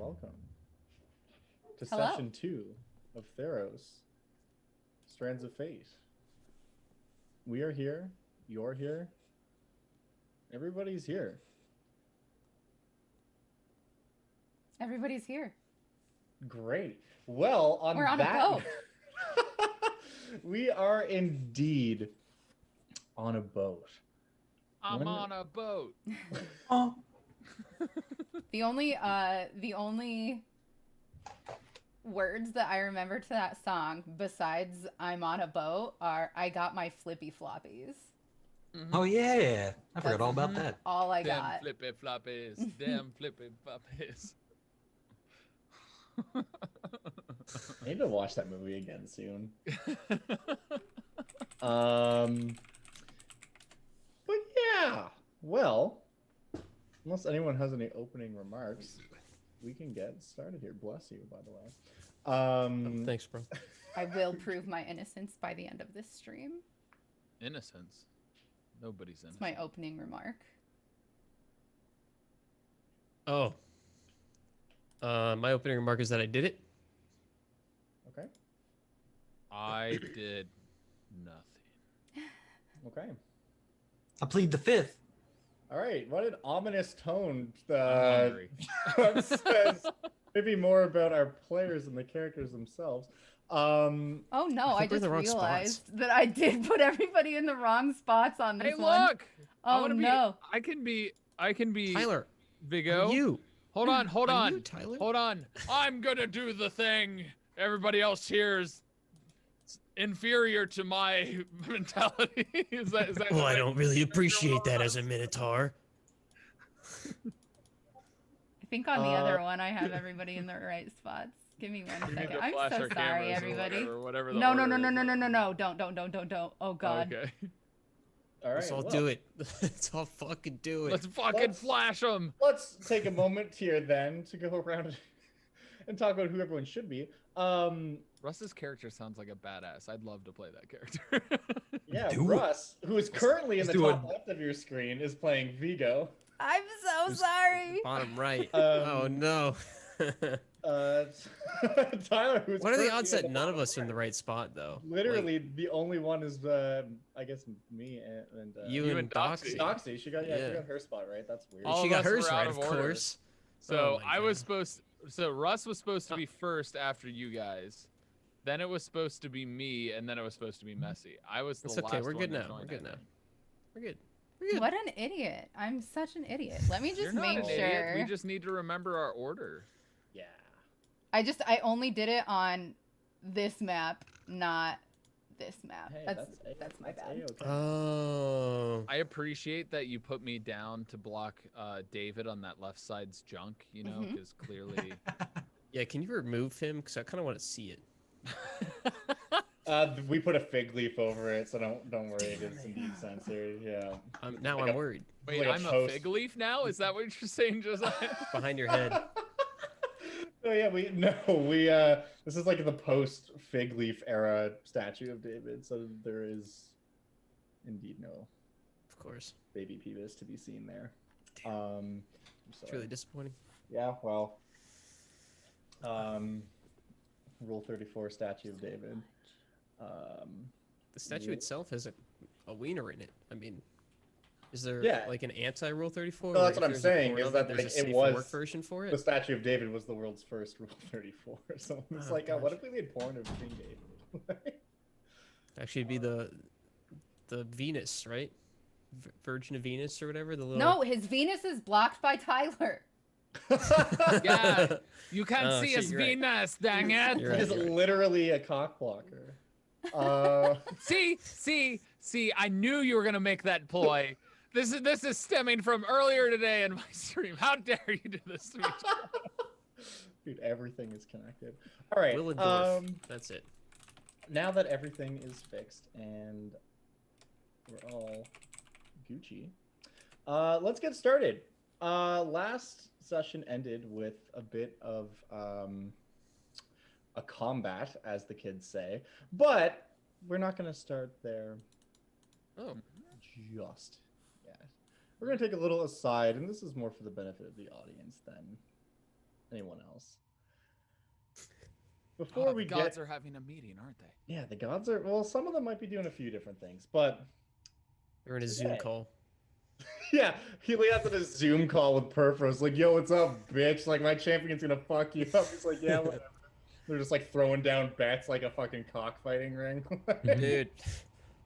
welcome to Hello. session 2 of Theros, Strands of Fate. We are here, you're here, everybody's here. Everybody's here. Great. Well, We're on that a boat. we are indeed on a boat. I'm on a boat. Oh. The only words that I remember to that song, besides "I'm on a boat," are "I got my flippy floppies." Oh yeah, I forgot all about Mhm. that. All I Damn got. flippy floppies. Damn flippy floppies. I need to watch that movie again soon. But yeah, well, unless anyone has any opening remarks, we can get started here. Bless you, by the way. Thanks, bro. I will prove my innocence by the end of this stream. Innocence. Nobody's innocent. It's my opening remark. Oh. My opening remark is that I did it. Okay. I did nothing. Okay. I plead the fifth. All right. What an ominous tone. I'm hungry. Says maybe more about our players and the characters themselves. Oh no, I think we're in just the wrong spots. realized that I did put everybody in the wrong spots on this Hey, one. look! I Oh wanna no. I can be Tyler, Vigo. you. Hold on, hold Are on. you, Tyler? Hold on. I'm gonna do the thing. Everybody else here is inferior to my mentality. is that Well, I right? don't really appreciate that as a minotaur. I think on the other one I have everybody in the right spots. Give me one We need second. to I'm flash so our sorry, cameras or everybody. whatever the No, order is. no. Don't. Oh god. Okay. All right. Let's all well, do it. Let's all fucking do it. Let's fucking Let's- flash them. Let's take a moment here then to go around and talk about who everyone should be. Russ's character sounds like a badass. I'd love to play that character. Yeah, Do it. Russ, who is currently in the let's do top left of your screen, is playing Vigo. I'm so sorry. Bottom right. Um, Oh no. Tyler, who's What are the currently odds in that none of bottom us are in the right? right spot though? Literally, the only one is I guess me and You You and and Doxy. Doxy. Doxy. She got Yeah. she got her spot right. That's weird. All She of got us hers were out right, of of order. course. So Oh my I was God. supposed. So Russ was supposed to be first after you guys. Then it was supposed to be me, and then it was supposed to be Messy. I was the It's last okay. We're one good to now. join, We're good I now. think. We're good. We're good. What an idiot. I'm such an idiot. Let me You're just not make an sure. idiot. We just need to remember our order. Yeah. I only did it on this map, not this map. Hey, that's my bad. A-okay. Oh. I appreciate that you put me down to block David on that left side's junk. You know, Mhm. because clearly. Yeah, can you remove him? Because I kind of want to see it. We put a fig leaf over it, so don't worry. It is indeed censored. Yeah. Now Like I'm a- worried. Wait, Like a I'm a post. fig leaf now? Is that what you're saying, Josiah? Behind your head. Oh yeah, we this is like the post fig leaf era statue of David, so there is indeed no Of course. baby Peeves to be seen there. Damn. I'm It's sorry. really disappointing. Yeah, well, Rule 34 statue of David. The statue Yeah. itself has a wiener in it. I mean, is there Yeah. like an anti-Rule 34? No, or that's if what I'm there's a saying, port is of that, there's like, a it safe for was- work version for The it? statue of David was the world's first Rule 34. So it's Oh, like, what gosh. if we made porn of King David? Actually, it'd be the Venus, right? Virgin of Venus or whatever. The little. No, his Venus is blocked by Tyler. Yeah, you can't Oh, see shit, us you're right. Venus, dang it. You're right, It's you're right. literally a cock blocker. See, I knew you were gonna make that ploy. This is stemming from earlier today in my stream. How dare you do this to me? Dude, everything is connected. All right. Willendorf. That's it. Now that everything is fixed and we're all Gucci, let's get started. Last session ended with a bit of a combat, as the kids say, but we're not going to start there Oh, just yet. We're going to take a little aside, and this is more for the benefit of the audience than anyone else. Before we the gods get, are having a meeting, aren't they? yeah, the gods are. Well, some of them might be doing a few different things, but They're in a Zoom today- call. yeah, he has a Zoom call with Purpose, like, "Yo, what's up, bitch? Like, my champion's gonna fuck you up." He's like, "Yeah, whatever." They're just like throwing down bets like a fucking cockfighting ring. Dude,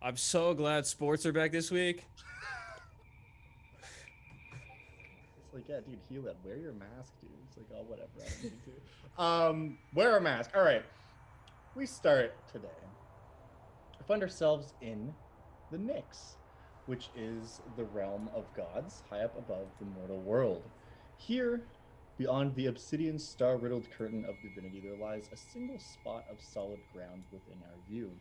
I'm so glad sports are back this week. It's like, yeah, dude, heal it. Wear your mask, dude. It's like, oh, whatever. I don't need to. Wear a mask. All right. We start today. We find ourselves in the Nyx, which is the realm of gods high up above the mortal world. Here, beyond the obsidian star-riddled curtain of divinity, there lies a single spot of solid ground within our view.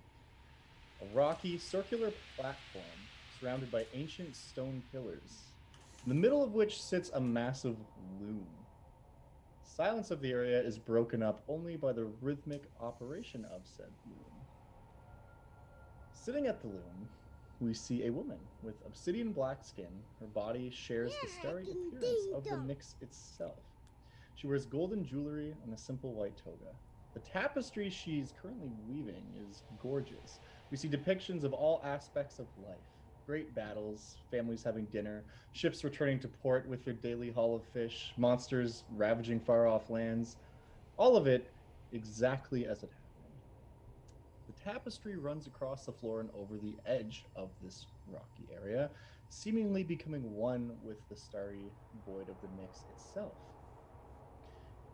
A rocky, circular platform surrounded by ancient stone pillars, in the middle of which sits a massive loom. Silence of the area is broken up only by the rhythmic operation of said loom. Sitting at the loom, we see a woman with obsidian black skin. Her body shares the starry appearance of the Nyx itself. She wears golden jewelry and a simple white toga. The tapestry she's currently weaving is gorgeous. We see depictions of all aspects of life. Great battles, families having dinner, ships returning to port with their daily haul of fish, monsters ravaging far-off lands. All of it exactly as it happened. The tapestry runs across the floor and over the edge of this rocky area, seemingly becoming one with the starry void of the Nyx itself.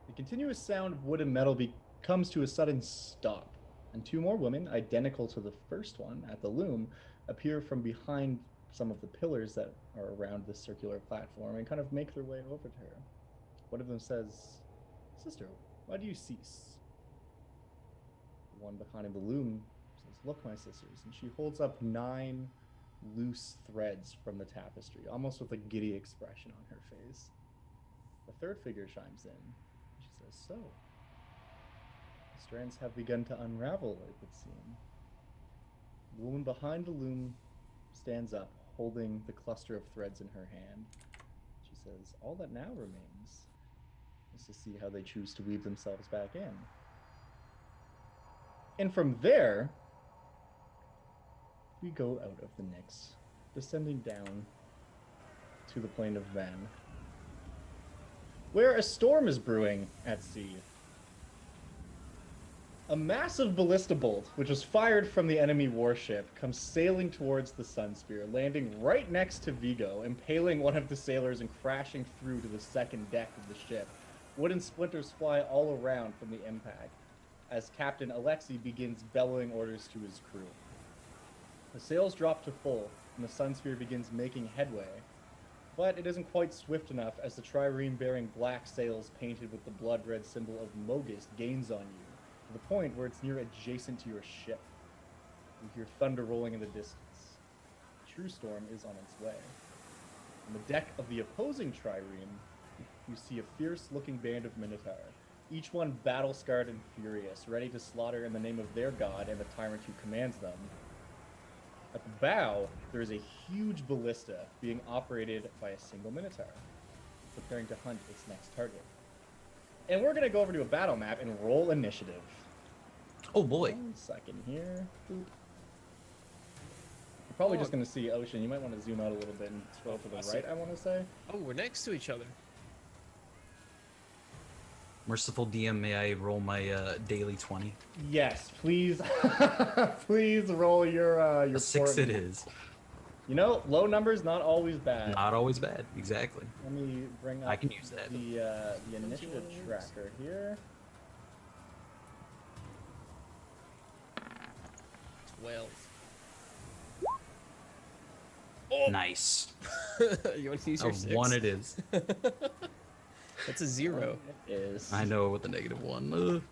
The continuous sound of wood and metal comes to a sudden stop, and two more women, identical to the first one at the loom, appear from behind some of the pillars that are around this circular platform and kind of make their way over to her. One of them says, "Sister, why do you cease?" The one behind the loom says, "Look, my sisters," and she holds up 9 loose threads from the tapestry, almost with a giddy expression on her face. The third figure chimes in. She says, "So, the strands have begun to unravel, it would seem." The woman behind the loom stands up, holding the cluster of threads in her hand. She says, "All that now remains is to see how they choose to weave themselves back in." And from there, we go out of the Nyx, descending down to the plane of Van, where a storm is brewing at sea. A massive ballista bolt, which was fired from the enemy warship, comes sailing towards the Sunspear, landing right next to Vigo, impaling one of the sailors and crashing through to the second deck of the ship. Wooden splinters fly all around from the impact, as Captain Alexei begins bellowing orders to his crew. The sails drop to full, and the Sunspear begins making headway, but it isn't quite swift enough as the trireme bearing black sails painted with the blood-red symbol of Mogist gains on you, to the point where it's near adjacent to your ship. You hear thunder rolling in the distance. The true storm is on its way. On the deck of the opposing trireme, you see a fierce-looking band of minotaur, each one battle-scarred and furious, ready to slaughter in the name of their god and the tyrant who commands them. At the bow, there is a huge ballista being operated by a single minotaur, preparing to hunt its next target. And we're going to go over to a battle map and roll initiative. Oh boy. 1 second here. Boop. You're probably just going to see Ocean. You might want to zoom out a little bit and scroll to the right, I want to say. Oh, we're next to each other. Merciful DM, may I roll my daily 20? Yes, please. Please roll your A 6 port. it is. You know, low numbers not always bad. Not always bad. Exactly. Let me bring up I can use that. the initiative tracker here. 12. Nice. You want to use A your 6? 1 it is. That's a 0. It is. I know with the -1. Ugh.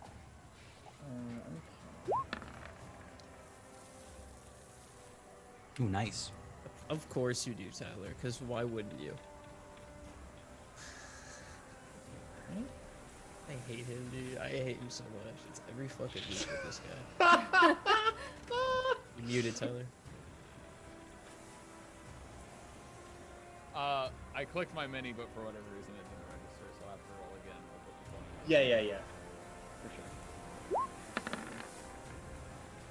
Okay. Ooh, nice. Of course you do, Tyler, because why wouldn't you? I hate him, dude. I hate him so much. It's every fucking week with this guy. You muted, Tyler. I clicked my mini, but for whatever reason it didn't register, so I'll have to roll again. We'll put the 20 Yeah.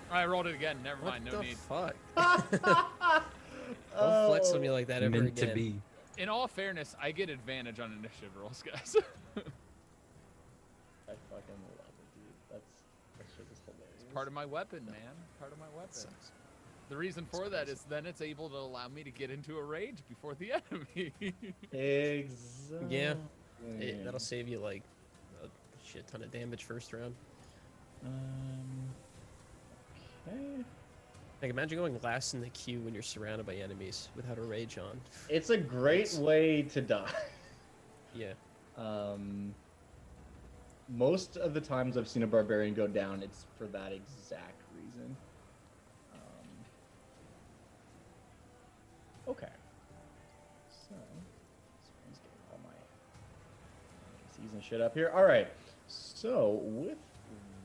For I rolled it again. Never What mind. No the need. fuck? sure. Don't flex on me like that ever Meant again. to be. In all fairness, I get advantage on initiative rolls, guys. I fucking love it, dude. That shit is hilarious. Part of my weapon, man. Part of my weapon. Sucks. The reason for that is then it's able to allow me to get into a rage before the enemy. Exactly. Yeah. That'll save you like a shit ton of damage first round. Okay. Like imagine going last in the queue when you're surrounded by enemies without a rage on. It's a great way to die. Yeah. Most of the times I've seen a barbarian go down, it's for that exact reason. Okay. So, let's get all my season shit up here. All right. So with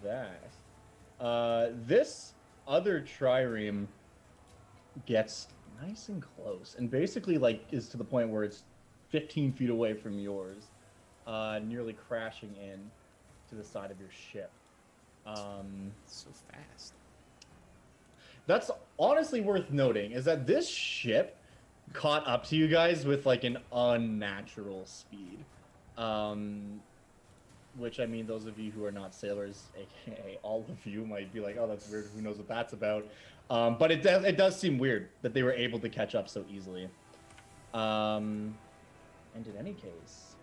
that, this other trireme gets nice and close, and basically like is to the point where it's 15 feet away from yours, nearly crashing in to the side of your ship. So fast. That's honestly worth noting, is that this ship caught up to you guys with like an unnatural speed. Which, I mean, those of you who are not sailors, aka all of you, might be like, oh, that's weird, who knows what that's about. But it does seem weird that they were able to catch up so easily. And in any case,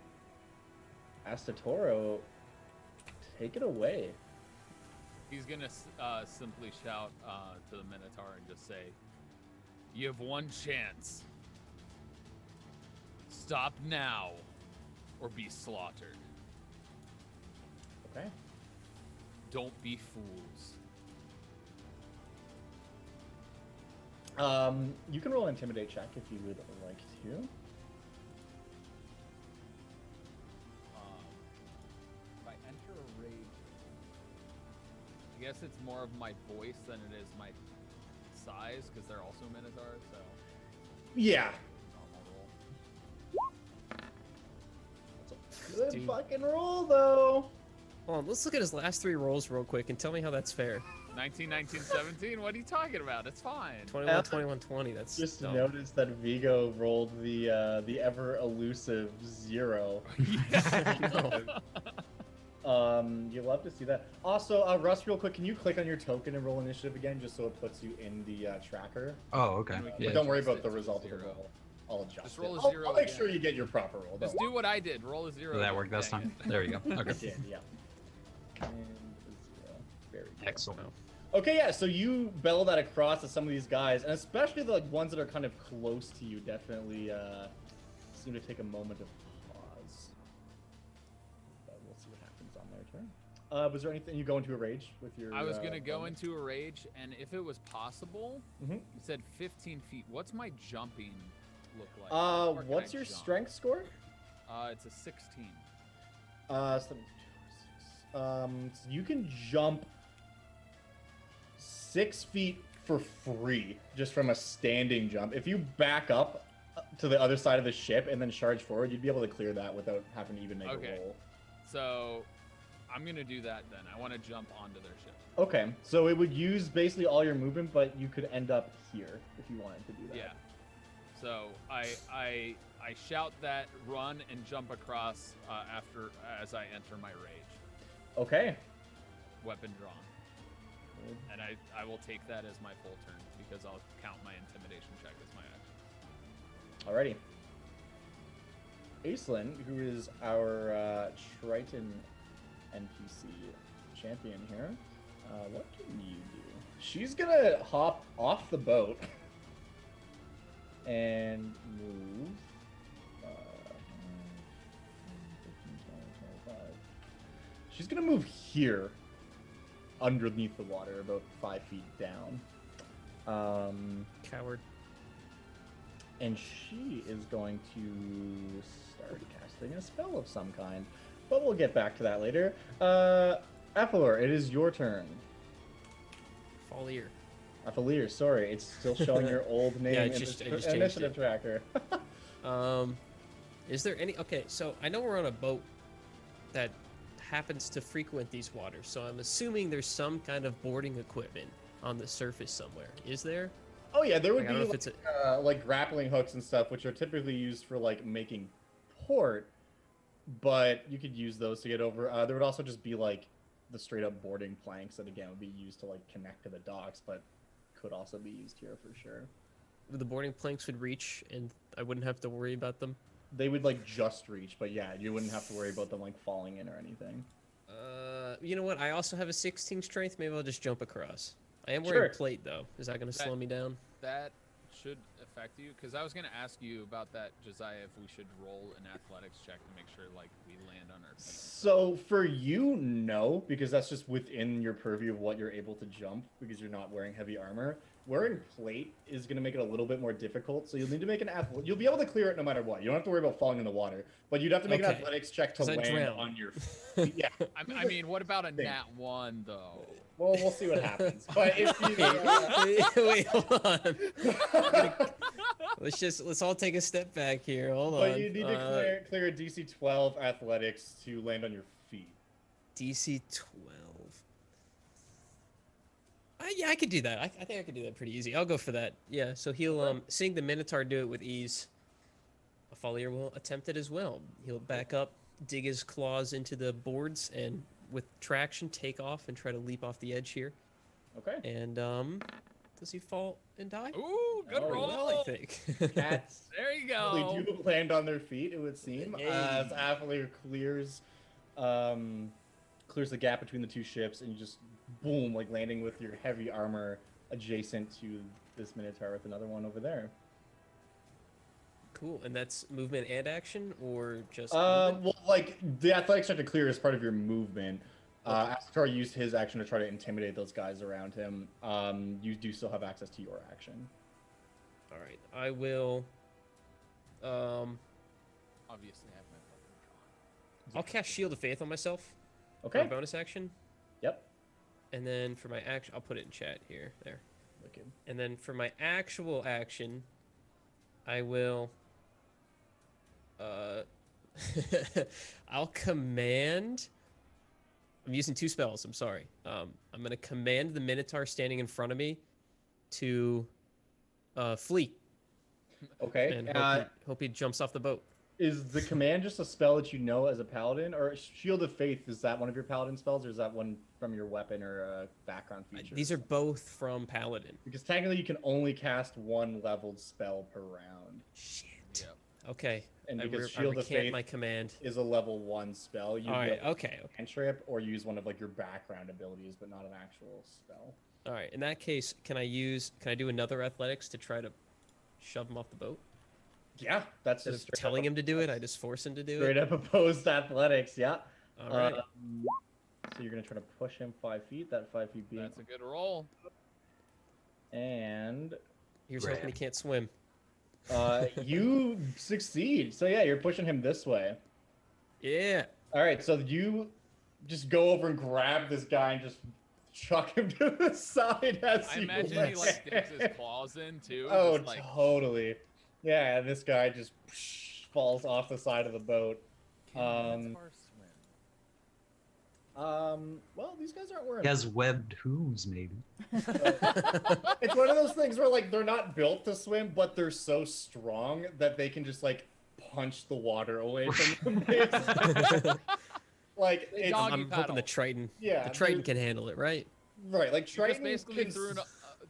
Astatoro, take it away. He's gonna simply shout to the Minotaur and just say, "You have one chance. Stop now, or be slaughtered. Okay. Don't be fools." You can roll an intimidate check if you would like to. If I enter a rage, I guess it's more of my voice than it is my size, because they're also Minotaurs, so Yeah. normal roll. That's a good Dude. fucking roll, though. Hold on, let's look at his last three rolls real quick and tell me how that's fair. 19, 19, 17? What are you talking about? It's fine. 21, 21, 20. That's Just dumb. noticed that Vigo rolled the ever elusive 0. You'll love to see that. Also, Russ, real quick, can you click on your token and roll initiative again, just so it puts you in the tracker? Oh, okay. And we can Yeah. But don't worry adjust about the it to result of the 0. roll. I'll adjust Just roll it. a I'll- 0 I'll make again. sure you get your proper roll. Just do what I did. Roll a 0. Did that again. work this Dang time? it. There you go. Okay. It did, yeah. And a 0. Very good. Excellent. Okay, yeah, so you bellow that across to some of these guys, and especially the like, ones that are kind of close to you definitely seem to take a moment of pause. But we'll see what happens on their turn. Was there anything you go into a rage with your... I was gonna go bonus? into a rage, and if it was possible, Mhm. you said 15 feet. What's my jumping look like? How far can What's I your jump? strength score? It's a 16. So let me so you can jump 6 feet for free just from a standing jump. If you back up to the other side of the ship and then charge forward, you'd be able to clear that without having to even make Okay. a roll. So I'm gonna do that then. I want to jump onto their ship. Okay, so it would use basically all your movement, but you could end up here if you wanted to do that. Yeah. So I shout that, run, and jump across as I enter my rage. Okay. Weapon drawn. And I will take that as my full turn because I'll count my intimidation check as my action. Alrighty. Aislinn, who is our Triton NPC champion here, what can you do? She's gonna hop off the boat and move. 15, 20, 25. She's gonna move here, underneath the water, about 5 feet down. Coward. And she is going to start casting a spell of some kind. But we'll get back to that later. Athalor, it is your turn. Fall ear. Athalir, sorry, it's still showing your old name Yeah, I in just the changed initiative it. tracker. Is there any... Okay, so I know we're on a boat that happens to frequent these waters, so I'm assuming there's some kind of boarding equipment on the surface somewhere. Is there? Oh yeah, there would Like, I don't be know if like, it's like grappling hooks and stuff, which are typically used for like making port, but you could use those to get over. There would also just be like the straight up boarding planks that again would be used to like connect to the docks, but could also be used here for sure. the boarding planks would reach, and I wouldn't have to worry about them. They would like just reach, but yeah, you wouldn't have to worry about them like falling in or anything. You know what? I also have a 16 strength. Maybe I'll just jump across. I am Sure. wearing plate though. Is that going to slow me down? That should affect you, because I was going to ask you about that, Josiah, if we should roll an athletics check to make sure like we land on our feet. So for you, no, because that's just within your purview of what you're able to jump because you're not wearing heavy armor. Wearing plate is going to make it a little bit more difficult, so you'll need to make an you'll be able to clear it no matter what. You don't have to worry about falling in the water, but you'd have to make an Okay. athletics check to 'Cause I land drown. on your feet. Yeah. I mean, what about a Thing. nat 1 though? Well, we'll see what happens. But if you Wait, hold on. Let's all take a step back here. Hold on. but you need to clear a DC 12 athletics to land on your feet. DC 12. Yeah, I could do that. I think I could do that pretty easy. I'll go for that. Yeah, so he'll seeing the Minotaur do it with ease. A follower will attempt it as well. He'll back up, dig his claws into the boards, and with traction take off and try to leap off the edge here. Okay. And does he fall and die? Ooh, good Oh, roll! Well, I think. Cats There you really go. do land on their feet, it would seem. As Affleck clears the gap between the two ships, and you just boom, like landing with your heavy armor adjacent to this Minotaur with another one over there. Cool. And that's movement and action, or just? Well, like the athletics check to clear is part of your movement. Astatar used his action to try to intimidate those guys around him. You do still have access to your action. All right. I will. Obviously, I have my weapon drawn. I'll cast Shield of Faith on myself. For Okay. a bonus action. Yep. And then for my action, I'll put it in chat here. There. Wicked. And then for my actual action, I will. I'll command. I'm using 2 spells. I'm sorry. I'm gonna command the Minotaur standing in front of me to flee, Okay. and hope he jumps off the boat. Is the command just a spell that you know as a paladin, or Shield of Faith? Is that one of your paladin spells, or is that one from your weapon or background feature? These are both from Paladin. Because technically you can only cast one leveled spell per round, Shit. Yep. Okay. and I because I Shield of recant Faith my command. is a level 1 spell, you All right. Okay. cantrip or use one of like your background abilities, but not an actual spell. All right. In that case, can I do another athletics to try to shove him off the boat? Yeah, that's Instead just of telling him to do it, I just force him to do straight it. up opposed athletics. Yeah. All right. So you're gonna try to push him 5 feet. That 5 feet being, That's a good roll. and Here's hoping he can't swim. you succeed. So yeah, you're pushing him this way. Yeah. All right, so you just go over and grab this guy and just chuck him to the side as I you imagine he like land. digs his claws in too. Oh, just, like, totally. Yeah, and this guy just falls off the side of the boat. can Minotaur swim? Well, these guys aren't wearing. He has webbed hooves, maybe. It's one of those things where like they're not built to swim, but they're so strong that they can just like punch the water away from them. basically. Like They it's dog- I'm paddle. hoping the Triton. yeah, The Triton they're- can handle it, right? right. Like You Triton just basically can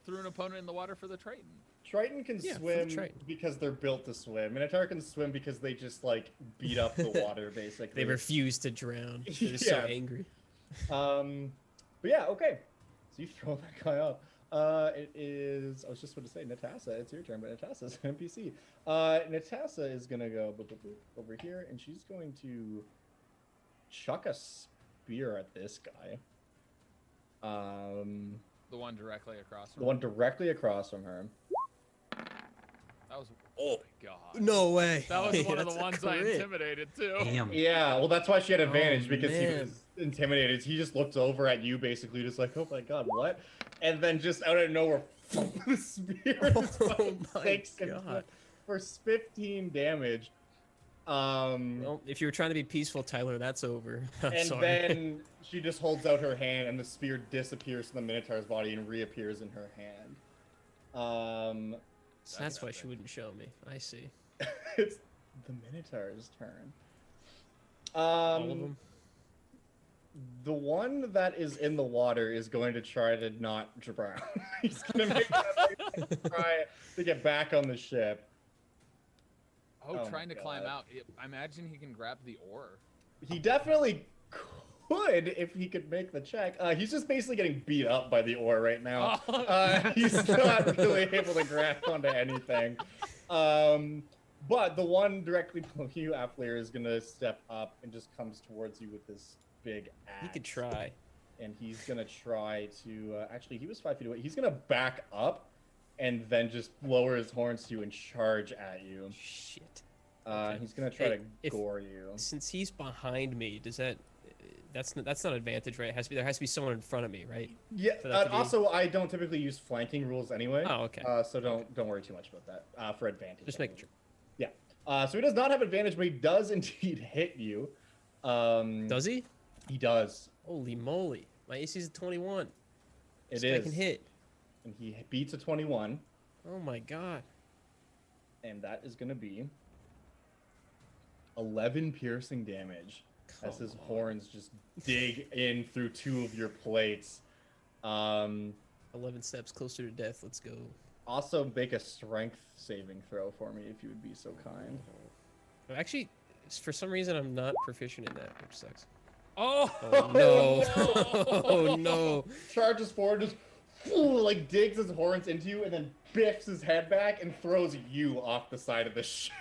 threw an opponent in the water for the Triton. Triton can Yeah, for the swim Triton. because they're built to swim. Minotaur can swim because they just like beat up the water basically. They refuse to drown. They're so Yeah. angry. But yeah, okay. So you throw that guy off. It is. I was just going to say, Natasha. It's your turn, but Natasha's an NPC. Natasha is gonna go boop, boop, boop, over here, and she's going to chuck a spear at this guy. The one directly across from The one directly across from her. That was Oh. my god. No way. That was one of That's the a ones I crit. intimidated too. Damn. Yeah, well, that's why she had advantage because he man. was intimidated. He just looked over at you, basically, just like, "Oh my god, what?" And then just out of nowhere, the spear Oh just fucking my takes him God. for 15 damage. Well, if you were trying to be peaceful, Tyler, that's over. I'm and sorry. then she just holds out her hand, and the spear disappears from the Minotaur's body and reappears in her hand. So that's why she wouldn't show me. I see. It's the Minotaur's turn. All of them? The one that is in the water is going to try to not drown. He's going to make that try to get back on the ship. Oh, Oh trying my to climb God. out. I imagine he can grab the oar. He definitely could if he could make the check. He's just basically getting beat up by the oar right now. Oh. He's not really able to grab onto anything. But the one directly below you, Afflear, is going to step up and just comes towards you with this big axe. He could try. And he's going to try to... actually, he was 5 feet away. He's going to back up and then just lower his horns to you and charge at you. Shit. He's going to try Hey, to gore you. Since he's behind me, does that... That's not advantage, right? There has to be someone in front of me, right? Yeah. For that to be- Also, I don't typically use flanking rules anyway. Oh, okay. So don't worry too much about that for advantage. Just making sure. Yeah. So he does not have advantage, but he does indeed hit you. Does he? He does. Holy moly! My AC is 21. It This guy is. can hit. And he beats a 21, Oh my god. and that is going to be 11 piercing damage as his Come on. horns just dig in through 2 of your plates. 11 steps closer to death. Let's go. Also, make a strength saving throw for me if you would be so kind. Actually, for some reason, I'm not proficient in that, which sucks. Oh, Oh no! Oh no! Charges forward, just like digs his horns into you, and then biffs his head back and throws you off the side of the ship.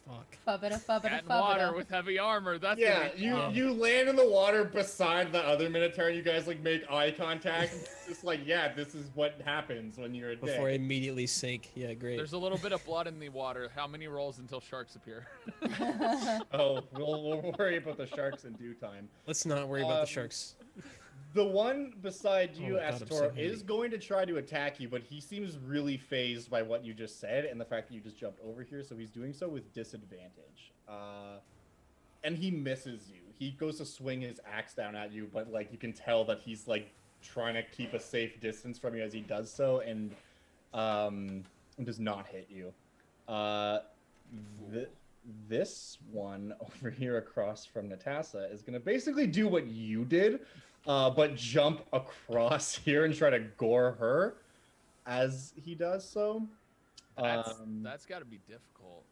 Fuck. Cat in water with heavy armor. That's Yeah, gonna be you tough. you land in the water beside the other Minotaur, and you guys like make eye contact. It's just like, yeah, this is what happens when you're a dick. Before I immediately sink. Yeah, great. There's a little bit of blood in the water. How many rolls until sharks appear? Oh, we'll worry about the sharks in due time. Let's not worry about the sharks. The one beside you, Oh my God, I'm so Astor, heavy. is going to try to attack you, but he seems really phased by what you just said and the fact that you just jumped over here, so he's doing so with disadvantage. And he misses you. He goes to swing his axe down at you, but like you can tell that he's like trying to keep a safe distance from you as he does so, and does not hit you. This one over here across from Natasa is going to basically do what you did, but jump across here and try to gore her as he does so. That's got to be difficult.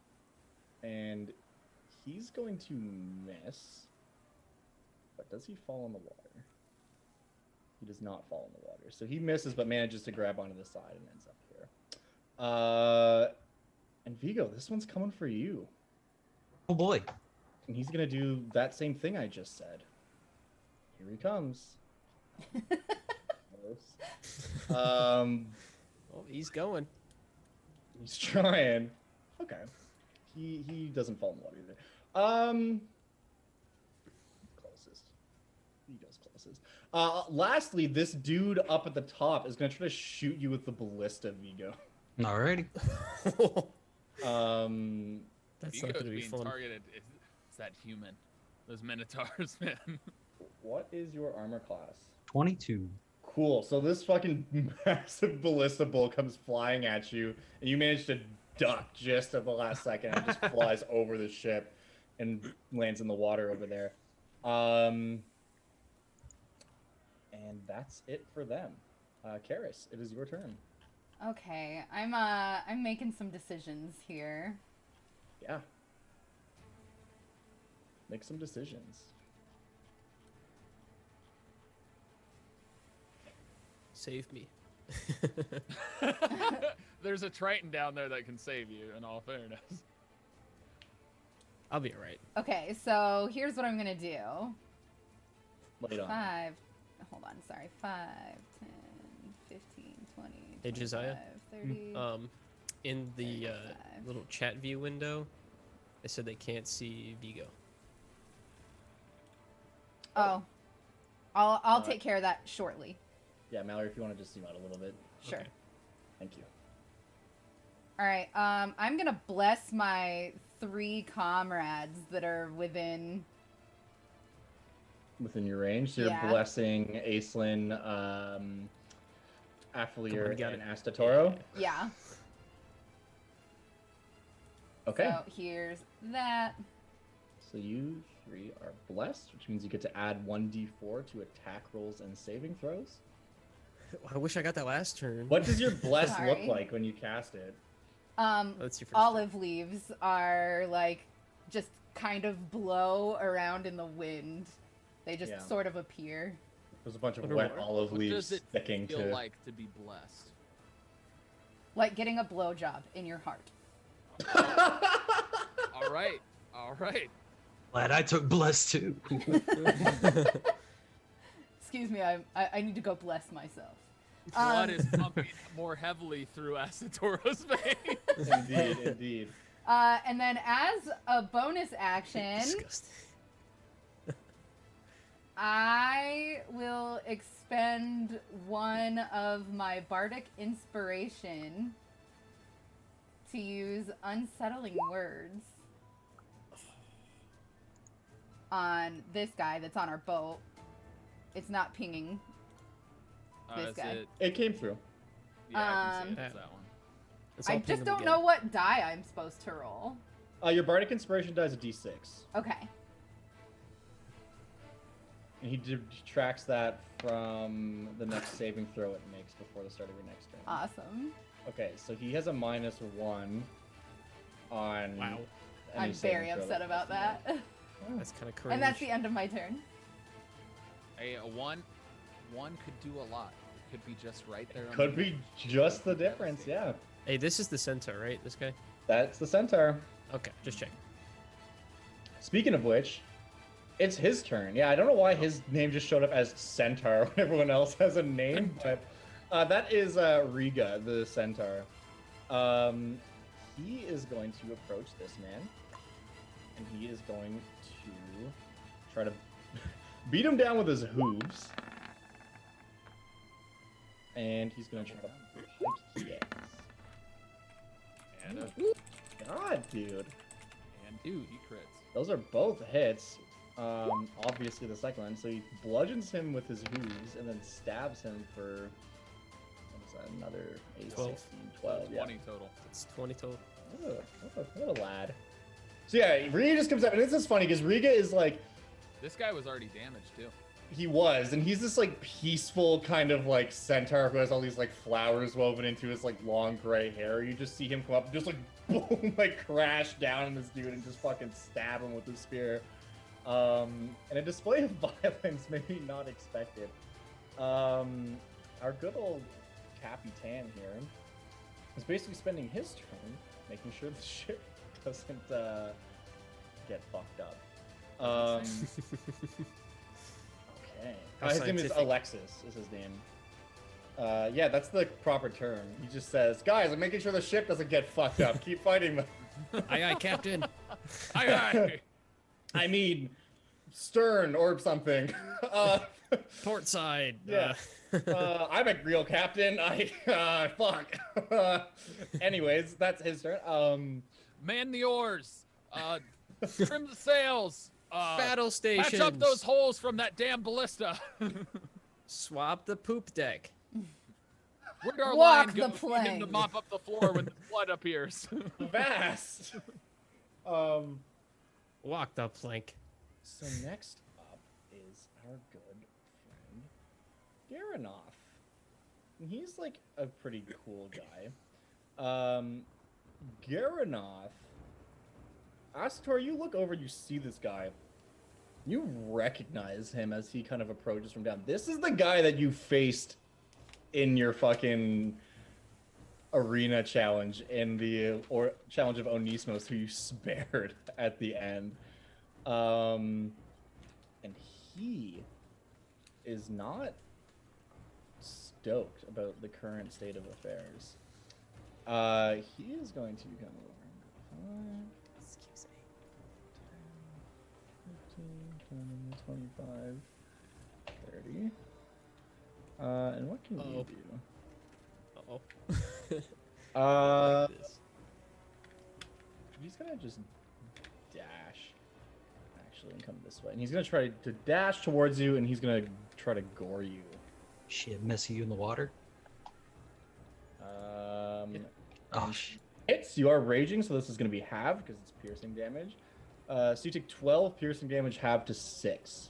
And he's going to miss. But does he fall in the water? He does not fall in the water. So he misses, but manages to grab onto the side and ends up here. And Vigo, this one's coming for you. Oh boy. And he's going to do that same thing I just said. Here he comes. Oh, he's going. He's trying. Okay. He doesn't fall in the water either. Closest. He goes closest. Lastly, this dude up at the top is going to try to shoot you with the ballista, Vigo. Alrighty. That's Vigo's not going to be being fun. targeted. It's that human. Those minotaurs, man. What is your armor class? 22. Cool. So this fucking massive ballista bull comes flying at you, and you manage to duck just at the last second and just flies over the ship and lands in the water over there. And that's it for them. Karis, it is your turn. Okay, I'm making some decisions here. Yeah. Make some decisions. Save me. There's a Triton down there that can save you, in all fairness. I'll be alright. Okay, so here's what I'm gonna do. Lay it on. 5, hold on, sorry. 5, 10, 15, 20, Hey, Josiah? 25, 30. In the 35. little chat view window, they said they can't see Vigo. Oh. I'll Uh, take care of that shortly. Yeah, Mallory, if you want to just zoom out a little bit. Sure. Okay. Thank you. Alright, I'm gonna bless my 3 comrades that are within. Within your range, so you're Yeah. blessing Aislinn, Affilier, got and it. Astatoro. Yeah. Okay. So here's that. So you 3 are blessed, which means you get to add 1d4 to attack rolls and saving throws. I wish I got that last turn. What does your bless look Sorry. like when you cast it? That's your first Olive leaves are like just kind of blow around in the wind. They just Yeah. sort of appear. There's a bunch of Wonder wet what- olive What leaves does it sticking feel to. like to be blessed? Like getting a blowjob in your heart. All right, all right. Glad I took bless too. Excuse me, I need to go bless myself. Blood is pumping more heavily through Asatoro's veins. Indeed, indeed. And then as a bonus action, Disgusting. I will expend 1 of my bardic inspiration to use unsettling words on this guy that's on our boat. It's not pinging. This Is guy. it? It came through. Yeah, I can see it. Um, It's that one. Let's I all ping just them don't again. know what die I'm supposed to roll. Your bardic inspiration dies a d6, Okay. and he detracts that from the next saving throw it makes before the start of your next turn. Awesome. Okay, so he has a -1 on. Wow. any I'm saving very throw upset about he that. makes. That's kind of cringe. And that's the end of my turn. Hey, a one could do a lot. It could be just right there. on Could the be edge. just the difference, yeah. Hey, this is the centaur, right? This guy? That's the centaur. Okay, just check. Speaking of which, it's his turn. Yeah, I don't know why his name just showed up as centaur when everyone else has a name, but that is Riga, the centaur. He is going to approach this man, and he is going to try to beat him down with his hooves. And he's going to try to hit. And, God, dude. and dude, he crits. Those are both hits. Obviously the second one. So he bludgeons him with his hooves and then stabs him for what is that? Another 8, 12. 16, 12. Yeah. 20 total. It's 20 total. What a lad. So yeah, Riga just comes up, and this is funny because Riga is like This guy was already damaged too. he was, and he's this like peaceful kind of like centaur who has all these like flowers woven into his like long gray hair. You just see him come up and just like boom, like crash down on this dude and just fucking stab him with his spear. And a display of violence maybe not expected. Our good old Capitan here is basically spending his turn making sure the ship doesn't get fucked up. Okay. How His name is scientific. Alexis, is his name. Yeah, that's the proper term. He just says, guys, I'm making sure the ship doesn't get fucked up. Keep fighting them. Aye, aye, Captain. Aye, aye. I mean, stern or something. Port side. Yeah. I'm a real captain. Fuck. Anyways, that's his turn. Man the oars. Trim the sails. Battle stations. Patch up those holes from that damn ballista. Swap the poop deck. Where'd our Walk line the go for him to plank. mop up the floor when the flood appears? Vast. Walk the plank. So next up is our good friend Garanoff. And he's like a pretty cool guy. Garanoff. Astor, you look over, you see this guy. You recognize him as he kind of approaches from down. This is the guy that you faced in your fucking arena challenge in the or challenge of Onismos, who you spared at the end. And he is not stoked about the current state of affairs. He is going to come over and go 5, 10, 15, 20, 25, 30. And what can you do? Uh-oh. Uh, Like this. he's gonna just actually and come this way. And he's gonna try to dash towards you, and he's gonna try to gore you. Shit, messy you in the water. Um, Oh, and shit. hits. You are raging, so this is gonna be halved because it's piercing damage. So you take 12 piercing damage, halved to 6.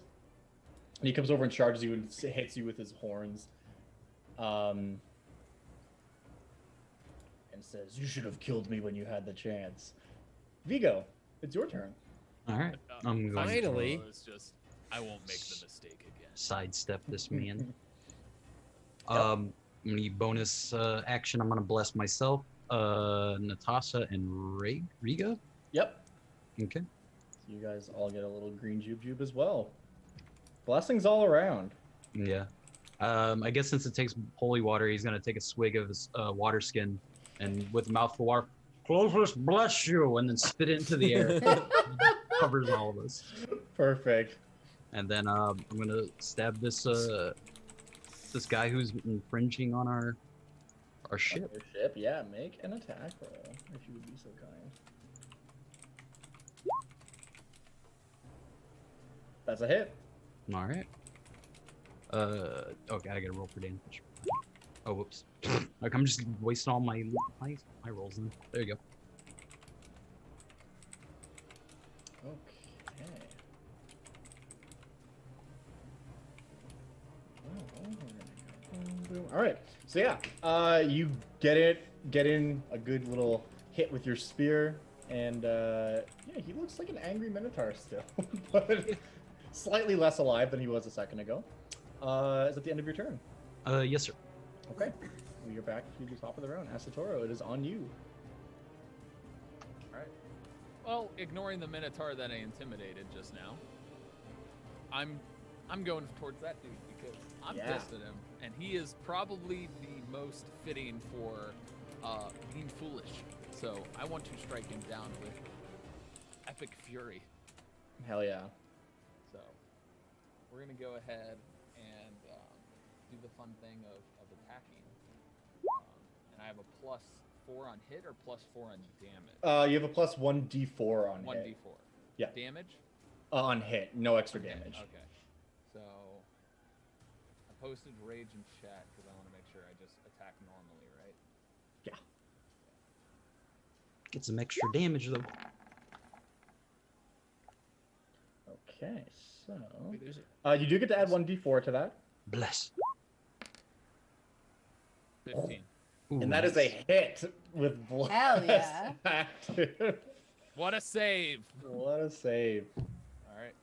And he comes over and charges you and hits you with his horns. And says, "You should have killed me when you had the chance." Vigo, it's your turn. All right. I'm going Finally. It's just, I won't make the mistake again. to sidestep this man. I'm gonna use bonus action. I'm gonna bless myself, Natasha, and Riga. Yep. Okay. So you guys all get a little green jube as well. Blessings all around. Yeah. I guess since it takes holy water, he's gonna take a swig of his water skin, and with a mouthful of water, Clovis bless you, and then spit it into the air. Covers all of us. Perfect. And then I'm gonna stab this this guy who's infringing on our ship. Your ship, yeah. Make an attack roll if you would be so kind. That's a hit. All right. Okay, I gotta roll for damage. Oh, whoops. Like I'm just wasting all my rolls. Then there you go. Okay. All right. So yeah, you get in a good little hit with your spear, and yeah, he looks like an angry minotaur still, but slightly less alive than he was a second ago. Is that the end of your turn? Yes, sir. Okay. We are back to the top of the round. Asatoro, it is on you. All right. Well, ignoring the minotaur that I intimidated just now, I'm going towards that dude because I'm pissed at him, and he is probably the most fitting for being foolish. So I want to strike him down with epic fury. Hell yeah. So we're gonna go ahead and do the fun thing of attacking. And I have a +4 on hit or +4 on damage. You have a +1d4 on hit. 1d4. Yeah. Damage? On hit, no extra damage. Okay. So I posted rage in chat because I want to make sure I just attack normally, right? Yeah. Get some extra damage though. Okay, so Wait, there's a- you do get to add 1d4 to that, Bless. 15. Ooh, and that is a hit with bless. Hell yeah. active. What a save! What a save. All right.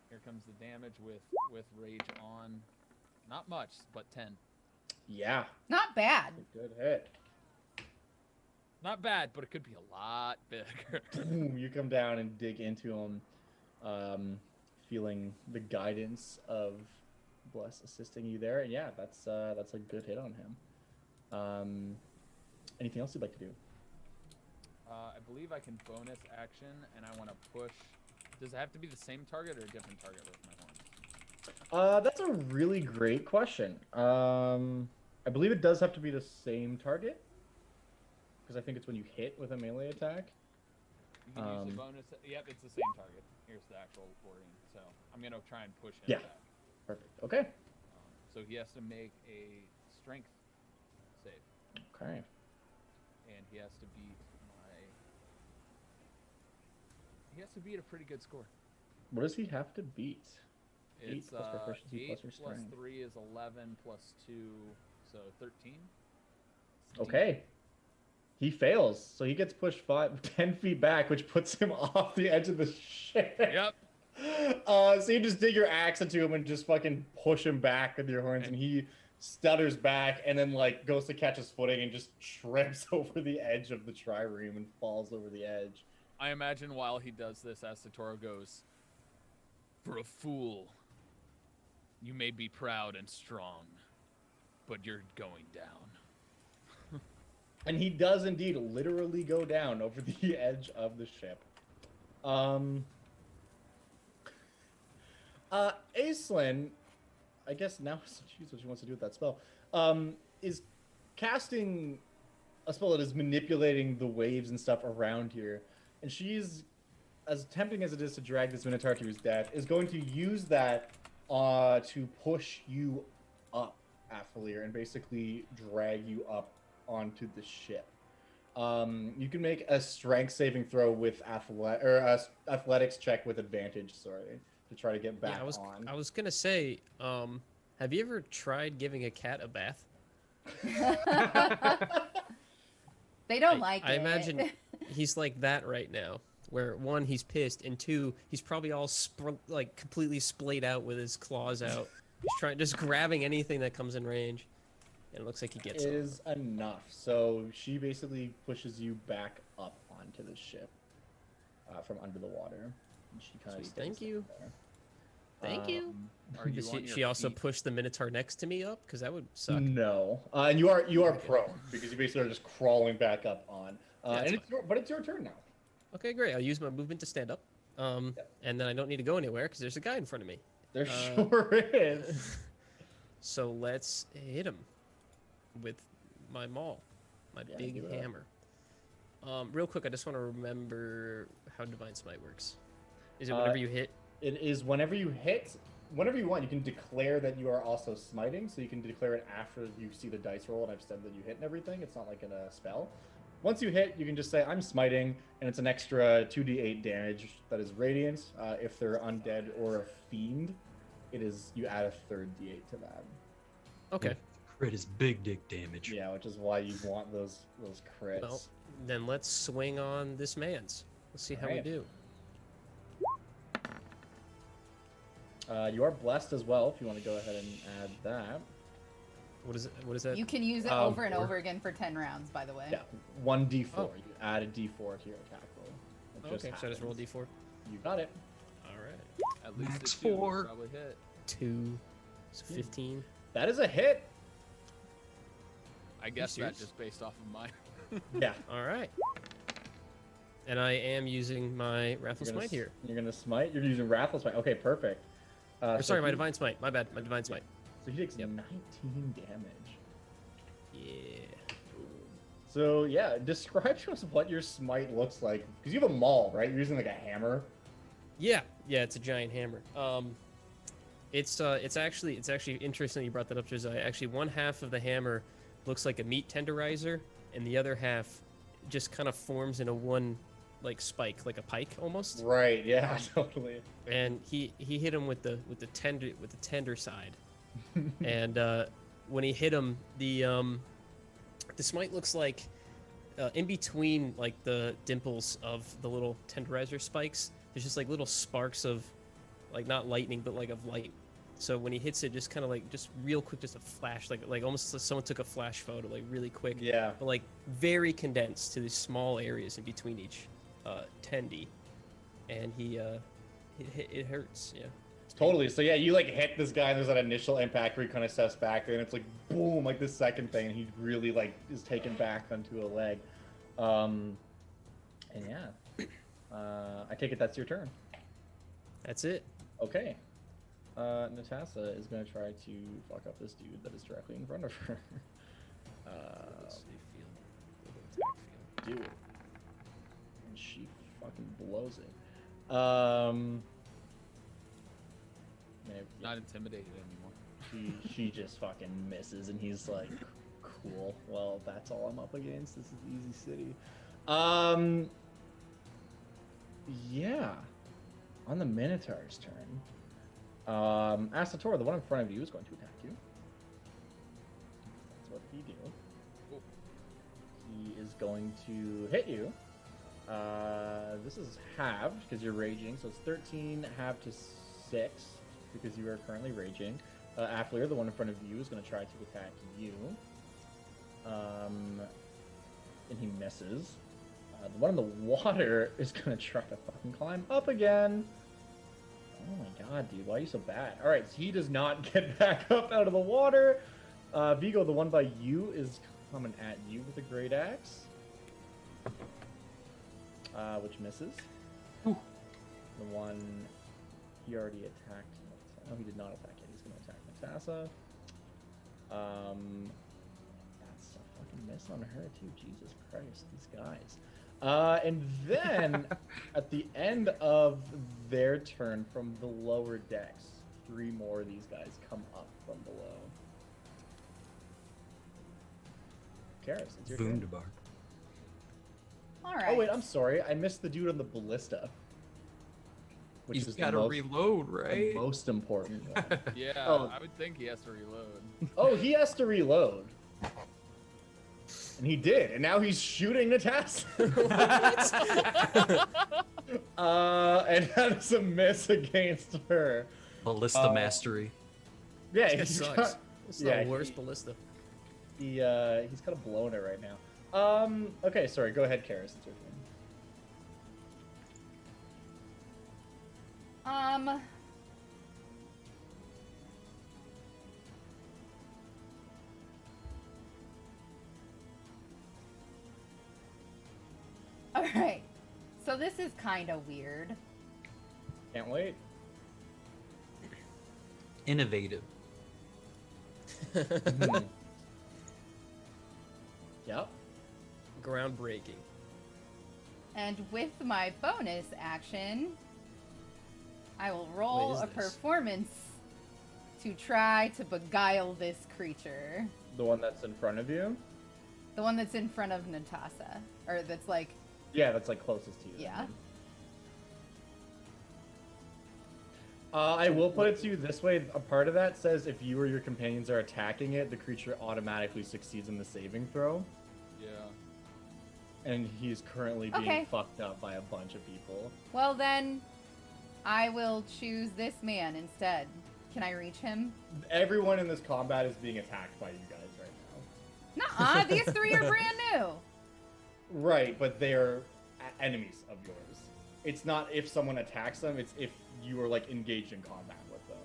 Here comes the damage with rage on. Not much, but 10. Yeah, Not bad. good hit. Not bad, but it could be a lot bigger. Boom, you come down and dig into him, feeling the guidance of Bless assisting you there, and yeah, that's a good hit on him. Anything else you'd like to do? I believe I can bonus action, and I want to push. Does it have to be the same target or a different target with my horns? That's a really great question. I believe it does have to be the same target, because I think it's when you hit with a melee attack. You can use the bonus. Yep, it's the same target. Here's the actual wording. So I'm gonna try and push him Yeah. back. Perfect. Okay. So he has to make a strength save, Okay. and he has to beat my. He has to beat a pretty good score. What does he have to beat? Eight It's plus proficiency 8 plus your plus strength. 3 is 11 plus 2, so 13. Okay. He fails, so he gets pushed 10 feet back, which puts him off the edge of the ship. Yep. So you just dig your axe into him and just fucking push him back with your horns, and he stutters back and then like goes to catch his footing and just trips over the edge of the trireme and falls over the edge. I imagine while he does this, as Satoru goes, "For a fool, you may be proud and strong, but you're going down." And he does indeed literally go down over the edge of the ship. Aislinn, I guess now choose what she wants to do with that spell, is casting a spell that is manipulating the waves and stuff around here. And she's as tempting as it is to drag this Minotaur to his death, is going to use that to push you up, Athalier, and basically drag you up onto the ship. You can make a strength saving throw with athletics check with advantage, sorry, to try to get back on. I was gonna say, have you ever tried giving a cat a bath? They don't like it. I imagine he's like that right now. Where one, he's pissed, and two, he's probably all like completely splayed out with his claws out. He's just grabbing anything that comes in range, and it looks like he gets it. Is enough. So she basically pushes you back up onto the ship from under the water. And she kind of Thank you. there. Thank you. Are you Does on she your also feet? push the Minotaur next to me up? Because that would suck. No, and you are prone because you basically are just crawling back up on. That's And it's your turn now. Okay, great. I'll use my movement to stand up. And then I don't need to go anywhere because there's a guy in front of me. There sure is. So let's hit him with my maul, my big do that. hammer. Real quick, I just want to remember how Divine Smite works. Is it whenever you hit? It is whenever you hit, whenever you want, you can declare that you are also smiting. So you can declare it after you see the dice roll and I've said that you hit and everything. It's not like in a spell. Once you hit, you can just say, I'm smiting, and it's an extra 2d8 damage that is radiant. If they're undead or a fiend, you add a third d8 to that. Okay. Crit is big dick damage. Yeah, which is why you want those crits. Well, then let's swing on this man's. Let's see how we Alright. do. You are blessed as well, if you want to go ahead and add that. What is it? What is that? You can use it over and over again for 10 rounds, by the way. Yeah, 1d4. Oh. You add a d4 to your attack roll. It Okay, so I just roll happens. d4. You got it. All right. At least Max the two will 4. probably hit. 2, so 15. That is a hit. I guess that serious? just based off of mine. Yeah. All right. And I am using my Wrathful Smite here. You're gonna smite. You're using Wrathful Smite. Okay, perfect. Or So sorry, my he- Divine Smite. My bad. My Divine Smite. So he takes Yep. 19 damage. Yeah. So yeah, describe to us what your smite looks like. Because you have a maul, right? You're using like a hammer. Yeah, it's a giant hammer. It's actually interesting that you brought that up, Josiah. Actually, one half of the hammer looks like a meat tenderizer, and the other half just kind of forms in a one like spike, like a pike almost. Right. Yeah. Totally. And he hit him with the tender side, and when he hit him, the smite looks like in between like the dimples of the little tenderizer spikes. There's just like little sparks of, like not lightning, but like of light. So when he hits it, just kind of like just real quick, just a flash, like almost like someone took a flash photo, like really quick. Yeah. But like very condensed to these small areas in between each tendy, and it hurts. Yeah. Totally. So yeah, you like hit this guy, and there's that initial impact where he kind of steps back, and it's like boom, like this second thing, and he really like is taken back onto a leg. And yeah, I take it that's your turn. That's it. Okay. Natasha is gonna try to fuck up this dude that is directly in front of her. Let's see, field. Attack field. Do it. And she fucking blows it. Not intimidated anymore. She just fucking misses, and he's like, cool. Well, that's all I'm up against. This is easy city. Yeah. On the Minotaur's turn. Asator, the one in front of you, is going to attack you. That's what he do. Cool. He is going to hit you. This is halved because you're raging, so it's 13 halved to 6 because you are currently raging. Afflear, the one in front of you, is going to try to attack you. And he misses. The one in the water is going to try to fucking climb up again. Oh my god, dude, why are you so bad? Alright, so he does not get back up out of the water. Vigo, the one by you, is coming at you with a great axe. Which misses. The one he already attacked. No, he did not attack yet. He's going to attack Natasa. That's a fucking miss on her too. Jesus Christ, these guys. And then at the end of their turn from the lower decks, 3 more of these guys come up from below. Karis, it's your turn. Boondabar. All right. Oh wait, I'm sorry. I missed the dude on the ballista. Which He's is got to reload, the right? most important one. Yeah, Oh. I would think he has to reload. Oh, he has to reload. And he did, and now he's shooting Natasha. And that is a miss against her. Ballista mastery. Yeah, This he's guy got- sucks. It's yeah, the worst he- ballista. he's kind of blowing it right now. Okay, sorry. Go ahead, Karis. It's your turn. All right. So this is kind of weird. Can't wait. Innovative. Hmm. Yep. Groundbreaking. And with my bonus action, I will roll What is a this? performance to try to beguile this creature. The one that's in front of you? The one that's in front of Natasha. Or that's like, Yeah, that's like closest to you. yeah. I will put it to you this way. A part of that says if you or your companions are attacking it, the creature automatically succeeds in the saving throw. Yeah. And he's currently being Okay. fucked up by a bunch of people. Well then, I will choose this man instead. Can I reach him? Everyone in this combat is being attacked by you guys right now. Nuh-uh, these 3 are brand new. Right, but they're enemies of yours. It's not if someone attacks them, it's if you are like engaged in combat with them.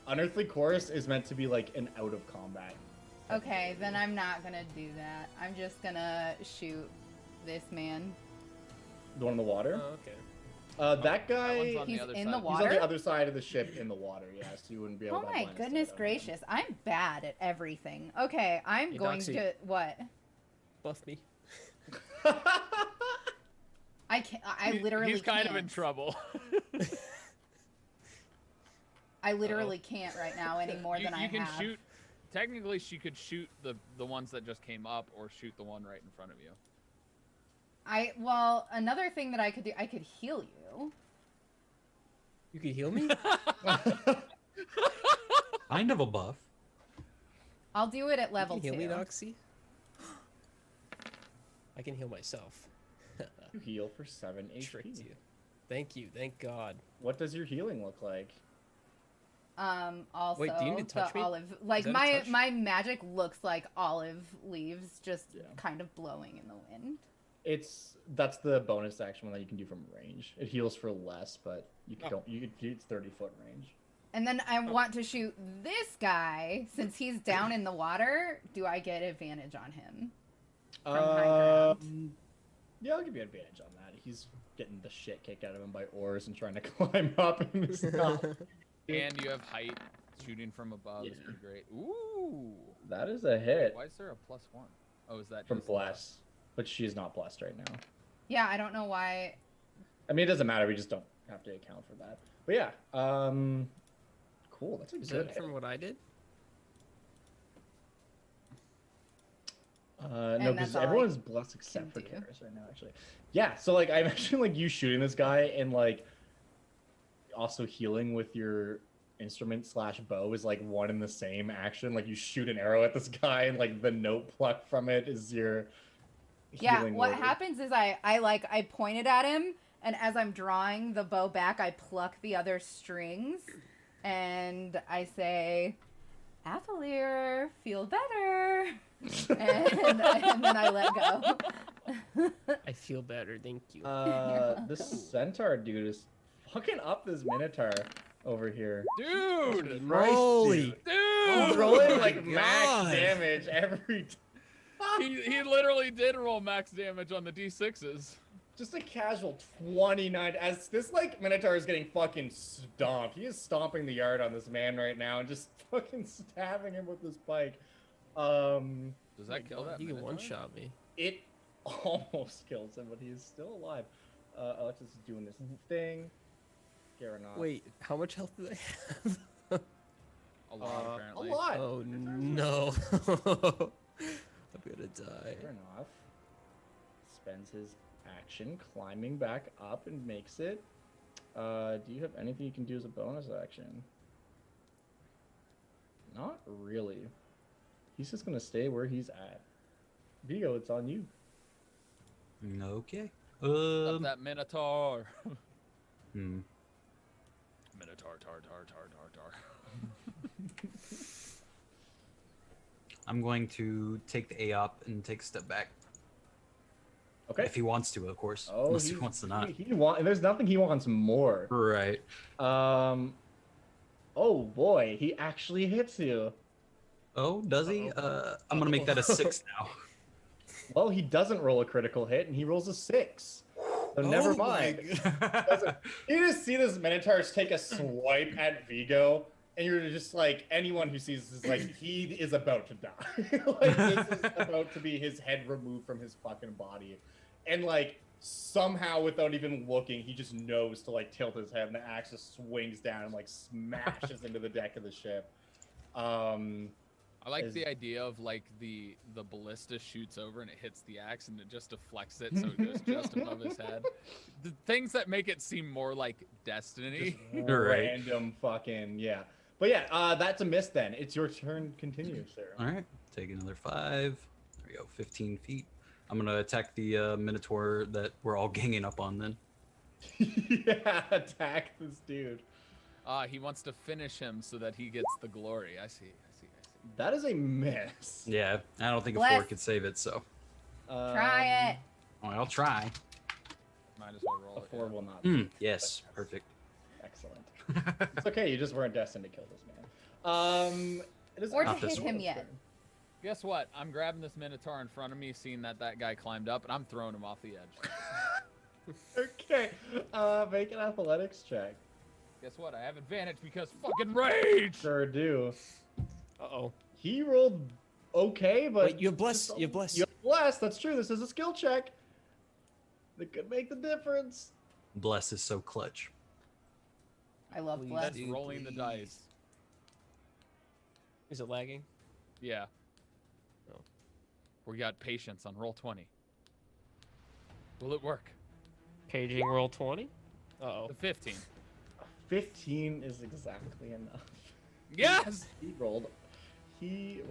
Unearthly Chorus is meant to be like an out of combat. Okay, then I'm not gonna do that. I'm just gonna shoot this man. The one in the water? Oh, okay. That guy, one's on the He's other in side. the he's on water? the other side of the ship in the water, yeah, so you wouldn't be able Oh to my have line of sight goodness on him. gracious, I'm bad at everything. Okay, I'm Hey, going Doxy. to... What? Buff me. I can't... I literally He's kind of in can't. trouble. I literally can't right now any more you, than I you can have. shoot. Technically, she could shoot the ones that just came up, or shoot the one right in front of you. Well, another thing that I could do, I could heal you. You can heal me? Kind of a buff. I'll do it at You level can 2. heal me, Doxy? I can heal myself. You heal for 7 Tricked HP. you. Thank you. Thank God. What does your healing look like? Also, Wait, do you need to touch the me? olive... Like, Is that a touch? my magic looks like olive leaves just Yeah. kind of blowing in the wind. That's the bonus action one that you can do from range. It heals for less, but you Oh. don't. It's 30-foot range. And then I want to shoot this guy. Since he's down in the water, do I get advantage on him? From high ground. Yeah, I'll give you advantage on that. He's getting the shit kicked out of him by oars and trying to climb up and it's not. And you have height. Shooting from above is Yeah. pretty great. Ooh. That is a hit Why is there a +1? Oh, is that from just Bless, but she's not blessed right now. Yeah, I don't know why. I mean, it doesn't matter. We just don't have to account for that. But yeah, cool. That's a Is good that hit. from what I did? No, And that's because all I everyone's blessed except for can do. Karis right now, actually. Yeah, so like I imagine like you shooting this guy and like also healing with your instrument / bow is like one and the same action. Like you shoot an arrow at this guy and like the note pluck from it is your Yeah, healing what word. happens is I pointed at him, and as I'm drawing the bow back, I pluck the other strings, and I say, Athalier, feel better. and then I let go. I feel better, thank you. This centaur dude is fucking up this minotaur over here. Dude! Moly! Dude! He's Oh rolling my like max God. damage every time. He literally did roll max damage on the d6s. Just a casual 29. As this like minotaur is getting fucking stomped. He is stomping the yard on this man right now and just fucking stabbing him with this pike. Does that kill that? You can Minotaur? one-shot me. It almost kills him, but he's still alive. Alexis is doing this thing. Garanov. Wait, how much health do they have? A lot, apparently. A lot. Oh no. I'm gonna die. Garanov spends his action climbing back up and makes it. Do you have anything you can do as a bonus action? Not really. He's just gonna stay where he's at. Vigo, it's on you. Okay. Stop that minotaur. Hmm. Minotaur, tar. I'm going to take the AOP and take a step back. Okay. If he wants to, of course. Oh, Unless he wants to not. There's nothing he wants more. Right. Oh boy, he actually hits you. Oh, does he? I'm gonna make that a 6 now. Well, he doesn't roll a critical hit, and he rolls a 6. So never mind. You just see this Minotaurs take a swipe at Vigo, and you're just like, anyone who sees this is like, he is about to die. Like, this is about to be his head removed from his fucking body. And like, somehow without even looking, he just knows to like tilt his head, and the axe just swings down and like smashes into the deck of the ship. I like the idea of like the ballista shoots over and it hits the axe and it just deflects it so it goes just above his head. The things that make it seem more like destiny. Random fucking But yeah, that's a miss then. It's your turn. Continue, sir. All right. Take another 5. There we go. 15 feet. I'm gonna attack the Minotaur that we're all ganging up on then. Yeah, attack this dude. He wants to finish him so that he gets the glory. I see. That is a miss. Yeah, I don't think a Bless. 4 could save it, so. Try it. Well, I'll try. Might as well roll A it. 4 will not. Yes, perfect. Excellent. It's okay. You just weren't destined to kill this man. It is Or to Not this hit one. him yet. Guess what? I'm grabbing this minotaur in front of me, seeing that guy climbed up, and I'm throwing him off the edge. Okay. Make an athletics check. Guess what? I have advantage because fucking rage. Sure do. Uh-oh. He rolled okay, but Wait, you have bless. You have bless. You have bless. That's true. This is a skill check. That could make the difference. Bless is so clutch. I love Please. bless. That's rolling the dice. Is it lagging? Yeah. Oh. We got patience on roll 20. Will it work? Paging roll 20? Uh-oh. The 15. 15 is exactly enough. Yes. He rolled a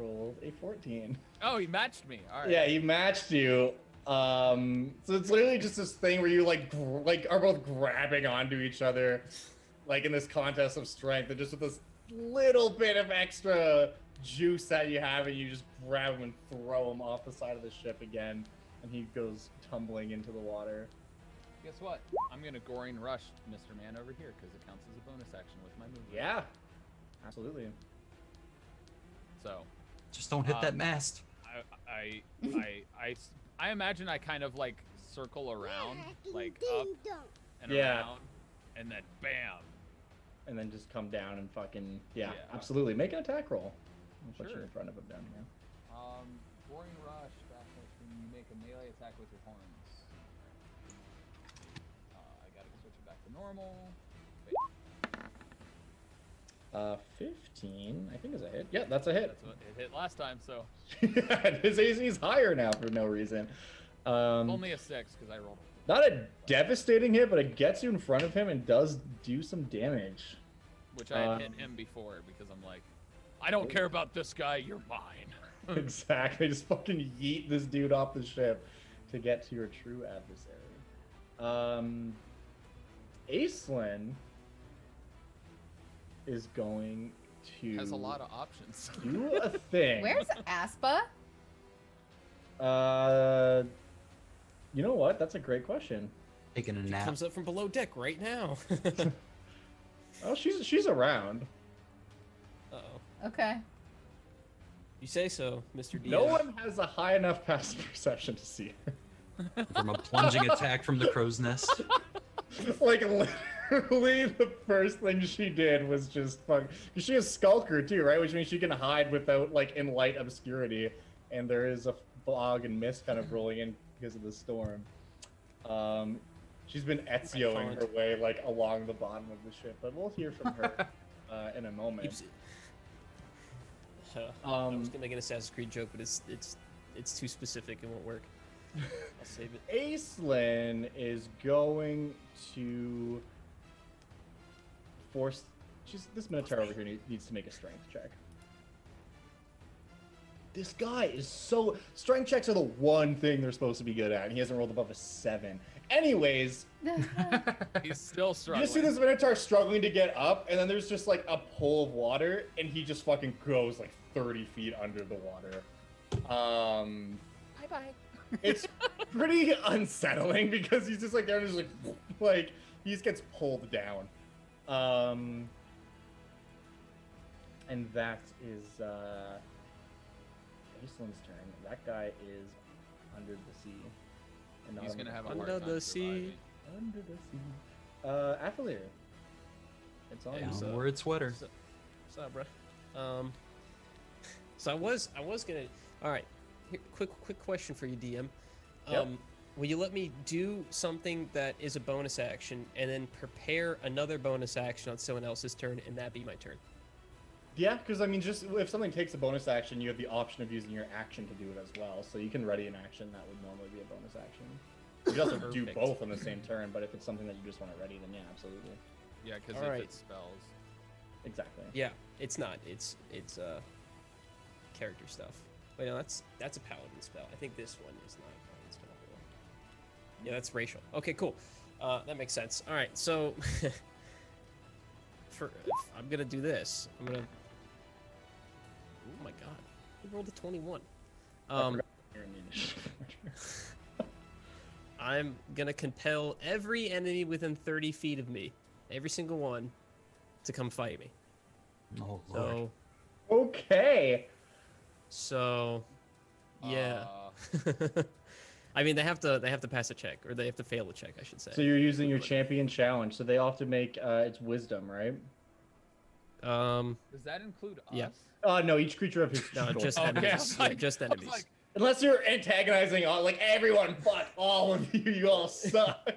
14. Oh, he matched me. All right. Yeah, he matched you. So it's literally just this thing where you like are both grabbing onto each other, like in this contest of strength, and just with this little bit of extra juice that you have, and you just grab him and throw him off the side of the ship again, and he goes tumbling into the water. Guess what? I'm gonna Goring Rush Mr. Man over here because it counts as a bonus action with my movement. Yeah, absolutely. So. Just don't hit that mast. I imagine I kind of like circle around, like up and Yeah. around, and then bam. And then just come down and fucking yeah. Yeah. Absolutely. Make an attack roll. I'll put you Sure. in front of him down here. Goring Rush. That's when you make a melee attack with your horns. I gotta switch it back to normal. 15, I think is a hit. Yeah, that's a hit. That's what it hit last time, so His AC is higher now for no reason. only a 6 because I rolled. Not a devastating hit, but it gets you in front of him and does do some damage. Which I had hit him before because I'm like, I don't care about this guy, you're mine. Exactly. Just fucking yeet this dude off the ship to get to your true adversary. Aislinn is going to Has a lot of options. do a thing. Where's Aspa? You know what? That's a great question. Taking a nap. Comes up from below deck right now. Oh, she's around. Uh-oh. Okay. You say so, Mr. D. No one has a high enough passive perception to see her. From a plunging attack from the crow's nest. Like literally, the first thing she did was just fuck. Cause she is skulker too, right? Which means she can hide without like in light obscurity. And there is a fog and mist kind of rolling in because of the storm. She's been Ezioing her way like along the bottom of the ship, but we'll hear from her in a moment. I was gonna make an Assassin's Creed joke, but it's too specific. It won't work. I'll save it. Aislinn is going to force. This Minotaur over here needs to make a strength check. This guy is so... Strength checks are the one thing they're supposed to be good at, and he hasn't rolled above a 7. Anyways... He's still struggling. You just see this Minotaur struggling to get up, and then there's just, like, a pool of water, and he just fucking goes, like, 30 feet under the water. Bye-bye. It's pretty unsettling, because he's just, like, there and just, like, he just gets pulled down. And that is, Aislinn's turn. That guy is under the sea. And not He's gonna have a under hard time the sea. surviving. Under the sea. Athalir. It's on you. Downward sweater. What's up, bro? So I was gonna. All right, here, quick question for you, DM. Yep. Will you let me do something that is a bonus action and then prepare another bonus action on someone else's turn, and that be my turn? Yeah, because I mean, just if something takes a bonus action, you have the option of using your action to do it as well. So you can ready an action that would normally be a bonus action. You can also do Perfect. both on the same turn, but if it's something that you just want to ready, then yeah, absolutely. Yeah, because All if right. it spells. Exactly. Yeah, it's not. It's character stuff. Wait, no, that's a paladin spell. I think this one is not a paladin spell. Yeah, that's racial. Okay, cool. That makes sense. All right, so I'm gonna do this. I'm gonna. Oh my god, we rolled a 21. I forgot you're in the initiative. I'm gonna compel every enemy within 30 feet of me, every single one, to come fight me. Oh, Lord. So, Okay. Yeah. I mean, they have to pass a check, or they have to fail a check, I should say. So you're using your champion challenge. So they all have to make it's wisdom, right? Does that include us? Yeah. No, each creature of his No, choice. just Okay, enemies. I was Yeah, like- just I was enemies. like, Unless you're antagonizing all, like everyone, fuck all of you. You all suck.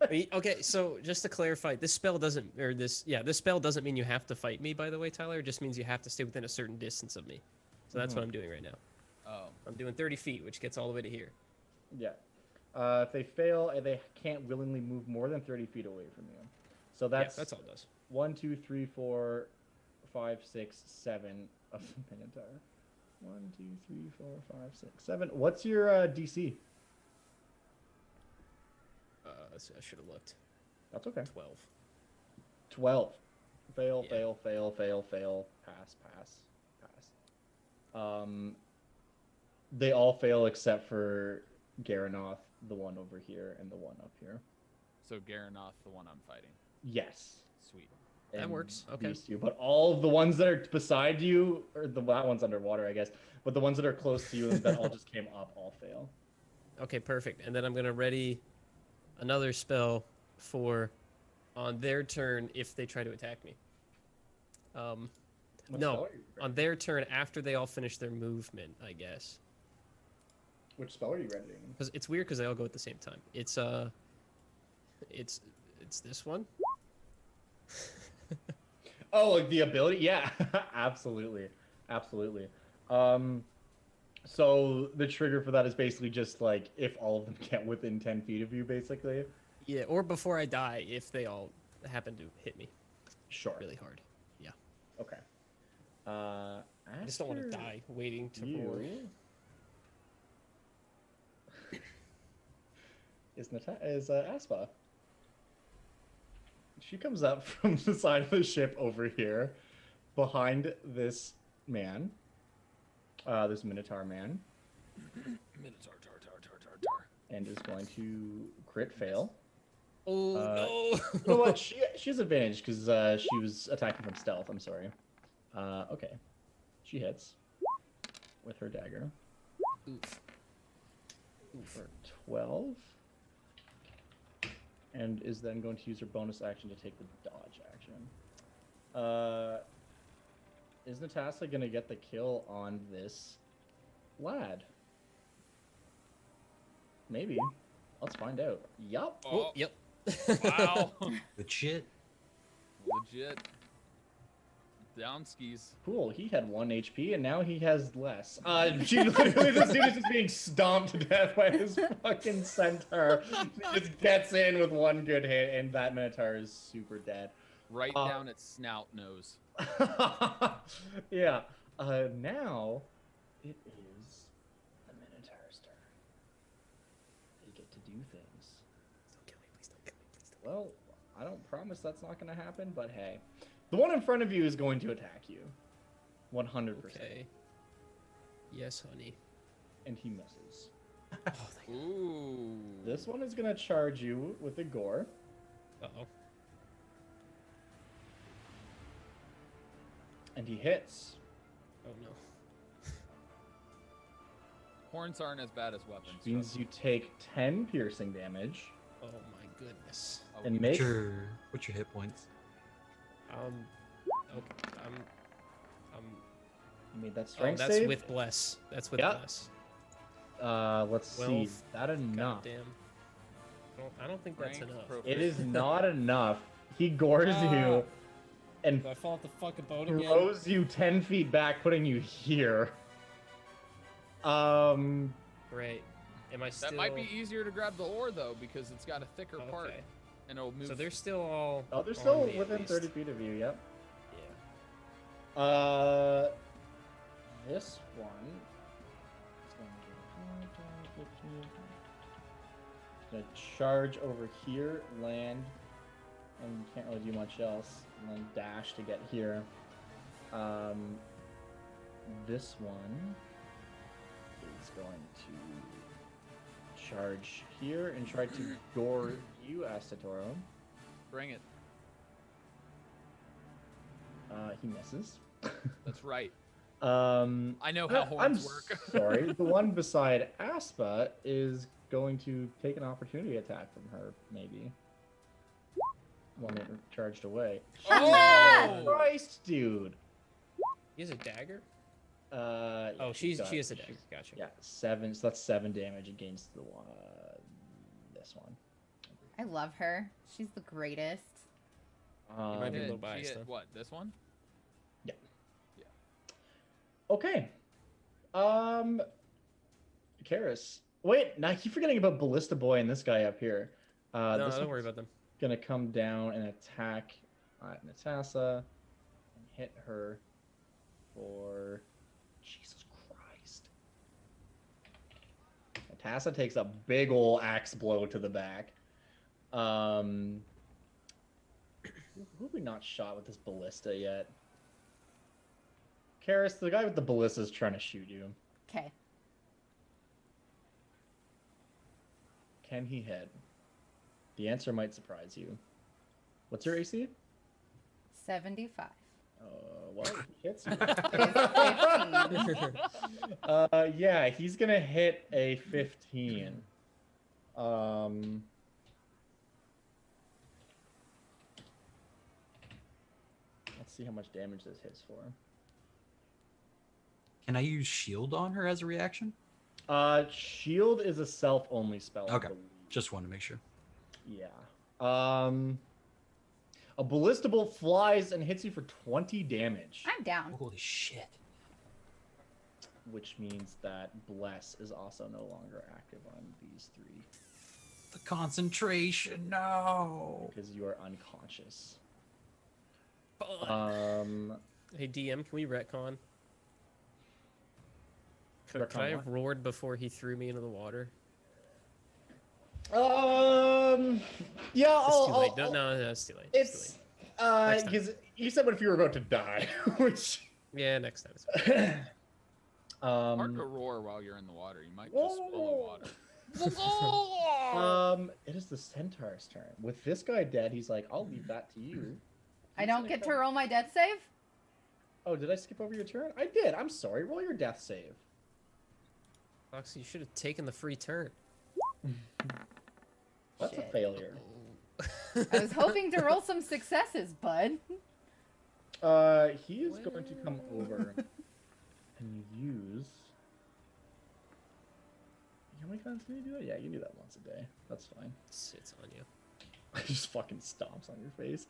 Okay, so just to clarify, this spell doesn't mean you have to fight me. By the way, Tyler, it just means you have to stay within a certain distance of me. So that's what I'm doing right now. oh. I'm doing 30 feet, which gets all the way to here. Yeah. If they fail, they can't willingly move more than 30 feet away from you. So that's That's all it does. 1, 2, 3, 4, 5, 6, 7 of the Minotaur. 1, 2, 3, 4, 5, 6, 7. What's your DC? I should have looked. That's okay. 12. 12. Fail, Yeah. fail, fail, fail, fail. Pass, pass, pass. They all fail except for Garanoth, the one over here, and the one up here. So Garanoth, the one I'm fighting. Yes. Sweet. That And works, okay. These two, but all of the ones that are beside you, or that one's underwater, I guess. But the ones that are close to you that all just came up, all fail. Okay, perfect. And then I'm gonna ready another spell for on their turn if they try to attack me. What spell No, are you on readying? their turn after they all finish their movement, I guess. Which spell are you readying? Because it's weird because they all go at the same time. It's this one. Oh, like the ability? Yeah, absolutely, absolutely. So the trigger for that is basically just like if all of them get within 10 feet of you, basically. Yeah, or before I die, if they all happen to hit me Sure. really hard. Yeah. Okay. I just don't want to After die waiting to roar. You is Aspa. She comes up from the side of the ship over here, behind this man, this Minotaur man, Minotaur, tar. and is going to crit fail. Oh no! You know what? She has advantage because she was attacking from stealth. I'm sorry. Okay, she hits with her dagger Oof. for 12, and is then going to use her bonus action to take the dodge action. Is Natasha going to get the kill on this lad? Maybe. Let's find out. Yup. Oh, yep. Wow. Good shit. Legit. Down skis. Cool. He had 1 HP and now he has less. She literally, this dude is just being stomped to death by his fucking centaur. He just gets in with 1 good hit and that minotaur is super dead. Right down its snout nose. Yeah. Now it is the minotaur's turn. They get to do things. Don't kill me, please don't kill me, please don't. Well, I don't promise that's not going to happen, but hey. The one in front of you is going to attack you. 100%. Okay. Yes, honey. And he misses. Oh, thank God. Ooh. This one is going to charge you with a gore. Uh-oh. And he hits. Oh, no. Horns aren't as bad as weapons. Which means you take 10 piercing damage. Oh, my goodness. Oh, And we- make... What's your hit points? Okay, You made that oh, strength that's save? with bless. That's with Yep. bless. Let's see. 12. Is that enough? Goddamn. I don't think that's Rank enough. proficient. It is not enough. He gores you and Do I fall off the fucking boat again? throws you 10 feet back, putting you here. Great. Am I still... That might be easier to grab the ore though, because it's got a thicker part, Okay. and it'll move. So they're still all... Oh, they're on still me at within least. 30 feet of you, yep. Yeah. This one is going to charge over here, land, and can't really do much else, and then dash to get here. This one is going to charge here and try to gore you, Astatoro. Bring it. He misses. That's right. Um, I know how horns work. sorry. The one beside Aspa is going to take an opportunity attack from her, maybe. One that charged away. Oh! Christ, dude. He has a dagger? Yeah, Oh, she has a she's- dagger. Gotcha. Yeah, 7. So that's 7 damage against the one. This one. I love her. She's the greatest. might be a Hit- little she biased, hit though. what? This one? Okay. Karis. Wait, now I keep forgetting about Ballista Boy and this guy up here. No, This don't worry one's about them. gonna come down and attack Natassa and hit her for Jesus Christ. Natassa takes a big ol' axe blow to the back. Who have we not shot with this ballista yet? Karis, the guy with the ballista is trying to shoot you. Okay. Can he hit? The answer might surprise you. What's your AC? 75. Well, he hits you. It's 15. Yeah, he's gonna hit a 15. Let's see how much damage this hits for. Can I use shield on her as a reaction? Shield is a self-only spell. I Okay. believe. Just want to make sure. Yeah. A ballista bolt flies and hits you for 20 damage, I'm down. Holy shit. which means that Bless is also no longer active on these 3 The concentration, no. because you are unconscious. Hey, DM, can we retcon? Could Retcon I what? have roared before he threw me into the water? Yeah, It's I'll, too late. I'll- No, it's too late. It's too late. Next time. because you said what if you were about to die, which Yeah, next time. It's fine. Hard to roar while you're in the water. You might just swallow water. it is the centaur's turn. With this guy dead, he's like, I'll leave that to you. I don't get to roll my death save? Oh, did I skip over your turn? I did. I'm sorry. Roll your death save. Foxy, you should have taken the free turn. That's a Shit. failure. I was hoping to roll some successes, bud. He is going to come over and use How many times can you do it? Yeah, you can do that once a day. That's fine. Sits on you. Just fucking stomps on your face.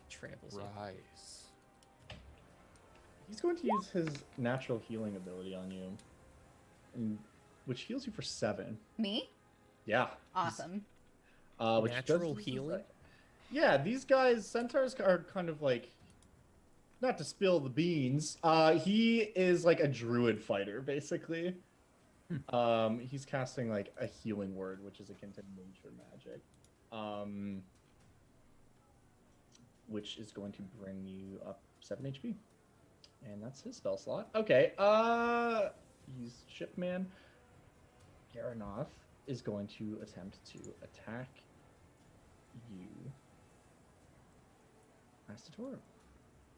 Tramples you. Rise. He's going to use his natural healing ability on you, which heals you for 7. Me? Yeah. Awesome. Which Natural does- healing? Yeah, these guys, centaurs are kind of like, not to spill the beans. He is like a druid fighter, basically. He's casting like a healing word, which is akin to nature magic. Which is going to bring you up 7 HP. And that's his spell slot. Okay, he's Shipman. Garanoth is going to attempt to attack you. Astatorum.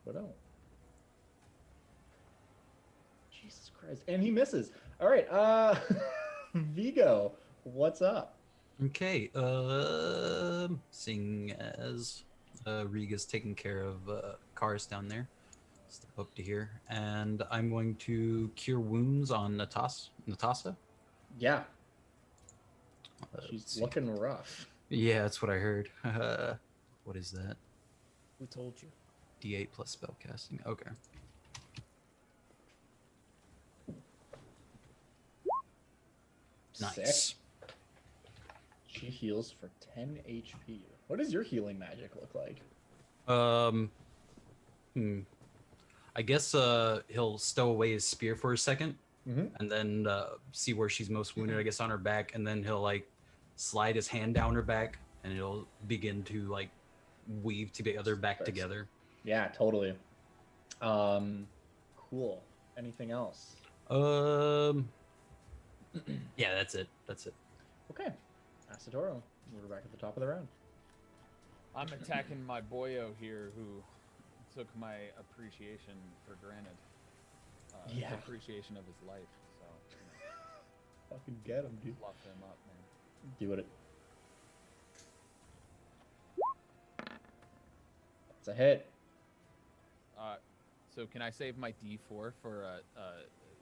What else? Jesus Christ. And he misses. All right, Vigo, what's up? Okay, seeing as Riga's taking care of Karis down there, step up to here, and I'm going to cure wounds on Natasa. Yeah, Let's she's see. looking rough. Yeah, that's what I heard. What is that? Who told you? D8 plus spellcasting. Okay. Nice. Sick. She heals for 10 HP. What does your healing magic look like? I guess he'll stow away his spear for a second, Mm-hmm. and then see where she's most wounded. I guess on her back, and then he'll like slide his hand down her back, and it'll begin to like weave together back Nice. together. Yeah, totally. Cool. Anything else? Yeah, that's it. That's it. Okay. Asadoro, we're back at the top of the round. I'm attacking my boyo here who took my appreciation for granted. Yeah. Appreciation of his life. So, Fucking get him, dude. fluff him up, man. Do it. It's a hit. So can I save my D4 for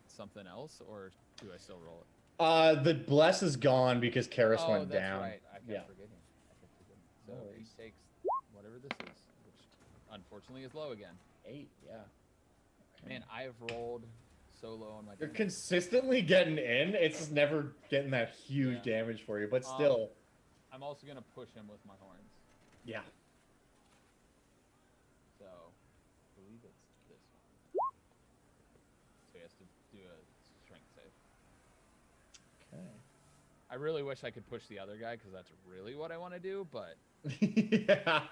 something else, or do I still roll it? The bless is gone because Karis went that's down. right. I kept Yeah. forgetting. So No he worries. takes whatever this is, which unfortunately is low again. 8, yeah. Man, I've rolled so low on my. You're damage. consistently getting in. It's just never getting that huge Yeah. damage for you, but still, I'm also gonna push him with my horns. yeah. So, I believe it's this one. So he has to do a strength save. Okay. I really wish I could push the other guy because that's really what I want to do, but Yeah.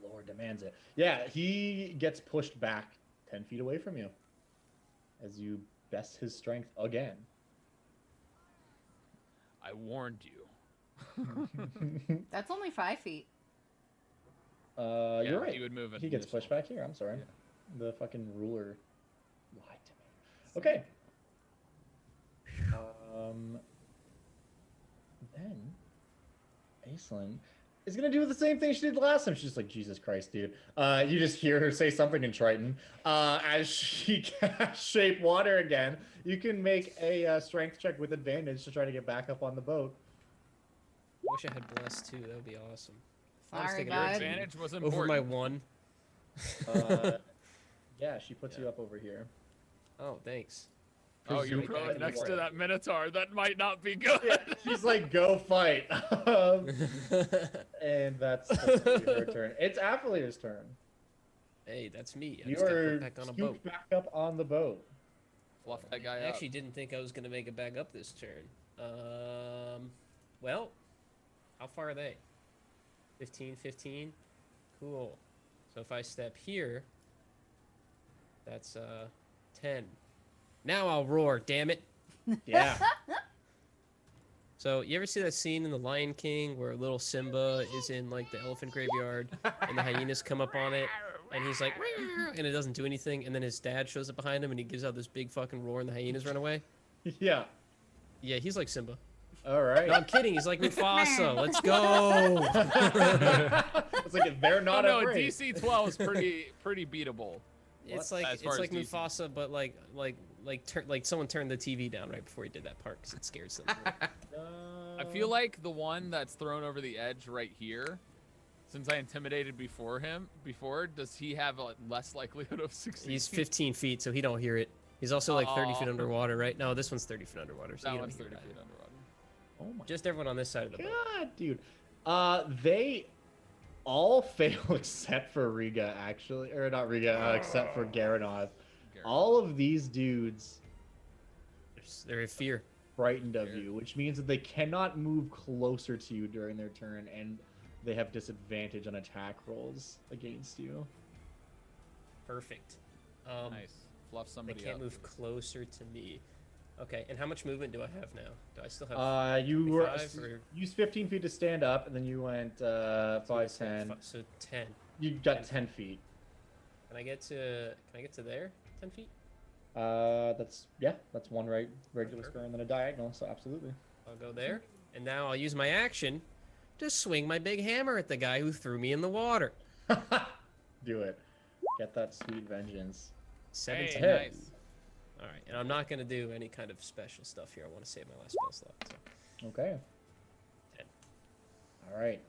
The Lord demands it. Yeah, he gets pushed back 10 feet away from you as you best his strength again. I warned you. That's only 5 feet. Yeah, You're right. He would move it. He gets pushed back here. I'm sorry. Yeah. The fucking ruler lied to me. Okay. Then Aislinn is gonna do the same thing she did last time. She's just like, Jesus Christ, dude. You just hear her say something in Triton. As she casts shape water again, you can make a strength check with advantage to try to get back up on the boat. Wish I had blessed too. That would be awesome. I was Sorry, thinking Your bud. advantage was important. over my 1. Yeah, she puts you up over here. Oh, thanks. Oh, you're Presumably probably next to right. that minotaur. That might not be good. Yeah, she's like, go fight. And that's her turn. It's Affalier's turn. Hey, that's me. I You just got are put back on a boat. scooped back up on the boat. Fluff that guy I up. actually didn't think I was gonna make it back up this turn. Well, how far are they? 15, 15? Cool. So if I step here, that's 10. Now I'll roar, damn it. Yeah. So you ever see that scene in The Lion King where little Simba is in like the elephant graveyard and the hyenas come up on it and he's like, "Roar," and it doesn't do anything, and then his dad shows up behind him and he gives out this big fucking roar and the hyenas run away? Yeah. Yeah, he's like Simba. All right. No, I'm kidding. He's like Mufasa. Let's go. It's like they're not no, afraid. DC 12 is pretty beatable. It's As like far as DC. Mufasa, but like like someone turned the TV down right before he did that part because it scared them. I feel like the one that's thrown over the edge right here, since I intimidated before, does he have a less likelihood of succeeding? He's 15 feet, so he don't hear it. He's also like 30 feet underwater, right? No, this one's 30 feet underwater, so That you don't one's hear 30 that. feet underwater. Oh my Just everyone on this side of the boat. god, dude. They all fail except for Riga, actually, or not Riga, except for Garanoth. All of these dudes They're in fear. frightened of you, which means that they cannot move closer to you during their turn, and they have disadvantage on attack rolls against you. Perfect. Nice. Fluff They somebody can't up. move closer to me. Okay, and how much movement do I have now? Do I still have You were 5 or used 15 feet to stand up, and then you went 5, 10. So 10. You got 10 feet. Can I get to there? 10 feet? That's one regular square and then a diagonal, so absolutely. I'll go there. And now I'll use my action to swing my big hammer at the guy who threw me in the water. Do it. Get that sweet vengeance. 17. Hey, nice. All right, and I'm not going to do any kind of special stuff here. I want to save my last spell slot. So. Okay. 10. All right.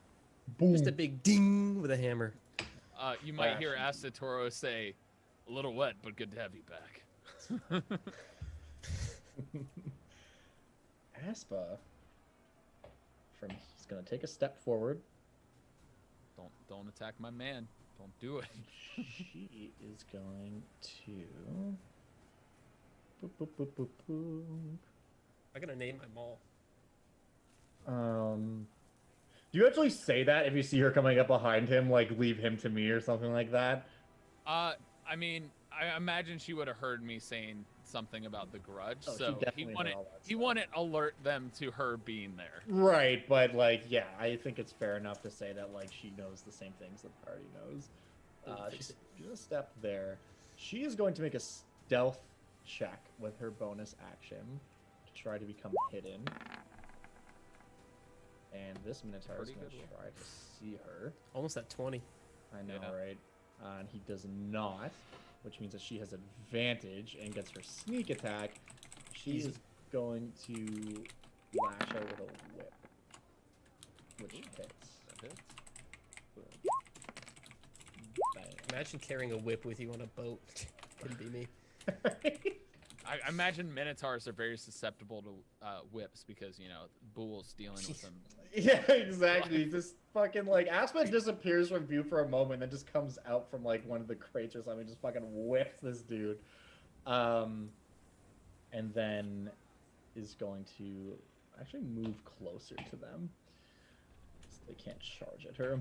Boom. Just a big ding with a hammer. You might hear Asatoro say, "A little wet, but good to have you back." Aspa. He's gonna take a step forward. Don't attack my man. Don't do it. She is going to. Boop, boop, boop, boop, boop. I'm going to name my mall. Do you actually say that if you see her coming up behind him, like leave him to me or something like that? I mean, I imagine she would have heard me saying something about the grudge, Oh, she so definitely heard all that he stuff. wouldn't alert them to her being there. Right, but like, yeah, I think it's fair enough to say that like she knows the same things that the party knows. She's gonna step there. She is going to make a stealth check with her bonus action to try to become hidden. And this Minotaur is Pretty going to good try to see her. Almost at 20. I know, Yeah. right? And he does not, which means that she has advantage and gets her sneak attack. She Easy. is going to lash out with a whip, which hits. That hits. Bam. Imagine carrying a whip with you on a boat. Couldn't be me. I imagine Minotaurs are very susceptible to whips because, you know, Bull's dealing with them. Yeah, exactly. Just fucking like Aspen disappears from view for a moment, then just comes out from like one of the crates or something, just fucking whips this dude, and then is going to actually move closer to them so they can't charge at her.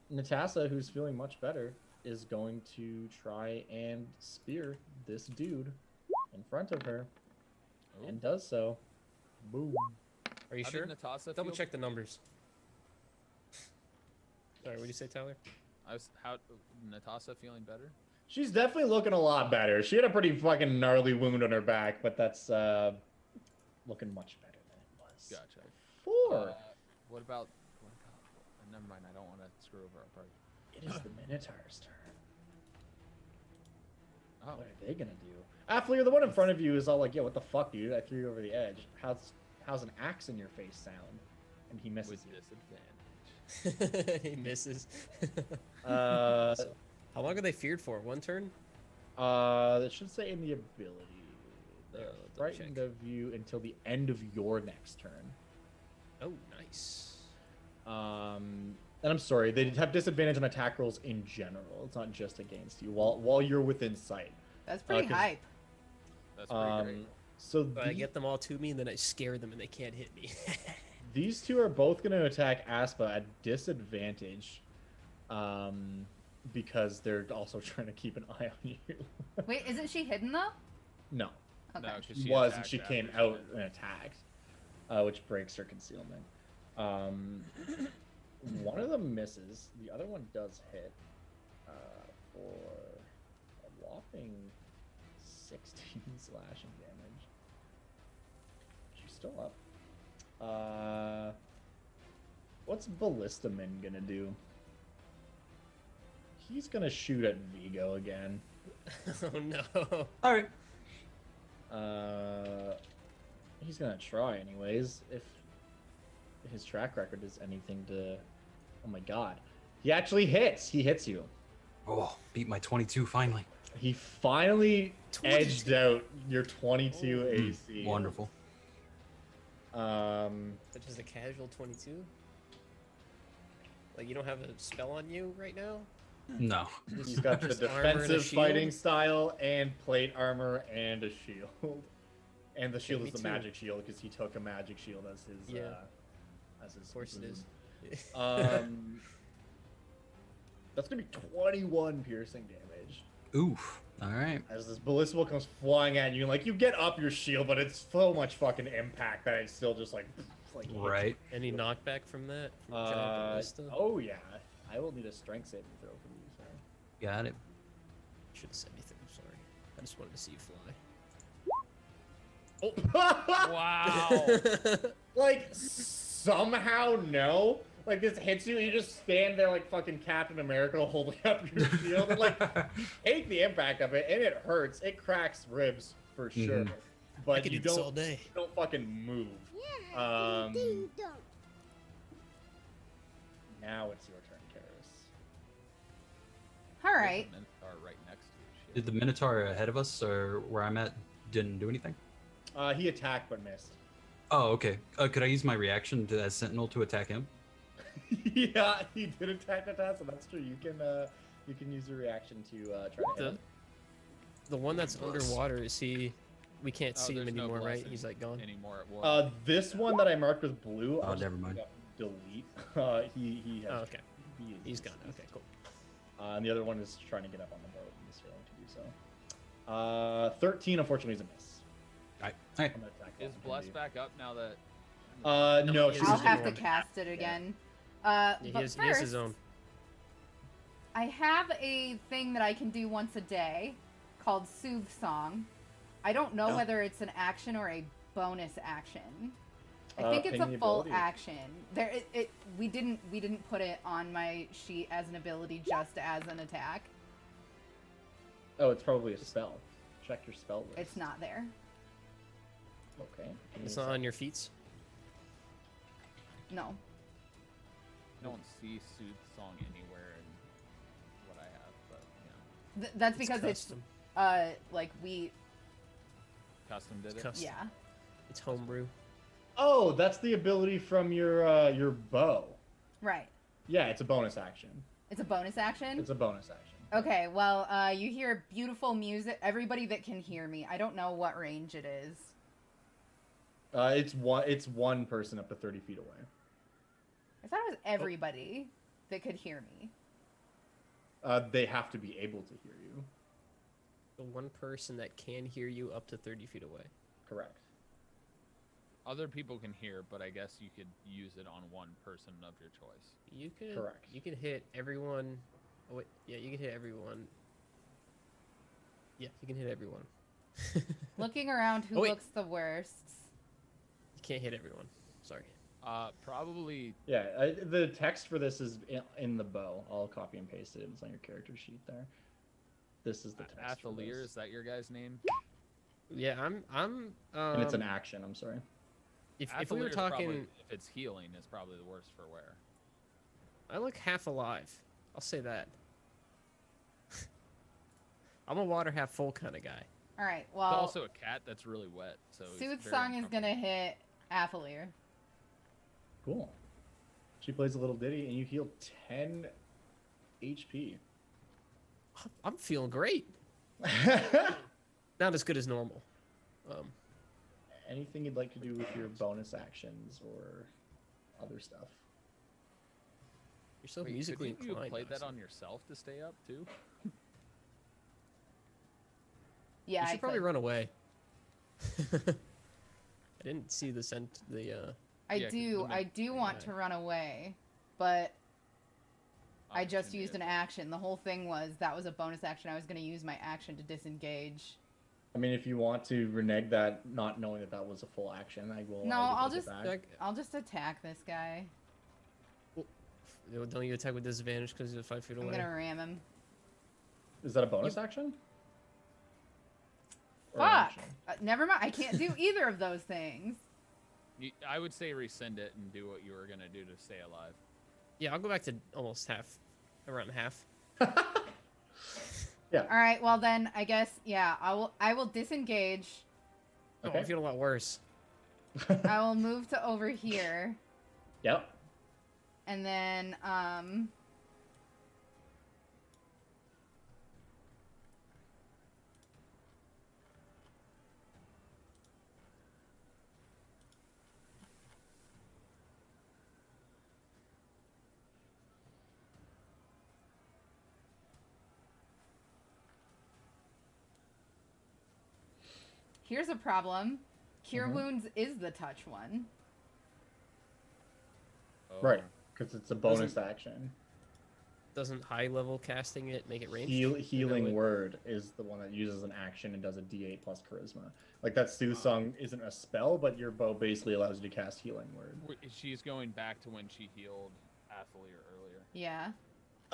Natasha, who's feeling much better, is going to try and spear this dude in front of her, Oh. and does so. Boom. Are you How sure? did Natasha Double feel? check the numbers. Sorry, what did you say, Tyler? Natasha feeling better? She's definitely looking a lot better. She had a pretty fucking gnarly wound on her back, but that's looking much better than it was. Gotcha. Four. What about? Never mind. I don't want to screw over our party. It is the Minotaur's turn. Oh, What are they gonna do? Afflear, the one in front of you is all like, "Yeah, what the fuck, dude? I threw you over the edge. How's an axe in your face sound?" And he misses with you. disadvantage. He misses. Uh, How long are they feared for? 1 turn? That should say in the ability. They're double frightened check. of you until the end of your next turn. Oh, nice. And I'm sorry, they have disadvantage on attack rolls in general. It's not just against you while you're within sight. That's pretty 'cause- hype. That's pretty great. So But I get them all to me, and then I scare them, and they can't hit me. these two are both going to attack Aspa at disadvantage, because they're also trying to keep an eye on you. Wait, isn't she hidden though? No, Okay. No, 'cause she she was, and attacked she after came she out did it. and attacked, which breaks her concealment. One of them misses, the other one does hit for a whopping 16 slashing damage. She's still up. What's Ballistamin gonna do? He's gonna shoot at Vigo again. Oh no. All right. He's gonna try anyways. If his track record is anything to, oh my god, he actually hits. He hits you. Oh, beat my 22 finally. He finally 22. edged out your 22 Mm, AC. wonderful. Such as a casual 22. Like you don't have a spell on you right now. No. He's got the Just armor and a defensive shield? fighting style and plate armor and a shield. And the shield me is the too. magic shield because he took a magic shield as his. Yeah. As his. Of course it is. That's gonna be 21 piercing damage. Oof. All right. As this ballista comes flying at you, and like you get up your shield, but it's so much fucking impact that it's still just like hits Right. Any knockback from that? From giant ballista? Oh yeah, I will need a strength saving throw for you, sir. Got it. Should have said anything. I'm sorry. I just wanted to see you fly. Wow. Like somehow no. Like this hits you, and you just stand there like fucking Captain America holding up your shield, and like you take the impact of it, and it hurts. It cracks ribs for sure. Mhm. I But could you do this all don't, day. fucking move. Now it's your turn, Karis. All right. There's a Minotaur right next to you. Shit. Did the Minotaur ahead of us or where I'm at didn't do anything? He attacked but missed. Oh, okay. Could I use my reaction to that Sentinel to attack him? Yeah, he did attack that, so that's true. You can use your reaction to try to hit him. The one that's underwater, is he? We can't Oh, see him there's no anymore, right? blessing He's like gone. anymore at war. This one that I marked with blue. Oh, I'll just never mind. Delete. He has. Oh, okay. He's is gone. deceased. Okay, cool. And the other one is trying to get up on the boat and is failing to do so. 13 unfortunately is a miss. All right. I'm gonna attack Is that Bless one. back up now that? No, he she's is I'll just have to doing- cast it again. Yeah, But he has first, his own. I have a thing that I can do once a day called Soothe Song. I don't know Oh. whether it's an action or a bonus action. I think it's ping a the full ability. action. We didn't put it on my sheet as an ability, just as an attack. Oh, it's probably a spell. Check your spell list. It's not there. Okay. give me It's a not sec. on your feats. No. I don't see Soothe Song anywhere in what I have, but you know, That's because it's custom. like we custom did It's it. custom. yeah. It's homebrew. Oh, that's the ability from your bow. Right. Yeah, it's a bonus action. It's a bonus action. It's a bonus action. Okay, well, you hear beautiful music. Everybody that can hear me, I don't know what range it is. It's one person up to 30 feet away. I thought it was everybody that could hear me. They have to be able to hear you. The one person that can hear you up to 30 feet away. Correct. Other people can hear, but I guess you could use it on one person of your choice. You could. Correct. You could hit everyone. Oh wait, yeah, you can hit everyone. Yeah, you can hit everyone. Looking around, who Oh, wait. looks the worst? You can't hit everyone. Sorry. Probably. Yeah, the text for this is in the bow. I'll copy and paste it. It's on your character sheet there. This is the text. for Athalier, this. is that your guy's name? Yeah, I'm. And it's an action. I'm sorry. If we were Athalier's probably- talking, if it's healing, is probably the worst for wear. I look half alive. I'll say that. I'm a water half full kind of guy. All right, It's well, also a cat that's really wet, so. he's Soothe very Song is gonna uncomfortable. hit Athalier. Cool. She plays a little ditty, and you heal 10 HP. I'm feeling great. Not as good as normal. Anything you'd like to do with your bonus actions or other stuff? You're so Wait, musically couldn't you have inclined. played that Dawson. on yourself to stay up too? Yeah, You I should probably could. run away. I didn't see the I Yeah, 'cause do. the I do want yeah. to run away, but I just Opportunity used an action. The whole thing was that was a bonus action. I was going to use my action to disengage. I mean, if you want to renege that, not knowing that that was a full action, I will. No, allow you to I'll take it just- back. Like, I'll just attack this guy. don't you attack with disadvantage because he's 5 feet I'm away? going to ram him. Is that a bonus action? Or Fuck. action. Never mind. I can't do either of those things. I would say rescind it and do what you were gonna do to stay alive. Yeah, I'll go back to almost half, around half. Yeah. All right. Well then, I guess yeah. I will disengage. Oh, I feel a lot worse. I will move to over here, Yep. and then here's a problem. Cure Wounds is the touch one. Oh. Right. Because it's a bonus action. Doesn't high level casting it make it ranged? Healing it- Word is the one that uses an action and does a D8 plus charisma. Like that Sooth Song isn't a spell, but your bow basically allows you to cast Healing Word. She's going back to when she healed Athalier earlier. Yeah.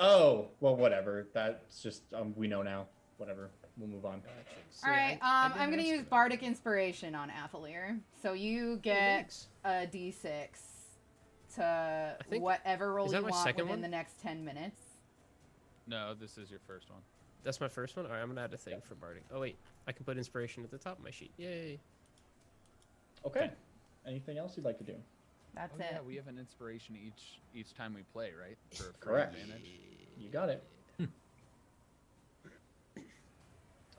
Oh, well, whatever. That's just we know now. Whatever. We'll move on. All right. I'm gonna use Bardic Inspiration on Athalier. So you get thanks. a D6 to think- whatever roll is that you my want second within one? the next 10 minutes. No, this is your first one. That's my first one? Alright, I'm gonna add a thing for Bardic. Oh wait, I can put inspiration at the top of my sheet. Yay. Okay. Anything else you'd like to do? That's Oh it. yeah, we have an inspiration each time we play, right? For Correct. advantage. You got it.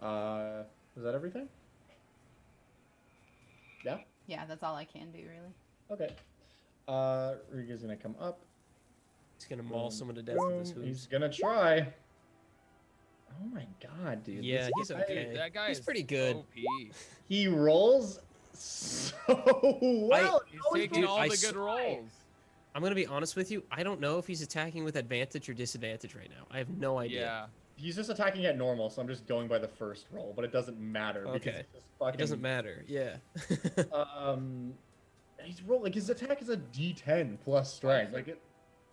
Is that everything? Yeah? Yeah, that's all I can do really. Okay. Riga's gonna come up. He's gonna maul someone to death with his Boom. hooves. He's gonna try. Oh my god, dude. Yeah, This he's guy- okay. Dude, that guy He's is pretty good. OP. He rolls so well. He's Always taking rolls all I the s- good rolls. I'm gonna be honest with you, I don't know if he's attacking with advantage or disadvantage right now. I have no idea. Yeah. He's just attacking at normal, so I'm just going by the first roll, but it doesn't matter because Okay. it's just fucking, It doesn't matter, yeah. He's roll like his attack is a D10 plus strength. Like it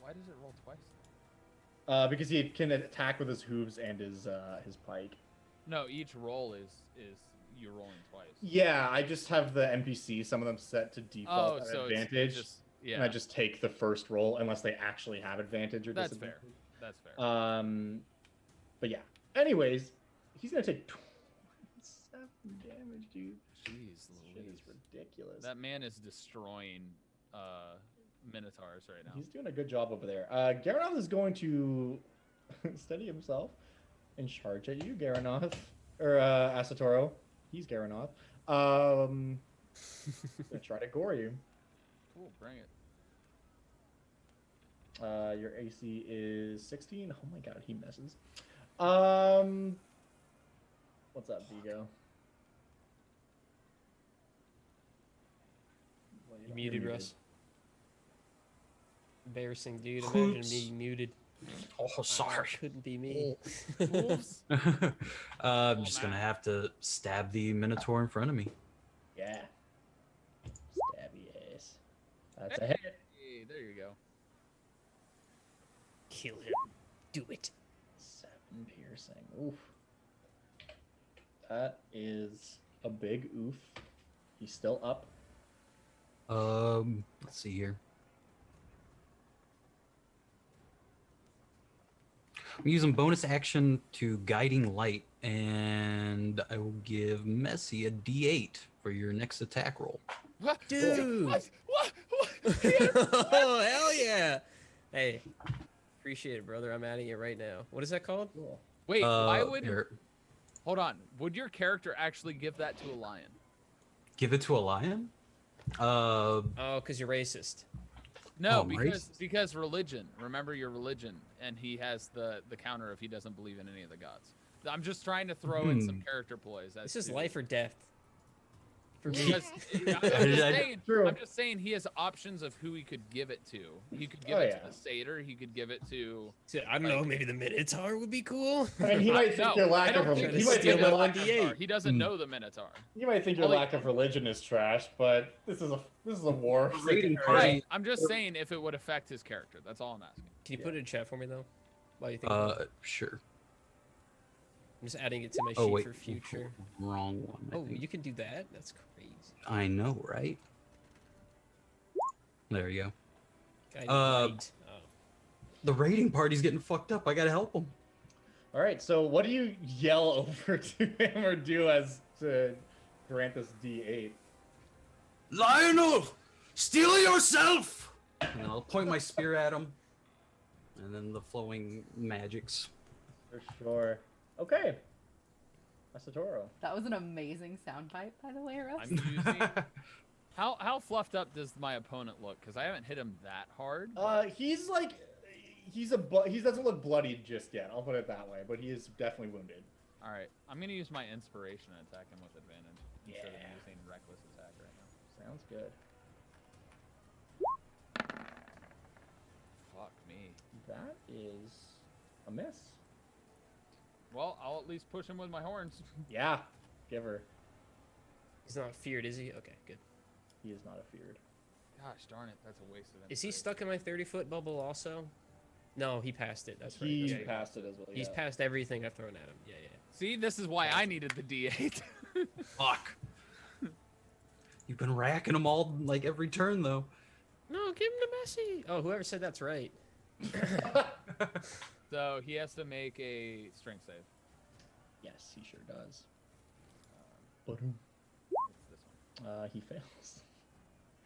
Why does it roll twice? because he can attack with his hooves and his pike. No, each roll is you're rolling twice. Yeah, I just have the NPC, some of them set to Oh, default at so advantage. it's just And I just take the first roll unless they actually have advantage or That's disadvantage. fair. That's fair. But yeah. Anyways, he's gonna take 27 damage, dude. Jeez, This shit Louise. is ridiculous. That man is destroying minotaurs right now. He's doing a good job over there. Garanoth is going to steady himself and charge at you, Garanoth. Or Asatoro. He's Garanoth. Gonna try to gore you. Cool, bring it. Your AC is 16. Oh my god, he misses. What's up, Vigo? Well, You don't- muted, you're Russ. Embarrassing, dude. Imagine Oops. being muted. Oh, sorry. Couldn't be me. Wolves. I'm just gonna have to stab the minotaur in front of me. Yeah. Stabby ass. That's a hit. Hey, there you go. Kill him. Do it. 7 piercing. Oof. That is a big oof. He's still up. Let's see here. I'm using bonus action to guiding light, and I will give Messi a D8 for your next attack roll. What? Dude. What? What? Oh, hell yeah. Hey, appreciate it, brother. I'm adding it right now. What is that called? Cool. Wait, why would Here, hold on? Would your character actually give that to a lion? give it to a lion? Oh, because you're racist. No, Oh, I'm because religion. Remember your religion, and he has the counter if he doesn't believe in any of the gods. I'm just trying to throw in some character ploys. This is life or death. For me. Because True. I'm just saying he has options of who he could give it to. He could give Oh, it yeah. to the satyr. He could give it to. I don't know, maybe the Minotaur would be cool. I mean, he might think your lack I of don't think religion. He he's might steal think my your one lack D8. Minotaur. He doesn't know the Minotaur. you might think your Only- lack of religion is trash, but this is a war. Rating Right. Right. I'm just saying if it would affect his character. That's all I'm asking. Can you put it in chat for me, though? While you think about it? Sure. just adding it to my Oh sheet wait, for future. wrong one. I Oh, think. you can do that? That's crazy. I know, right? There you go. Guide Uh, light. Oh. The raiding party's getting fucked up. I gotta help them. All right, so what do you yell over to him or do as to grant this D8? Lionel, steel yourself! And then I'll point my spear at him. And then the flowing magics. For sure. Okay. Asatoro. That was an amazing soundbite, by the way, Russ. I'm using. How fluffed up does my opponent look? Because I haven't hit him that hard. He's like, he doesn't look bloodied just yet. I'll put it that way, but he is definitely wounded. All right, I'm gonna use my inspiration and attack him with advantage instead of Yeah. using reckless attack right now. Sounds good. Fuck me. That is a miss. Well, I'll at least push him with my horns. Yeah, give her. He's not feared, is he? Okay, good. He is not afeared. Gosh darn it, that's a waste of. Is he inspiration. stuck in my 30-foot bubble also? No, he passed it. That's right. He Okay. passed it as well. He's yeah. passed everything I've thrown at him. Yeah, yeah. See, this is why I needed the D8. Fuck. You've been racking them all like every turn though. No, give him to Messi. Oh, whoever said that's right. So he has to make a strength save. Yes, he sure does. It's this one. He fails.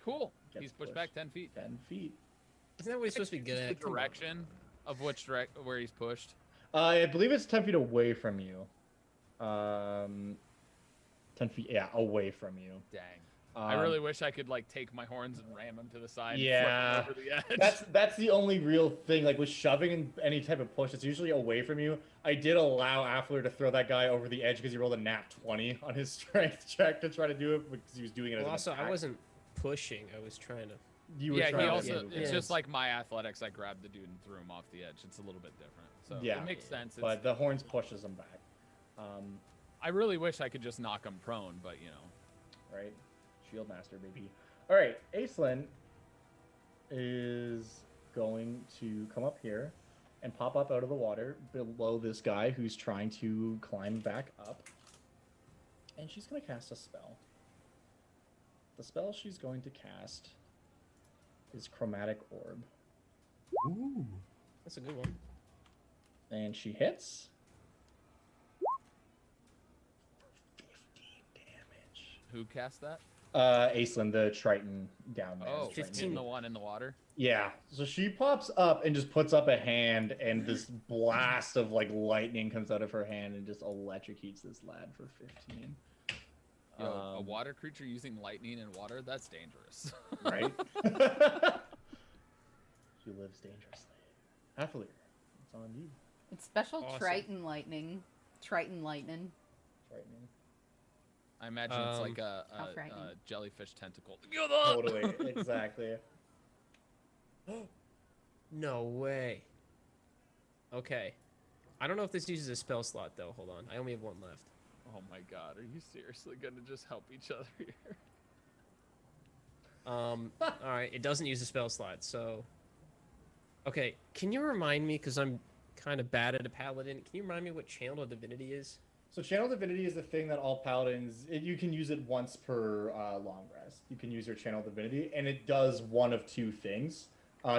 Cool. Gets He's pushed back 10 feet. 10 feet. Isn't that what he's supposed to be good The at? Come on. direction of which where he's pushed. I believe it's 10 feet away from you. 10 feet, yeah, away from you. Dang. I really wish I could like take my horns and ram him to the side. Yeah. And flip him over the edge. That's the only real thing. Like with shoving and any type of push, it's usually away from you. I did allow Affler to throw that guy over the edge because he rolled a nat 20 on his strength check to try to do it because he was doing it as Well, an also, attack. I wasn't pushing. I was trying to. You were Yeah, he trying to also. do It's it. just like my athletics. I grabbed the dude and threw him off the edge. It's a little bit different. So Yeah. it makes sense. It's, But the horns pushes him back. I really wish I could just knock him prone, but you know. Right? Shield Master, baby. All right, Aislinn is going to come up here and pop up out of the water below this guy who's trying to climb back up. And she's going to cast a spell. The spell she's going to cast is Chromatic Orb. Ooh. That's a good one. And she hits. 15 damage. Who cast that? Aislinn, the Triton down there. Oh, the Triton 15. the one in the water. Yeah, so she pops up and just puts up a hand, and this blast of like lightning comes out of her hand and just electrocutes this lad for 15. Yo, a water creature using lightning and water? That's dangerous. Right? She lives dangerously. Happily, it's on you. It's special Awesome. Triton lightning. Triton lightning. Triton. I imagine it's like a How frightening. jellyfish tentacle. Totally, exactly. No way. Okay. I don't know if this uses a spell slot though. Hold on. I only have one left. Oh my god, are you seriously gonna just help each other here? All right. It doesn't use a spell slot, so. Okay. Can you remind me, because I'm kind of bad at a paladin? Can you remind me what channel of divinity is? So Channel Divinity is the thing that all paladins, you can use it once per long rest. You can use your Channel Divinity, and it does one of two things,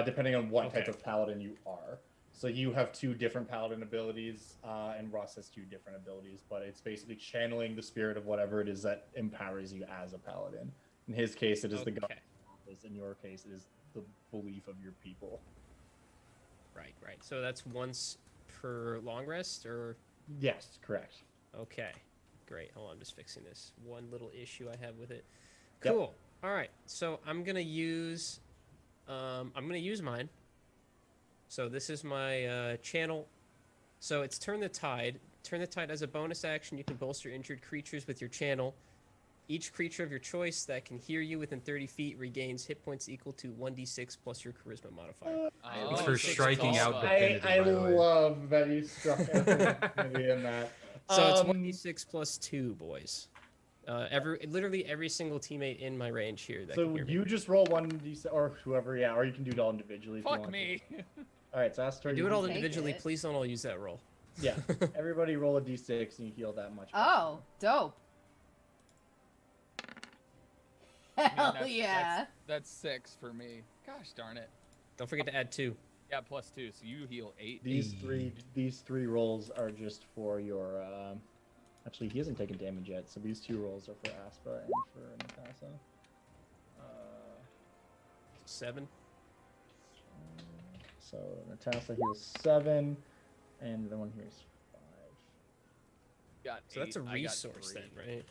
depending on what type Okay. of paladin you are. So you have two different paladin abilities, and Russ has two different abilities, but it's basically channeling the spirit of whatever it is that empowers you as a paladin. In his case, it is the god. Okay. In your case, it is the belief of your people. Right, right. So that's once per long rest, or? Yes, correct. Okay. Great. Hold on, I'm just fixing this one little issue I have with it. Yep. Cool. All right. So I'm gonna use mine. So this is my channel. So it's Turn the Tide. Turn the Tide as a bonus action. You can bolster injured creatures with your channel. Each creature of your choice that can hear you within 30 feet regains hit points equal to 1d6 plus your charisma modifier. Thanks Oh, for so it's striking also- out the- I Definitive, by the way. love that you struck everything in that. So it's 1d6 plus 2, boys. Literally every single teammate in my range here that So can hear me. you just roll 1d6, or whoever, or you can do it all individually. If you Fuck want me. To. All right, so Astor, Do it all Take individually. it. Please don't all use that roll. Yeah. Everybody roll a d6 and you heal that much. Oh, dope. I mean, Hell that's- yeah. That's 6 for me. Gosh darn it. Don't forget to add 2. Yeah, +2, so you heal 8. These three rolls are just for your. Actually, he hasn't taken damage yet, so these 2 rolls are for Aspa and for Natasa. 7. So Natasa heals 7, and the one heals 5. Got So that's a 8, I got resource 3. then, right?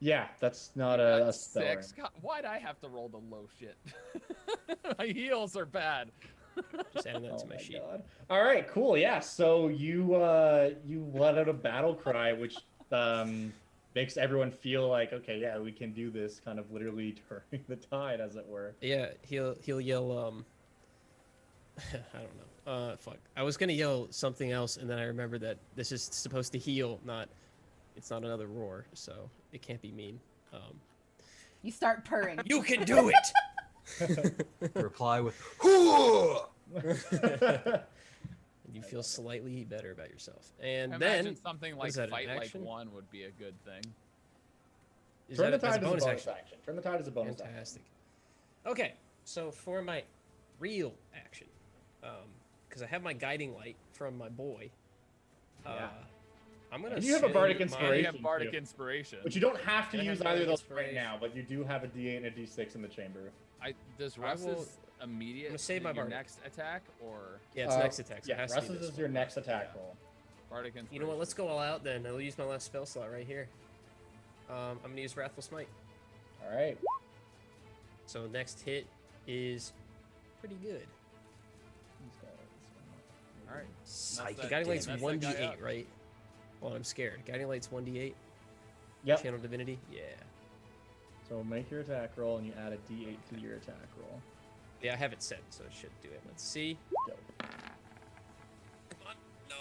Yeah, that's not Got a spell. 6. God, why'd I have to roll the low shit? My heals are bad. Just adding that Oh to my sheet. God. All right, cool. Yeah, so you you let out a battle cry, which makes everyone feel like, okay, yeah, we can do this. Kind of literally turning the tide, as it were. Yeah, he'll yell. I don't know. Fuck. I was gonna yell something else, and then I remembered that this is supposed to heal, not. It's not another roar, so it can't be mean. You start purring. You can do it. Reply with And you feel slightly better about yourself. And I then imagine something what like is that, an fight like action? 1 would be a good thing. is Turn the that that's tide a is bonus a bonus action? action. Turn the tide is a bonus action. Fantastic. Okay, so for my real action, because I have my guiding light from my boy. Yeah. I'm gonna. And you have a save bardic my- And you Inspiration, have Bardic too. Inspiration. But you don't have to And I use have either of those Bardic right now, Inspiration. but you do have a D8 and a D6 in the chamber. Does I Russ's will- immediate I'm gonna save my your Bardic. next attack or Yeah, it's next attack. So Yeah, it has to be Russ's this is your one. next attack Yeah. roll. Bardic Inspiration? You know what? Let's go all out then. I'll use my last spell slot right here. I'm gonna use Wrathful Smite. All right. So next hit is pretty good. All right. Psych. that- Guiding Light's that's that guy 1d8, up. right? Well, I'm scared. Guiding Light's 1d8. Yep. Channel Divinity. Yeah. So make your attack roll and you add a D8 to your attack roll. Yeah, I have it set, so it should do it. Let's see. Go. Come on. No.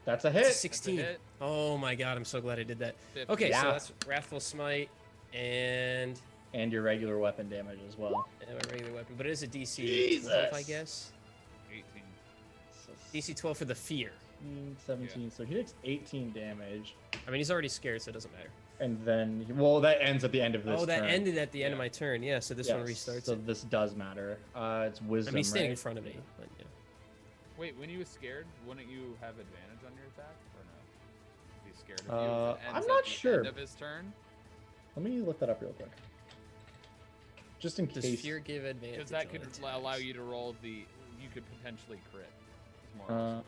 That's a It's a hit. 16. hit. Oh my god, I'm so glad I did that. 50. Okay, Yeah. so that's Wrathful Smite and And your regular weapon damage as well. my regular weapon, but it is a DC Jesus. 12, I guess. 18. So DC 12 for the fear. 16, 17. So he takes 18 damage. I mean, he's already scared, so it doesn't matter. And then, well, that ends at the end of this Oh, that turn. ended at the end of Yeah. my turn. Yeah, so this one restarts. So it. this does matter. It's I wisdom, mean, he's standing in right? front of me. But, yeah. Wait, when he was scared, wouldn't you have advantage on your attack or no? He's scared of you. Uh, It I'm ends not at the sure. End of his turn, Let me look that up real quick. Just in Does case. fear give advantage? because that on could attacks? allow you to roll the. You could potentially crit. It's more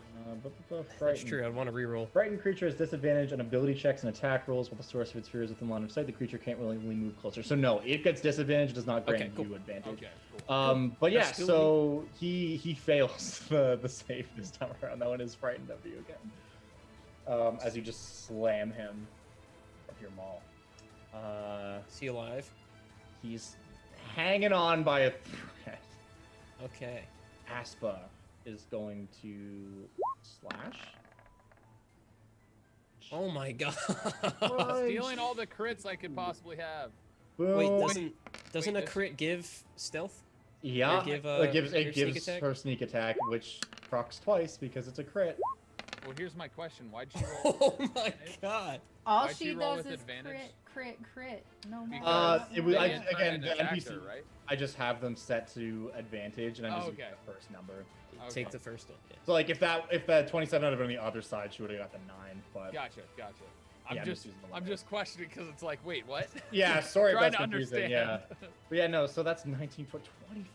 That's Frightened. true. I'd want to reroll. Frightened creature has disadvantage on ability checks and attack rolls while the source of its fear is within line of sight. The creature can't willingly move closer. So no, it gets disadvantage. Does not grant Okay, cool. you advantage. Okay, cool. But yeah, That's still so he fails the save this time around. That one is frightened of you again. As you just slam him with your maul. Is he alive? He's hanging on by a thread. Okay. Aspa is going to slash. Oh my god. Stealing all the crits I could possibly have. Wait, Boom. doesn't a this- crit give stealth? Yeah, Or give, it gives your sneak attack? her sneak attack, which procs twice because it's a crit. Well, here's my question: Why'd she roll? Oh with my advantage? god. All Why'd she she roll does with is advantage? crit. No more. Because it was- they I- didn't turn again, into the attack NPC her, right? I just have them set to advantage, and I'm just Oh, using okay. the first number. Take Okay. the first one. Yeah. So like if that 27 had been on the other side, she would have got the 9. But Gotcha. I'm Yeah, I'm just just using the I'm letter. just questioning because it's like, wait, what? yeah, sorry if Trying that's to confusing. understand. Yeah, but yeah, no. So that's 19 for 25.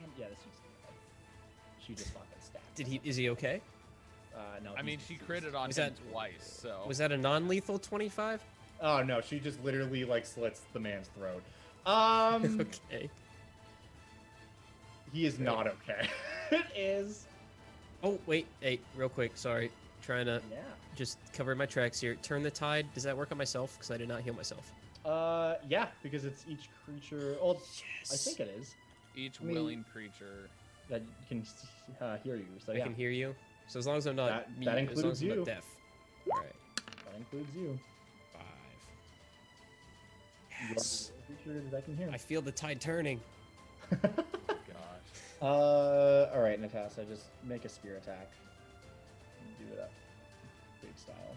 Damn, yeah, this is. She just fucking stabbed. Is he okay? No. I mean, he's she deceased. critted on Was him that- twice, so. Was that a non-lethal 25? Oh no, she just literally like slits the man's throat. Okay. He is not okay. It is. Oh, wait. Hey, real quick. Sorry. Trying to Yeah. just cover my tracks here. Turn the tide. Does that work on myself? Because I did not heal myself. Yeah, because it's each creature. Oh, I think it is. Each I mean- willing creature. That can hear you. So I yeah, can hear you. So as long as I'm not That- mute, that as long includes as I'm you. not deaf. All right. that includes you. 5. You are Yes. the creature that I can hear. I feel the tide turning. Gosh. All right, Natasha, just make a spear attack. And do it up. Please. style.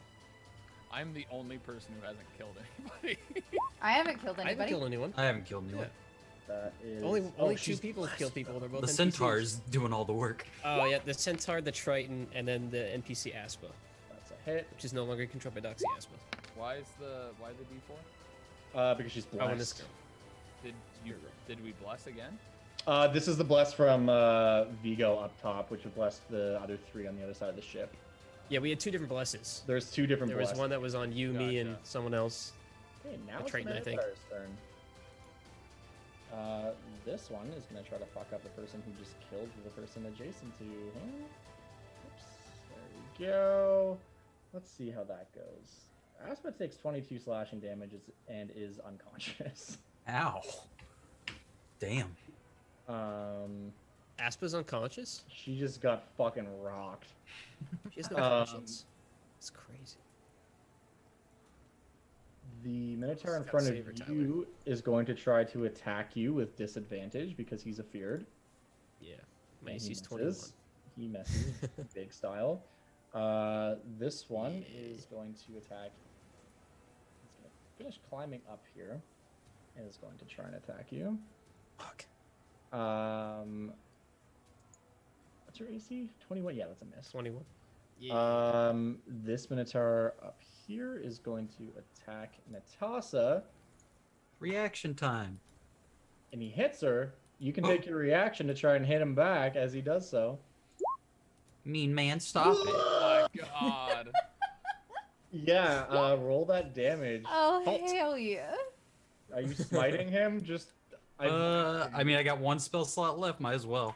I'm the only person who hasn't killed anybody. I haven't killed I haven't anybody. killed anyone. I haven't killed anyone. That is Only two she's people have killed people. They're both The NPCs. centaur's doing all the work. Oh yeah, the centaur, the triton, and then the NPC Aspa, That's a hit. which is no longer controlled by Doxy Aspa. why the D4? Because she's Oh, and this blessed. Did we bless again? This is the bless from Vigo up top, which would bless the other 3 on the other side of the ship. Yeah, we had 2 different blesses. There's 2 different There was bless. one that was on you, me, and Gotcha. someone else. Okay, now a it's Triton, I think. Minotaur's turn. This one is gonna try to fuck up the person who just killed the person adjacent to him. Oops. There we go. Let's see how that goes. Aspa takes 22 slashing damage and is unconscious. Ow. Damn. Aspa's unconscious? She just got fucking rocked. She has no Um, conscience. It's crazy. The Minotaur in Gotta front save her, of Tyler. you is going to try to attack you with disadvantage because he's afeared. Yeah. And My he AC's 21. misses. He messes big style. This one is going to attack. He's going to finish climbing up here and is going to try and attack you. Fuck. What's your AC? 21? Yeah, that's a miss. 21. Yeah. This Minotaur up here is going to attack Natasha, Reaction time. and he hits her. You can take your reaction to try and hit him back as he does so. Mean man, stop it. Oh my god. Yeah, roll that damage. Oh, Halt. hell yeah. Are you smiting him? Just. I mean, I got 1 spell slot left. Might as well.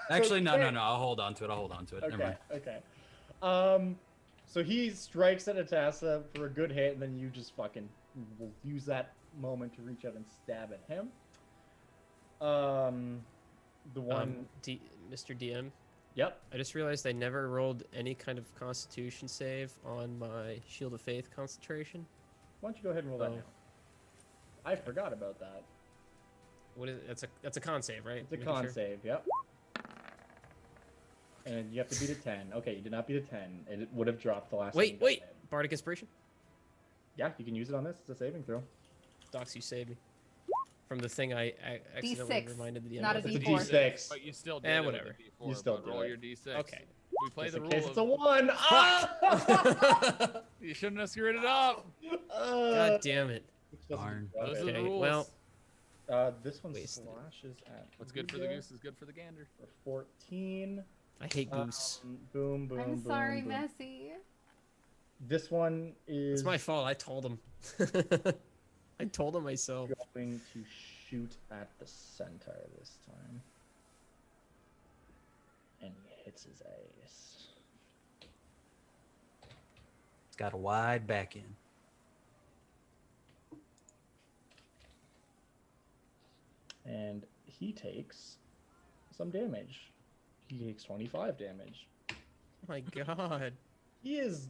Actually, no. I'll hold on to it. Never Okay, mind. okay. So he strikes at Natasha for a good hit, and then you just fucking will use that moment to reach out and stab at him. The one. Mr. DM, Yep. I just realized I never rolled any kind of Constitution save on my Shield of Faith concentration. Why don't you go ahead and roll that Oh. now? I forgot about that. What is it? That's a con save, right? It's a Making con sure? save, yep. And you have to beat a 10. Okay, you did not beat a 10. It would have dropped the last time you Wait, got wait. hit. Bardic Inspiration. Yeah, you can use it on this. It's a saving throw. Docs, you saved me from the thing I accidentally D6, reminded the DM not a of. It's a D4. D6. But you still did Eh, it with whatever. a D4, You still but did roll it. your D6. Okay. We play Just the in rule case of... it's a 1. Ah! You shouldn't have screwed it up. God damn it. Darn. Those are the Okay, rules. well, This one Wasted. slashes at What's good for the goose is good for the gander. for 14. I hate Goose. Boom, boom, I'm boom, sorry, boom. Messy. This one is It's my fault. I told him. I told him myself. going to shoot at the centaur this time. And he hits his ace. It's got a wide back end. And he takes some damage. He takes 25 damage. Oh my god. He is.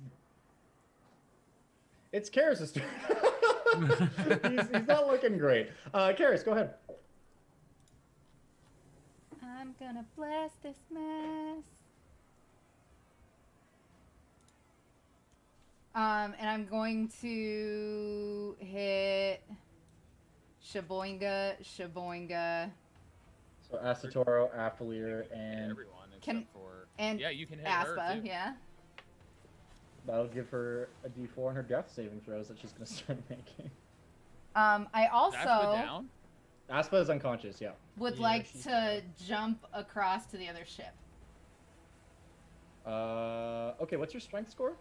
It's Karis' turn. he's not looking great. Karis, go ahead. I'm gonna bless this mess. And I'm going to hit Shaboinga. So Asatoro, Afalir, and Everyone except Can- for... and Yeah, you can hit her, Aspa, too. yeah. that'll give her a D4 on her death saving throws that she's gonna start making. I Aspa also down? Aspa is unconscious, yeah. would Yeah, like she's to down. jump across to the other ship. Okay, what's your strength score?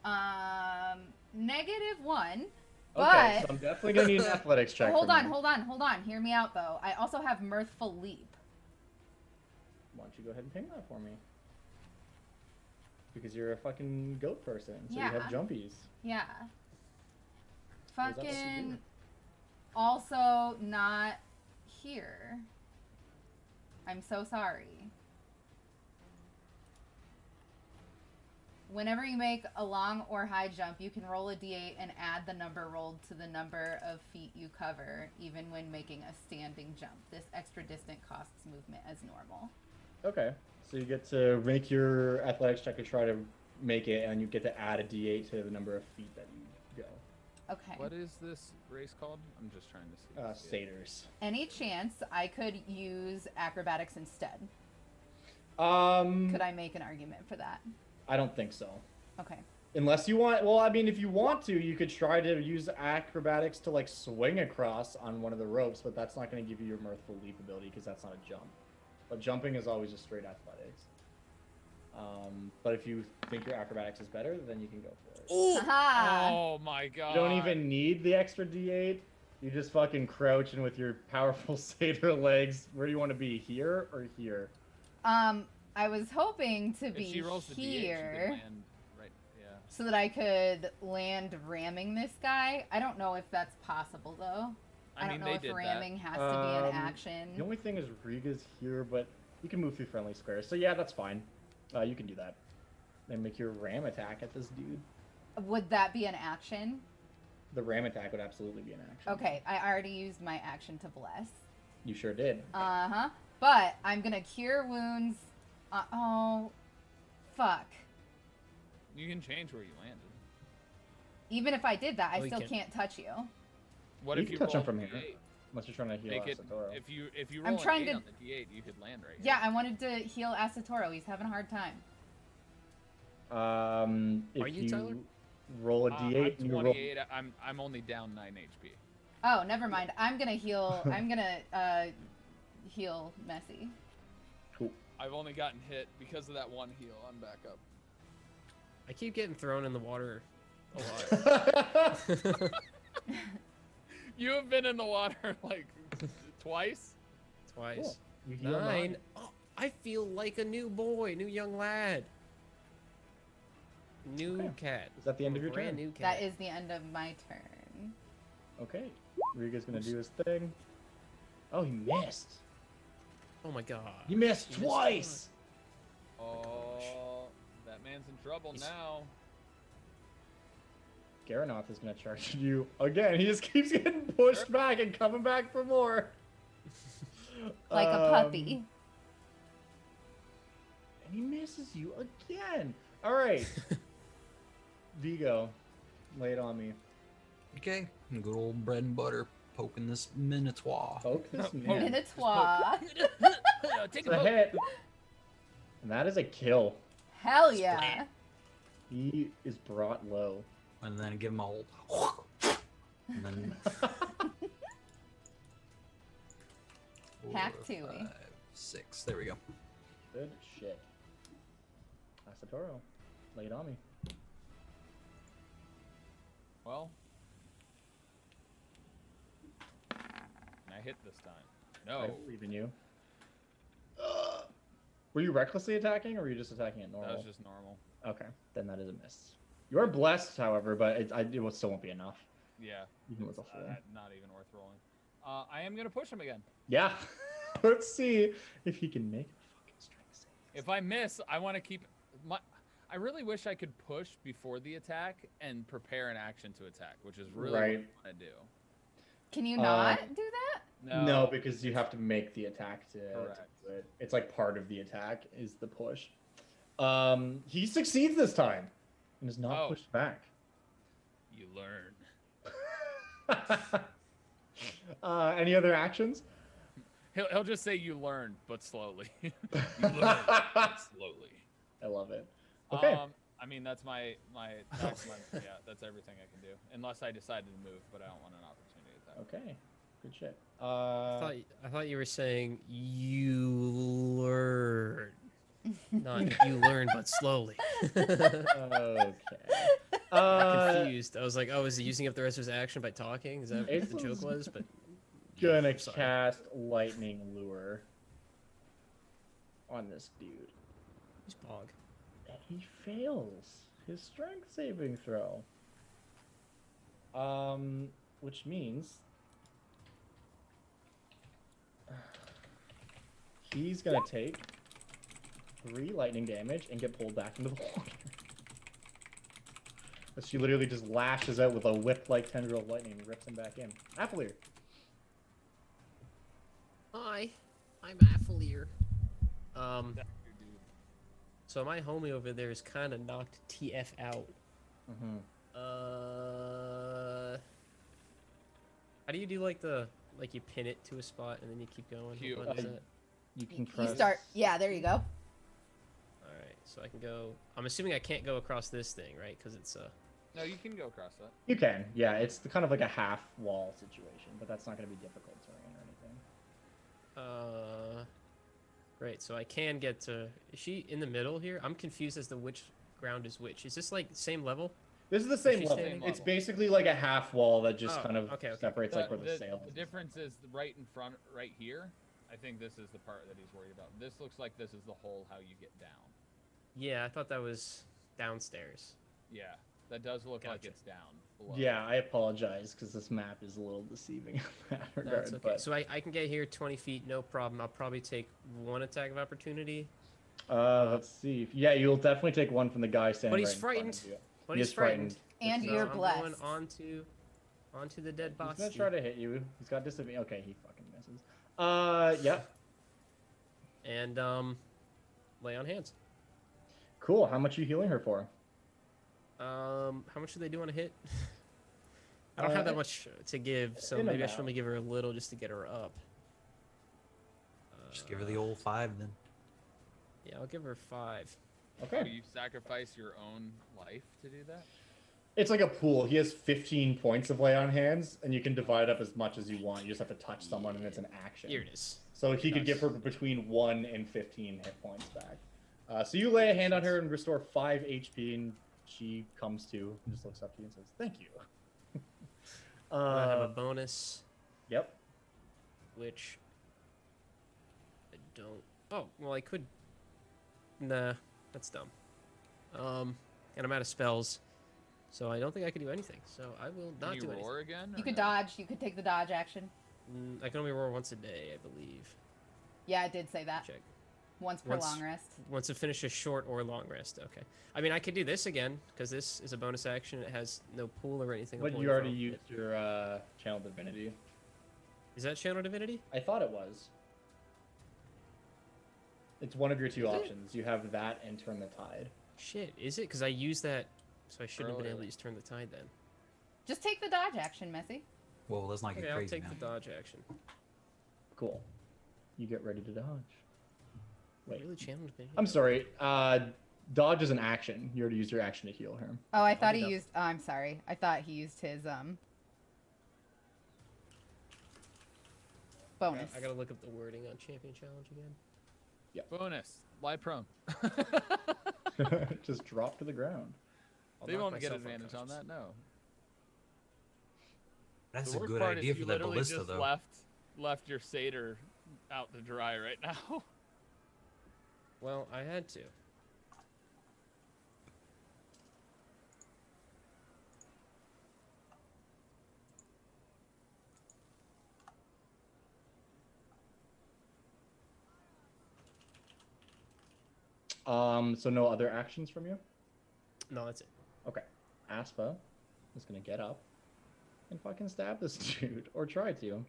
-1. Okay, But so I'm definitely gonna need an athletics check. hold from on, you. hold on. Hear me out though. I also have Mirthful Leap. Why don't you go ahead and ping that for me? Because you're a fucking goat person, so you Yeah. have jumpies. Yeah. What does that supposed to do? Fucking also not here. I'm so sorry. Whenever you make a long or high jump, you can roll a d8 and add the number rolled to the number of feet you cover, even when making a standing jump. This extra distant costs movement as normal. Okay, so you get to make your athletics check to try to make it, and you get to add a D8 to the number of feet that you go. Okay. What is this race called? I'm just trying to see. Satyrs. Any chance I could use acrobatics instead? Um, Could I make an argument for that? I don't think so. Okay. Unless you want, well, I mean, if you want to, you could try to use acrobatics to like swing across on one of the ropes, but that's not going to give you your mirthful leap ability because that's not a jump. But jumping is always just straight athletics. But if you think your acrobatics is better, then you can go for it. Haha. Oh my god. You don't even need the extra D8. You just fucking crouch and with your powerful satyr legs. Where do you want to be? Here or here? I was hoping to If be she rolls the D8, she here can land right. Yeah. so that I could land ramming this guy. I don't know if that's possible though. I mean, don't know they if did ramming has to be an action. The only thing is Riga's here, but you can move through friendly squares. So yeah, that's fine. You can do that. And make your ram attack at this dude. Would that be an action? The ram attack would absolutely be an action. Okay, I already used my action to bless. You sure did. Uh-huh. But I'm gonna cure wounds. Oh, fuck. You can change where you landed. Even if I did that, I Oh, you still can't. can't touch you. What You if can you touch roll him from a here. D8? Unless you're trying to heal Make it, Asatoro. if you I'm roll trying an 8 to- on the D8, you could land right here. Yeah, I wanted to heal Asatoro. He's having a hard time. If Are you, Tyler? roll a I'm D8 and you roll... 28. I'm only down 9 HP. Oh, never mind. I'm gonna heal. I'm gonna heal Messy. Cool. I've only gotten hit because of that one heal. I'm back up. I keep getting thrown in the water a lot. You have been in the water like twice. Twice. Cool. You heal 9. Oh, I feel like a new boy, new young lad. New Okay. cat. Is that the end of your Brand turn? new cat. That is the end of my turn. Okay. Riga's gonna do his thing. Oh, he missed. Oh my god. He missed He missed twice! Oh, that man's in trouble He's- now. Garanoth is gonna charge you again. He just keeps getting pushed back and coming back for more. Like a puppy. And he misses you again. All right. Vigo, lay it on me. Okay, good old bread and butter poking this minotaur. Poke this man. Minotaur. Take It's a hit. And that is a kill. Hell yeah. He is brought low. And then give him a old. And then. Hack 4, Tui. 5, 6. There we go. Good shit. Asatoro, lay it on me. Well, can I hit this time? No. I believe in you. Were you recklessly attacking, or were you just attacking at normal? That was just normal. Okay, then that is a miss. You are blessed, however, but it still won't be enough. Yeah. Even with a full. Not even worth rolling. I am gonna push him again. Yeah. Let's see if he can make a fucking strength save. If I miss, I want to keep my. I really wish I could push before the attack and prepare an action to attack, which is really Right. what I want to do. Can you not do that? No, because you have to make the attack to Correct. do it. It's like part of the attack is the push. He succeeds this time and is not Oh. pushed back. You learn. Any other actions? He'll just say you learn, but slowly. You learn, but slowly. I love it. Okay. I mean that's my that's that's everything I can do, unless I decided to move, but I don't want an opportunity attack. Okay. Good shit. I thought you were saying you learn. Not you learn, but slowly. Okay. Confused. I was like, oh, is he using up the rest of his action by talking? Is that what It's- the joke was? But Gonna Sorry. cast lightning lure on this dude. he's Pog. And he fails his strength saving throw. Which means he's gonna take 3 lightning damage and get pulled back into the water. As she literally just lashes out with a whip-like tendril of lightning and rips him back in. Applear. Hi, I'm Affilier. So my homie over there is kind of knocked TF out. Mm-hmm. How do you do like you pin it to a spot and then you keep going? Q. What button is that? You can You press. start. Yeah, there you go. All right, so I can go. I'm assuming I can't go across this thing, right? Because it's No, you can go across that. You can. Yeah, it's kind of like a half wall situation, but that's not going to be difficult terrain or anything. Right. So I can get to. Is she in the middle here? I'm confused as to which ground is which. Is this like same level? This is the same She's level. standing It's level. basically like a half wall that just Oh, kind of okay. separates like where the sails. The difference is right in front, right here. I think this is the part that he's worried about. This looks like this is the hole how you get down. Yeah, I thought that was downstairs. Yeah, that does look like Gotcha. it's down below. Yeah, I apologize because this map is a little deceiving in that regard. That's okay. But So I can get here 20 feet, no problem. I'll probably take one attack of opportunity. let's see. Yeah, you'll definitely take one from the guy standing. But he's right in front of frightened. you. But He he's is frightened. And So you're I'm blessed. going onto the dead He's box. gonna try to hit you. He's got disadvantage. Okay, he fucking misses. Yeah. And lay on hands. Cool. How much are you healing her for? How much do they do on a hit? I don't have that much to give, so in maybe I should amount. only give her a little just to get her up. Just give her the old 5 then. Yeah, I'll give her 5. Do Okay. you sacrifice your own life to do that? It's like a pool. He has 15 points of lay on hands, and you can divide up as much as you want. You just have to touch someone, and it's an action. Here it is. So he could give her Nice. between 1 and 15 hit points back. So you lay a hand on her and restore 5 HP, and she comes to and just looks up to you and says, "Thank you." I have a bonus, Yep. which I don't. Oh, well, I could. Nah, that's dumb. And I'm out of spells, so I don't think I can do anything. So I will not Can do you anything. roar again? You or could no? dodge. You could take the dodge action. I can only roar once a day, I believe. Yeah, I did say that. Check. Once per Once- long rest. Once it finishes short or long rest. Okay. I mean, I could do this again because this is a bonus action. It has no pool or anything. I'm But pulling you already from. used your channel divinity. Is that Channel Divinity? I thought it was. It's one of your two Is it? options. You have that and turn the tide. Shit, is it? Because I used that, so I shouldn't have been able to Earlier. use Turn the Tide then. Just take the dodge action, Messy. Whoa, let's not get Okay, I'll crazy take now. the dodge action. Cool. You get ready to dodge. Wait. Really Channel Divinity? I'm sorry. Dodge is an action. You already used your action to heal him. Oh, I thought do he that. used. Oh, I'm sorry. I thought he used his bonus. I gotta look up the wording on Champion Challenge again. Bonus. Lie prone. Just drop to the ground. I'll They knock won't get myself advantage on unconscious. that, no. That's The a worst good part idea is for you that literally ballista, just though. left your satyr out to dry right now. Well, I had to. So no other actions from you? No, that's it. Okay. Aspa is gonna get up and fucking stab this dude, or try to.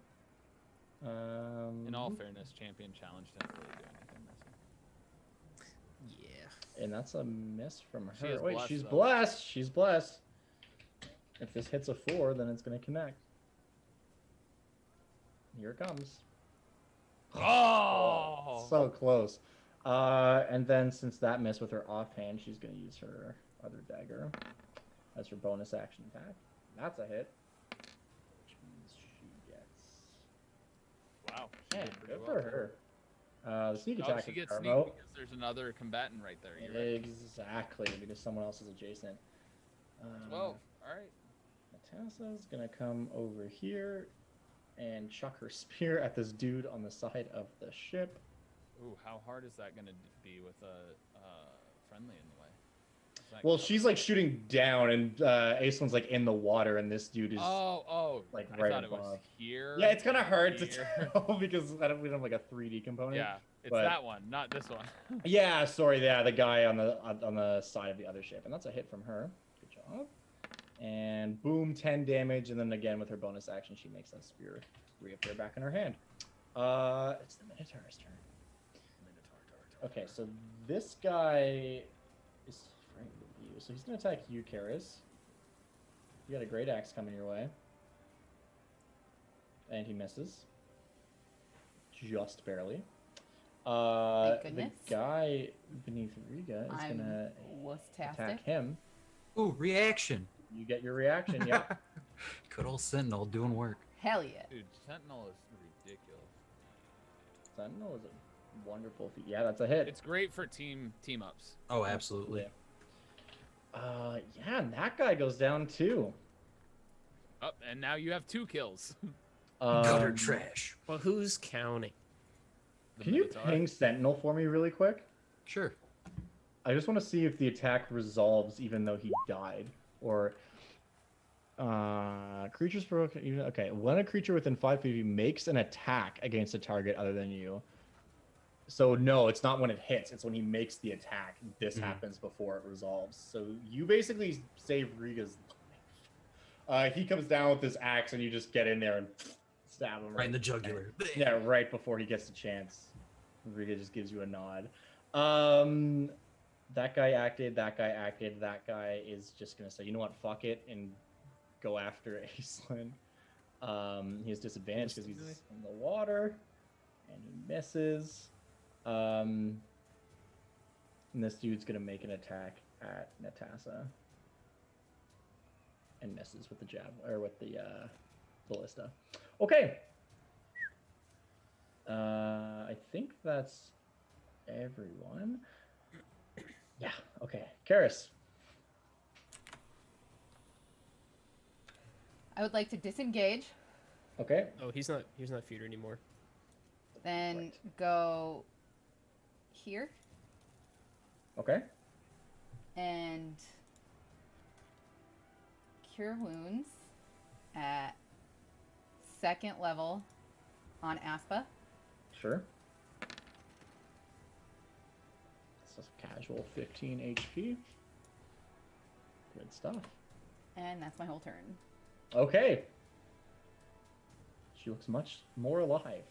In all fairness, champion challenge didn't really do anything. Yeah. And that's a miss from She her. is Wait, blessed, she's though. blessed. She's blessed. If this hits a 4, then it's gonna connect. Here it comes. Oh! So close. And then since that missed with her offhand, she's gonna use her other dagger as her bonus action attack. That's a hit. Which means she gets. Wow. Yeah, did pretty good well. for her. The sneak Oh, attack she is gets sneak Carmo. because there's another combatant right there. You're right. Exactly, because someone else is adjacent. 12. Alright. Natasha's gonna come over here and chuck her spear at this dude on the side of the ship. Ooh, how hard is that going to be with a friendly in the way? Is that Well, cover? she's like shooting down, and Aislin's like in the water, and this dude is. Oh, like, I right thought it was above. here. Yeah, it's kind of hard to here. tell because we don't have like a 3D component. Yeah, it's but- that one, not this one. Yeah, sorry, yeah, the guy on the side of the other ship, and that's a hit from her. Good job. And boom, 10 damage, and then again with her bonus action, she makes that spear reappear back in her hand. It's the Minotaur's turn. Okay, so this guy is frightened of you, so he's gonna attack you, Karis. You got a great axe coming your way, and he misses, just barely. Thank The goodness. guy beneath Riga is I'm gonna wuss-tastic. attack him. Ooh, reaction. You get your reaction, yeah. Good old Sentinel doing work. Hell yeah. Dude, Sentinel is ridiculous. Sentinel is a wonderful feat. Yeah, that's a hit. It's great for team ups. Oh, absolutely. Yeah, and that guy goes down too. Oh, and now you have 2 kills. Gutter trash. Well, who's counting? The Can you Minotaur. ping Sentinel for me really quick? Sure. I just want to see if the attack resolves even though he died, or creatures provoke. Okay, when a creature within 5 feet of you makes an attack against a target other than you. So no, it's not when it hits. It's when he makes the attack. This happens before it resolves. So you basically save Riga's life. He comes down with this axe, and you just get in there and stab him Right in the jugular. Yeah, right before he gets the chance. Riga just gives you a nod. That guy acted, that guy is just gonna say, you know what, fuck it, and go after Aislinn. He has disadvantage because he's in the water, and he misses. And this dude's gonna make an attack at Natasa. And misses with the jab, or with the ballista. Okay. I think that's everyone. Yeah, okay. Karis. I would like to disengage, Okay. Oh, he's not feeder anymore. then Right. go here Okay. and cure wounds at 2nd level on Aspa. Sure. It's just casual 15 HP. Good stuff. And that's my whole turn. Okay. She looks much more alive.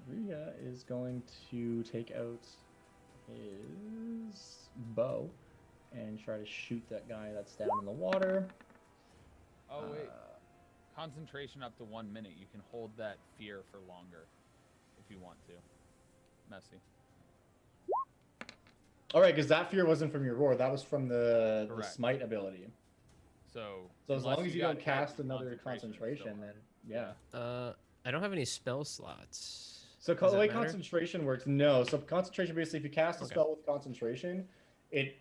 Rhea is going to take out his bow and try to shoot that guy that's down in the water. Oh, wait. Concentration up to 1 minute. You can hold that fear for longer if you want to. Messy. All right, because that fear wasn't from your roar. That was from the Correct. smite ability. So So as unless long as you got don't hit, cast your another is concentration, still then on. yeah. I don't have any spell slots. So Does the that way matter? concentration works, no. So concentration, basically, if you cast a Okay. spell with concentration, it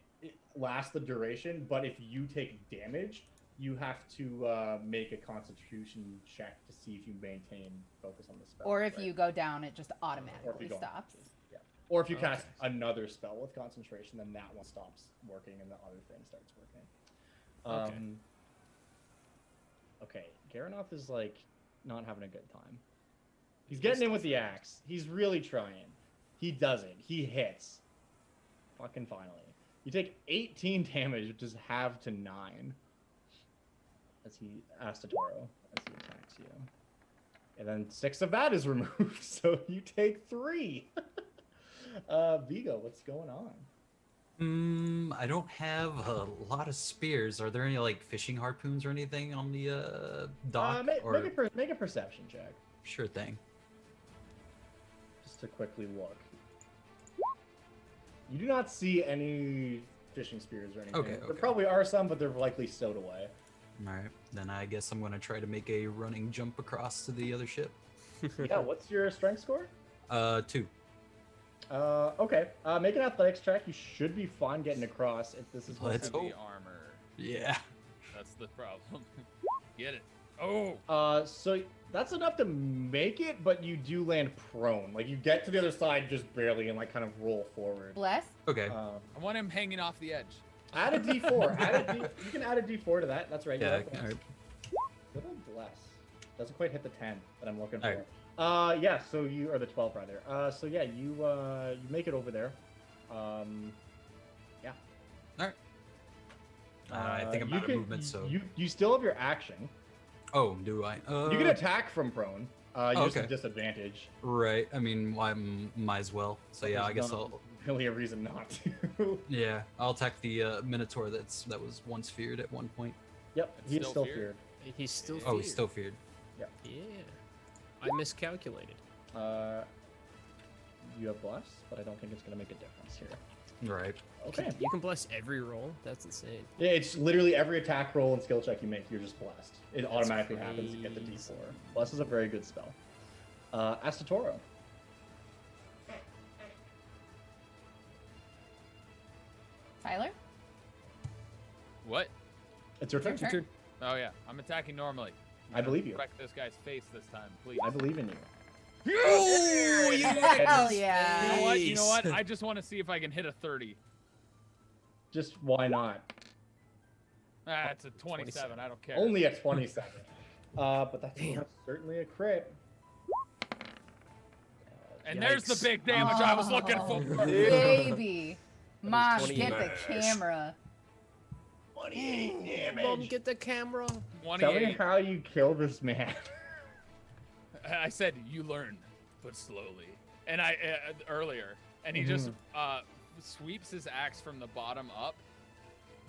lasts the duration. But if you take damage, you have to make a constitution check to see if you maintain focus on the spell. Or if right? you go down, it just Or if you automatically go stops. Yeah. Or if you Okay. cast another spell with concentration, then that one stops working and the other thing starts working. Okay. Garanoff is like not having a good time. He's getting in with the axe. He's really trying. He does it. He hits. Fucking finally. You take 18 damage, which is half to 9. As he asks Toro as he attacks you. And then 6 of that is removed, so you take 3. Vigo, what's going on? I don't have a lot of spears. Are there any like fishing harpoons or anything on the dock? or Make a perception check, sure thing. just to quickly look. You do not see any fishing spears or anything. Okay, There okay. probably are some, but they're likely stowed away. All right, then I guess I'm gonna try to make a running jump across to the other ship. Yeah, what's your strength score? 2. Okay. Make an athletics check. You should be fine getting across if this is Let's Heavy hope. armor. Yeah. That's the problem. Get it. Oh. So that's enough to make it, but you do land prone. Like you get to the other side just barely and like kind of roll forward. Bless. Okay. I want him hanging off the edge. Add a D4. You can add a D4 to that. That's right. Yeah. Good All right. old bless. Doesn't quite hit the 10 that I'm looking All for. Yeah. So you or the 12 rather. So yeah, you make it over there. Yeah. All right. I think I'm out of movement, so. you still have your action. Oh, do I? You can attack from prone. You just Okay. have disadvantage. Right. I mean, I might as well. So yeah, I guess There's I'll. not really a reason not to. Yeah, I'll attack the minotaur that was once feared at one point. Yep, It's he's still still feared? feared. He's still. Oh, he's feared. still feared. Yeah. I miscalculated. You have bless, but I don't think it's gonna make a difference here. Right. Okay. You can bless every roll. That's insane. Yeah, it's literally every attack roll and skill check you make, you're just blessed. It automatically happens to get the crazy. D4. Bless is a very good spell. Astatoro. Tyler? What? It's your turn. Your turn. Oh yeah, I'm attacking normally. I believe you. Wreck this guy's face this time, please. I believe in you. Oh, you Hell yeah. You know what? You know what? I just want to see if I can hit a 30. Just why not? Ah, it's a 27. I don't care. Only a 27. But that's Damn. certainly a crit. And there's the big damage I was looking Oh, for. baby. Mom, 20 get the damage. camera. 28 Mom, damage. get the camera. Tell me 28. how you kill this man. I said you learn, but slowly. And I earlier, and he just sweeps his axe from the bottom up,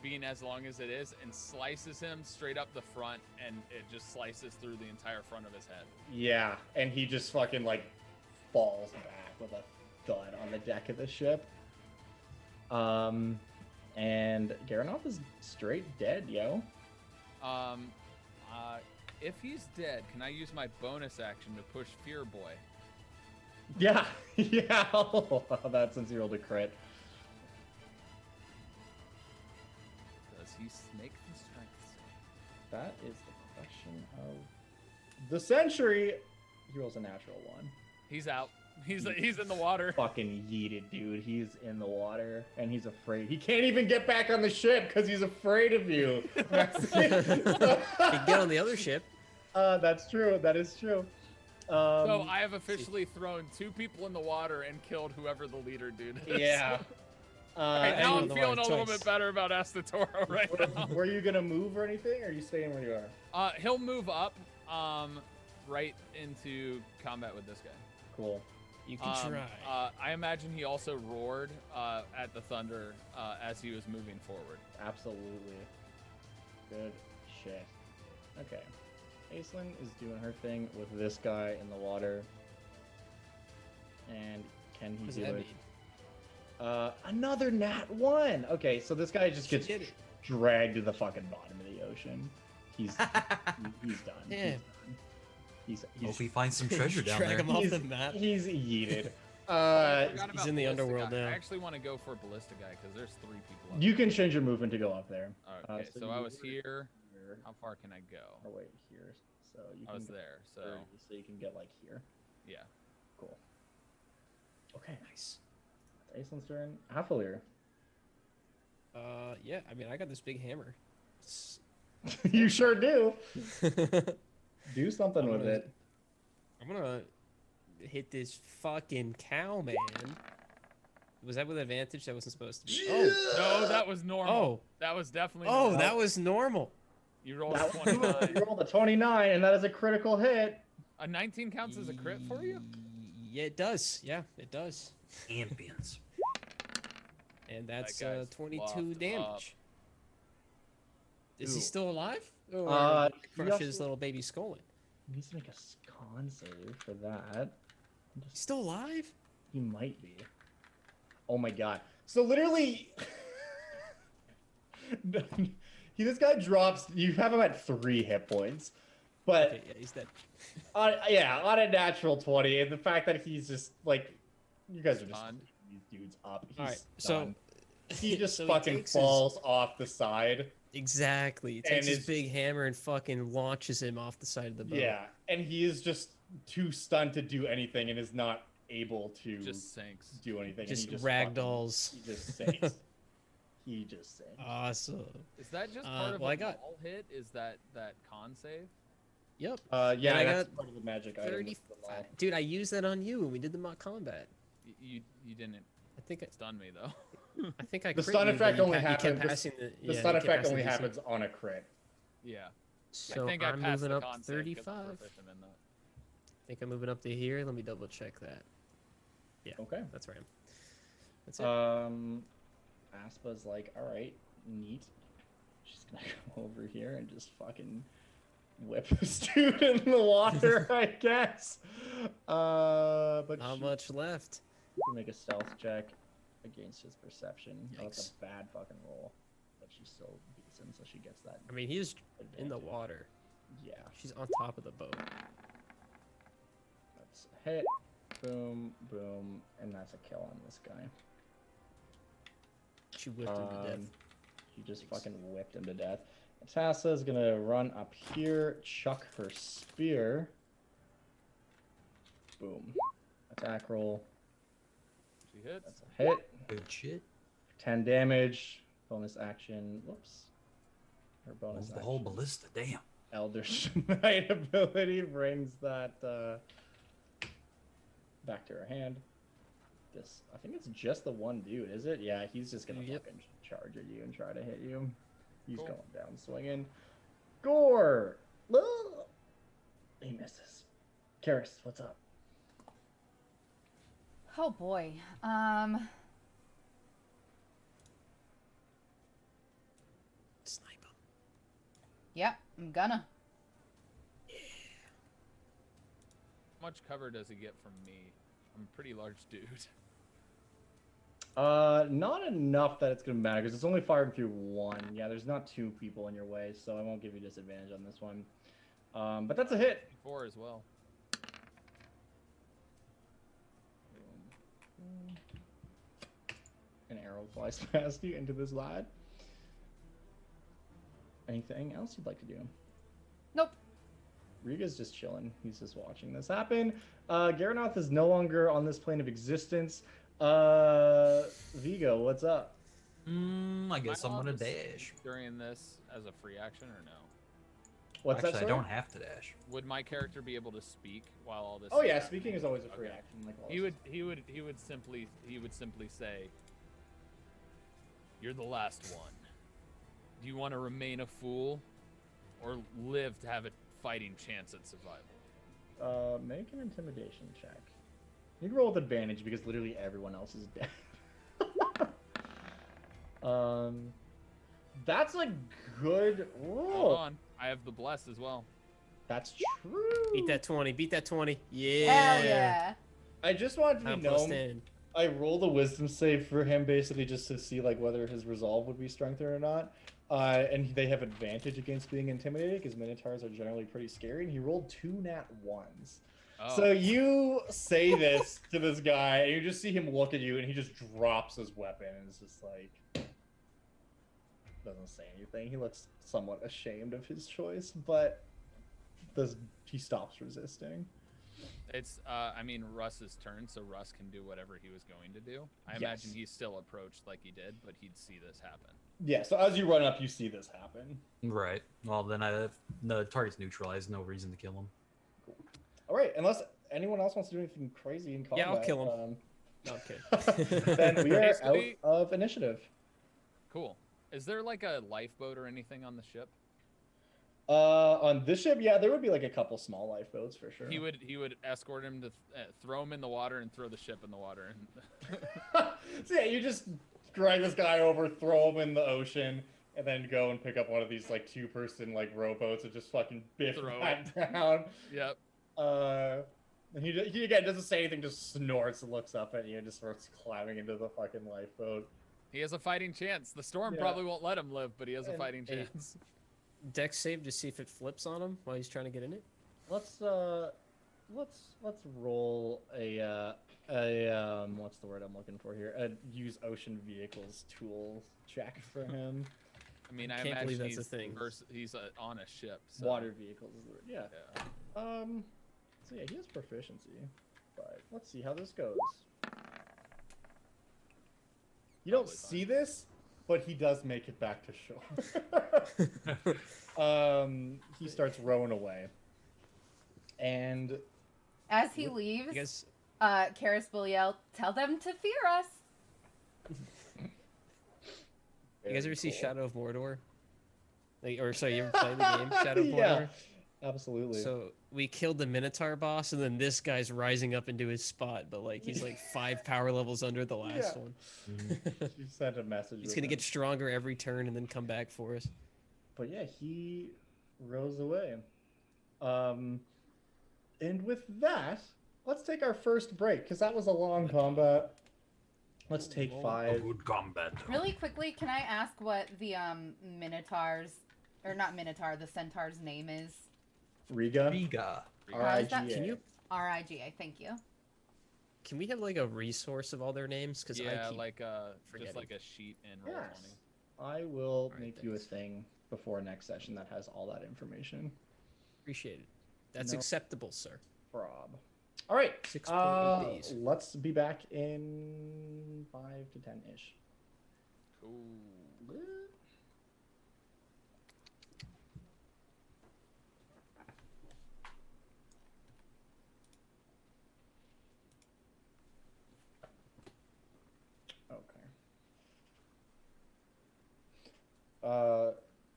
being as long as it is, and slices him straight up the front, and it just slices through the entire front of his head. Yeah, and he just fucking like falls back with a thud on the deck of the ship. And Garanov is straight dead, yo. If he's dead, can I use my bonus action to push Fear Boy? Yeah, yeah. I'll allow that since you rolled a crit. Does he make the strength save? That is the question of the century. He rolls a natural one. He's out. He's in the water. Fucking yeeted, dude. He's in the water and he's afraid. He can't even get back on the ship because he's afraid of you. You can get on the other ship. That's true. That is true. So I have officially thrown 2 people in the water and killed whoever the leader dude is. Yeah. Right, now on I'm the feeling a water little twice. bit better about Astatoro right now. Were you gonna move or anything, or are you staying where you are? He'll move up, right into combat with this guy. Cool. You can try. I imagine he also roared at the thunder as he was moving forward. Absolutely. Good shit. Okay. Aislinn is doing her thing with this guy in the water. And can he What does do that it? mean? Another nat 1. Okay, so this guy just She gets did it. dragged to the fucking bottom of the ocean. He's he's done. Yeah. He's Hope he finds some treasure down Drag there. him off he's, the map. he's yeeted. I forgot he's about in the Ballista underworld guy. now. I actually want to go for Ballista guy because there's 3 people up You can change your movement to go up there. there. Okay, so I you was were here. here. How far can I go? Oh wait, here. So you I can was go there, so 30, so you can get like here. yeah. Cool. Okay. Nice. Aislinn's turn. Halfalier. Yeah. I mean, I got this big hammer. It's- You sure do. I'm Do something with gonna- it. gonna hit this fucking cow, man. Was that with advantage? That wasn't supposed to be. Oh. No, that was normal. Oh. That was definitely Oh, normal. that was normal. You rolled a That 29. you rolled a 29, and that is a critical hit. A 19 counts as a crit for you? Yeah, it does. Yeah, it does. Ambience. And that's guy's 22 fluffed damage. Is he Ooh. still alive? Or He crush also- his little baby skull in? He needs to make a con save for that. He's still alive? He might be. Oh my god. So literally, this guy drops. You have him at 3 hit points, but Okay, yeah, he's dead. on a natural 20, and the fact that he's just like, you guys are just Stunned. these dudes up. He's Alright, stunned. he just so he fucking takes his- falls off the side. Exactly. He And takes his his- big hammer and fucking launches him off the side of the boat. Yeah, and he is just too stunned to do anything, and is not able to Just sinks. do anything. and Just he ragdolls. He just sinks. He just sinks. Awesome. Is that just part of well, a I got- ball hit? Is that con save? Yep. Yeah, I that's got part of the magic item. 35. Dude, I used that on you when we did the mock combat. You didn't I think stun me though. I think I The crit stun you, effect but you only kept happens. passing The yeah, stun you kept effect passing only the DC. happens on a crit. Yeah. So I think I I'm passed moving the up con save 'cause I'm 35. proficient in that. think I'm moving up to here. Let me double check that. Yeah. Okay. That's where I am. That's it. Aspa's like, all right, neat. She's gonna go over here and just fucking whip this dude in the water, I guess. But Not she much left. can make a stealth check against his perception. Oh, that's Yikes. a bad fucking roll, but she still beats him, so she gets that. I mean, he's in the advantage. water. Yeah, She's on top of the boat. that's a hit. Boom, boom, and that's a kill on this guy. She whipped him to death. She just fucking whipped him to death. Tassa is gonna run up here, chuck her spear. Boom. Attack roll. She hits. That's a hit. Good shit. 10 damage. Bonus action. Whoops. Her bonus Move the action. whole ballista. Damn. Elder Smite ability brings that back to her hand. This, I think it's just the one dude, is it? Yeah, he's just gonna Yep. fucking charge at you and try to hit you. He's Cool. going down swinging. Gore! Ugh. He misses. Karis, what's up? Oh boy. Snipe him. Yep, I'm gonna. How much cover does he get from me? I'm a pretty large dude. Not enough that it's gonna matter because it's only firing through one. Yeah, there's not two people in your way, so I won't give you disadvantage on this one. But that's a hit. 4 as well. An arrow flies past you into this lad. Anything else you'd like to do? Nope. Riga's just chilling. He's just watching this happen. Garanoth is no longer on this plane of existence. Vigo, what's up? I guess I'm Am I gonna allowed to dash. speak during this as a free action or no? What's Actually, that? I Sorry? don't have to dash. Would my character be able to speak while all this? Oh is yeah, happening? speaking is always a free Okay. action. Like all He this. would simply say, "You're the last one. Do you want to remain a fool, or live to have a fighting chance at survival?" Make an intimidation check. You can roll with advantage because literally everyone else is dead. That's a good roll. Hold on, I have the bless as well. That's true. Beat that 20. Beat that 20. Yeah. Hell yeah. I just wanted to Time be plus known. 10. I rolled a wisdom save for him basically just to see like whether his resolve would be strengthened or not. And they have advantage against being intimidated because minotaurs are generally pretty scary. And he rolled 2 nat 1s. Oh, So you say this to this guy, and you just see him look at you, and he just drops his weapon, and is just like doesn't say anything. He looks somewhat ashamed of his choice, but he stops resisting. it's I mean Russ's turn, so Russ can do whatever he was going to do. I imagine Yes. he's still approached like he did, but he'd see this happen. Yeah. So as you run up, you see this happen. Right. Well, then the target's neutralized. No reason to kill him. All right. Unless anyone else wants to do anything crazy in combat. Yeah, I'll kill him. No, I'm kidding. Then we are out Basically- of initiative. Cool. Is there like a lifeboat or anything on the ship? On this ship, yeah, there would be like a couple small lifeboats for sure. He would escort him to throw him in the water and throw the ship in the water. And So yeah, you just drag this guy over, throw him in the ocean, and then go and pick up one of these like 2-person like rowboats and just fucking biff Throw that down. yep. And he again doesn't say anything, just snorts, looks up at you, and just starts climbing into the fucking lifeboat. He has a fighting chance. The storm Yeah. probably won't let him live, but he has a And- fighting Hey. chance. Dex save to see if it flips on him while he's trying to get in it. Let's roll a what's the word I'm looking for here? A use ocean vehicles tool check for him. I mean, I Can't imagine believe that's he's a thing. He's on a ship. So. Water vehicles is the word. Yeah. Yeah. So yeah, he has proficiency. But let's see how this goes. You don't Probably see fine. this, but he does make it back to shore. He starts rowing away. And As he What- leaves, You guys, Karis will yell, "Tell them to fear us." you guys very ever see cool. Shadow of Mordor? Like, or sorry, you ever played the game Shadow of Yeah. Mordor? Absolutely. So we killed the Minotaur boss, and then this guy's rising up into his spot, but like he's like 5 power levels under the last Yeah. one. She sent a message. He's with gonna him. get stronger every turn and then come back for us. But yeah, he rose away. And with that, let's take our first break because that was a long combat. Let's take Long. 5. good combat. Really quickly, can I ask what the Minotaur's, or not Minotaur, the Centaur's name is? Riga. Riga. How is that? R-I-G-A. Can you? R-I-G-A, thank you. Can we have like a resource of all their names? Because Yeah, I keep like just forgetting. like a sheet in roll Yes. I will Alright, make you a thanks. thing before next session that has all that information. appreciate it. That's No. acceptable, sir. Rob. All right. 6.8 days. Let's be back in 5 to 10-ish. 20. Cool. Okay.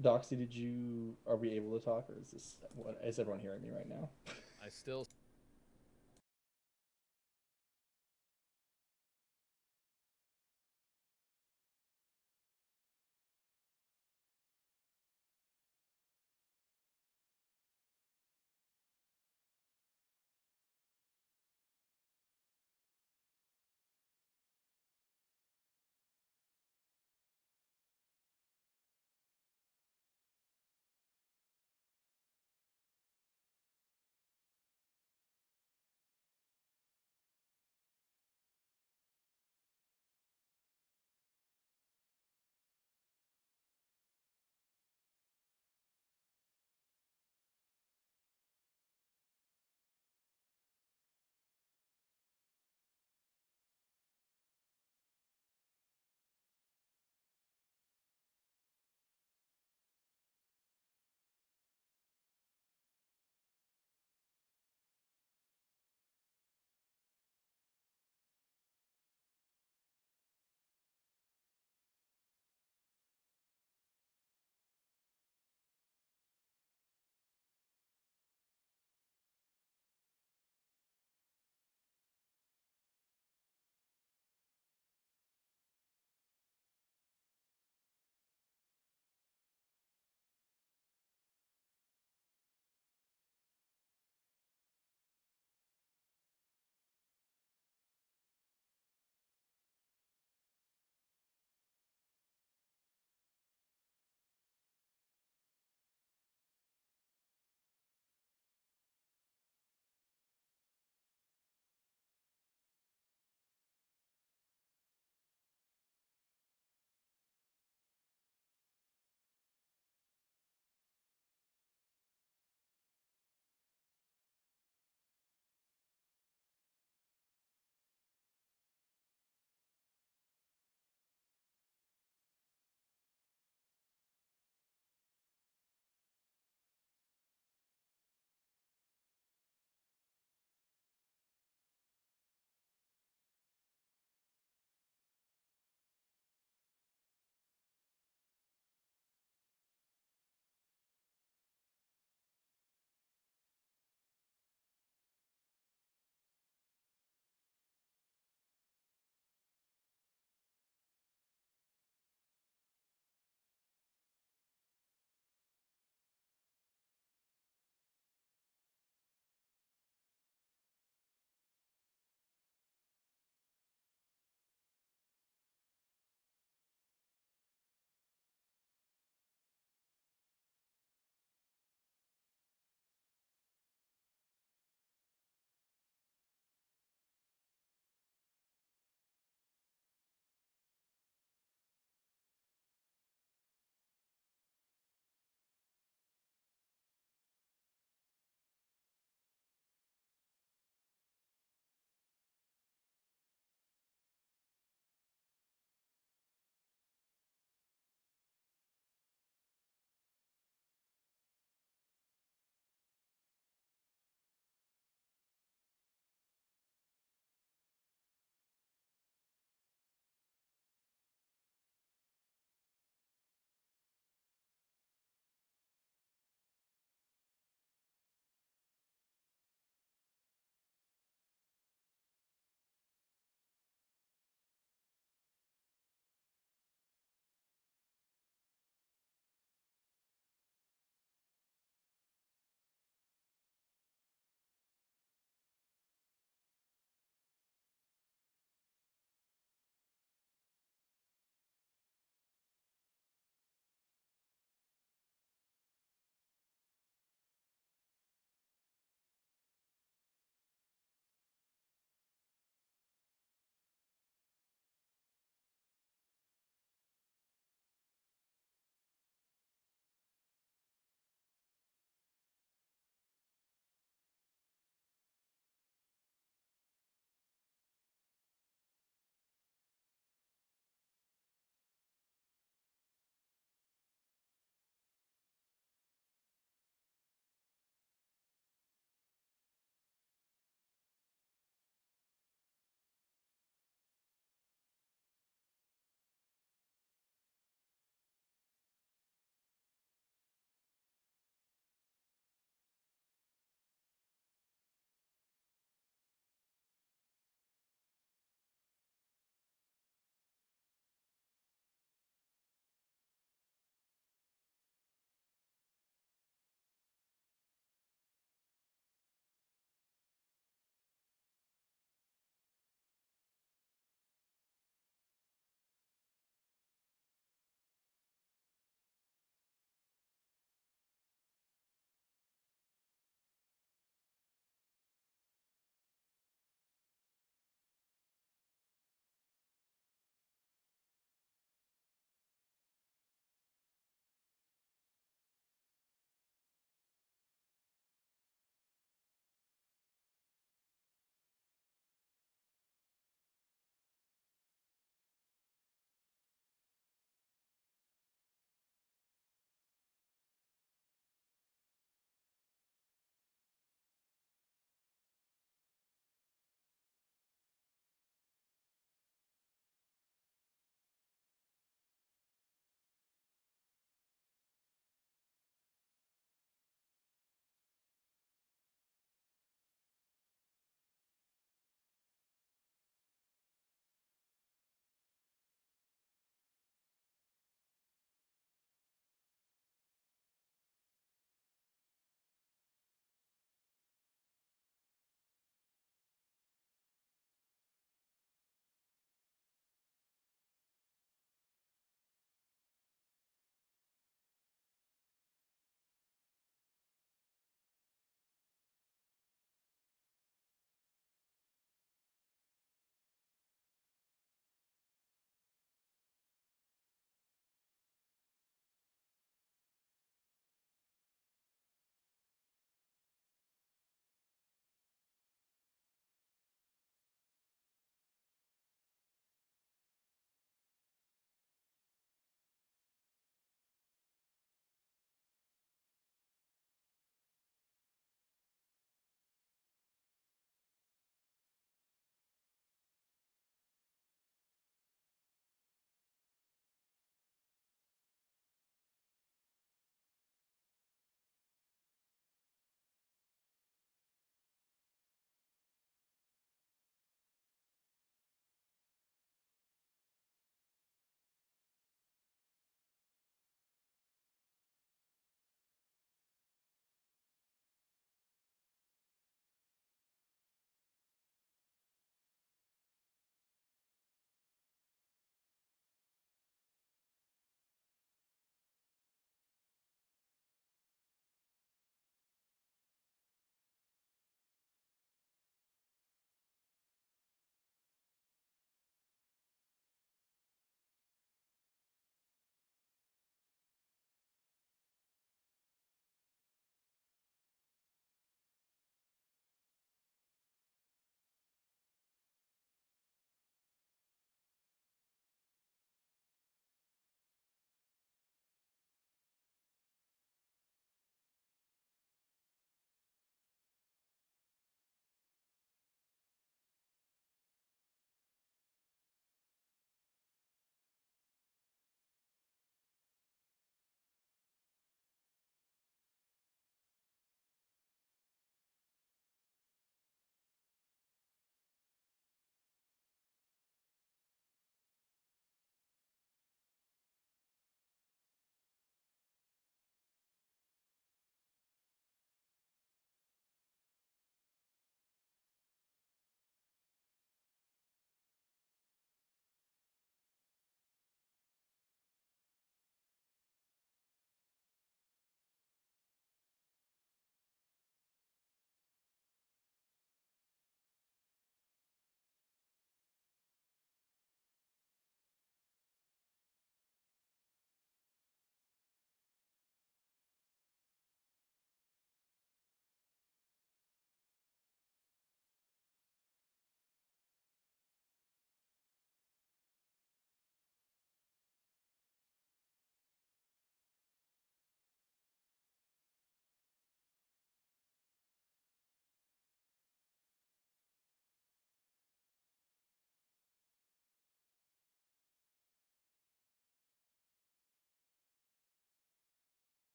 Doxy, are we able to talk, or is everyone hearing me right now? I still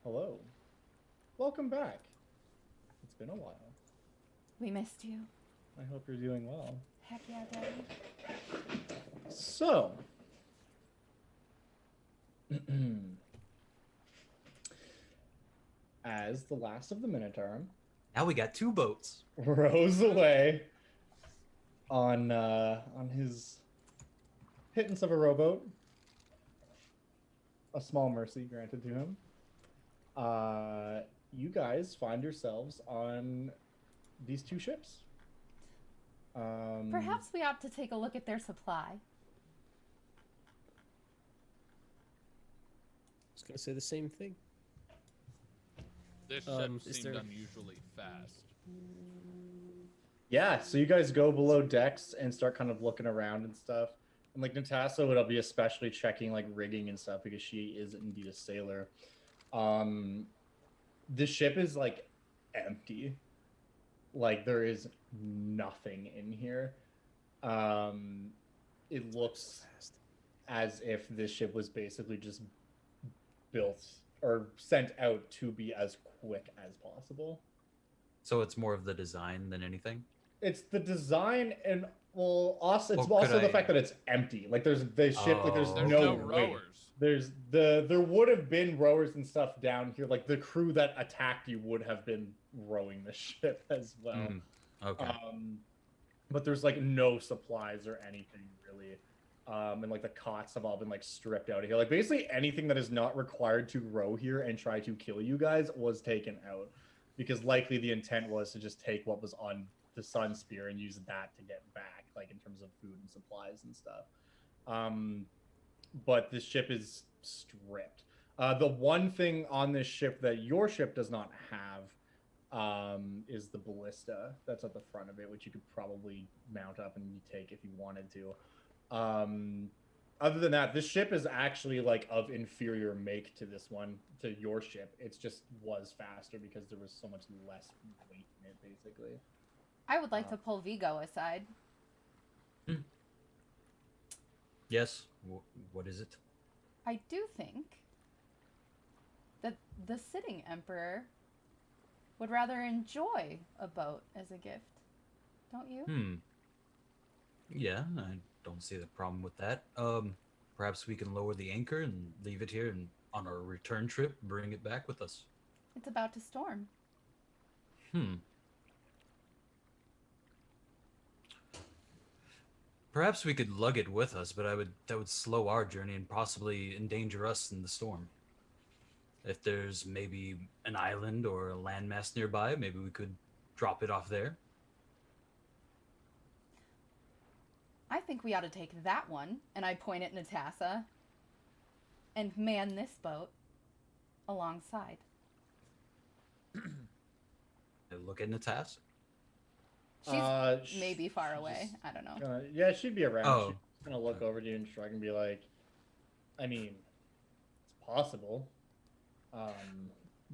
Hello. Welcome back. It's been a while. We missed you. I hope you're doing well. Heck yeah, Daddy. So, as the last of the Minotaur Now we got 2 boats. rows away on his pittance of a rowboat, a small mercy granted to him, you guys find yourselves on these 2 ships. Perhaps we ought to take a look at their supply. I was gonna say the same thing. This is ship seemed there- unusually fast. Yeah, so you guys go below decks and start kind of looking around and stuff. And like Natasa would be especially checking like rigging and stuff because she is indeed a sailor. The ship is like empty. Like there is nothing in here. It looks as if this ship was basically just built or sent out to be as quick as possible. So it's more of the design than anything. It's the design and well, also it's Well, could also the I- fact that it's empty. Like there's the ship, like there's Oh. There's no no weight. rowers. There's there would have been rowers and stuff down here. Like the crew that attacked you would have been rowing the ship as well. Mm, okay. But there's like no supplies or anything really. And like the cots have all been like stripped out of here. Like basically anything that is not required to row here and try to kill you guys was taken out. Because likely the intent was to just take what was on the sun spear and use that to get back, like in terms of food and supplies and stuff. But this ship is stripped. The one thing on this ship that your ship does not have is the ballista that's at the front of it, which you could probably mount up and take if you wanted to. Other than that, this ship is actually like of inferior make to this one, to your ship. It's just was faster because there was so much less weight in it, basically. I would like to pull Vigo aside. Yes. What is it? I do think that the sitting emperor would rather enjoy a boat as a gift. Don't you? Yeah, I don't see the problem with that. Perhaps we can lower the anchor and leave it here, and on our return trip, bring it back with us. It's about to storm. Perhaps we could lug it with us, but that would slow our journey and possibly endanger us in the storm. If there's maybe an island or a landmass nearby, maybe we could drop it off there. I think we ought to take that one, and I point at Natasa, and man this boat alongside. I look at Natas. She's maybe far away. I don't know. Yeah, she'd be around. Oh. She's gonna look over to you and shrug and be like, I mean, it's possible.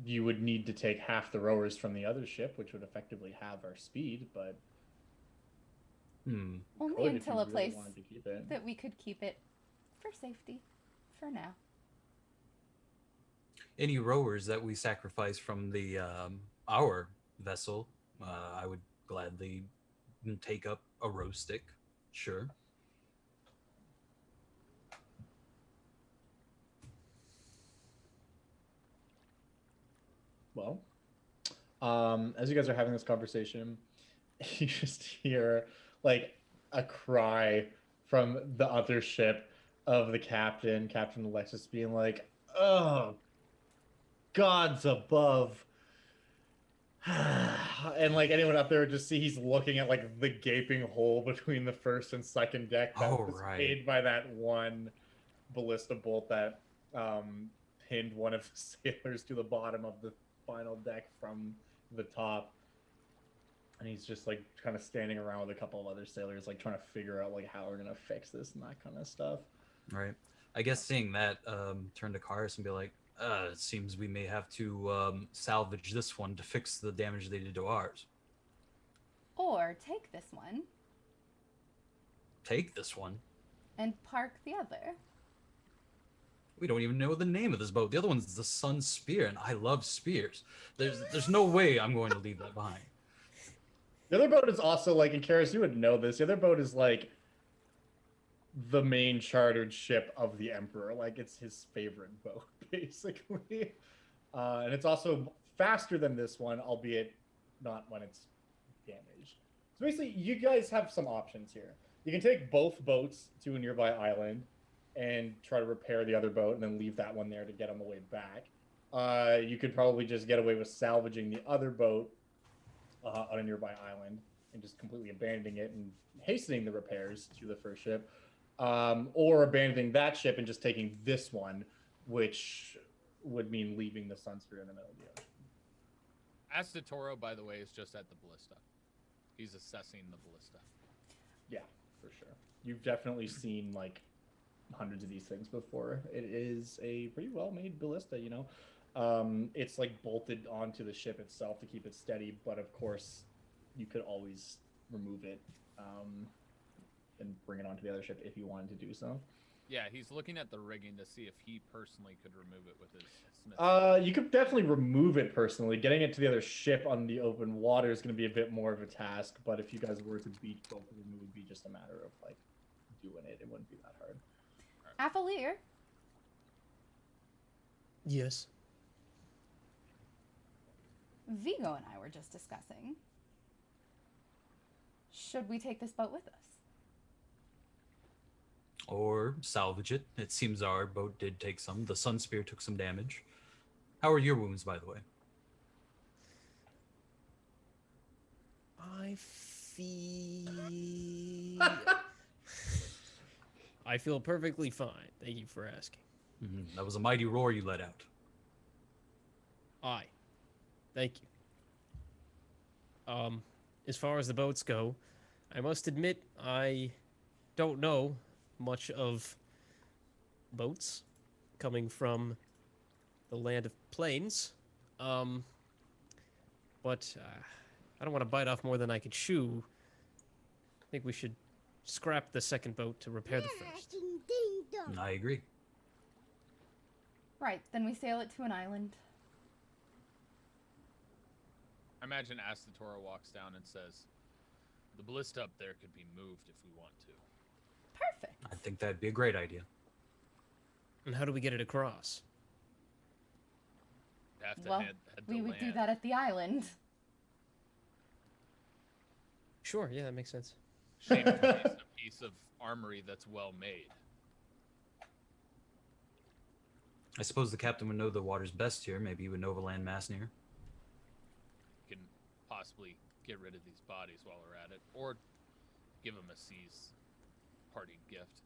You would need to take half the rowers from the other ship, which would effectively have our speed, but Only could if until you a really place wanted to keep it. that we could keep it for safety for now. Any rowers that we sacrifice from the our vessel, I would gladly take up a row stick. Sure. Well, as you guys are having this conversation, you just hear like a cry from the other ship of the captain, Captain Alexis, being like, "Oh, gods above." And like anyone up there would just see he's looking at like the gaping hole between the first and second deck that was made by that one ballista bolt that pinned one of the sailors to the bottom of the final deck from the top. And he's just like kind of standing around with a couple of other sailors, like trying to figure out like how we're gonna fix this and that kind of stuff. Right. I guess seeing that, turn to Karis and be like, it seems we may have to salvage this one to fix the damage they did to ours. Or take this one Take this one. and park the other. We don't even know the name of this boat. The other one's the Sun Spear, and I love spears. There's no way I'm going to leave that behind. The other boat is also like, and Karis, you would know this. The other boat is like the main chartered ship of the Emperor. Like, it's his favorite boat, basically. And it's also faster than this one, albeit not when it's damaged. So basically, you guys have some options here. You can take both boats to a nearby island and try to repair the other boat and then leave that one there to get on the way back. You could probably just get away with salvaging the other boat on a nearby island and just completely abandoning it and hastening the repairs to the first ship. Or abandoning that ship and just taking this one, which would mean leaving the Sunsphere in the middle of the ocean. Astotoro, by the way, is just at the ballista. He's assessing the ballista. Yeah, for sure. You've definitely seen like hundreds of these things before. It is a pretty well-made ballista, you know. It's like bolted onto the ship itself to keep it steady, but of course, you could always remove it and bring it onto the other ship if you wanted to do so. Yeah, he's looking at the rigging to see if he personally could remove it with his smith. You could definitely remove it personally. Getting it to the other ship on the open water is going to be a bit more of a task, but if you guys were to beat both of them, it would be just a matter of like doing it. It wouldn't be that hard. Athalir, Yes. Vigo and I were just discussing. Should we take this boat with us? Or salvage it. It seems our boat did take some. The Sun Spear took some damage. How are your wounds, by the way? I feel perfectly fine. Thank you for asking. That was a mighty roar you let out. Aye. Thank you. As far as the boats go, I must admit I don't know much of boats coming from the land of plains. But I don't want to bite off more than I can chew. I think we should scrap the second boat to repair the first. I agree. Right, then we sail it to an island. I imagine Astotoro walks down and says, "The ballista up there could be moved if we want to." Perfect. I think that'd be a great idea. And how do we get it across? Have to Well, head to we would land. do that at the island. Sure, yeah, that makes sense. Shame to waste a piece of armory that's well made. I suppose the captain would know the water's best here. Maybe he would know of a landmass near. Can possibly get rid of these bodies while we're at it, or give them a seize parting gift.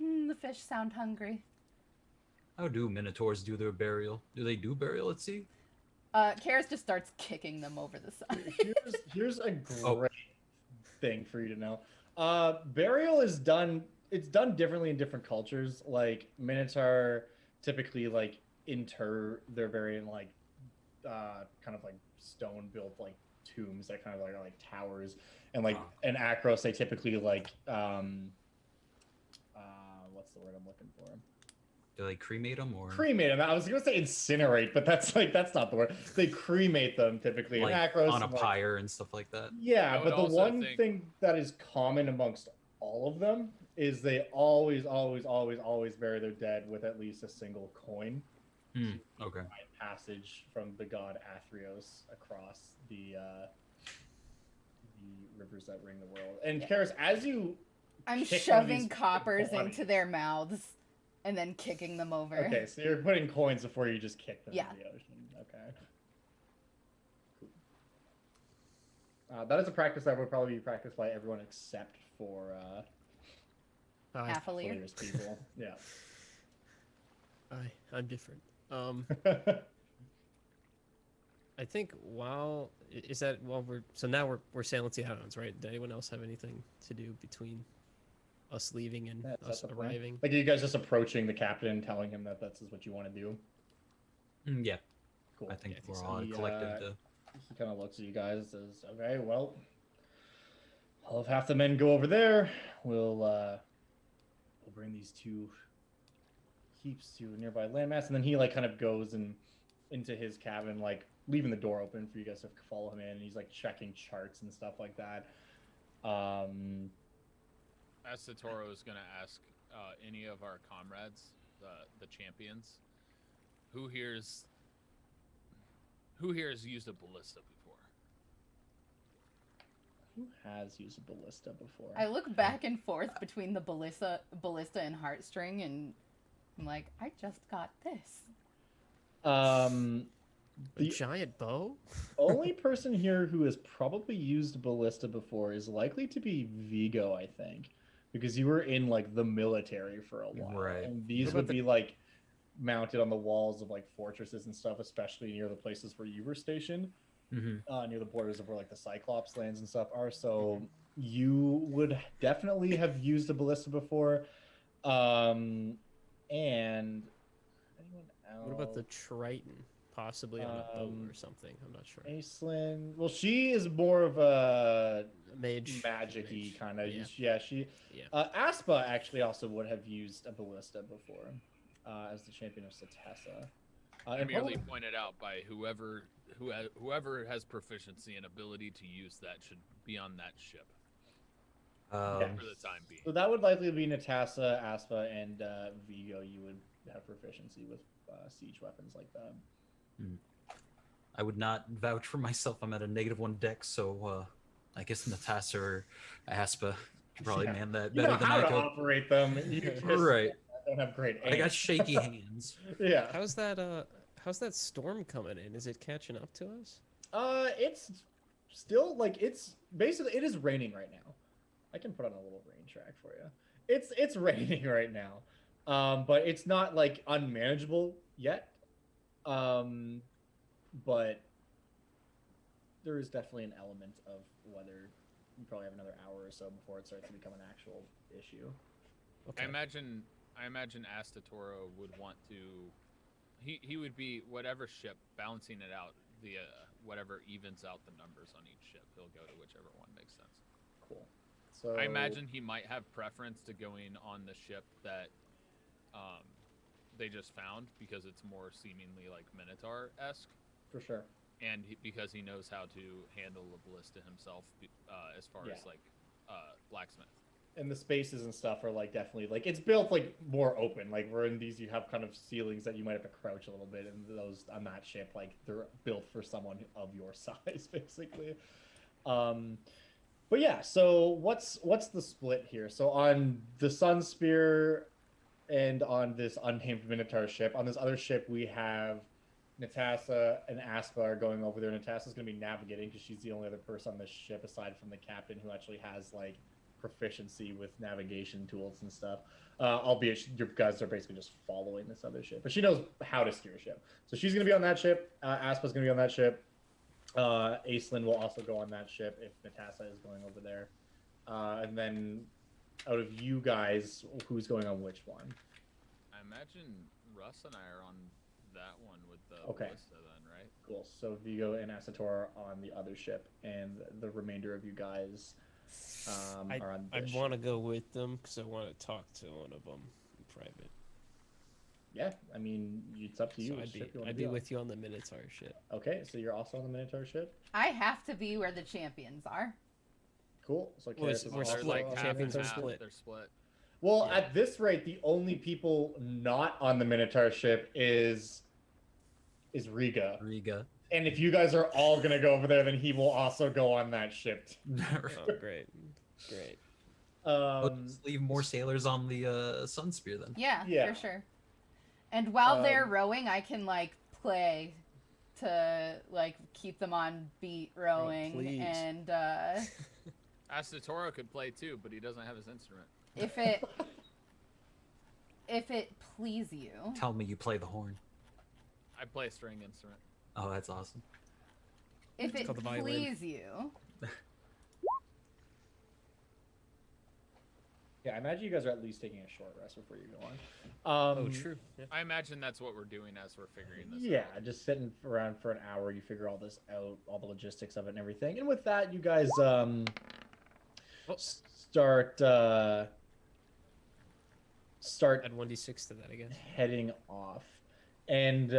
The fish sound hungry. How do minotaurs do their burial? Do they do burial at sea? Karis just starts kicking them over the side. Here's a great thing for you to know. Burial is done. It's done differently in different cultures. Like Minotaur typically like inter their buried in like kind of like stone built like tombs that kind of like are like towers, and like in Akros they typically like what's the word I'm looking for? Do they cremate them or Cremate them. I was gonna say incinerate, but that's not the word. They cremate them typically like in Akros on a and, like, pyre and stuff like that? yeah, I would but the also one think- thing that is common amongst all of them is they always bury their dead with at least a single coin. Okay. Passage from the god Athreos across the rivers that ring the world. And Yeah. Karis, as you I'm kick one of shoving these coppers bodies- into their mouths and then kicking them over. Okay, so you're putting coins before you just kick them Yeah. into the ocean. Okay. Cool. That is a practice that would probably be practiced by everyone except for Aye, Athalir. Valerius people. Yeah. I'm different. I think while we're sailing to the Islands, right? Did anyone else have anything to do between us leaving and That's us the plan. arriving? Like, are you guys just approaching the captain and telling him that that's what you want to do? Yeah. Cool. I think Yeah, I think we're so. all He, collective to. He kind of looks at you guys and says, okay, well, I'll have half the men go over there. We'll bring these two keeps to a nearby landmass, and then he like kind of goes into his cabin, like leaving the door open for you guys to follow him in. And he's like checking charts and stuff like that. As Satoru is gonna ask any of our comrades, the champions, who here's used a ballista before? Who has used a ballista before? I look back and forth between the ballista and heartstring, and I'm like, I just got this. A The giant bow? only person here who has probably used a ballista before is likely to be Vigo, I think, because you were in like the military for a while, Right. and these What would about be like mounted on the walls of like fortresses and stuff, especially near the places where you were stationed, near the borders of where like the Cyclops lands and stuff are. So you would definitely have used a ballista before. And anyone else? What about the Triton? Possibly on a boat or something. I'm not sure. Aislinn? Well, she is more of a Mage. magic-y kind of. Yeah. Yeah, she. Yeah. Aspa actually also would have used a ballista before, as the champion of Setessa. I And merely probably- pointed out by whoever has proficiency and ability to use that should be on that ship Yeah. for the time being. So that would likely be Natassa, Aspa, and Vigo. You would have proficiency with siege weapons like that. I would not vouch for myself. I'm at a -1 dex, so I guess Natassa or Aspa could probably Yeah. man that You know better than how I to could. operate them. You just Right. don't have great aim. I got shaky hands. Yeah. How's that storm coming in? Is it catching up to us? It's still like it's basically it is raining right now. I can put on a little rain track for you. It's raining right now, but it's not like unmanageable yet. But there is definitely an element of weather. You probably have another hour or so before it starts to become an actual issue. Okay. I imagine Astatoro would want to. He would be whatever ship balancing it out via whatever evens out the numbers on each ship. He'll go to whichever one makes sense. Cool. So I imagine he might have preference to going on the ship that they just found because it's more seemingly like Minotaur-esque, for sure. and because he knows how to handle the ballista himself as far Yeah. as like blacksmith. And the spaces and stuff are like definitely like it's built like more open. Like where in these you have kind of ceilings that you might have to crouch a little bit, and those on that ship like they're built for someone of your size basically. But yeah, so what's the split here? So on the Sun Spear and on this unnamed Minotaur ship, on this other ship we have Natassa and Aspa are going over there. Natassa's going to be navigating because she's the only other person on this ship aside from the captain who actually has like proficiency with navigation tools and stuff. Albeit your guys are basically just following this other ship, but she knows how to steer a ship. So she's going to be on that ship. Aspa's going to be on that ship. Aislinn will also go on that ship if Natassa is going over there. And then out of you guys, who's going on which one? I imagine Russ and I are on that one with the Okay. ballista then, right? Cool. So Vigo and Asator are on the other ship, and the remainder of you guys are on I this want to ship. go with them because I want to talk to one of them in private. Yeah, I mean, it's up to you. So which ship you wanna I'd be on. with you on the Minotaur ship. Okay, so you're also on the Minotaur ship. I have to be where the champions are. Cool. So Well, Karis is we're also They're split. like on the half Champions and are half. split. They're split. Well, Yeah. at this rate, the only people not on the Minotaur ship is Riga. Riga. And if you guys are all gonna go over there, then he will also go on that ship. Oh, great. Great. We'll just leave more sailors on the Sun Spear then. Yeah, Yeah. for sure. And while they're Um, rowing, I can like play to like keep them on beat rowing, please. and Astatoro could play too, but he doesn't have his instrument. if it please you, Tell me you play the horn. I play a string instrument. Oh, that's awesome. if It's it called the violin. please you, Yeah, I imagine you guys are at least taking a short rest before you go on. Oh, true. Yeah. I imagine that's what we're doing as we're figuring this Yeah, out. just sitting around for an hour, you figure all this out, all the logistics of it and everything. And with that, you guys start start Add 1d6 to that, I guess. heading off. And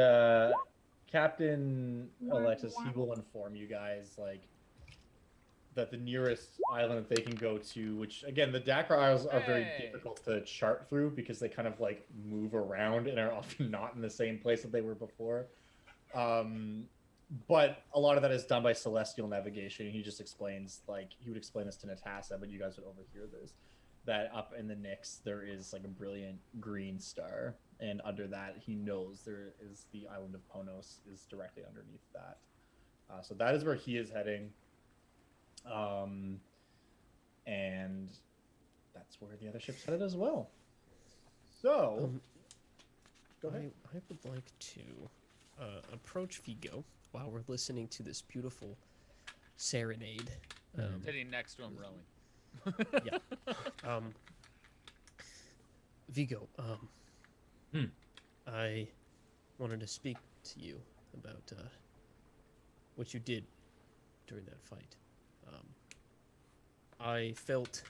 Captain Alexis, he will inform you guys like that the nearest island that they can go to, which again, the Dakar Isles are very difficult to chart through because they kind of like move around and are often not in the same place that they were before. But a lot of that is done by celestial navigation. He just explains, like, he would explain this to Natasha, but you guys would overhear this, that up in the Nyx there is like a brilliant green star, and under that he knows there is the island of Ponos is directly underneath that. So that is where he is heading. And that's where the other ship's headed as well. So, go ahead. I would like to approach Vigo while we're listening to this beautiful serenade. Sitting next to him, rowing. Yeah. Vigo, I wanted to speak to you about what you did during that fight. I felt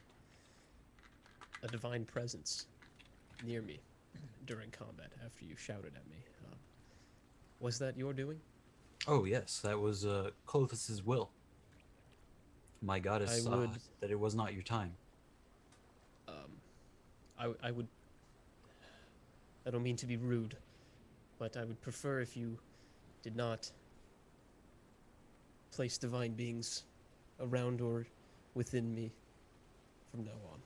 a divine presence near me during combat after you shouted at me. Was that your doing? Oh yes, that was Clothes's will. My goddess saw that it was not your time. I would. I don't mean to be rude, but I would prefer if you did not place divine beings around or within me from now on.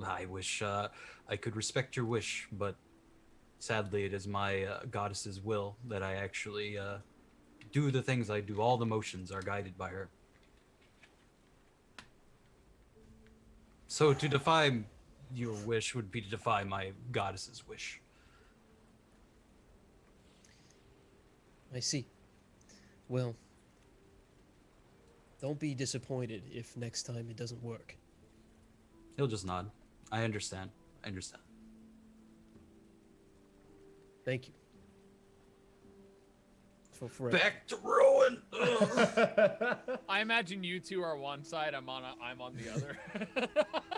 I wish I could respect your wish, but sadly it is my goddess's will that I actually do the things I do. All the motions are guided by her. So to defy your wish would be to defy my goddess's wish. I see. Well, don't be disappointed if next time it doesn't work. He'll just nod. I understand. I understand. Thank you. For Back to Rowan. I imagine you two are one side. I'm on the other.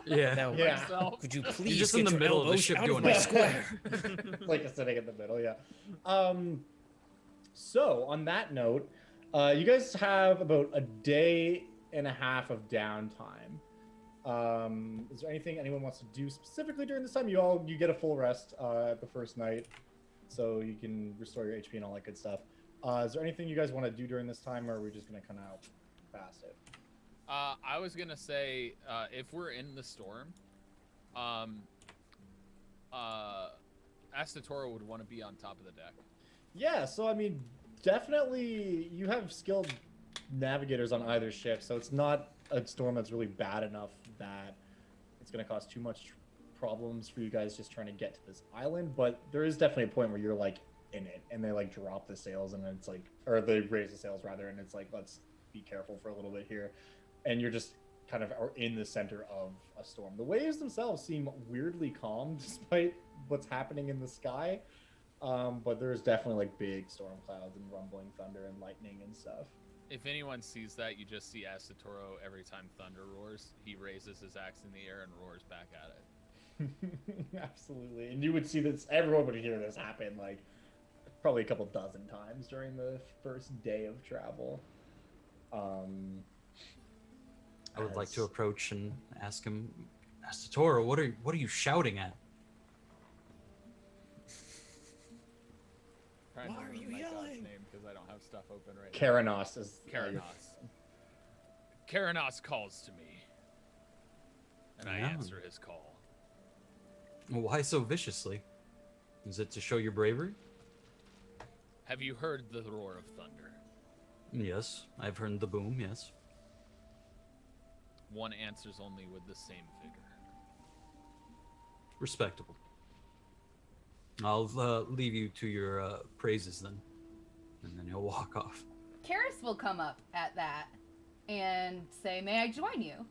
Yeah. Now, Myself. could you please You're just get in the your middle of the elbows ship out doing my that. square? Like sitting in the middle, yeah. So on that note, you guys have about a day and a half of downtime. Is there anything anyone wants to do specifically during this time? You get a full rest at the first night, so you can restore your HP and all that good stuff. Is there anything you guys want to do during this time, or are we just gonna kind of pass it? I was gonna say, if we're in the storm, Astatoro would want to be on top of the deck. Yeah, so I mean, definitely you have skilled navigators on either ship, so it's not a storm that's really bad enough that it's going to cause too much problems for you guys just trying to get to this island. But there is definitely a point where you're like in it, and they like drop the sails, and it's like, or they raise the sails rather, and it's like, let's be careful for a little bit here, and you're just kind of are in the center of a storm. The waves themselves seem weirdly calm despite what's happening in the sky. But there's definitely like big storm clouds and rumbling thunder and lightning and stuff. If anyone sees that, you just see Astatoro every time thunder roars. He raises his axe in the air and roars back at it. Absolutely. And you would see this, everyone would hear this happen like probably a couple dozen times during the first day of travel. I would like to approach and ask him, Astatoro, what are you shouting at? Trying Why to are you remember my god's yelling? name because I don't have stuff open right now. Karanos is Karanos. Karanos calls to me, and I Yeah. answer his call. Why so viciously? Is it to show your bravery? Have you heard the roar of thunder? Yes, I've heard the boom, yes. One answers only with the same vigor. Respectable. I'll leave you to your praises then. And then he'll walk off. Karis will come up at that and say, "May I join you?"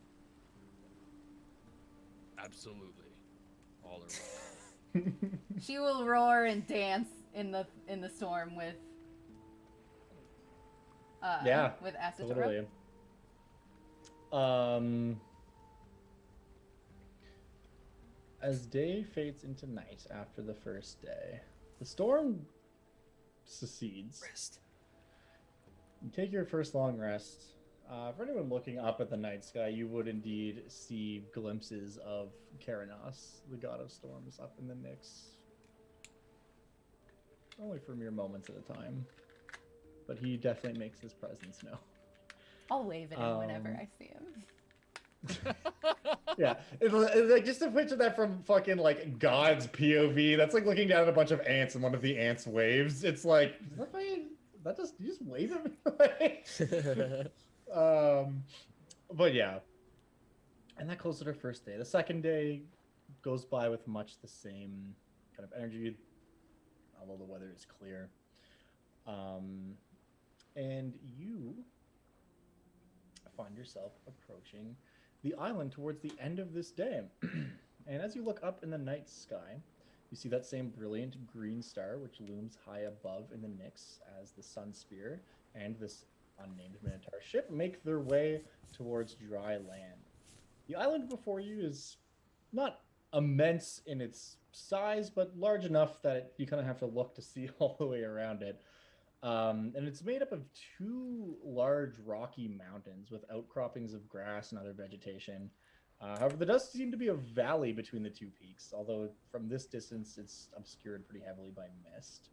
Absolutely. All are welcome. She will roar and dance in the storm with with Astatoro. Totally. as day fades into night after the first day, the storm secedes. Rest. You take your first long rest. For anyone looking up at the night sky, you would indeed see glimpses of Keranos, the god of storms, up in the Nyx. Only for mere moments at a time. But he definitely makes his presence known. I'll wave at him whenever I see him. Yeah, it's like just a picture that from fucking like God's POV. That's like looking down at a bunch of ants and one of the ants waves. It's like, that just you just wave at me. But yeah, and that closes our first day. The second day goes by with much the same kind of energy, although the weather is clear. And you find yourself approaching the island towards the end of this day. And as you look up in the night sky, you see that same brilliant green star which looms high above in the Nyx as the Sun Spear and this unnamed Minotaur ship make their way towards dry land. The island before you is not immense in its size, but large enough that you kind of have to look to see all the way around it. And it's made up of two large rocky mountains with outcroppings of grass and other vegetation. However, there does seem to be a valley between the two peaks, although from this distance it's obscured pretty heavily by mist.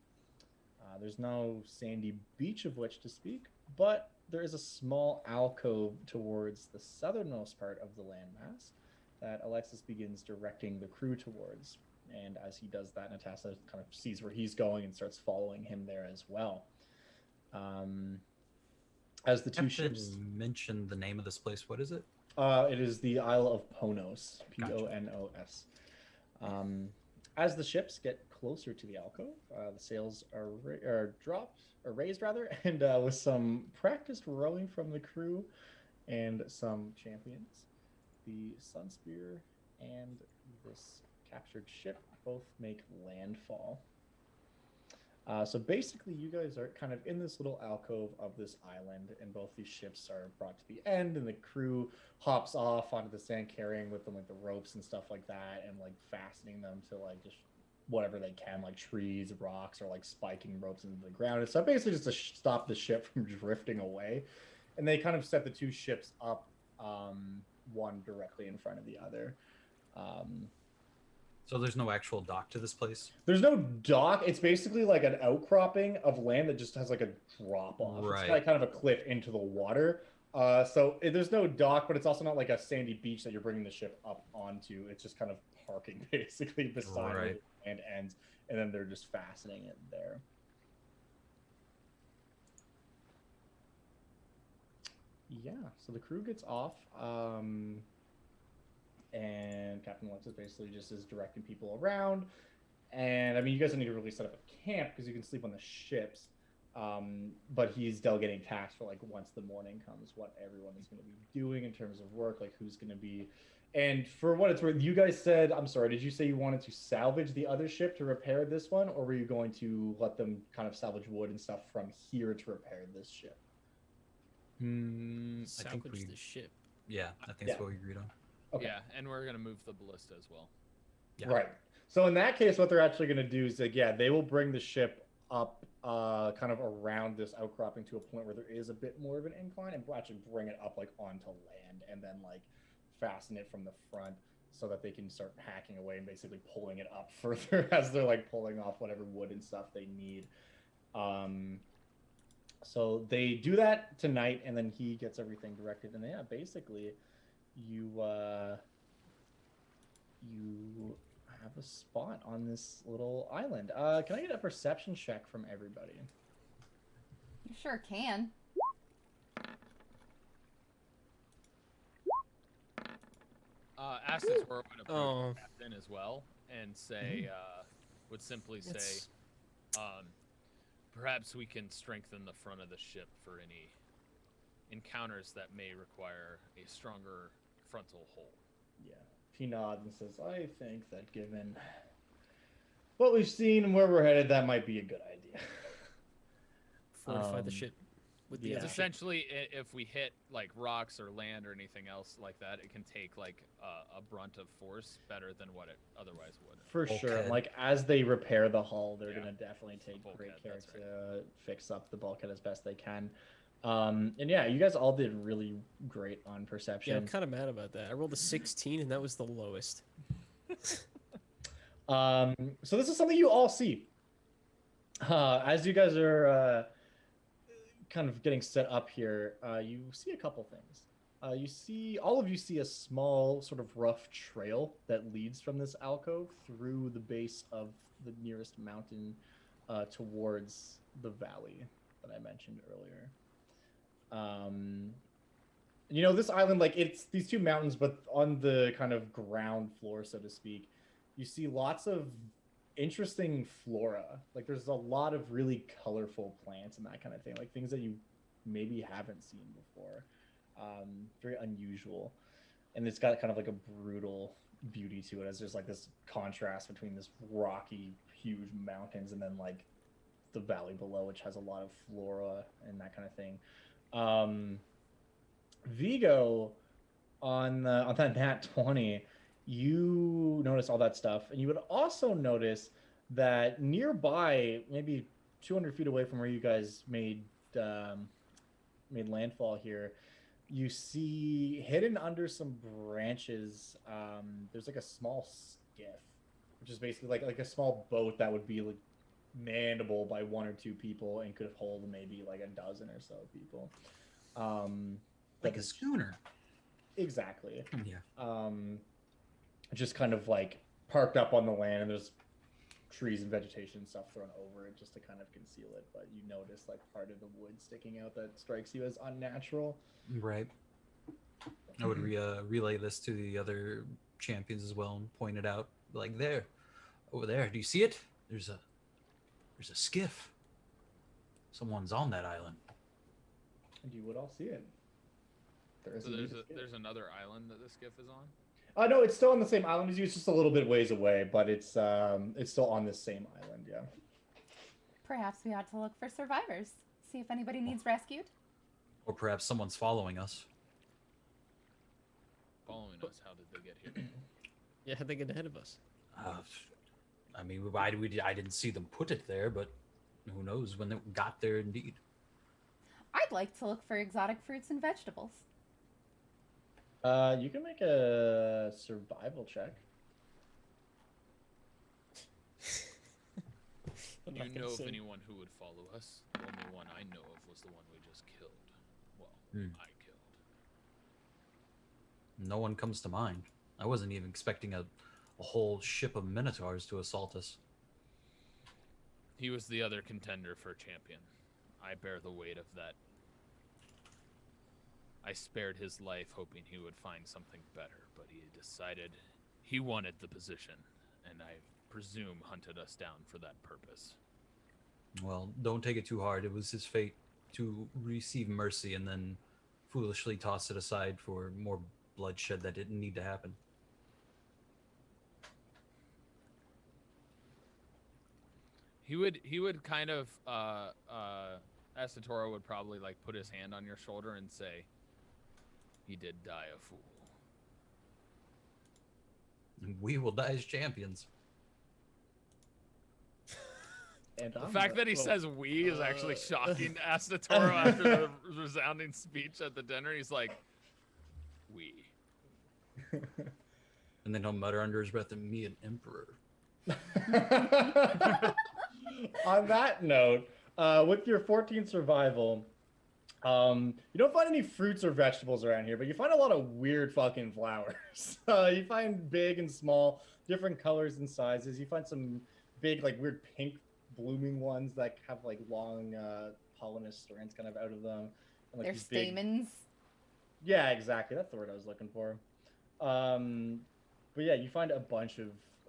There's no sandy beach of which to speak, but there is a small alcove towards the southernmost part of the landmass that Alexis begins directing the crew towards. And as he does that, Natasha kind of sees where he's going and starts following him there as well. As the two ships mention the name of this place, what is it? It is the Isle of Ponos, Ponos. As the ships get closer to the alcove, the sails are raised rather, and with some practiced rowing from the crew and some champions, the Sunspear and this captured ship both make landfall. So basically, you guys are kind of in this little alcove of this island, and both these ships are brought to the end, and the crew hops off onto the sand, carrying with them like the ropes and stuff like that, and like fastening them to like just whatever they can, like trees, rocks, or like spiking ropes into the ground. And so basically just to stop the ship from drifting away. And they kind of set the two ships up, one directly in front of the other. So there's no actual dock to this place? There's no dock. It's basically like an outcropping of land that just has like a drop off. Right. It's kind of a cliff into the water. So there's no dock, but it's also not like a sandy beach that you're bringing the ship up onto. It's just kind of parking basically beside where the land ends, and then they're just fastening it there. Yeah, so the crew gets off. And Captain Alexis basically just is directing people around. And I mean, you guys don't need to really set up a camp because you can sleep on the ships. But he's delegating tasks for like once the morning comes, what everyone is going to be doing in terms of work, like who's going to be. And for what it's worth, you guys said, I'm sorry, did you say you wanted to salvage the other ship to repair this one? Or were you going to let them kind of salvage wood and stuff from here to repair this ship? Salvage the ship. Yeah, I think that's what we agreed on. Okay. Yeah, and we're gonna move the ballista as well. Yeah. Right. So in that case, what they're actually going to do is like, they will bring the ship up kind of around this outcropping to a point where there is a bit more of an incline, and actually bring it up like onto land, and then like fasten it from the front so that they can start hacking away and basically pulling it up further as they're like pulling off whatever wood and stuff they need. So they do that tonight, and then he gets everything directed, and basically you have a spot on this little island. Can I get a perception check from everybody? You sure can. Acids were going to put Captain as well and say, would simply say, perhaps we can strengthen the front of the ship for any encounters that may require a stronger frontal hull. Yeah. He nods and says, I think that given what we've seen and where we're headed, that might be a good idea. Fortify the ship with the Yeah. other It's ship. essentially if we hit like rocks or land or anything else like that, it can take like a brunt of force better than what it otherwise would. For sure. Bulkhead. Like as they repair the hull, they're Yeah. gonna definitely take Bulkhead, great care that's right. to fix up the bulkhead as best they can. And yeah, you guys all did really great on Yeah, I'm perception. kind of mad about that. I rolled a 16, and that was the lowest. So this is something you all see. As you guys are kind of getting set up here, you see a couple things. All of you see a small sort of rough trail that leads from this alcove through the base of the nearest mountain towards the valley that I mentioned earlier. This island, like it's these two mountains, but on the kind of ground floor, so to speak, you see lots of interesting flora. Like there's a lot of really colorful plants and that kind of thing, like things that you maybe haven't seen before. Very unusual, and it's got kind of like a brutal beauty to it, as there's like this contrast between this rocky, huge mountains and then like the valley below, which has a lot of flora and that kind of thing. Vigo, on that nat 20, you notice all that stuff, and you would also notice that nearby, maybe 200 feet away from where you guys made landfall here, you see hidden under some branches, there's like a small skiff, which is basically like a small boat that would be like mannable by one or two people and could hold maybe like a dozen or so people. Like a schooner. Exactly. Yeah. Just kind of like parked up on the land, and there's trees and vegetation and stuff thrown over it just to kind of conceal it. But you notice like part of the wood sticking out that strikes you as unnatural. Right. I would relay this to the other champions as well and point it out. Like there, over there. Do you see it? There's a skiff. Someone's on that island. And you would all see it. So there's another island that the skiff is on. No, it's still on the same island as you. It's just a little bit ways away, but it's still on the same island. Yeah. Perhaps we ought to look for survivors. See if anybody needs rescued. Or perhaps someone's following us. Following us, how did they get here? Yeah, how'd they get ahead of us? I mean, I didn't see them put it there, but who knows when they got there indeed. I'd like to look for exotic fruits and vegetables. You can make a survival check. Do you know of anyone who would follow us? The only one I know of was the one we just killed. Well, I killed. No one comes to mind. I wasn't even expecting a whole ship of minotaurs to assault us. He was the other contender for champion. I bear the weight of that. I spared his life hoping he would find something better, but he decided he wanted the position, and I presume hunted us down for that purpose. Well, don't take it too hard. It was his fate to receive mercy and then foolishly toss it aside for more bloodshed that didn't need to happen. He would kind of Asatoro would probably like put his hand on your shoulder and say, "He did die a fool." And we will die as champions. And The fact that he says "we" is actually shocking to Asatoro after the resounding speech at the dinner. He's like, "We." And then he'll mutter under his breath, "And me, an emperor." On that note, with your 14 survival, you don't find any fruits or vegetables around here, but you find a lot of weird fucking flowers. You find big and small, different colors and sizes. You find some big, like weird pink blooming ones that have like long pollinous strands kind of out of them. And, like, They're these big... stamens. Yeah, exactly. That's the word I was looking for. But yeah, you find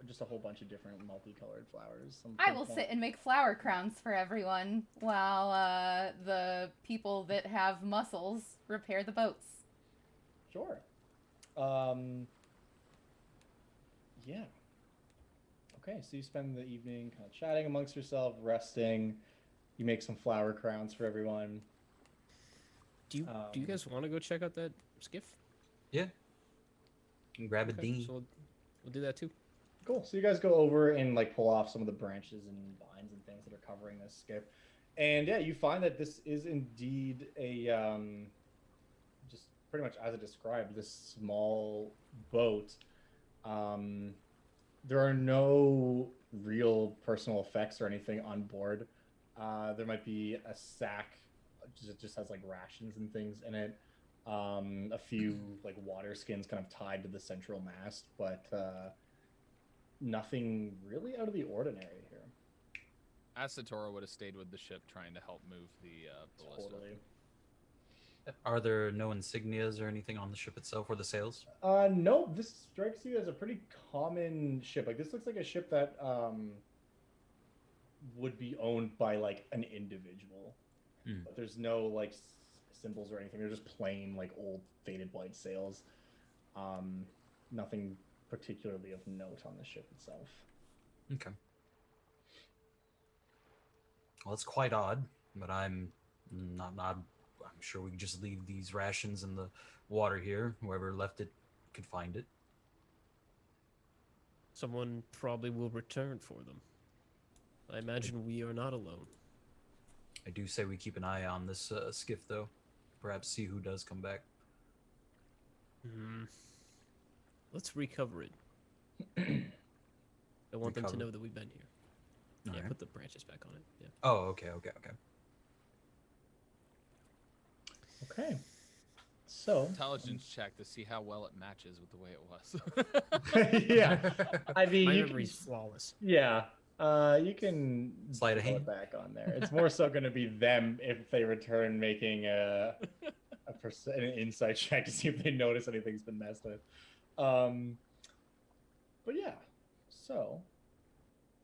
just a whole bunch of different multicolored flowers. I will sit and make flower crowns for everyone while the people that have muscles repair the boats. Sure. Yeah. Okay, so you spend the evening kind of chatting amongst yourself, resting. You make some flower crowns for everyone. Do you guys want to go check out that skiff? Yeah. And grab a Okay, dinghy. so we'll do that too. Cool. So you guys go over and like pull off some of the branches and vines and things that are covering this skiff, and yeah, you find that this is indeed a just pretty much as it described, this small boat. There are no real personal effects or anything on board. There might be a sack that just has like rations and things in it. A few like water skins kind of tied to the central mast, but nothing really out of the ordinary here. Asatora would have stayed with the ship trying to help move the ballista. Totally. Are there no insignias or anything on the ship itself or the sails? No, this strikes you as a pretty common ship. Like this looks like a ship that would be owned by like an individual. But there's no like symbols or anything. They're just plain like old faded white sails. Nothing particularly of note on the ship itself. Okay. Well, it's quite odd, but I'm sure we can just leave these rations in the water here. Whoever left it could find it. Someone probably will return for them. I imagine we are not alone. I do say we keep an eye on this skiff, though. Perhaps see who does come back. Let's recover it. I want them to know that we've been here. All Yeah, right. put the branches back on it. Yeah. Oh, okay. Okay. So Intelligence check to see how well it matches with the way it was. yeah, I mean, My you memory's can, flawless. yeah, you can Sleight of throw it hand. back on there. It's more so going to be them if they return making an insight check to see if they notice anything's been messed with. But yeah, so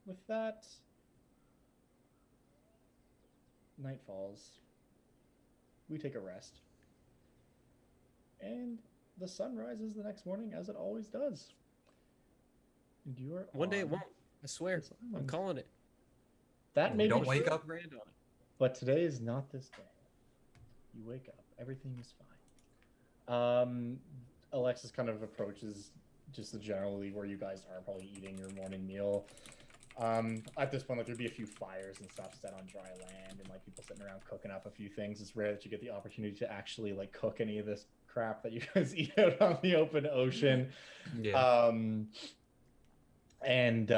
with that, night falls. We take a rest. And the sun rises the next morning as it always does. And you are One day it on won't. I swear. this I'm island. calling it. That may Don't be wake true, up. Grand on it. but today is not this day. You wake up. Everything is fine. Alexis kind of approaches just generally where you guys are probably eating your morning meal. At this point, like there'd be a few fires and stuff set on dry land and like people sitting around cooking up a few things. It's rare that you get the opportunity to actually like cook any of this crap that you guys eat out on the open ocean. Yeah. And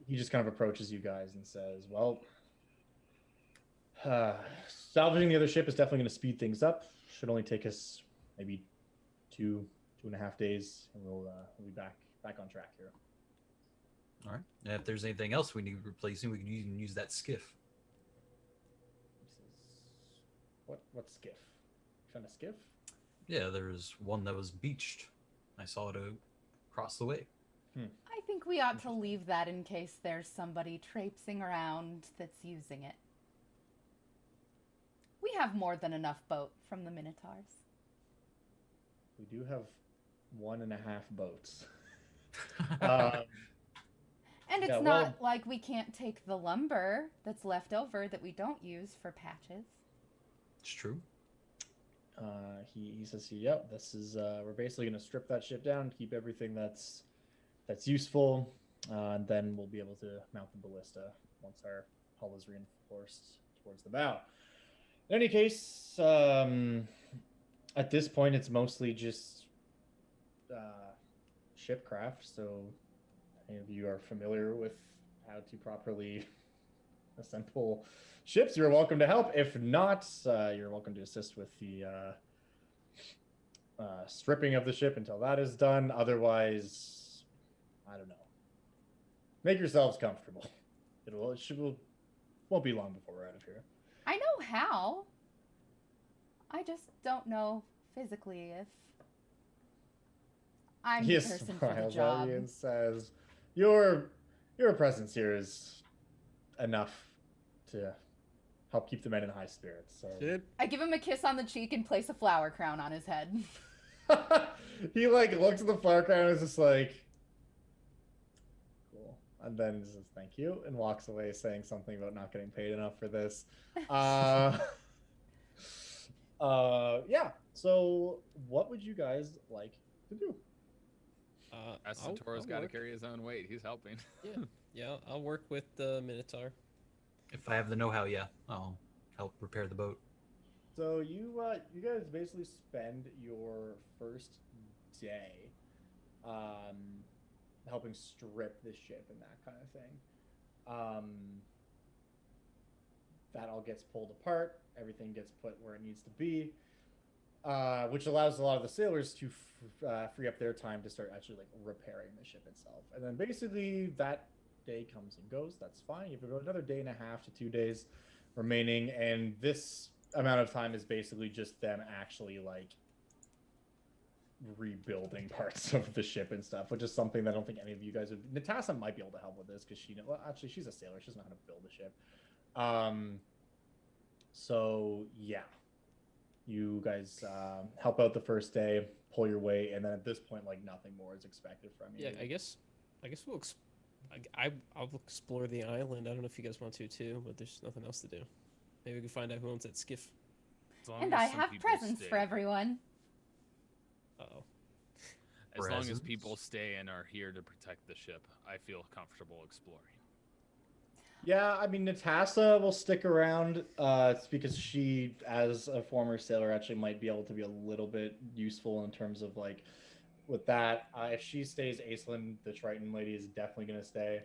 he just kind of approaches you guys and says, well, salvaging the other ship is definitely going to speed things up. Should only take us maybe 2.5 days, and we'll be back on track here. All right. And if there's anything else we need replacing, we can even use that skiff. He says, what skiff? You found a skiff? Yeah, there's one that was beached. I saw it across the way. I think we ought to leave that in case there's somebody traipsing around that's using it. We have more than enough boat from the minotaurs. We do have 1.5 boats. And it's Yeah, not well- like we can't take the lumber that's left over that we don't use for patches. It's true. He says, yep, this is we're basically going to strip that ship down, keep everything that's useful, and then we'll be able to mount the ballista once our hull is reinforced towards the bow. In any case, at this point, it's mostly just shipcraft, so any of you are familiar with how to properly assemble ships, you're welcome to help. If not, you're welcome to assist with the stripping of the ship until that is done. Otherwise, I don't know. Make yourselves comfortable. It won't be long before we're out of here. I know how. I just don't know physically if I'm He the person for the smiles job. at you and says, "Your presence here is enough to help keep the men in high spirits." So I give him a kiss on the cheek and place a flower crown on his head. he like looks at the flower crown and is just like, "Cool," and then says thank you and walks away, saying something about not getting paid enough for this. Yeah. So, what would you guys like to do? Asatoro's got to carry his own weight. He's helping. Yeah, I'll work with the Minotaur. If I have the know-how, yeah, I'll help repair the boat. So you guys basically spend your first day, helping strip the ship and that kind of thing. That all gets pulled apart. Everything gets put where it needs to be, which allows a lot of the sailors to free up their time to start actually like repairing the ship itself. And then basically that day comes and goes. That's fine. You've got another day and a half to 2 days remaining, and this amount of time is basically just them actually like rebuilding parts of the ship and stuff, which is something that I don't think any of you guys would. Natasha might be able to help with this because well, actually she's a sailor. She doesn't know how to build a ship. So yeah, you guys help out the first day, pull your weight, and then at this point, like nothing more is expected from you. Yeah, I guess we'll. I'll explore the island. I don't know if you guys want to too, but there's nothing else to do. Maybe we can find out who owns that skiff. And I have presents for everyone. Uh-oh. As long as people stay and are here to protect the ship, I feel comfortable exploring. Yeah, I mean, Natasha will stick around because she, as a former sailor, actually might be able to be a little bit useful in terms of like with that. If she stays, Aislinn, the Triton lady, is definitely going to stay.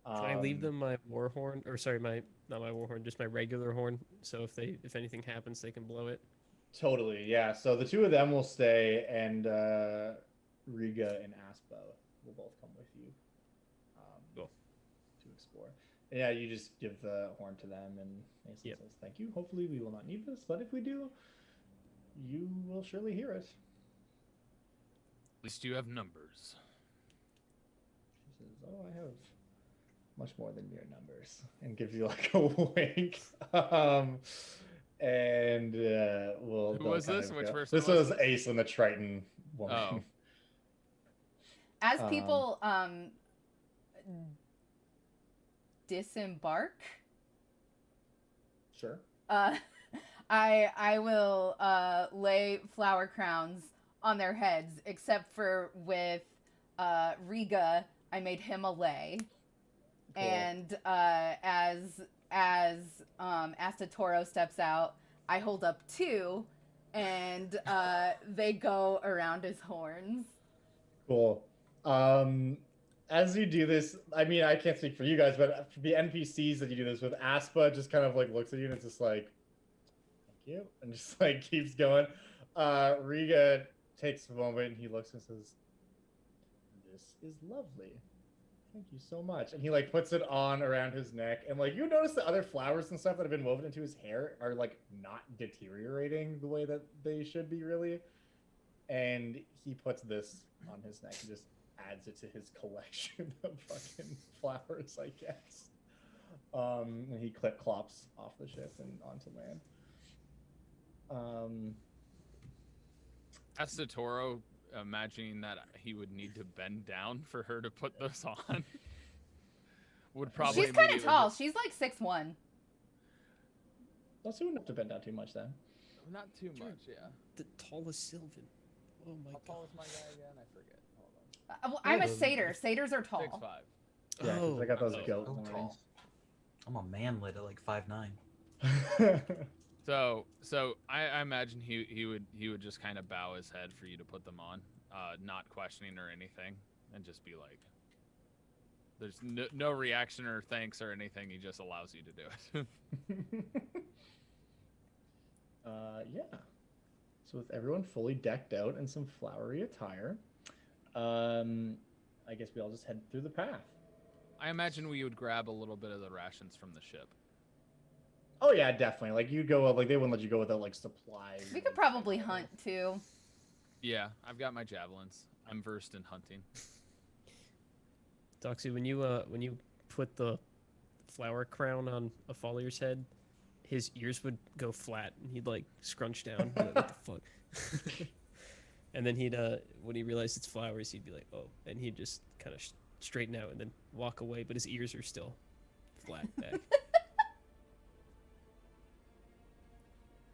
Can I leave them my war horn? Or sorry, not my war horn, just my regular horn. So if anything happens, they can blow it. Totally, yeah. So the two of them will stay, and Riga and Aspo will both come with you Cool. to explore. And yeah, you just give the horn to them, and Aislinn says, "Thank you. Hopefully, we will not need this, but if we do, you will surely hear it." At least you have numbers. She says, "Oh, I have much more than mere numbers," and gives you like a wink. And we'll. Who was this? Which person? This was Aislinn, the Triton woman. Oh. As people disembark, Sure. I will lay flower crowns on their heads, except for with Riga, I made him a lay. Cool. And as Asatoro steps out, I hold up 2, and they go around his horns. Cool. As you do this, I mean, I can't speak for you guys, but for the NPCs that you do this with, Aspa just kind of like looks at you and it's just like, "Thank you," and just like keeps going. Riga takes a moment and he looks and says, "This is lovely. Thank you so much." And he like puts it on around his neck, and like you notice the other flowers and stuff that have been woven into his hair are like not deteriorating the way that they should be, really. And he puts this on his neck and just adds it to his collection of fucking flowers, I guess. And he clops off the ship and onto land. Asatoro, imagining that he would need to bend down for her to put this on, would probably. She's kind of tall. She's like 6'1". Not soon enough to bend down too much then. Not too much, yeah. The tallest Sylvan. Oh my god. How tall is my guy again? I forget. Hold on. Well, I'm a satyr. Satyrs are tall. 6'5". Yeah, 'cause I got those goat so horns. tall. I'm a manlet at like 5'9". So I imagine he would just kind of bow his head for you to put them on, not questioning or anything, and just be like, there's no reaction or thanks or anything. He just allows you to do it. Yeah. So with everyone fully decked out in some flowery attire, I guess we all just head through the path. I imagine we would grab a little bit of the rations from the ship. Oh yeah, definitely. Like you go, like they wouldn't let you go without like supplies. We could probably hunt too. Yeah, I've got my javelins. I'm versed in hunting. Doxy, when you put the flower crown on a Fallier's head, his ears would go flat and he'd like scrunch down. Like, what the fuck? And then he'd when he realized it's flowers, he'd be like, "Oh," and he'd just kind of straighten out and then walk away, but his ears are still flat back.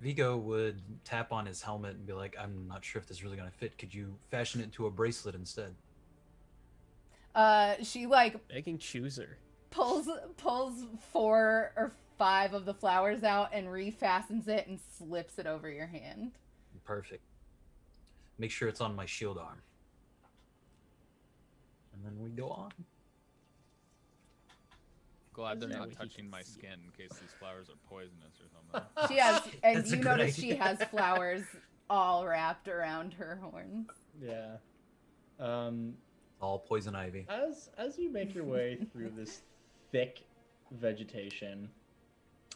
Vigo would tap on his helmet and be like, I'm not sure if this is really gonna fit. Could you fashion it into a bracelet instead? She like Begging chooser. pulls 4 or 5 of the flowers out and refastens it and slips it over your hand. Perfect. Make sure it's on my shield arm. And then we go on. Glad they're That not way he touching can my see it. skin in case these flowers are poisonous or something. She has, and That's a you good notice she idea. has flowers all wrapped around her horns. Yeah. All poison ivy. As you make your way through this thick vegetation,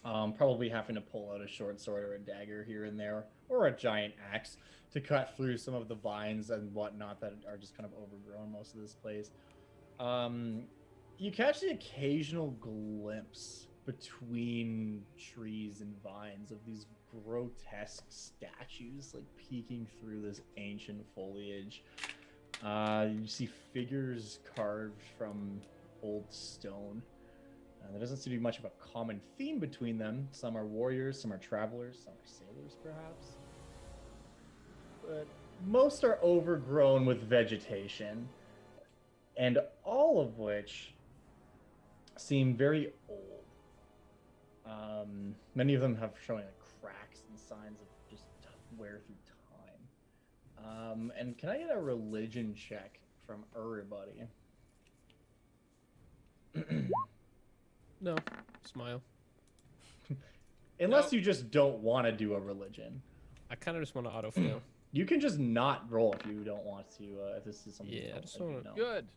probably having to pull out a short sword or a dagger here and there, or a giant axe to cut through some of the vines and whatnot that are just kind of overgrown most of this place. You catch the occasional glimpse between trees and vines of these grotesque statues like peeking through this ancient foliage. You see figures carved from old stone. There doesn't seem to be much of a common theme between them. Some are warriors, some are travelers, some are sailors, perhaps. But most are overgrown with vegetation, and all of which seem very old. Many of them have showing like cracks and signs of just wear through time. And can I get a religion check from everybody? No. Smile. Unless Nope. you just don't want to do a religion. I kind of just want to autofail. You can just not roll if you don't want to, if this is something you Yeah, I don't just like, wanna- know. Good.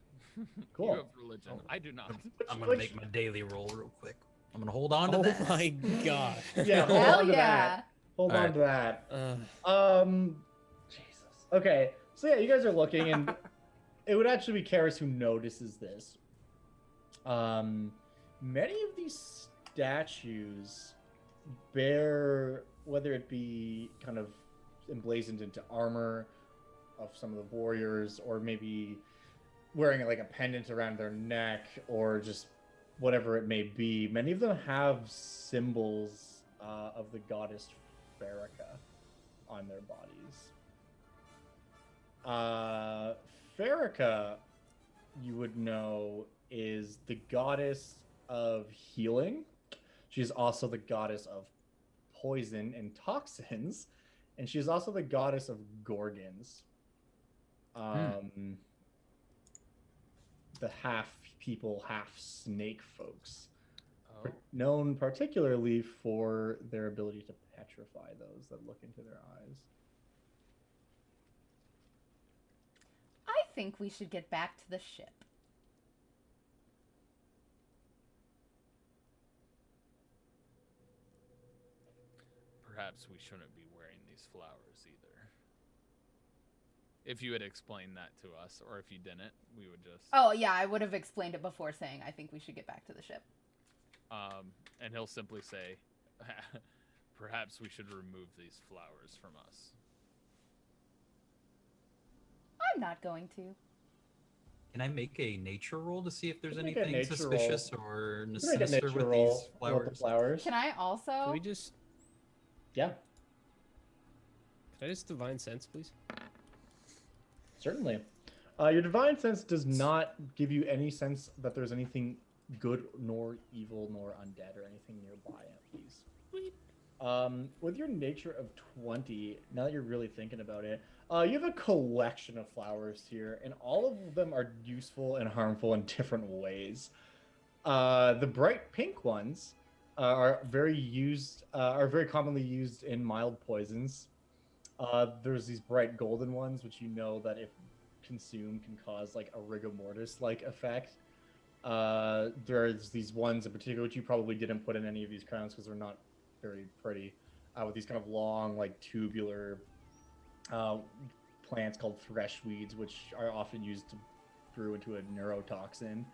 Cool. You have religion. I do not. I'm gonna make my daily roll real quick. I'm gonna hold on to Oh that. my god. Yeah, hold Hell on to yeah! that. Hold All on right. to that. Uh, Jesus. Okay, so yeah, you guys are looking, and it would actually be Karis who notices this. Many of these statues bear, whether it be kind of emblazoned into armor of some of the warriors, or maybe wearing like a pendant around their neck, or just whatever it may be. Many of them have symbols of the goddess Farrakha on their bodies. Farrakha, you would know, is the goddess of healing. She's also the goddess of poison and toxins, and she's also the goddess of Gorgons. The half people, half snake folks, Oh. known particularly for their ability to petrify those that look into their eyes. I think we should get back to the ship. Perhaps we shouldn't be wearing these flowers either. If you had explained that to us, or if you didn't, we would just. Oh yeah, I would have explained it before saying I think we should get back to the ship. And he'll simply say, perhaps we should remove these flowers from us. I'm not going to. Can I make a nature roll to see if there's You can make a anything nature suspicious roll. or You can make a sinister nature with roll these with flowers? the flowers. Can I also? can we just... Yeah, Can I just divine sense, please? certainly. Your divine sense does not give you any sense that there's anything good nor evil nor undead or anything nearby at least. With your nature of 20, now that you're really thinking about it, you have a collection of flowers here, and all of them are useful and harmful in different ways. The bright pink ones are very commonly used in mild poisons. There's these bright golden ones, which you know that if consumed can cause like a rigor mortis like effect. There's these ones in particular which you probably didn't put in any of these crowns because they're not very pretty, with these kind of long like tubular plants called thresh weeds, which are often used to brew into a neurotoxin.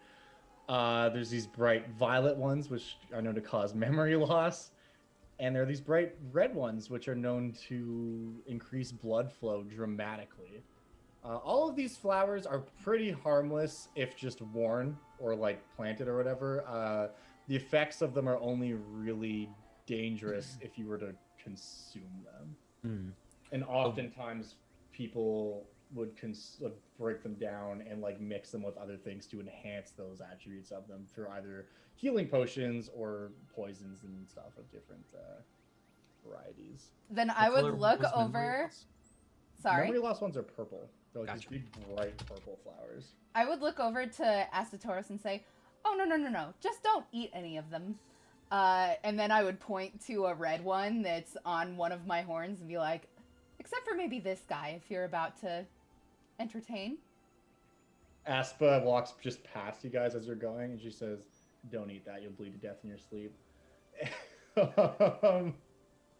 There's these bright violet ones which are known to cause memory loss, and there are these bright red ones which are known to increase blood flow dramatically. All of these flowers are pretty harmless if just worn or like planted or whatever. The effects of them are only really dangerous if you were to consume them. Hmm. And oftentimes people would break them down and like mix them with other things to enhance those attributes of them through either healing potions or poisons and stuff of different varieties. Then I What would color look was memory over. loss? Sorry. Memory loss ones are purple. They're like Gotcha. these big bright purple flowers. I would look over to Asatoros and say, "Oh no! Just don't eat any of them." And then I would point to a red one that's on one of my horns and be like, "Except for maybe this guy, if you're about to entertain." Aspa walks just past you guys as you're going, and she says, "Don't eat that. You'll bleed to death in your sleep."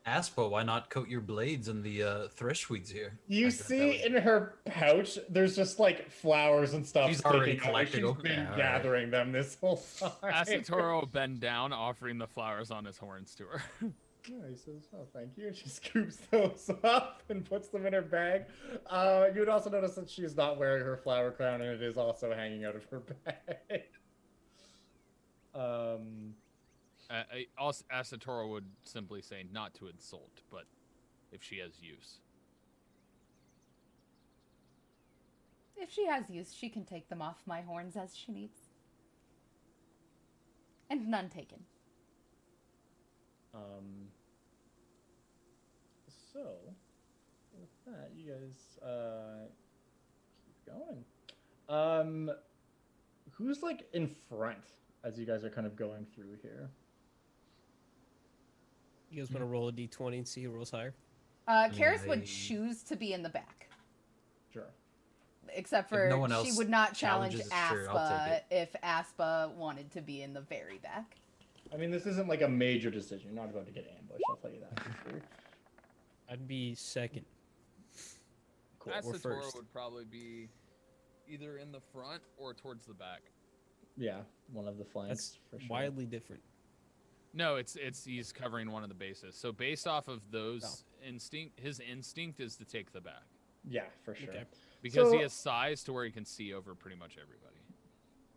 Aspa, why not coat your blades in the thresh-weeds here? You Like that see belly. in her pouch, there's just like flowers and stuff. She's already sticking out. Like, collected She's been them. Yeah, gathering them this whole time. Asatoro will bend down, offering the flowers on his horns to her. Yeah, he says, "Oh, thank you." And she scoops those up and puts them in her bag. You would also notice that she is not wearing her flower crown, and it is also hanging out of her bag. Asatoro would simply say not to insult, but if she has use. If she has use, she can take them off my horns as she needs. And none taken. So, with that, you guys keep going. Who's like in front as you guys are kind of going through here? You guys want to roll a d20 and see who rolls higher? Karis I- would choose to be in the back. Sure. Except If for no one she else would not challenge challenges it, sure, I'll Aspa take if Aspa wanted to be in the very back. I mean, this isn't like a major decision. You're not about to get ambushed. I'll tell you that for sure. I'd be second. Cool. we're Asatoro first. would probably be either in the front or towards the back. Yeah, one of the flanks That's for sure. wildly different. No, it's he's covering one of the bases. So based off of those his instinct is to take the back Yeah, for sure. Okay. because So- he has size to where he can see over pretty much everybody.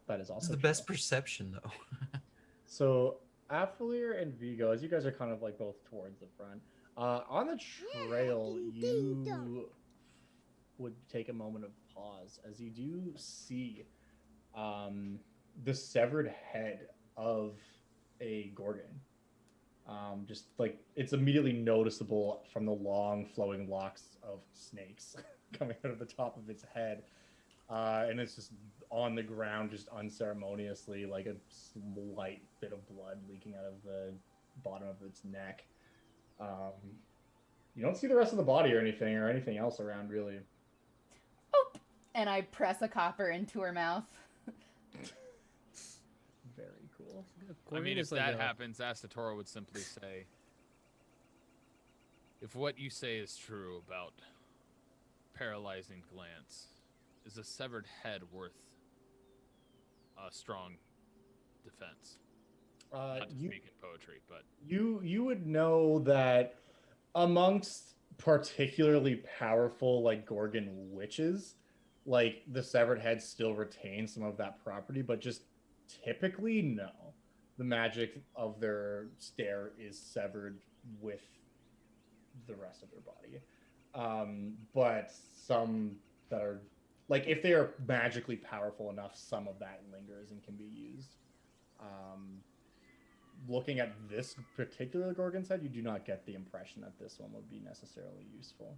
That is It's also the true. best perception, though. So, Affilier and Vigo, as you guys are kind of like both towards the front, on the trail, you would take a moment of pause as you do see the severed head of a Gorgon. Just like it's immediately noticeable from the long flowing locks of snakes coming out of the top of its head. And it's just on the ground, just unceremoniously, like a slight bit of blood leaking out of the bottom of its neck. You don't see the rest of the body or anything else around, really. Oop! And I press a copper into her mouth. Very cool. I mean, Gorgon if is like that a- happens, Asatoro would simply say, if what you say is true about paralyzing glance, is a severed head worth a strong defense? Not to speak in poetry, but You would know that amongst particularly powerful like Gorgon witches, like the severed head still retains some of that property, but just typically no. The magic of their stare is severed with the rest of their body. But some that are like if they are magically powerful enough, some of that lingers and can be used. Looking at this particular Gorgon's head, you do not get the impression that this one would be necessarily useful.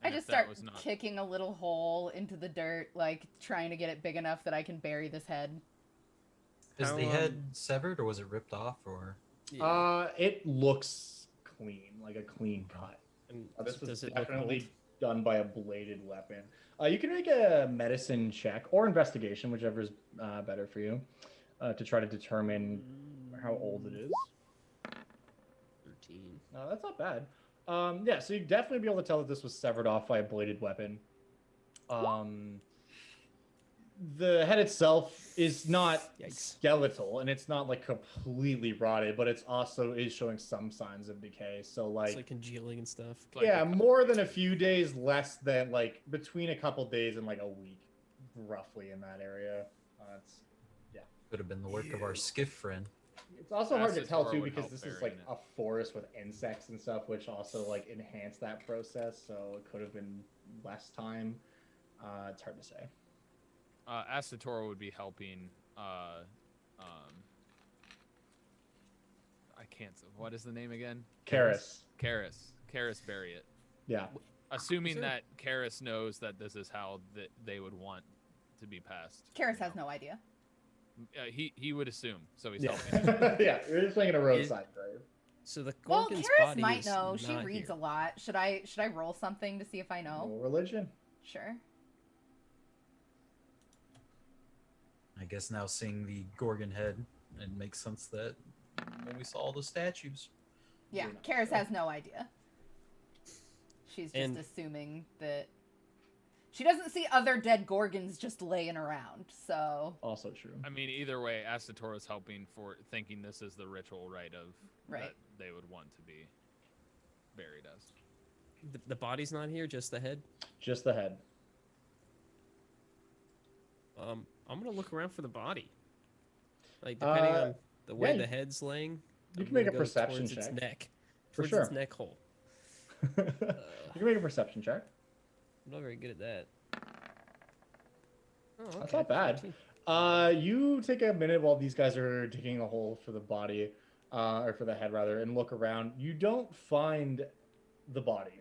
I and just if that start was not, kicking a little hole into the dirt, like trying to get it big enough that I can bury this head. Is How, the head severed, or was it ripped off, or? Yeah. It looks clean, like a clean cut. And This was does it look definitely old? done by a bladed weapon. You can make a medicine check or investigation, whichever is better for you, to try to determine how old it is. 13. That's not bad. Yeah, so you definitely be able to tell that this was severed off by a bladed weapon. The head itself is not Yikes. skeletal, and it's not like completely rotted, but it's also is showing some signs of decay. So It's like, like congealing and stuff. like yeah, a- more than a few days, less than like between a couple days and like a week, roughly in that area. That's Could have been the work of our skiff friend. It's also hard to tell Assatora too would because help this is burying like it. a forest with insects and stuff, which also like enhance that process. So it could have been less time. It's hard to say. Assatora would be helping. I can't. What is the name again? Karis. Karis bury it. Yeah. Assuming there- that Karis knows that this is how they would want to be passed. Karis has no idea. He would assume, so he's Yeah. helping. Yeah. You're just making a roadside grave. So the Well, Gorgon's Karis body might is know. She not reads here. a lot. Should I roll something to see if I know? No religion. Sure. I guess now seeing the Gorgon head, it makes sense that when we saw all the statues. Yeah, You're not Karis sure. has no idea. She's just And- assuming that she doesn't see other dead Gorgons just laying around. So Also true. I mean, either way, Asatora's helping for thinking this is the ritual rite of Right. that they would want to be buried as. The body's not here, just the head. Just the head. I'm gonna look around for the body. Like depending on the way yeah, the head's laying, you I'm can make gonna a go perception towards its check. neck, For towards sure. its neck hole. You can make a perception check. I'm not very good at that. Oh, okay. That's not bad. 14. You take a minute while these guys are digging a hole for the body, or for the head rather, and look around. You don't find the body.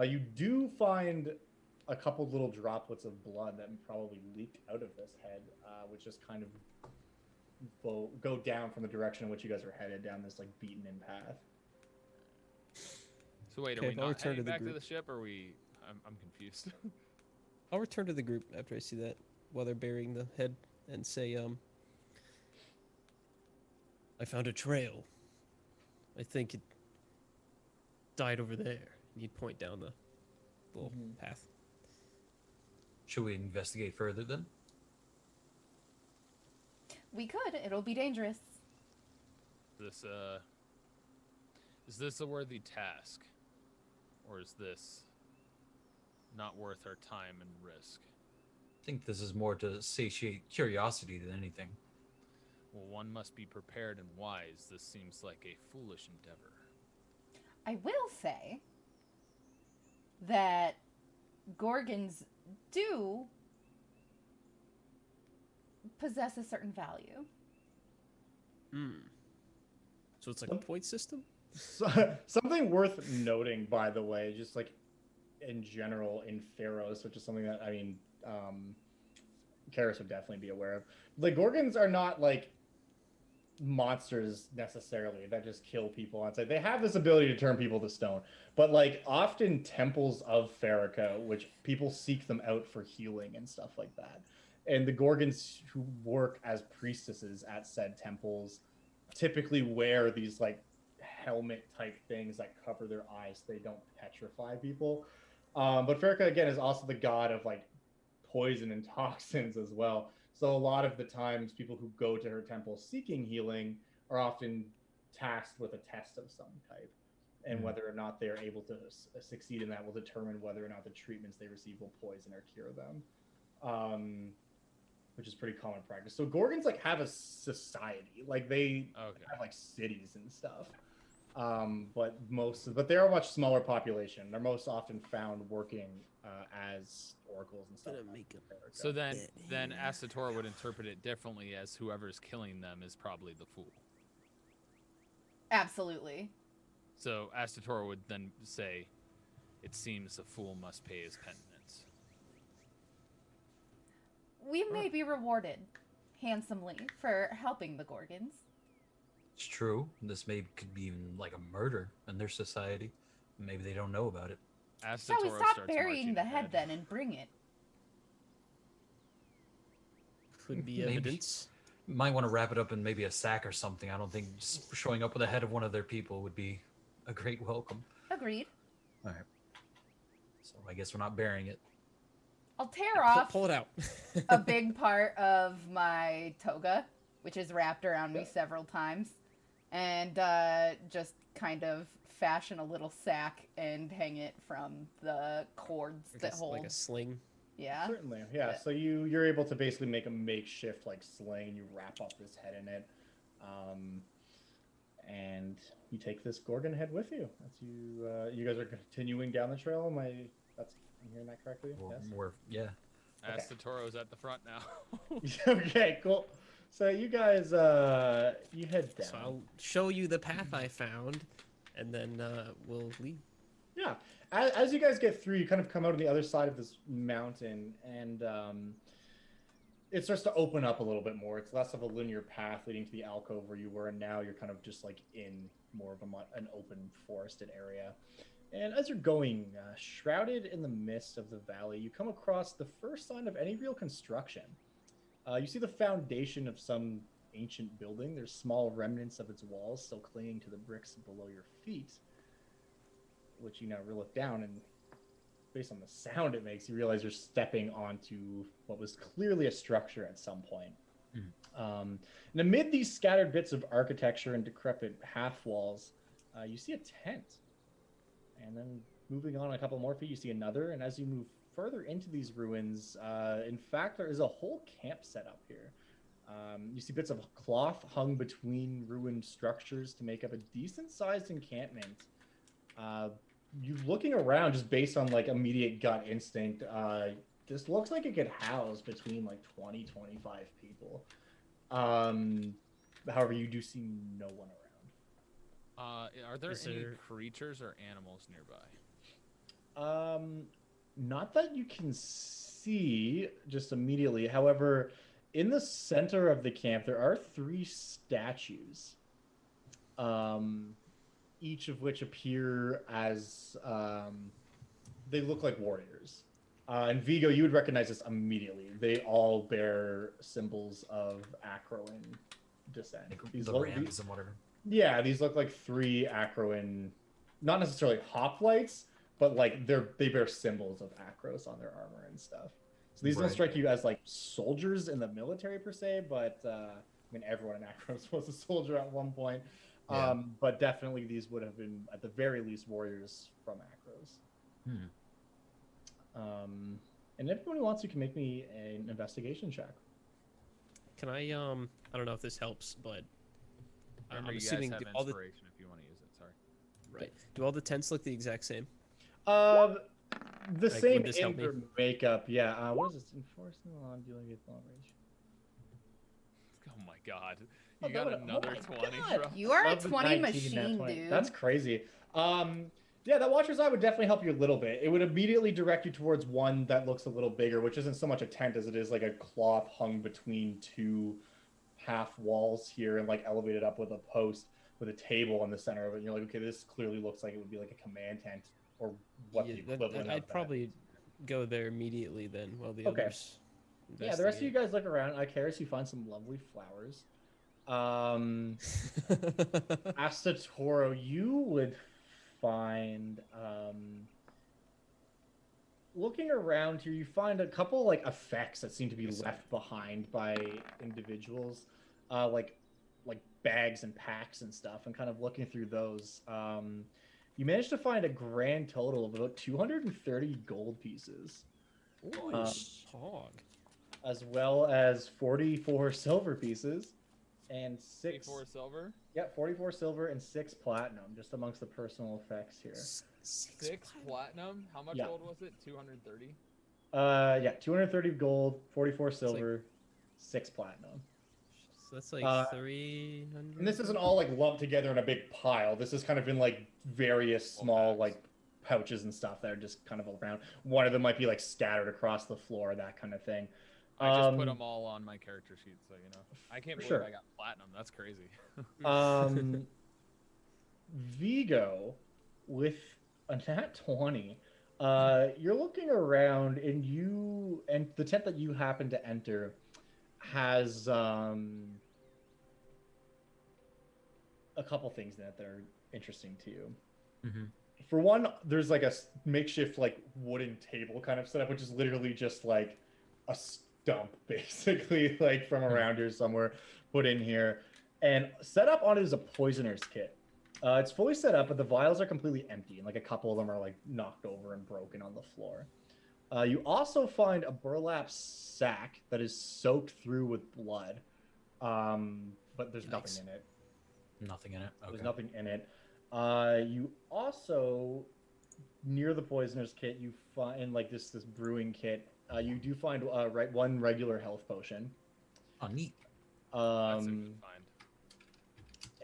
You do find a couple little droplets of blood that probably leaked out of this head, which just kind of go down from the direction in which you guys are headed down this like beaten-in path. So wait, Okay, are we I'll not return to heading the back to group. the ship, or are we? I'm confused. I'll return to the group after I see that while they're burying the head and say, I found a trail. I think it died over there. And you'd point down the little path. Should we investigate further then? we could. It'll be dangerous. This is this a worthy task, or is this not worth our time and risk? I think this is more to satiate curiosity than anything. Well, one must be prepared and wise. This seems like a foolish endeavor. I will say that Gorgons do possess a certain value. So it's like a point system? So, something worth noting, by the way, just like in general in Theros, which is something that I mean, Karis would definitely be aware of. The Gorgons are not like monsters necessarily that just kill people on sight. They have this ability to turn people to stone, but like often temples of Farrakha, which people seek them out for healing and stuff like that. And the Gorgons who work as priestesses at said temples typically wear these like helmet type things that cover their eyes so they don't petrify people. But Farrakha again is also the god of like poison and toxins as well. So a lot of the times people who go to her temple seeking healing are often tasked with a test of some type. And whether or not they're able to succeed in that will determine whether or not the treatments they receive will poison or cure them. Which is pretty common practice. So Gorgons like have a society, like they have like cities and stuff. But they're a much smaller population. They're most often found working as oracles and stuff. Gonna make a So then Asatora would interpret it differently as whoever's killing them is probably the fool. Absolutely. So Asatora would then say, it seems a fool must pay his penance. We may be rewarded handsomely for helping the Gorgons. It's true. This could be even like a murder in their society. Maybe they don't know about it. Shall we Asatora stop starts burying marching the head ahead. then and bring it? Could be Maybe. evidence. Might want to wrap it up in maybe a sack or something. I don't think just showing up with the head of one of their people would be a great welcome. Agreed. All right. So I guess we're not burying it. I'll tear off Pull it out. a big part of my toga, which is wrapped around me several times, and just kind of fashion a little sack and hang it from the cords Like that a, hold. like a sling. Yeah. Certainly, yeah. So you're able to basically make a makeshift like sling. You wrap up this head in it. And you take this Gorgon head with you. That's you. You guys are continuing down the trail. I'm hearing that correctly? Yes. Yeah. As the Toro's at the front now. Okay, cool. So you guys, you head down. So I'll show you the path I found, and then we'll leave. Yeah. As you guys get through, you kind of come out on the other side of this mountain, and it starts to open up a little bit more. It's less of a linear path leading to the alcove where you were, and now you're kind of just like in more of an open forested area. And as you're going, shrouded in the mist of the valley, you come across the first sign of any real construction. You see the foundation of some ancient building. There's small remnants of its walls still clinging to the bricks below your feet, which you now look down, and based on the sound it makes, you realize you're stepping onto what was clearly a structure at some point. And amid these scattered bits of architecture and decrepit half walls, you see a tent. And then moving on a couple more feet, you see another. And as you move further into these ruins, in fact, there is a whole camp set up here. You see bits of cloth hung between ruined structures to make up a decent-sized encampment. You looking around just based on like immediate gut instinct, this looks like it could house between like 20, 25 people. However, you do see no one around. Are there any creatures or animals nearby? Not that you can see just immediately. However, in the center of the camp, there are 3 statues. Each of which appear as they look like warriors. And Vigo, you would recognize this immediately. They all bear symbols of Acroan descent. Like the rams and whatever. Yeah, these look like 3 Acroan, not necessarily hoplites, but like they bear symbols of Acros on their armor and stuff. So these don't strike you as like soldiers in the military per se, but I mean everyone in Acros was a soldier at one point. Yeah. But definitely these would have been at the very least warriors from Acros. And if anyone wants, you can make me an investigation check. Can I don't know if this helps, but Remember, I'm you assuming guys have all the inspiration if you want to use it. Sorry. right. Do all the tents look the exact same? The Like, same would this help in me? their makeup, yeah. What is this? Enforcement on dealing with long range. Oh my god. Oh, You got that would- oh another my 20, God. bro. You are a Love the 20 19, that machine, 20. dude. That's crazy. Yeah, that Watcher's Eye would definitely help you a little bit. It would immediately direct you towards one that looks a little bigger, which isn't so much a tent as it is like a cloth hung between 2 half walls here and like elevated up with a post with a table in the center of it. And you're like, okay, this clearly looks like it would be like a command tent or what the equivalent of I'd that. probably go there immediately then, while the Okay. others. Yeah, the rest of you guys look around. Karis, you find some lovely flowers. Astatoro, you would find looking around here, you find a couple like effects that seem to be left behind by individuals, like bags and packs and stuff, and kind of looking through those. You managed to find a grand total of about 230 gold pieces. Hog. As well as 44 silver pieces and 6 4 silver. Yeah, 44 silver and 6 platinum, just amongst the personal effects here. 6 platinum. How much Yeah. gold was it? 230. Yeah, 230 gold, 44 silver, 6 platinum. So that's like 300. And this isn't all like lumped together in a big pile. This is kind of in like various small bags. like pouches and stuff that are just kind of around. One of them might be like scattered across the floor, that kind of thing. I just put them all on my character sheet, so you know. I can't believe sure. I got platinum. That's crazy. Vigo, with a nat 20, you're looking around and the tent that you happen to enter has a couple things in it that are interesting to you. Mm-hmm. For one, there's like a makeshift like wooden table kind of setup, which is literally just like a stump basically like from around here somewhere put in here, and set up on it is a poisoner's kit. It's fully set up, but the vials are completely empty, and like a couple of them are like knocked over and broken on the floor. You also find a burlap sack that is soaked through with blood, but there's Yikes. nothing in it. Nothing in it. Okay. There's nothing in it. You also, near the poisoner's kit, you find like this brewing kit. You do find one regular health potion. Oh, neat. That's a good find.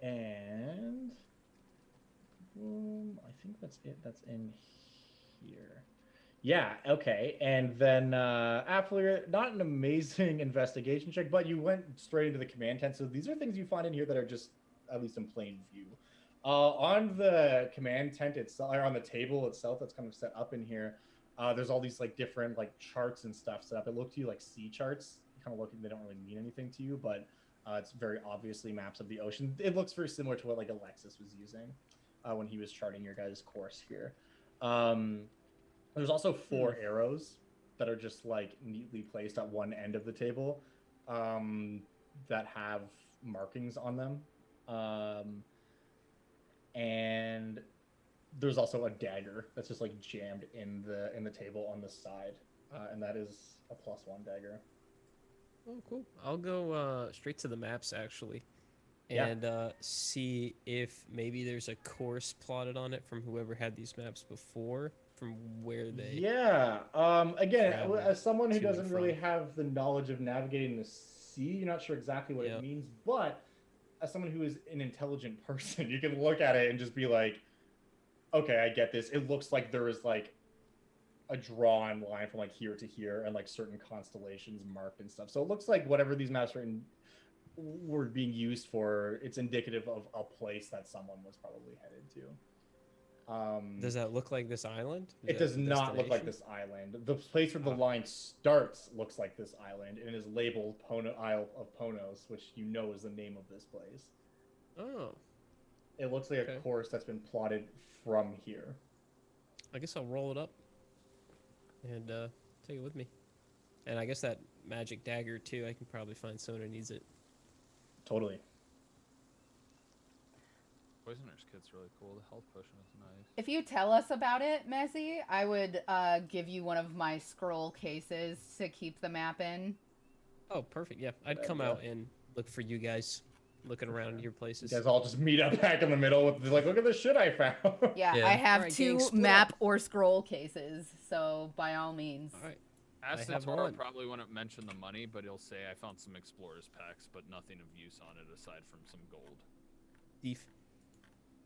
And I think that's it. That's in here. Yeah. Okay. And then after not an amazing investigation check, but you went straight into the command tent. So these are things you find in here that are just at least in plain view. On the command tent itself, or on the table itself, that's kind of set up in here. There's all these like different like charts and stuff set up. It looked to you like sea charts. Kind of looking, they don't really mean anything to you, but it's very obviously maps of the ocean. It looks very similar to what like Alexis was using when he was charting your guys' course here. There's also 4 arrows that are just like neatly placed at one end of the table that have markings on them. And there's also a dagger that's just like jammed in the table on the side, and that is a +1 dagger. Oh, cool. I'll go straight to the maps actually, Yeah. and see if maybe there's a course plotted on it from whoever had these maps before, from where they. Yeah. Again, travel as someone who to and doesn't really from. have the knowledge of navigating the sea, you're not sure exactly what Yep. it means, but as someone who is an intelligent person, you can look at it and just be like, okay, I get this. It looks like there is like a drawn line from like here to here and like certain constellations marked and stuff. So it looks like whatever these maps were being used for, it's indicative of a place that someone was probably headed to. Does that look like this island? It does not look like this island. The place where the line starts looks like this island and is labeled Isle of Ponos, which you know is the name of this place. Oh, It looks like Okay. a course that's been plotted from here. I guess I'll roll it up and take it with me. And I guess that magic dagger too. I can probably find someone who needs it. Totally. Poisoner's kit's really cool. The health potion is nice. If you tell us about it, Messi, I would give you one of my scroll cases to keep the map in. Oh, perfect. Yeah, I'd Good come idea. out and look for you guys, looking around your You places. guys all just meet up back in the middle with like, look at the shit I found. Yeah, Yeah. I have Alright, 2 gang, split map up. or scroll cases, so by all means. All right. I have Astator one. probably wouldn't mention the money, but he'll say, I found some explorer's packs, but nothing of use on it aside from some gold. Thief.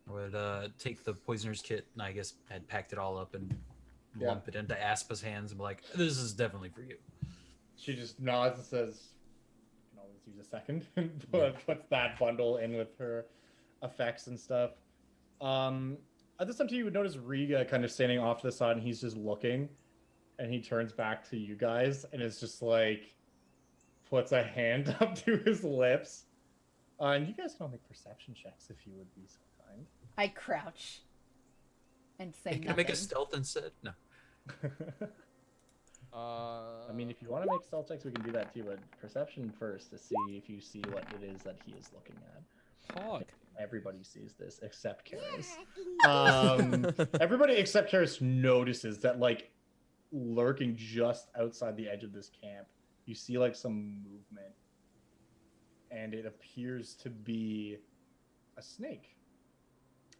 I would take the poisoner's kit and I guess had packed it all up and Yeah. lump it into Aspa's hands and be like, this is definitely for you. She just nods and says, "Can always use a second," and puts that bundle in with her effects and stuff. At this time, too, you would notice Riga kind of standing off to the side, and he's just looking, and he turns back to you guys, and it's just like puts a hand up to his lips. And you guys can all make perception checks if you would be so kind. I crouch and say Can I nothing. make a stealth instead? No. I mean, if you want to make stealth checks, we can do that too, but perception first to see if you see what it is that he is looking at. Hog. Everybody sees this except Karis. Everybody except Karis notices that, like, lurking just outside the edge of this camp, you see like some movement, and it appears to be a snake,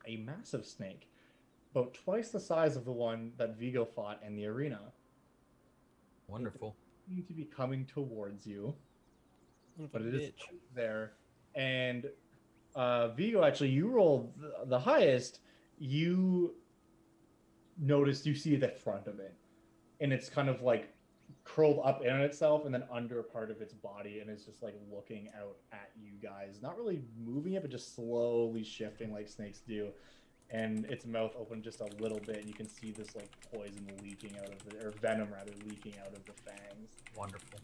a massive snake, about twice the size of the one that Vigo fought in the arena. Wonderful. Seem to be coming towards you, Son of but a it is bitch. there. And Vigo, actually, you rolled the highest. You noticed, you see the front of it, and it's kind of like curled up in on itself and then under a part of its body, and it's just like looking out at you guys, not really moving it, but just slowly shifting like snakes do. And its mouth opened just a little bit, and you can see this like poison leaking out of the, or venom rather, leaking out of the fangs. Wonderful.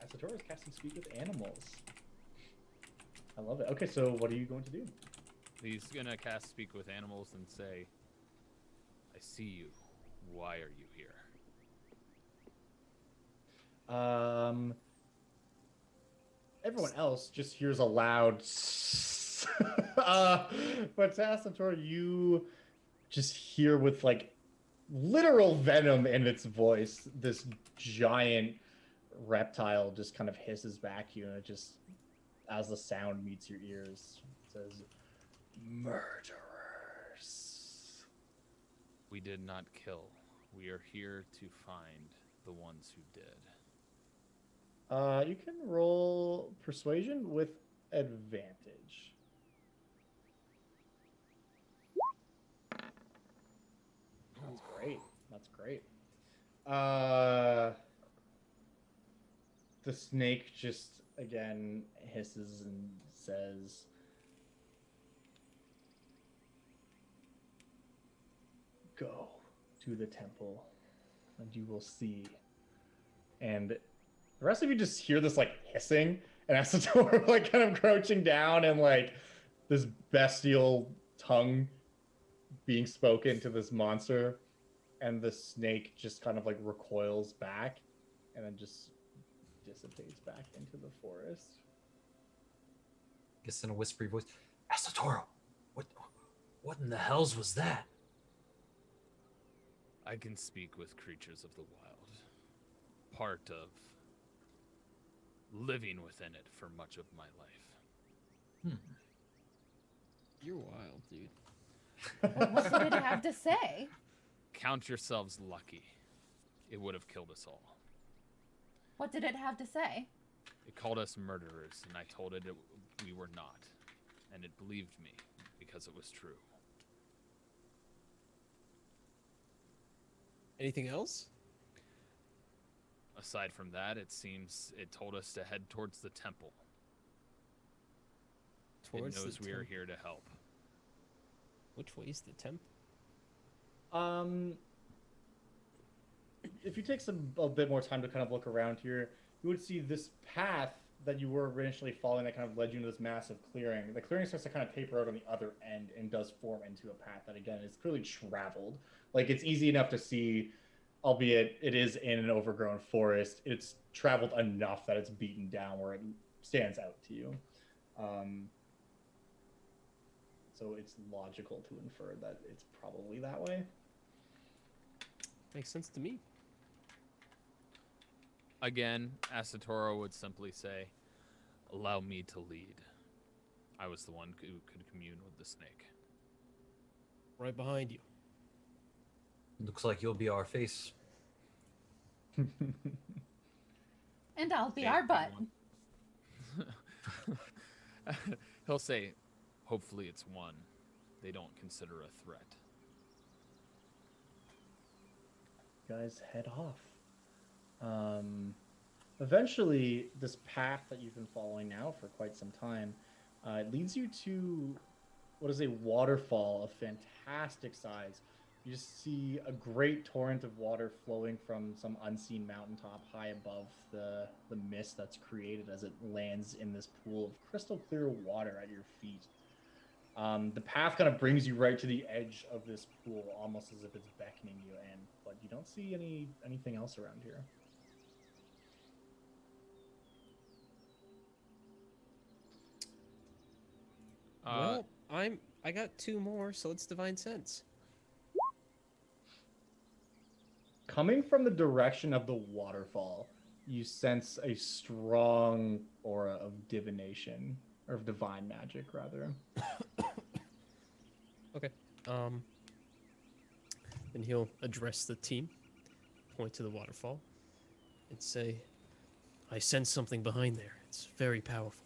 Assator is casting Speak with Animals. I love it. Okay, so what are you going to do? He's gonna cast Speak with Animals and say, I see you. Why are you here? Everyone else just hears a loud but Tassator, you just hear with like literal venom in its voice, this giant reptile just kind of hisses back at you, and it just as the sound meets your ears. It says, "Murderers." We did not kill. We are here to find the ones who did. You can roll persuasion with advantage. That's great. That's great. The snake just again hisses and says, "Go to the temple, and you will see." And the rest of you just hear this like hissing, and Asator like kind of crouching down, and like this bestial tongue being spoken to this monster, and the snake just kind of like recoils back, and then just dissipates back into the forest. Guess in a whispery voice, Asatoro, what in the hells was that? I can speak with creatures of the wild. Part of living within it for much of my life. You're wild, dude. What did it have to say? Count yourselves lucky. It would have killed us all. What did it have to say? It called us murderers, and I told it we were not. And it believed me because it was true. Anything else? Aside from that, it seems it told us to head towards the temple. Towards it knows the we are temple. here to help. Which way's the temple? If you take a bit more time to kind of look around here, you would see this path that you were initially following that kind of led you into this massive clearing. The clearing starts to kind of taper out on the other end and does form into a path that, again, is clearly traveled. Like, it's easy enough to see, albeit it is in an overgrown forest. It's traveled enough that it's beaten down where it stands out to you. So it's logical to infer that it's probably that way. Makes sense to me. Again, Asatoro would simply say, allow me to lead. I was the one who could commune with the snake. Right behind you. Looks like you'll be our face. And I'll be Snake our butt. He'll say, hopefully it's one they don't consider a threat. You guys head off. Eventually, this path that you've been following now for quite some time, it leads you to what is a waterfall of fantastic size. You just see a great torrent of water flowing from some unseen mountaintop high above the mist that's created as it lands in this pool of crystal clear water at your feet. The path kind of brings you right to the edge of this pool, almost as if it's beckoning you in, but you don't see anything else around here. Well, I got two more, so let's divine sense. Coming from the direction of the waterfall, you sense a strong aura of divination, or of divine magic, rather. Okay. Then he'll address the team, point to the waterfall, and say, I sense something behind there. It's very powerful.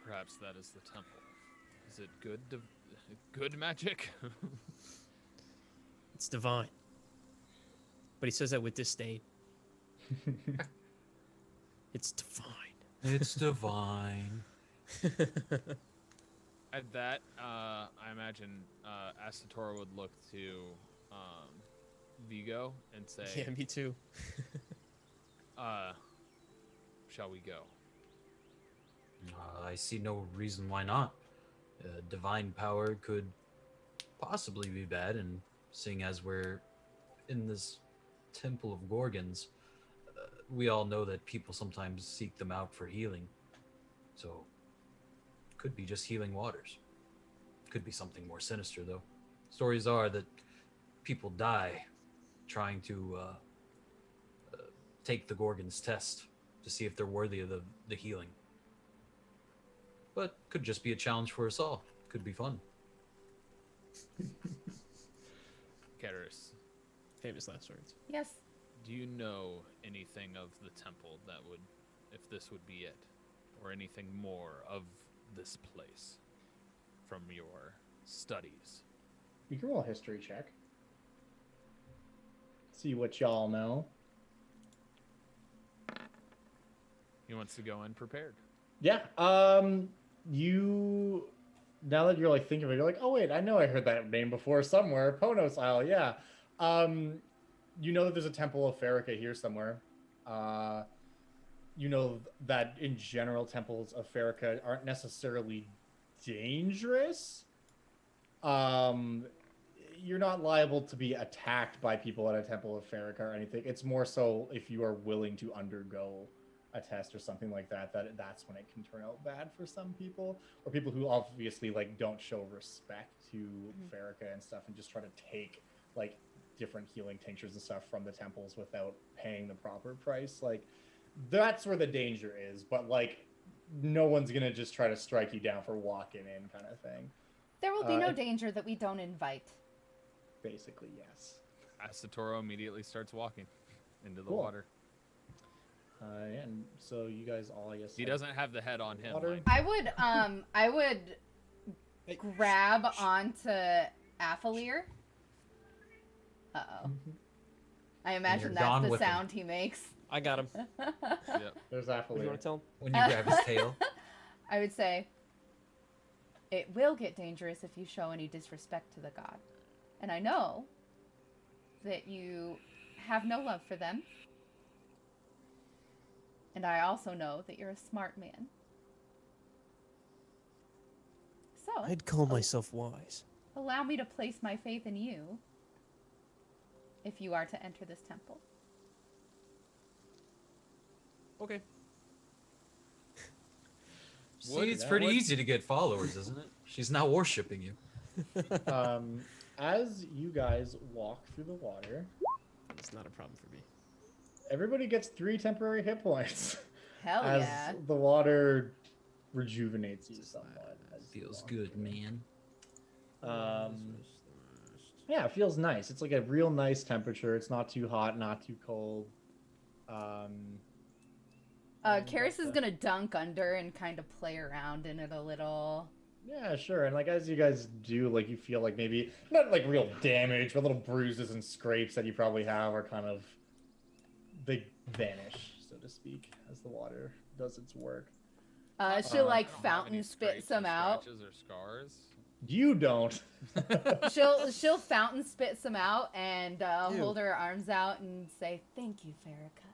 Perhaps that is the temple. Is it good magic? It's divine. But he says that with disdain. It's divine. It's divine. At that, I imagine Asatoro would look to Vigo and say, Yeah, me too. shall we go? I see no reason why not. Divine power could possibly be bad, and seeing as we're in this temple of Gorgons, we all know that people sometimes seek them out for healing. So, could be just healing waters. Could be something more sinister, though. Stories are that people die trying to take the Gorgons test to see if they're worthy of the healing. but could just be a challenge for us all. Could be fun. Karis, Famous last words. Yes. do you know anything of the temple that would, if this would be it, or anything more of this place from your studies? You can roll a history check. See what y'all know. He wants to go in prepared. Yeah. You now that you're like thinking of it, you're like, oh wait, I know I heard that name before somewhere. Ponos Isle, yeah. You know that there's a temple of Farrakha here somewhere. You know that in general, temples of Farrakha aren't necessarily dangerous. You're not liable to be attacked by people at a temple of Farrakha or anything. It's more so if you are willing to undergo a test or something like that, that's when it can turn out bad for some people, or people who obviously like don't show respect to Farrakha and stuff and just try to take like different healing tinctures and stuff from the temples without paying the proper price. Like that's where the danger is, but like no one's gonna just try to strike you down for walking in kind of thing. There will be no danger that we don't invite. Basically, yes. Asatoro immediately starts walking into the Cool. water. And so you guys all, I guess, He doesn't have the head on him. Water. mind I would Hey, grab onto Athalier. Uh-oh. I imagine you're that's gone the with him. sound he makes. I got him. you. Yep. There's What do you Athalier. want to tell him? When you grab his tail. I would say, it will get dangerous if you show any disrespect to the god. And I know that you have no love for them. And I also know that you're a smart man. So, I'd call myself wise. allow me to place my faith in you if you are to enter this temple. Okay. See, Would- it's pretty would- easy to get followers, isn't it? She's now worshipping you. As you guys walk through the water, It's not a problem for me. everybody gets 3 temporary hit points. Hell as yeah. the water rejuvenates you somewhat. as you Feels walk good, through. man. Yeah, it feels nice. It's like a real nice temperature. It's not too hot, not too cold. And Karis is that's gonna dunk under and kind of play around in it a little. Yeah, sure. And like as you guys do, like you feel like maybe not like real damage, but little bruises and scrapes that you probably have are kind of they vanish, so to speak, as the water does its work. She'll like I don't have fountain any spit scrapes some or out. scratches or scars. You don't. She'll fountain spit some out and Ew. hold her arms out and say, "Thank you, Farrakha."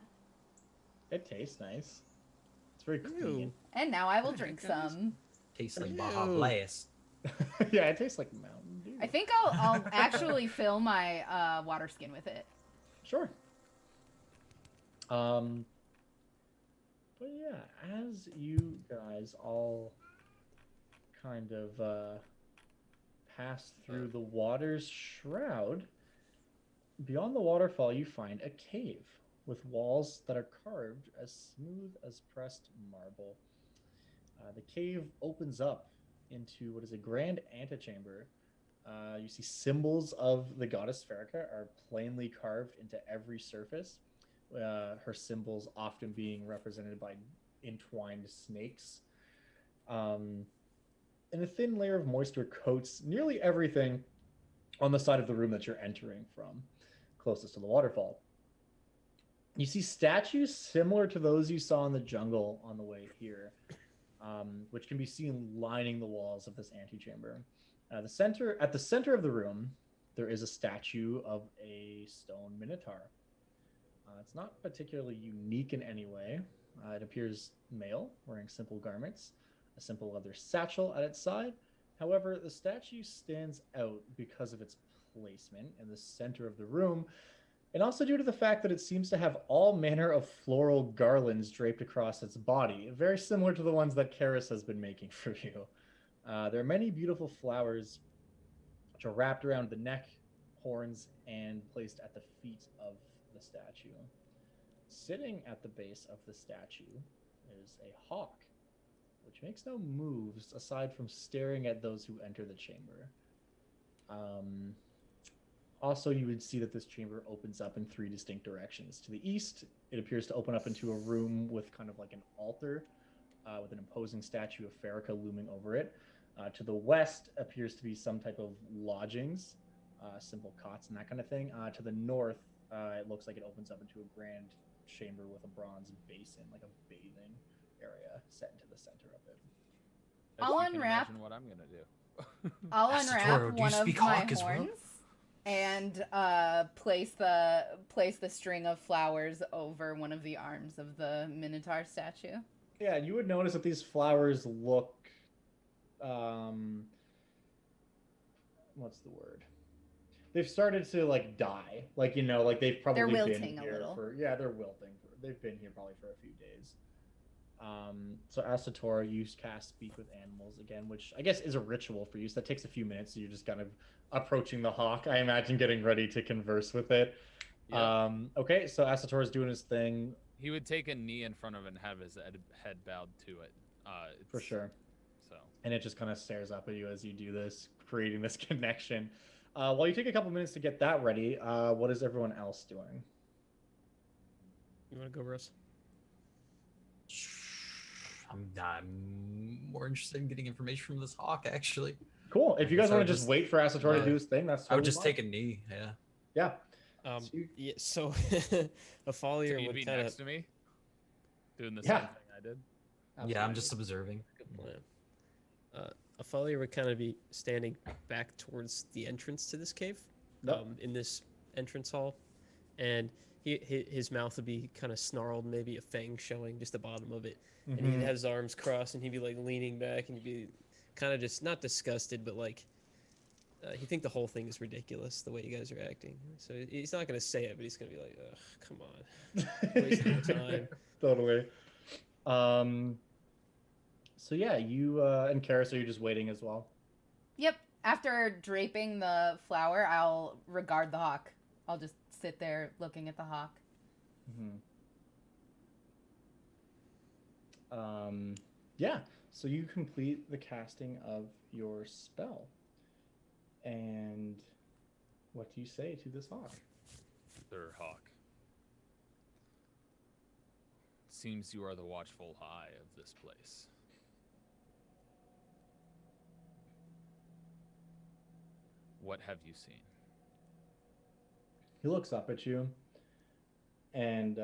It tastes nice. It's very clean. Ew. And now I will drink guys. some. Tastes like Ew. Baja Blast. Yeah, it tastes like Mountain Dew. I think I'll actually fill my water skin with it. Sure. But yeah, as you guys all kind of pass through the water's shroud, beyond the waterfall you find a cave with walls that are carved as smooth as pressed marble. The cave opens up into what is a grand antechamber. You see symbols of the goddess Farrakha are plainly carved into every surface. Her symbols often being represented by entwined snakes. And a thin layer of moisture coats nearly everything on the side of the room that you're entering from, closest to the waterfall. You see statues similar to those you saw in the jungle on the way here, which can be seen lining the walls of this antechamber. At the center of the room, there is a statue of a stone minotaur. It's not particularly unique in any way. It appears male, wearing simple garments, a simple leather satchel at its side. However, the statue stands out because of its placement in the center of the room, and also due to the fact that it seems to have all manner of floral garlands draped across its body, very similar to the ones that Karis has been making for you. There are many beautiful flowers which are wrapped around the neck, horns, and placed at the feet of the statue. Sitting at the base of the statue is a hawk which makes no moves aside from staring at those who enter the chamber. Also, you would see that this chamber opens up in 3 distinct directions. To the east, it appears to open up into a room with kind of like an altar with an imposing statue of Farrakha looming over it. To the west appears to be some type of lodgings, simple cots and that kind of thing. To the north, it looks like it opens up into a grand chamber with a bronze basin, like a bathing area set into the center of it. If I'll you can unwrap- imagine what I'm gonna do. I'll Master unwrap Toro, do you one of speak my Hawk as well? horns and place the string of flowers over one of the arms of the minotaur statue. Yeah, you would notice that these flowers look, what's the word? They've started to like die. Like, you know, like they've probably They're been wilting a here little. they're wilting. They've been here probably for a few days. So Asatora, you cast Speak with Animals again, which I guess is a ritual for you. So that takes a few minutes. So you're just kind of approaching the hawk, I imagine, getting ready to converse with it. Yep. Okay, so Asatora's doing his thing. He would take a knee in front of it and have his head bowed to it. For sure. So And it just kind of stares up at you as you do this, creating this connection. While you take a couple minutes to get that ready, what is everyone else doing? You want to go, Russ? I'm more interested in getting information from this hawk, actually. Cool. If you guys So want to just- just wait for Asatora to do his thing, that's I would totally just fine. take a knee, yeah. Yeah. Um, So you- yeah, so a so follier you'd would be kind next of. to me, doing the Yeah. same thing I did. Yeah, I'm Absolutely. just observing. Good plan. A follier would kind of be standing back towards the entrance to this cave, Nope. in this entrance hall, and his mouth would be kind of snarled, maybe a fang showing, just the bottom of it, and he'd Mhm. have his arms crossed, and he'd be like leaning back, and he'd be kind of just not disgusted, but like he'd think the whole thing is ridiculous the way you guys are acting. So he's not gonna say it, but he's gonna be like, "Ugh, come on." Wasting your time. Totally. So yeah, you and Karis, are you just waiting as well? Yep. After draping the flower, I'll regard the hawk. I'll just sit there looking at the hawk. Yeah. So you complete the casting of your spell, and what do you say to this hawk? Sir Hawk. Seems you are the watchful eye of this place. What have you seen? He looks up at you and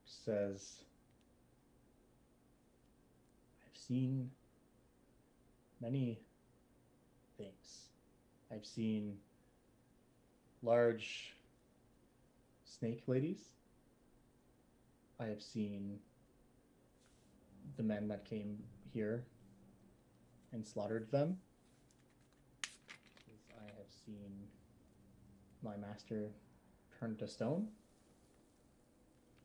says, I've seen many things. I've seen large snake ladies. I have seen the men that came here and slaughtered them. I have seen my master turned to stone.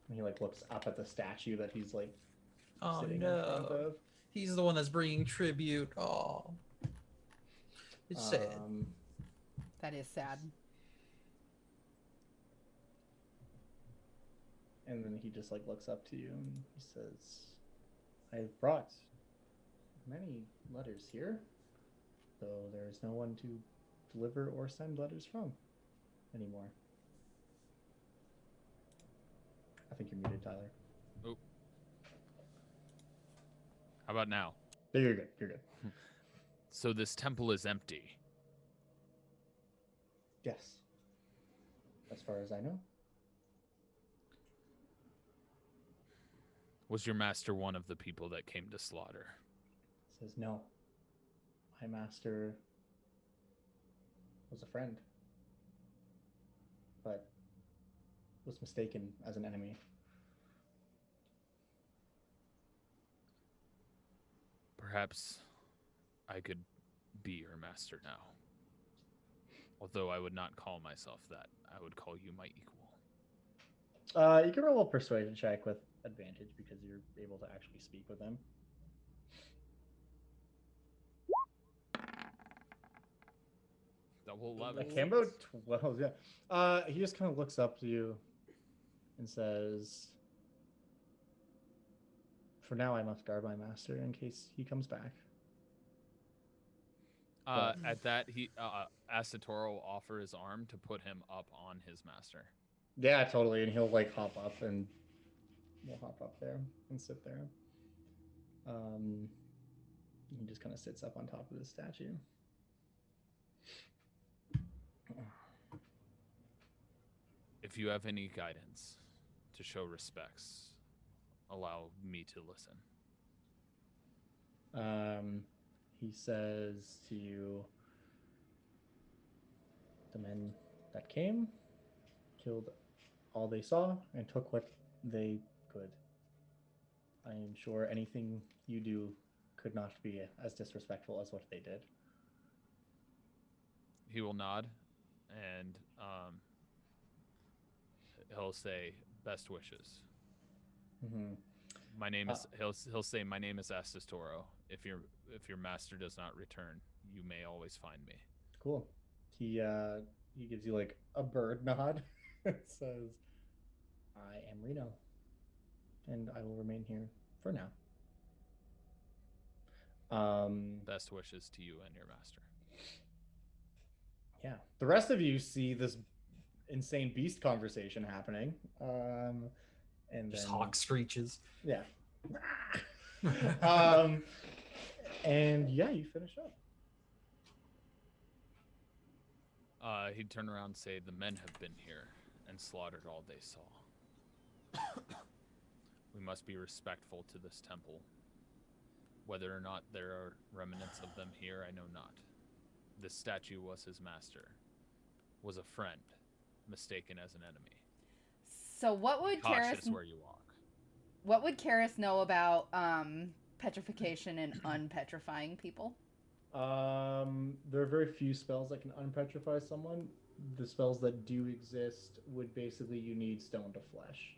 And he like looks up at the statue that he's like Oh sitting in front no. of. He's the one that's bringing tribute. Oh. It's sad. That is sad. And then he just like looks up to you and he says, I've brought many letters here, though there is no one to deliver or send letters from anymore. I think you're muted, Tyler. How about now? Yeah, you're good. You're good. So this temple is empty. Yes. As far as I know. Was your master one of the people that came to slaughter? Says no. My master was a friend, but was mistaken as an enemy. Perhaps I could be your master now. Although I would not call myself that. I would call you my equal. You can roll a persuasion check with advantage because you're able to actually speak with them. Double 11. Akimbo 12, yeah. He just kind of looks up to you and says, For now, I must guard my master in case he comes back. At that, Asatoro will offer his arm to put him up on his master. Yeah, totally. And he'll like hop up, and we'll hop up there and sit there. He just kind of sits up on top of the statue. If you have any guidance to show respects, allow me to listen. He says to you, the men that came killed all they saw and took what they could. I am sure anything you do could not be as disrespectful as what they did. He will nod, and he'll say, "Best wishes." Mm-hmm. My name is. He'll say, "My name is Asistoro. If your master does not return, you may always find me." Cool. He gives you like a bird nod. It says, "I am Reno, and I will remain here for now." Best wishes to you and your master. Yeah. The rest of you see this insane beast conversation happening. And Just then, hawk screeches. Yeah. And yeah, you finish up. He'd turn around and say, "The men have been here and slaughtered all they saw. We must be respectful to this temple. Whether or not there are remnants of them here, I know not. This statue was his master, was a friend, mistaken as an enemy. So what would Cautious Karis where you walk." What would Karis know about petrification and unpetrifying people? There are very few spells that can unpetrify someone. The spells that do exist would basically, you need stone to flesh.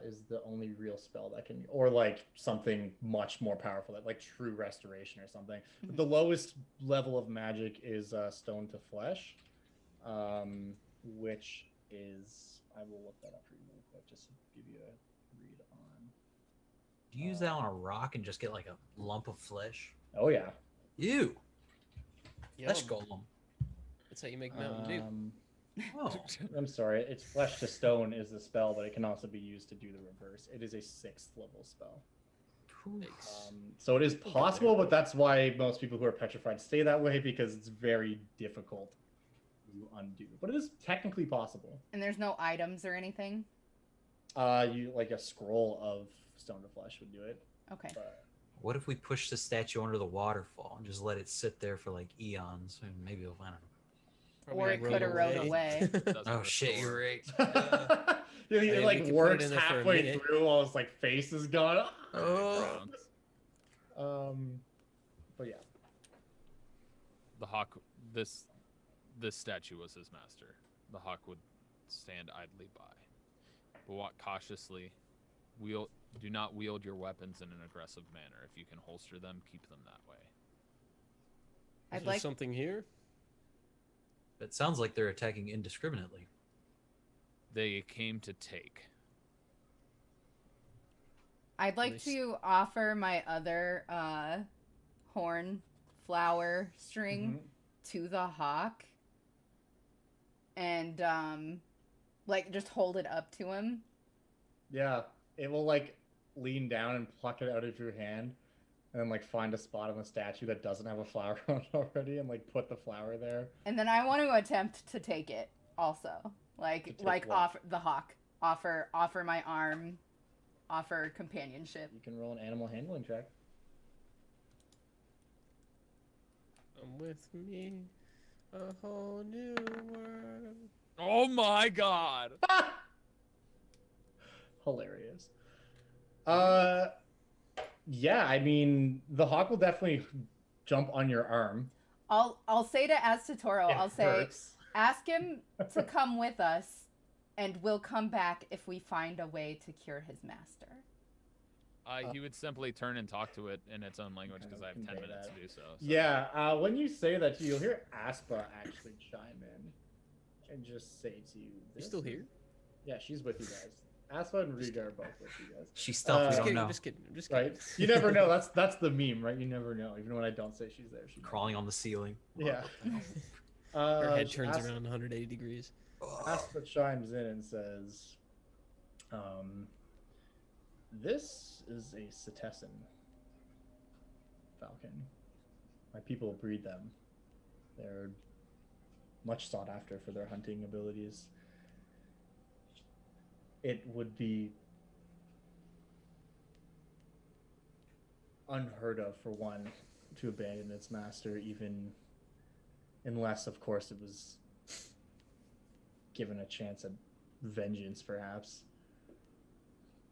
Is the only real spell that can, or like something much more powerful, like true restoration or something. Mm-hmm. But the lowest level of magic is stone to flesh, which is, I will look that up for you real quick just to give you a read on. Do you use that on a rock and just get like a lump of flesh? Oh yeah. Ew. Flesh Yum. golem. That's how you make Mountain Dew. Oh. I'm sorry, it's flesh to stone is the spell, but it can also be used to do the reverse. It is a 6th level spell. So it is possible, but that's why most people who are petrified stay that way, because it's very difficult to undo. But it is technically possible. And there's no items or anything? You like a scroll of stone to flesh would do it. Okay. But What if we push the statue under the waterfall and just let it sit there for like eons? And maybe we'll find it. Or it could have rode away. Oh shit, you're right. you know, I it mean, like we could put works it in there for a halfway minute. through while his like face is gone. Oh. But yeah. The hawk, this statue was his master. The hawk would stand idly by, but walk cautiously. Do not wield your weapons in an aggressive manner. If you can holster them, keep them that way. Is there something here? It sounds like they're attacking indiscriminately. They came to take. I'd like Nice. to offer my other horn flower string to the hawk and like just hold it up to him. Yeah, it will like lean down and pluck it out of your hand, and then like find a spot on the statue that doesn't have a flower on it already, and like put the flower there. And then I want to attempt to take it also. Like To take what? offer the hawk. Offer my arm. Offer companionship. You can roll an animal handling check. Come with me, a whole new world. Oh my god! Hilarious. Yeah, I mean, the hawk will definitely jump on your arm. I'll say to Aztotoro, It I'll say, hurts. ask him to come with us, and we'll come back if we find a way to cure his master. He would simply turn and talk to it in its own language Kind because of I have 10 convey minutes that. to do so. Yeah, when you say that, you'll hear Aspa actually chime in and just say to you, You still "This here? is-" Yeah, she's with you guys. Aspa and Riga are both with you guys. She's stealth. We Uh, don't know. I'm just kidding. I'm just kidding. Right? You never know. That's the meme, right? You never know. Even when I don't say she's there, she's Crawling on the ceiling. Yeah. Her head turns Aspa, around 180 degrees. Aspa chimes in and says, "This is a Cetessan falcon. My people breed them. They're much sought after for their hunting abilities. It would be unheard of for one to abandon its master, even unless, of course, it was given a chance at vengeance, perhaps.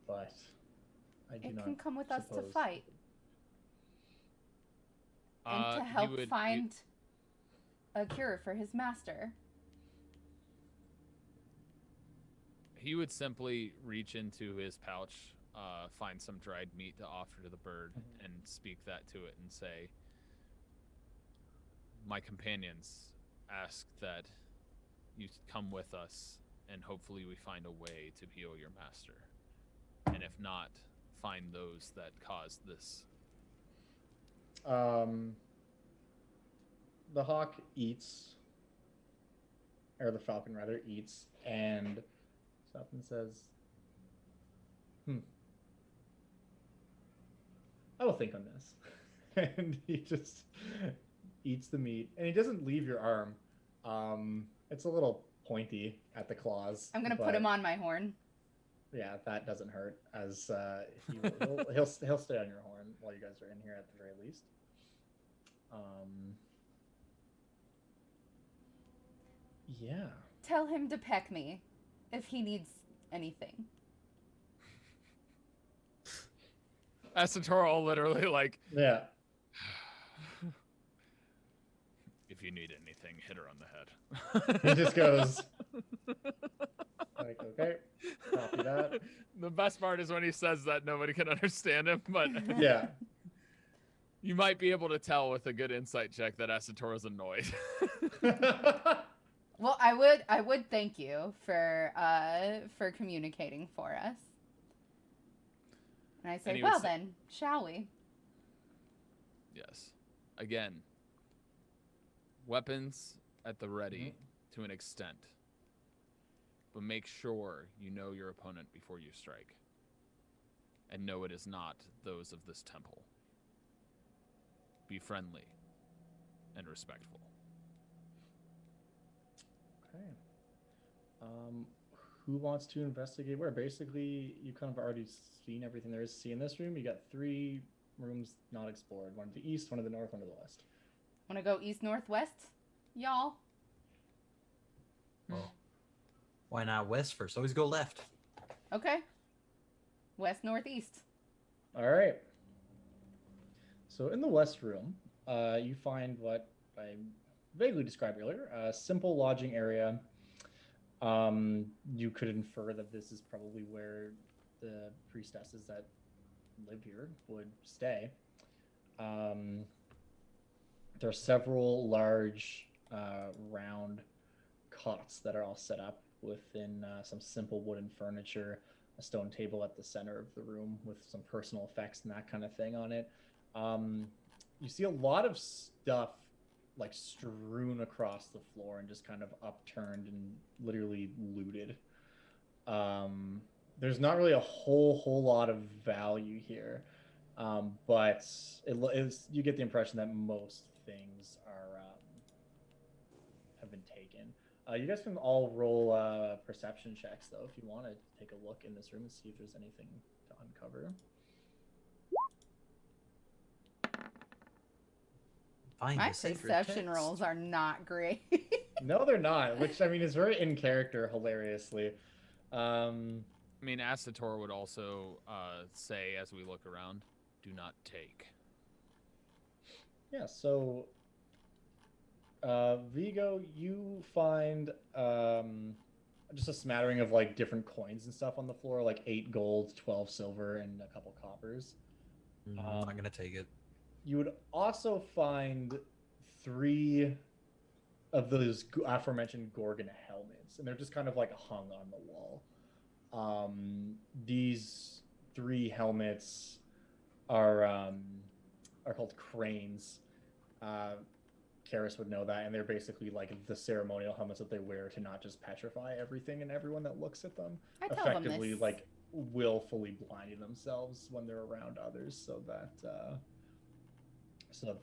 But I do It not can come with us to suppose- fight and to He help would- find a cure for his master. He would simply reach into his pouch, find some dried meat to offer to the bird, and speak that to it and say, "My companions ask that you come with us, and hopefully we find a way to heal your master. And if not, find those that caused this." The hawk eats, or the falcon rather eats, and stops and says, I will think on this. And he just eats the meat, and he doesn't leave your arm. It's a little pointy at the claws. I'm gonna put but- him on my horn. Yeah, that doesn't hurt, as he'll stay on your horn while you guys are in here at the very least. Yeah. Tell him to peck me if he needs anything. Asatoro literally like, Yeah. "If you need anything, hit her on the head." He just goes like, okay, copy that. The best part is when he says that nobody can understand him, but Yeah. you might be able to tell with a good insight check that Asatoro's annoyed. Well, I would thank you for communicating for us. And I And say, he would well say- then, shall we? Yes. Again, weapons at the ready to an extent. But make sure you know your opponent before you strike. And know it is not those of this temple. Be friendly and respectful. Okay. Who wants to investigate where? Basically, you kind of already seen everything there is to see in this room. You got 3 rooms not explored. One to the east, one to the north, one to the west. Wanna go east, northwest, y'all? Well, why not west first? Always go left. Okay. West, northeast. All right. So in the west room, you find what I vaguely described earlier, a simple lodging area. You could infer that this is probably where the priestesses that live here would stay. There are several large round cots that are all set up within some simple wooden furniture, a stone table at the center of the room with some personal effects and that kind of thing on it. You see a lot of stuff like strewn across the floor and just kind of upturned and literally looted. There's not really a whole lot of value here, but you get the impression that most things are have been taken. You guys can all roll perception checks though if you want to take a look in this room and see if there's anything to uncover. Find My the sacred perception text. rolls are not great. No, they're not, which I mean is very in character hilariously. I mean, Asator would also say, as we look around, "Do not take." Yeah, so Vigo, you find just a smattering of like different coins and stuff on the floor, like 8 gold, 12 silver, and a couple coppers. I'm not gonna take it. You would also find 3 of those aforementioned Gorgon helmets, and they're just kind of like hung on the wall. These 3 helmets are called cranes. Karis would know that, and they're basically like the ceremonial helmets that they wear to not just petrify everything and everyone that looks at them. I tell them Effectively, this. like willfully blinding themselves when they're around others, so that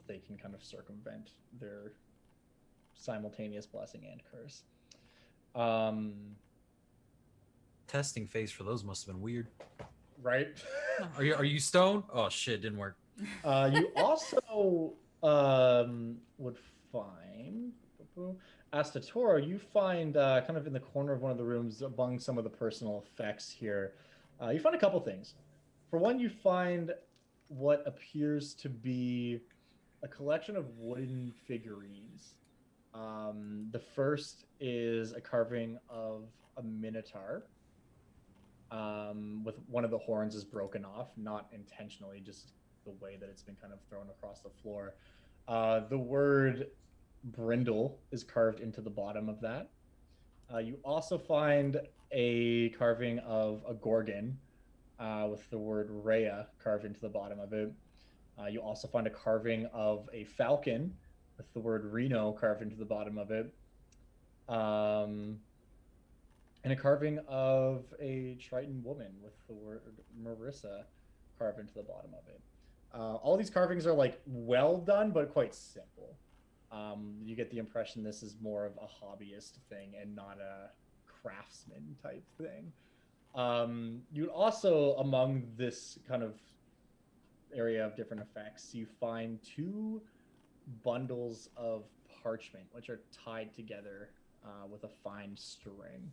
they can kind of circumvent their simultaneous blessing and curse. Testing phase for those must have been weird. Right? Are you stoned? Oh shit, didn't work. You also would find Astatoro. You find kind of in the corner of one of the rooms among some of the personal effects here. You find a couple things. For one, you find what appears to be a collection of wooden figurines. The first is a carving of a minotaur. With one of the horns is broken off, not intentionally, just the way that it's been kind of thrown across the floor. The word brindle is carved into the bottom of that. You also find a carving of a Gorgon with the word Rhea carved into the bottom of it. You also find a carving of a falcon with the word Reno carved into the bottom of it. And a carving of a Triton woman with the word Marissa carved into the bottom of it. All these carvings are like well done, but quite simple. You get the impression this is more of a hobbyist thing and not a craftsman type thing. You'd also, among this kind of area of different effects, you find 2 bundles of parchment, which are tied together with a fine string.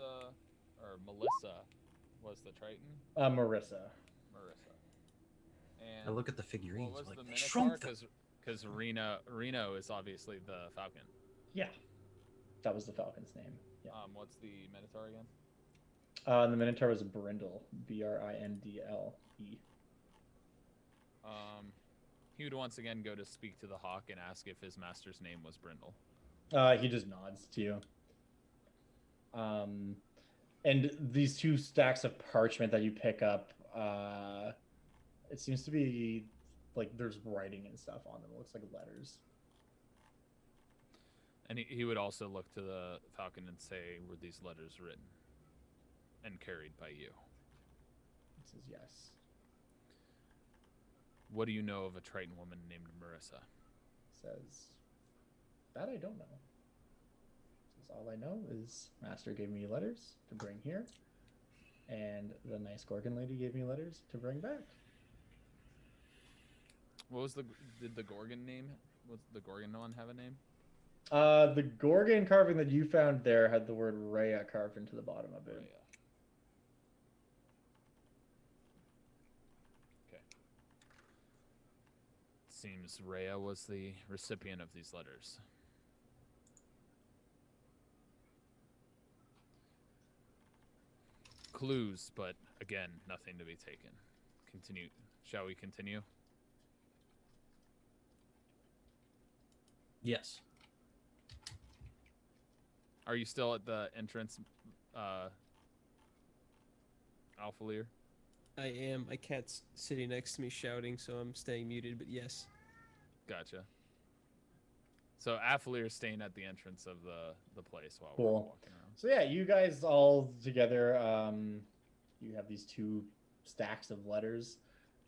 Or Melissa was the Triton? Marissa. And I look at the figurines. what was Like, the they Minotaur? shrunk them. Because Reno is obviously the Falcon. Yeah, that was the falcon's name. Yeah. What's the Minotaur again? The Minotaur was a Brindle, Brindle. He would once again go to speak to the hawk and ask if his master's name was Brindle. He just nods to you. And these 2 stacks of parchment that you pick up, it seems to be like there's writing and stuff on them. It looks like letters. And he would also look to the Falcon and say, were these letters written and carried by you? It says yes. What do you know of a Triton woman named Marissa? Says that I don't know. Says all I know is Master gave me letters to bring here, and the nice Gorgon lady gave me letters to bring back. What was did the Gorgon name? Was the Gorgon one have a name? The Gorgon carving that you found there had the word Rhea carved into the bottom of it. Rhea. Okay. Seems Rhea was the recipient of these letters. Clues, but again, nothing to be taken. Continue. Shall we continue? Yes. Are you still at the entrance, Alpha Lear? I am. My cat's sitting next to me shouting, so I'm staying muted, but yes. Gotcha. So Alpha Lear is staying at the entrance of the place while we're Cool. walking around. So yeah, you guys all together, you have these 2 stacks of letters,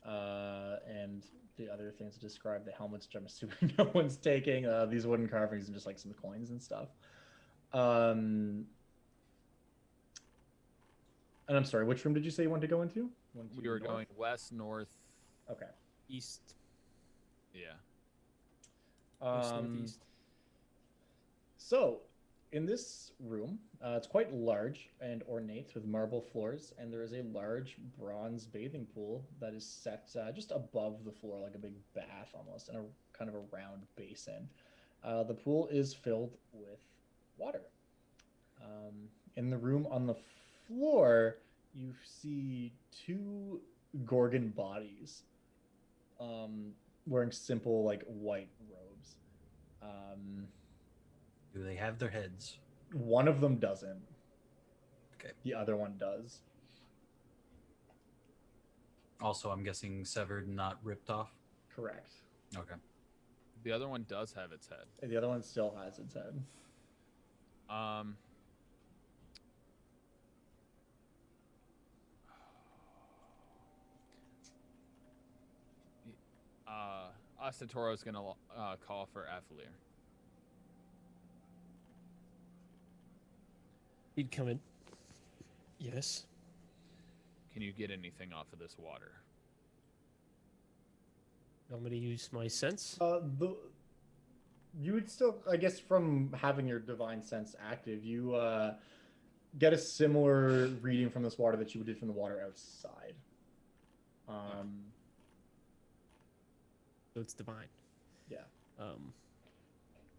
and the other things to describe the helmets, which I'm assuming no one's taking. These wooden carvings and just like some coins and stuff. And I'm sorry, which room did you say you wanted to go into? We were going west, north. Okay. East. Yeah. West, northeast. So, in this room, it's quite large and ornate with marble floors, and there is a large bronze bathing pool that is set just above the floor, like a big bath almost, in a kind of a round basin. The pool is filled with water. In the room on the floor, you see 2 Gorgon bodies wearing simple, like, white robes. Do they have their heads? One of them doesn't. Okay. The other one does. Also, I'm guessing severed, not ripped off. Correct. Okay. The other one does have its head. And the other one still has its head. Um. Asatoro's gonna call for Athalir. He'd come in. Yes. Can you get anything off of this water? I'm gonna use my sense. You would still, I guess, from having your divine sense active, you get a similar reading from this water that you would do from the water outside. So it's divine. Yeah.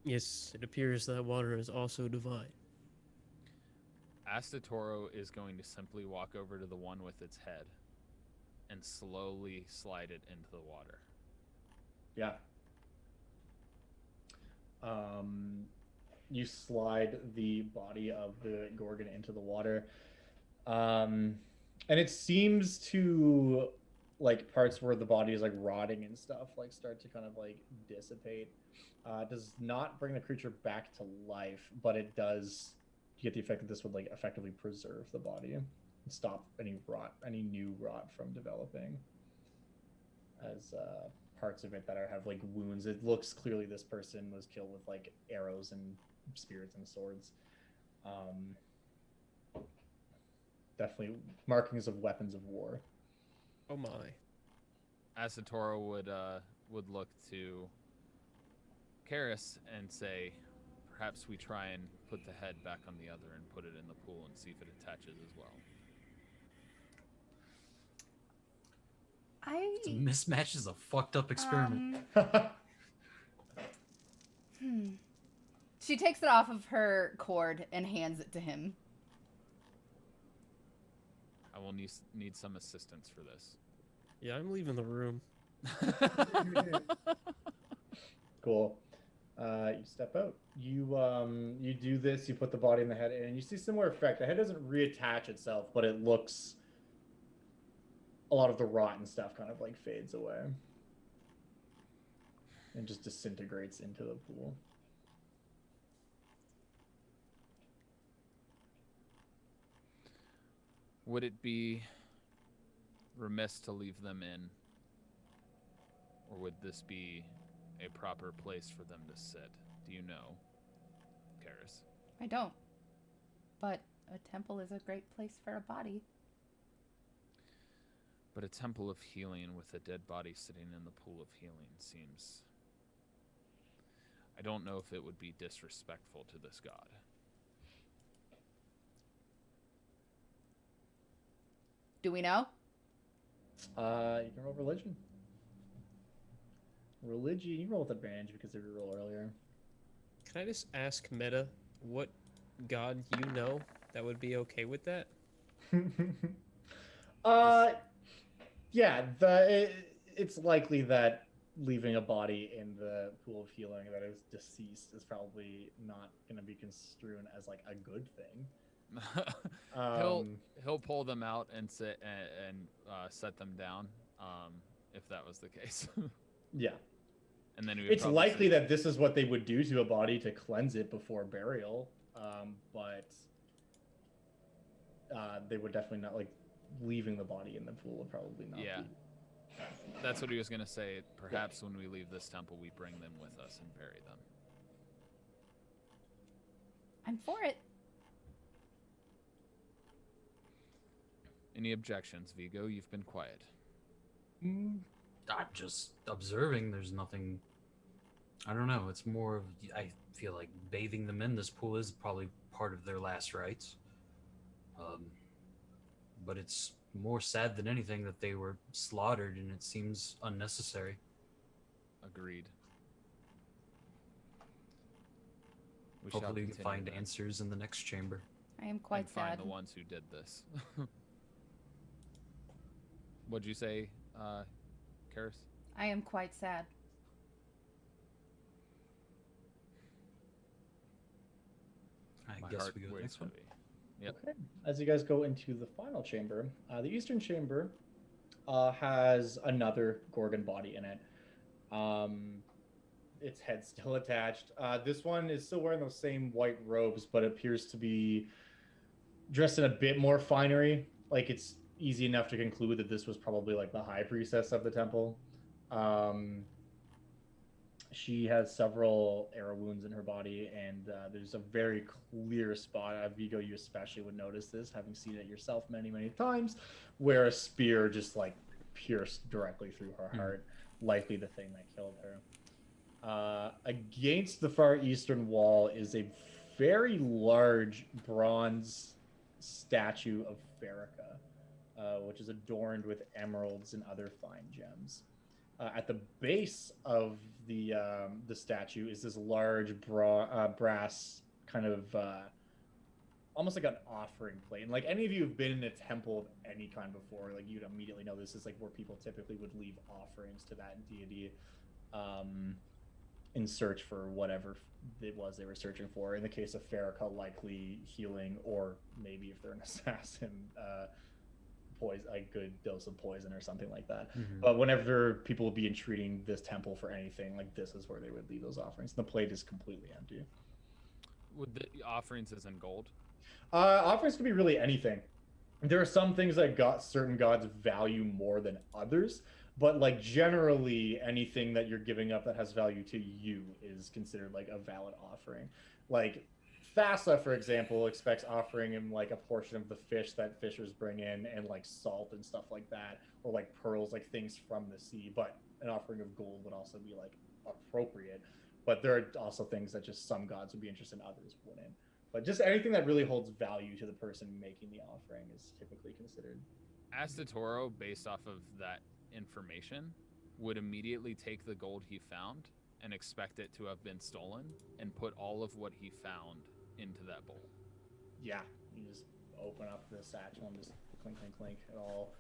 Yes, it appears that water is also divine. Asatoro is going to simply walk over to the one with its head and slowly slide it into the water. Yeah. You slide the body of the Gorgon into the water. And it seems to, like, parts where the body is, like, rotting and stuff, like, start to kind of, like, dissipate. It does not bring the creature back to life, but it does get the effect that this would, like, effectively preserve the body and stop any new rot from developing. As parts of it that have, like, wounds, it looks clearly this person was killed with, like, arrows and spears and swords. Definitely markings of weapons of war. Oh my. Asatoro would look to Karis and say, perhaps we try and put the head back on the other and put it in the pool and see if it attaches as well. The mismatch is a fucked up experiment. She takes it off of her cord and hands it to him. I will need some assistance for this. Yeah, I'm leaving the room. Cool. You step out. You do this. You put the body in the head, and you see similar effect. The head doesn't reattach itself, but it looks. A lot of the rot and stuff kind of like fades away, and just disintegrates into the pool. Would it be remiss to leave them in, or would this be a proper place for them to sit? Do you know, Karis? I don't. But a temple is a great place for a body. But a temple of healing with a dead body sitting in the pool of healing seems... I don't know if it would be disrespectful to this god. Do we know? You can roll religion. Religion, you roll with advantage because of your roll earlier. Can I just ask Meta what god you know that would be okay with that? Yeah, it's likely that leaving a body in the pool of healing that is deceased is probably not going to be construed as like a good thing. He'll pull them out and sit and set them down, if that was the case. Yeah. And then it's likely that this is what they would do to a body to cleanse it before burial, but they would definitely not, like, leaving the body in the pool would probably not be. That's what he was going to say. Perhaps when we leave this temple, we bring them with us and bury them. I'm for it. Any objections, Vigo? You've been quiet. I'm just observing. There's nothing. I don't know. It's more of. I feel like bathing them in this pool is probably part of their last rites. But it's more sad than anything that they were slaughtered, and it seems unnecessary. Agreed. Hopefully we can find answers in the next chamber. I am quite sad. Find the ones who did this. What'd you say, Karis? I am quite sad. I My guess heart we go to the weighs next one. heavy. Yep. Okay. As you guys go into the final chamber, the eastern chamber has another Gorgon body in it. Its head still attached. This one is still wearing those same white robes, but appears to be dressed in a bit more finery. Like it's easy enough to conclude that this was probably like the high priestess of the temple. She has several arrow wounds in her body, and there's a very clear spot. Vigo, you especially would notice this, having seen it yourself many, many times, where a spear just like pierced directly through her heart, likely the thing that killed her. Against the far eastern wall is a very large bronze statue of Farrakha, which is adorned with emeralds and other fine gems. At the base of the statue is this large brass kind of almost like an offering plate. And like any of you have been in a temple of any kind before, like you'd immediately know this is like where people typically would leave offerings to that deity in search for whatever it was they were searching for. In the case of Farrakha, likely healing, or maybe if they're an assassin, poison, a good dose of poison or something like that. But whenever people would be entreating this temple for anything, like this is where they would leave those offerings. The plate is completely empty. Would the offerings as in gold? Offerings could be really anything. There are some things that certain gods value more than others, but like generally anything that you're giving up that has value to you is considered like a valid offering. Like Thassa, for example, expects offering him like a portion of the fish that fishers bring in, and like salt and stuff like that, or like pearls, like things from the sea. But an offering of gold would also be like appropriate. But there are also things that just some gods would be interested in, others wouldn't. But just anything that really holds value to the person making the offering is typically considered. Astatoro, based off of that information, would immediately take the gold he found and expect it to have been stolen and put all of what he found into that bowl. Yeah, you just open up the satchel and just clink, clink, clink. It all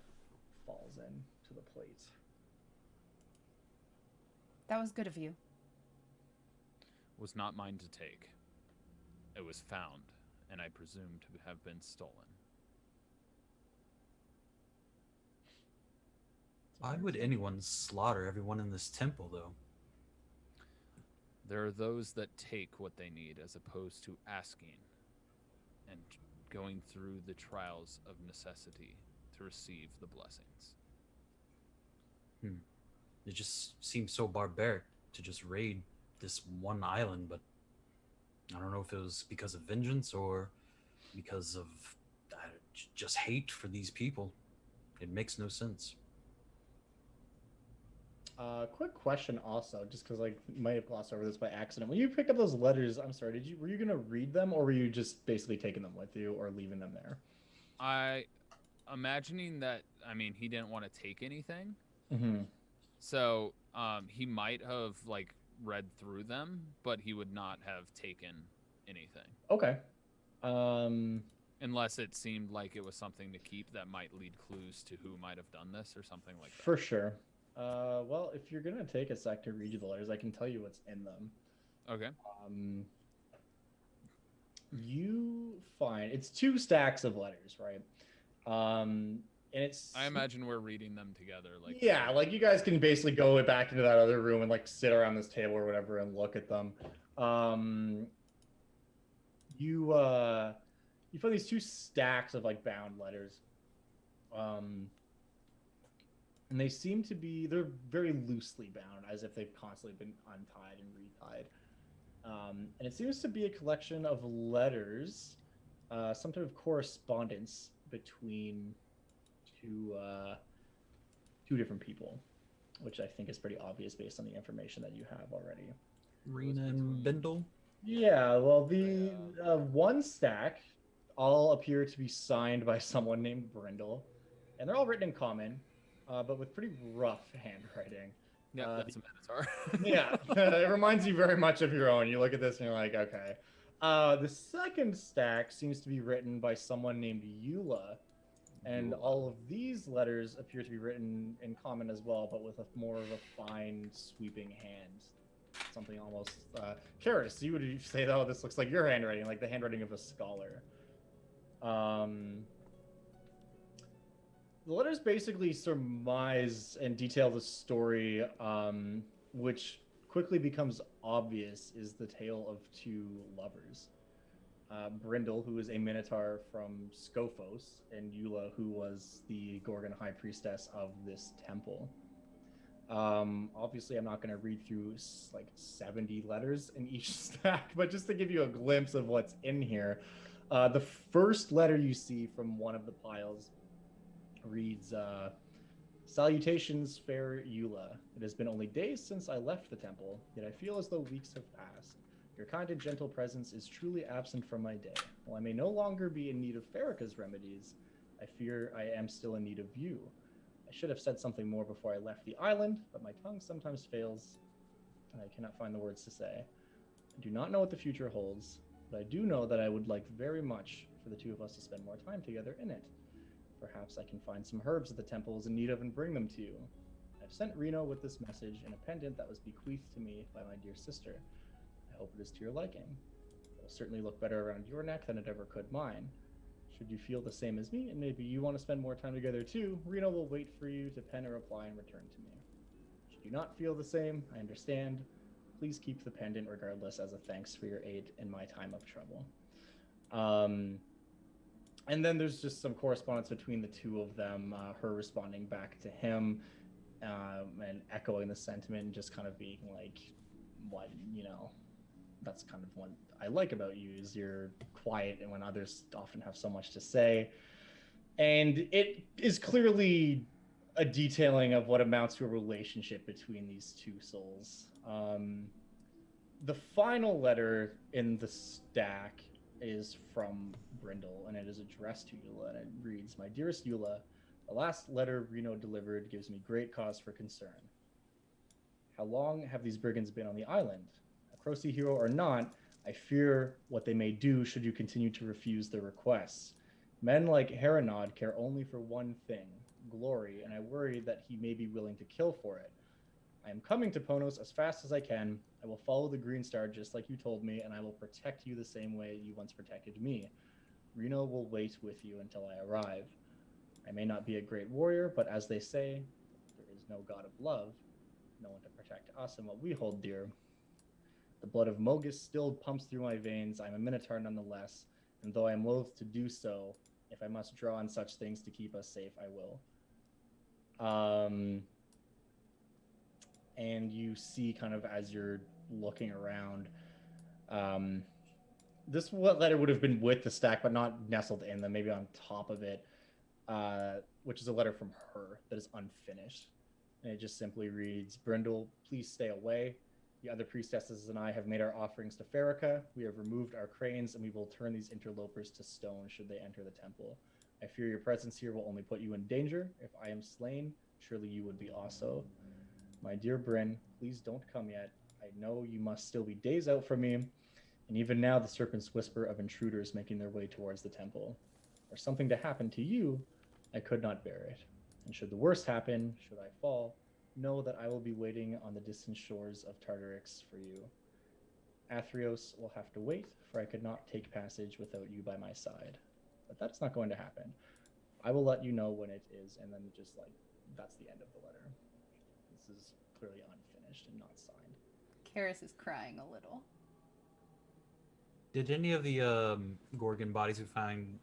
falls in to the plate. That was good of you. Was not mine to take. It was found, and I presume to have been stolen. Why would anyone slaughter everyone in this temple, though? There are those that take what they need as opposed to asking and going through the trials of necessity to receive the blessings. It just seems so barbaric to just raid this one island, but I don't know if it was because of vengeance or because of just hate for these people. It makes no sense. Quick question also, just because like you might have glossed over this by accident. When you picked up those letters, I'm sorry, were you gonna read them, or were you just basically taking them with you or leaving them there? Imagining that, I mean, he didn't want to take anything. Mm-hmm. So he might have like read through them, but he would not have taken anything. Okay. Unless it seemed like it was something to keep that might lead clues to who might have done this or something like that. For sure. Well, if you're gonna take a sec to read you the letters, I can tell you what's in them. Okay. You find it's 2 stacks of letters, right? And it's. I imagine we're reading them together. Like. Yeah, like you guys can basically go back into that other room and like sit around this table or whatever and look at them. You find these 2 stacks of like bound letters. And they seem to be, they're very loosely bound, as if they've constantly been untied and retied. And it seems to be a collection of letters, some type of correspondence between two different people, which I think is pretty obvious based on the information that you have already. Rena and Bindle? Yeah, well, the one stack all appear to be signed by someone named Brindle, and they're all written in common. But with pretty rough handwriting. Yeah, that's a minotaur. Yeah, it reminds you very much of your own. You look at this and you're like, okay. The second stack seems to be written by someone named Eula, and all of these letters appear to be written in common as well, but with more of a fine, sweeping hand. Something almost... Karis, you would say, oh, this looks like your handwriting, like the handwriting of a scholar. The letters basically surmise and detail the story, which quickly becomes obvious is the tale of two lovers. Brindle, who is a minotaur from Scophos, and Eula, who was the Gorgon high priestess of this temple. Obviously, I'm not going to read through like 70 letters in each stack, but just to give you a glimpse of what's in here, the first letter you see from one of the piles reads, "Salutations, fair Eula. It has been only days since I left the temple, yet I feel as though weeks have passed. Your kind and gentle presence is truly absent from my day. While I may no longer be in need of Farrakha's remedies, I fear I am still in need of you. I should have said something more before I left the island, but my tongue sometimes fails, and I cannot find the words to say. I do not know what the future holds, but I do know that I would like very much for the two of us to spend more time together in it. Perhaps I can find some herbs that the temple is in need of and bring them to you. I've sent Reno with this message and a pendant that was bequeathed to me by my dear sister. I hope it is to your liking. It will certainly look better around your neck than it ever could mine. Should you feel the same as me, and maybe you want to spend more time together too, Reno will wait for you to pen a reply and return to me. Should you not feel the same, I understand. Please keep the pendant regardless as a thanks for your aid in my time of trouble." And then there's just some correspondence between the two of them, her responding back to him and echoing the sentiment and just kind of being like, what, that's kind of what I like about you is you're quiet and when others often have so much to say. And it is clearly a detailing of what amounts to a relationship between these two souls. The final letter in the stack is from Brindle, and it is addressed to Eula, and it reads, "My dearest Eula, the last letter Reno delivered gives me great cause for concern. How long have these brigands been on the island? A Crocy hero or not, I fear what they may do should you continue to refuse their requests. Men like Heronod care only for one thing, glory, and I worry that he may be willing to kill for it. I am coming to Ponos as fast as I can. I will follow the Green Star just like you told me, and I will protect you the same way you once protected me. Reno will wait with you until I arrive. I may not be a great warrior, but as they say, there is no god of love, no one to protect us and what we hold dear. The blood of Mogus still pumps through my veins. I'm a Minotaur nonetheless, and though I am loath to do so, if I must draw on such things to keep us safe, I will." And you see kind of as you're looking around, this letter would have been with the stack, but not nestled in them, maybe on top of it, which is a letter from her that is unfinished. And it just simply reads, "Brindle, please stay away. The other priestesses and I have made our offerings to Farrakha. We have removed our cranes, and we will turn these interlopers to stone should they enter the temple. I fear your presence here will only put you in danger. If I am slain, surely you would be also. My dear Bryn, please don't come yet. I know you must still be days out from me, and even now the serpents whisper of intruders making their way towards the temple. Were something to happen to you, I could not bear it. And should the worst happen, should I fall, know that I will be waiting on the distant shores of Tartarix for you. Athreos will have to wait, for I could not take passage without you by my side. But that's not going to happen. I will let you know when it is," and then just like, that's the end of the letter. This is clearly unfinished and not signed. Karis is crying a little. Did any of the Gorgon bodies we found,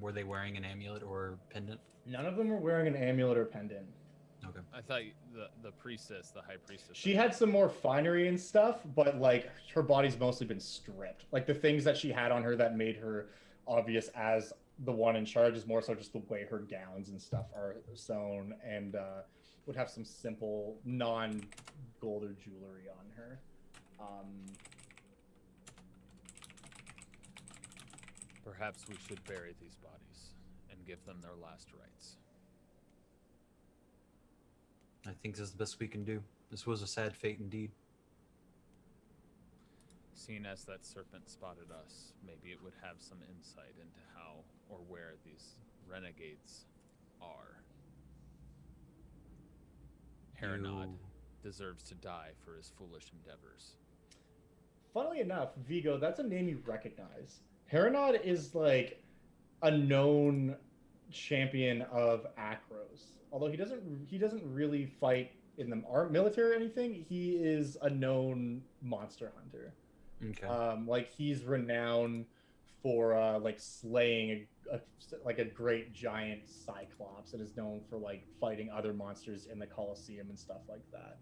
were they wearing an amulet or pendant? None of them were wearing an amulet or pendant. Okay. I thought the priestess, the high priestess. She had some more finery and stuff, but like her body's mostly been stripped. Like the things that she had on her that made her obvious as the one in charge is more so just the way her gowns and stuff are sewn, and would have some simple non-gold or jewelry on her. Perhaps we should bury these bodies and give them their last rites. I think this is the best we can do. This was a sad fate indeed. Seeing as that serpent spotted us, maybe it would have some insight into how or where these renegades are. Heronod deserves to die for his foolish endeavors. Funnily enough, Vigo, that's a name you recognize. Heronod is like a known champion of Akros. Although he doesn't really fight in the military or anything. He is a known monster hunter. Okay. Like he's renowned for like slaying like a great giant cyclops, and is known for like fighting other monsters in the Colosseum and stuff like that.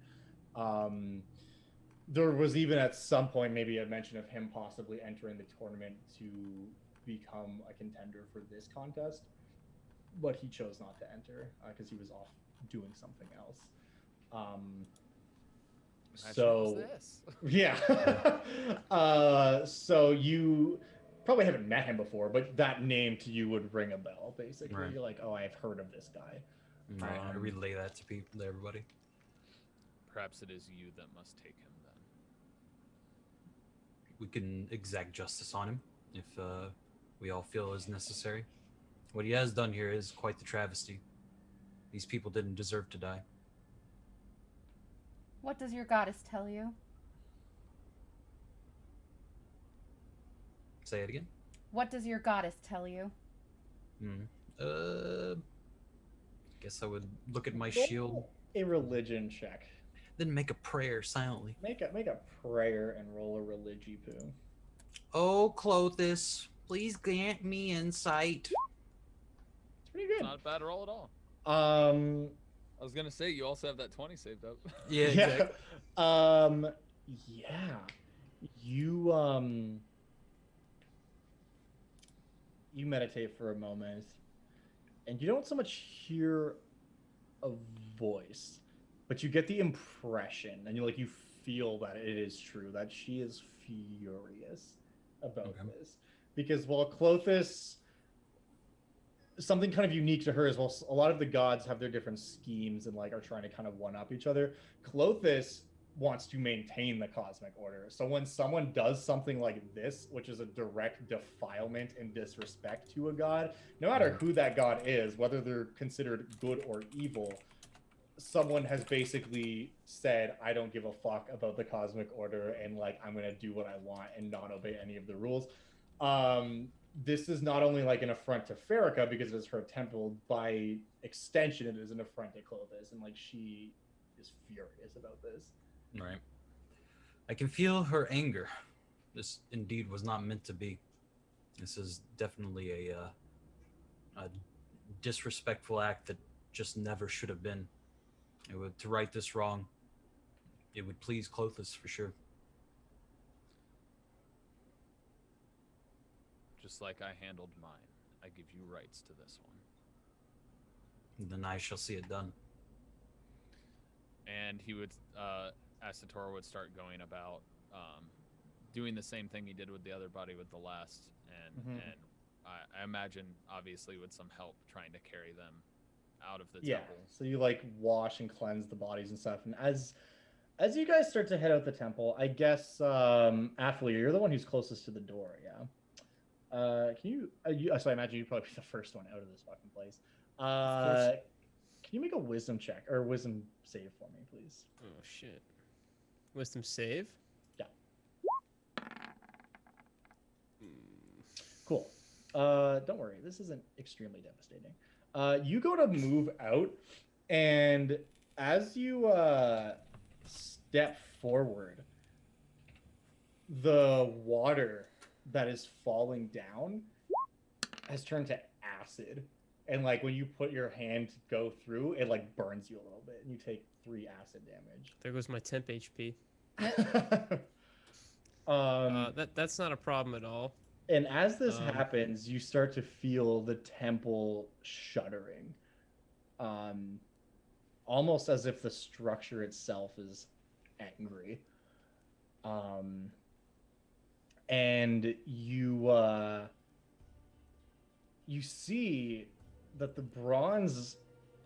There was even at some point maybe a mention of him possibly entering the tournament to become a contender for this contest, but he chose not to enter because he was off doing something else. So this? yeah. So you probably haven't met him before, but that name to you would ring a bell. Basically, Right. You're like, oh, I've heard of this guy. Right. I relay that to people, to everybody. Perhaps it is you that must take him then. We can exact justice on him if we all feel is necessary. What he has done here is quite the travesty. These people didn't deserve to die. What does your goddess tell you? Say it again. What does your goddess tell you? Guess I would look at my shield, A religion check. then make a prayer silently. Make a prayer and roll a religi poo. Oh, Clothis, please grant me insight. It's pretty good. Not a bad roll at all. I was gonna say you also have that 20 saved up. Yeah, Yeah. exactly. Yeah. You you meditate for a moment, and you don't so much hear a voice, but you get the impression, and you feel that it is true, that she is furious about this. Because while Clothis, something kind of unique to her as well, a lot of the gods have their different schemes and like are trying to kind of one up each other. Clothis wants to maintain the cosmic order. So when someone does something like this, which is a direct defilement and disrespect to a god, no matter who that god is, whether they're considered good or evil, someone has basically said, I don't give a fuck about the cosmic order, and like I'm gonna do what I want and not obey any of the rules. This is not only like an affront to Farrakha because it is her temple, by extension it is an affront to Clothis, and like she is furious about this. Right. I can feel her anger. This indeed was not meant to be. This is definitely a disrespectful act that just never should have been. It would, to right this wrong, it would please Clothis for sure. Just like I handled mine, I give you rights to this one. Then I shall see it done. And he would, Asator would start going about doing the same thing he did with the other body with the last, and I imagine obviously with some help trying to carry them out of the temple. So you like wash and cleanse the bodies and stuff, and as you guys start to head out the temple, I guess Athalia, you're the one who's closest to the door, yeah? Can you, so I imagine you'd probably be the first one out of this fucking place. Can you make a wisdom check or wisdom save for me, please? Oh shit. Wisdom save? Yeah. Cool. Don't worry, this isn't extremely devastating. You go to move out, and as you step forward, the water that is falling down has turned to acid, and like when you put your hand to go through, it like burns you a little bit, and you take 3 acid damage. There goes my temp HP. That's not a problem at all. And as this happens, you start to feel the temple shuddering, almost as if the structure itself is angry. And you see that the bronze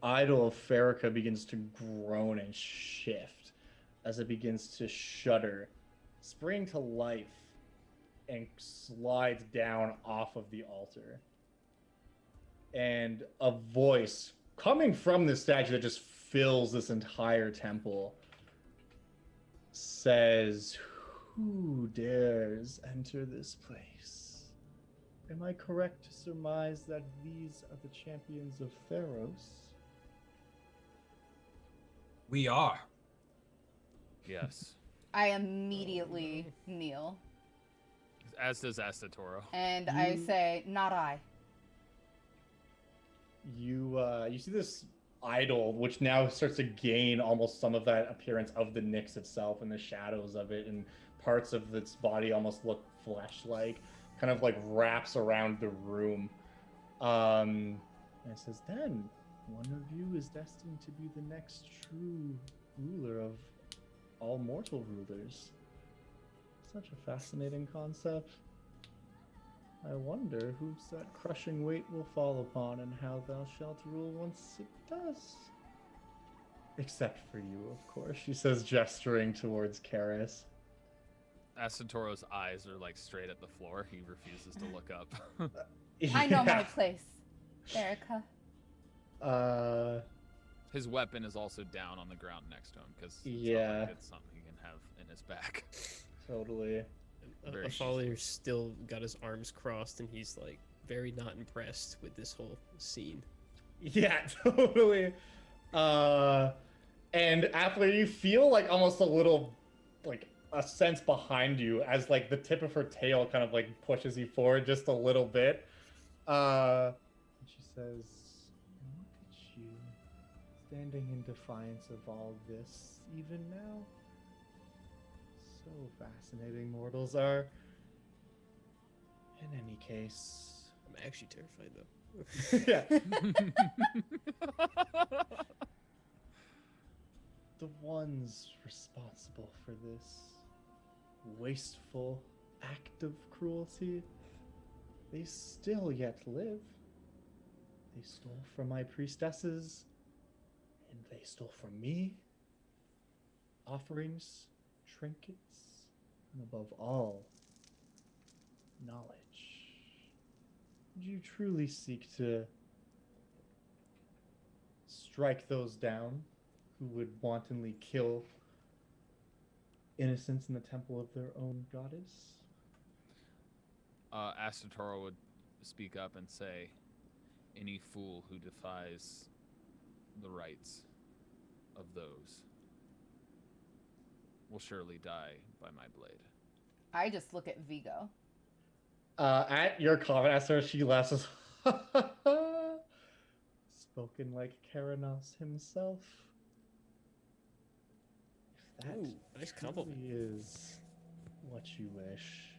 idol of Farrakha begins to groan and shift as it begins to shudder, spring to life, and slides down off of the altar. And a voice coming from this statue that just fills this entire temple says, "Who dares enter this place?" Am I correct to surmise that these are the champions of Theros? We are. Yes. I immediately kneel. As does Asatoro. And I say, not I. You see this idol, which now starts to gain almost some of that appearance of the Nyx itself and the shadows of it, and parts of its body almost look flesh-like, kind of like wraps around the room. And it says, then, one of you is destined to be the next true ruler of all mortal rulers. Such a fascinating concept. I wonder whose that crushing weight will fall upon and how thou shalt rule once it does. Except for you, of course, she says, gesturing towards Karis. Asatoro's eyes are like straight at the floor. He refuses to look up. I know my place, Erica. His weapon is also down on the ground next to him because it's something he can have in his back. Totally. Athalir's still got his arms crossed, and he's like very not impressed with this whole scene. Yeah, totally. And Athalir, you feel like almost a little, like a sense behind you as like the tip of her tail kind of like pushes you forward just a little bit. And she says, "Look at you, standing in defiance of all this, even now. So fascinating mortals are. In any case." I'm actually terrified though. Yeah. The ones responsible for this wasteful act of cruelty, they still yet live. They stole from my priestesses, and they stole from me. Offerings, trinkets, and above all, knowledge. Would you truly seek to strike those down who would wantonly kill innocents in the temple of their own goddess? Asatoro would speak up and say, any fool who defies the rights of those will surely die by my blade. I just look at Vigo. At your comment, Esther, she laughs. Spoken like Karanos himself. If that Ooh, nice compliment. truly is what you wish.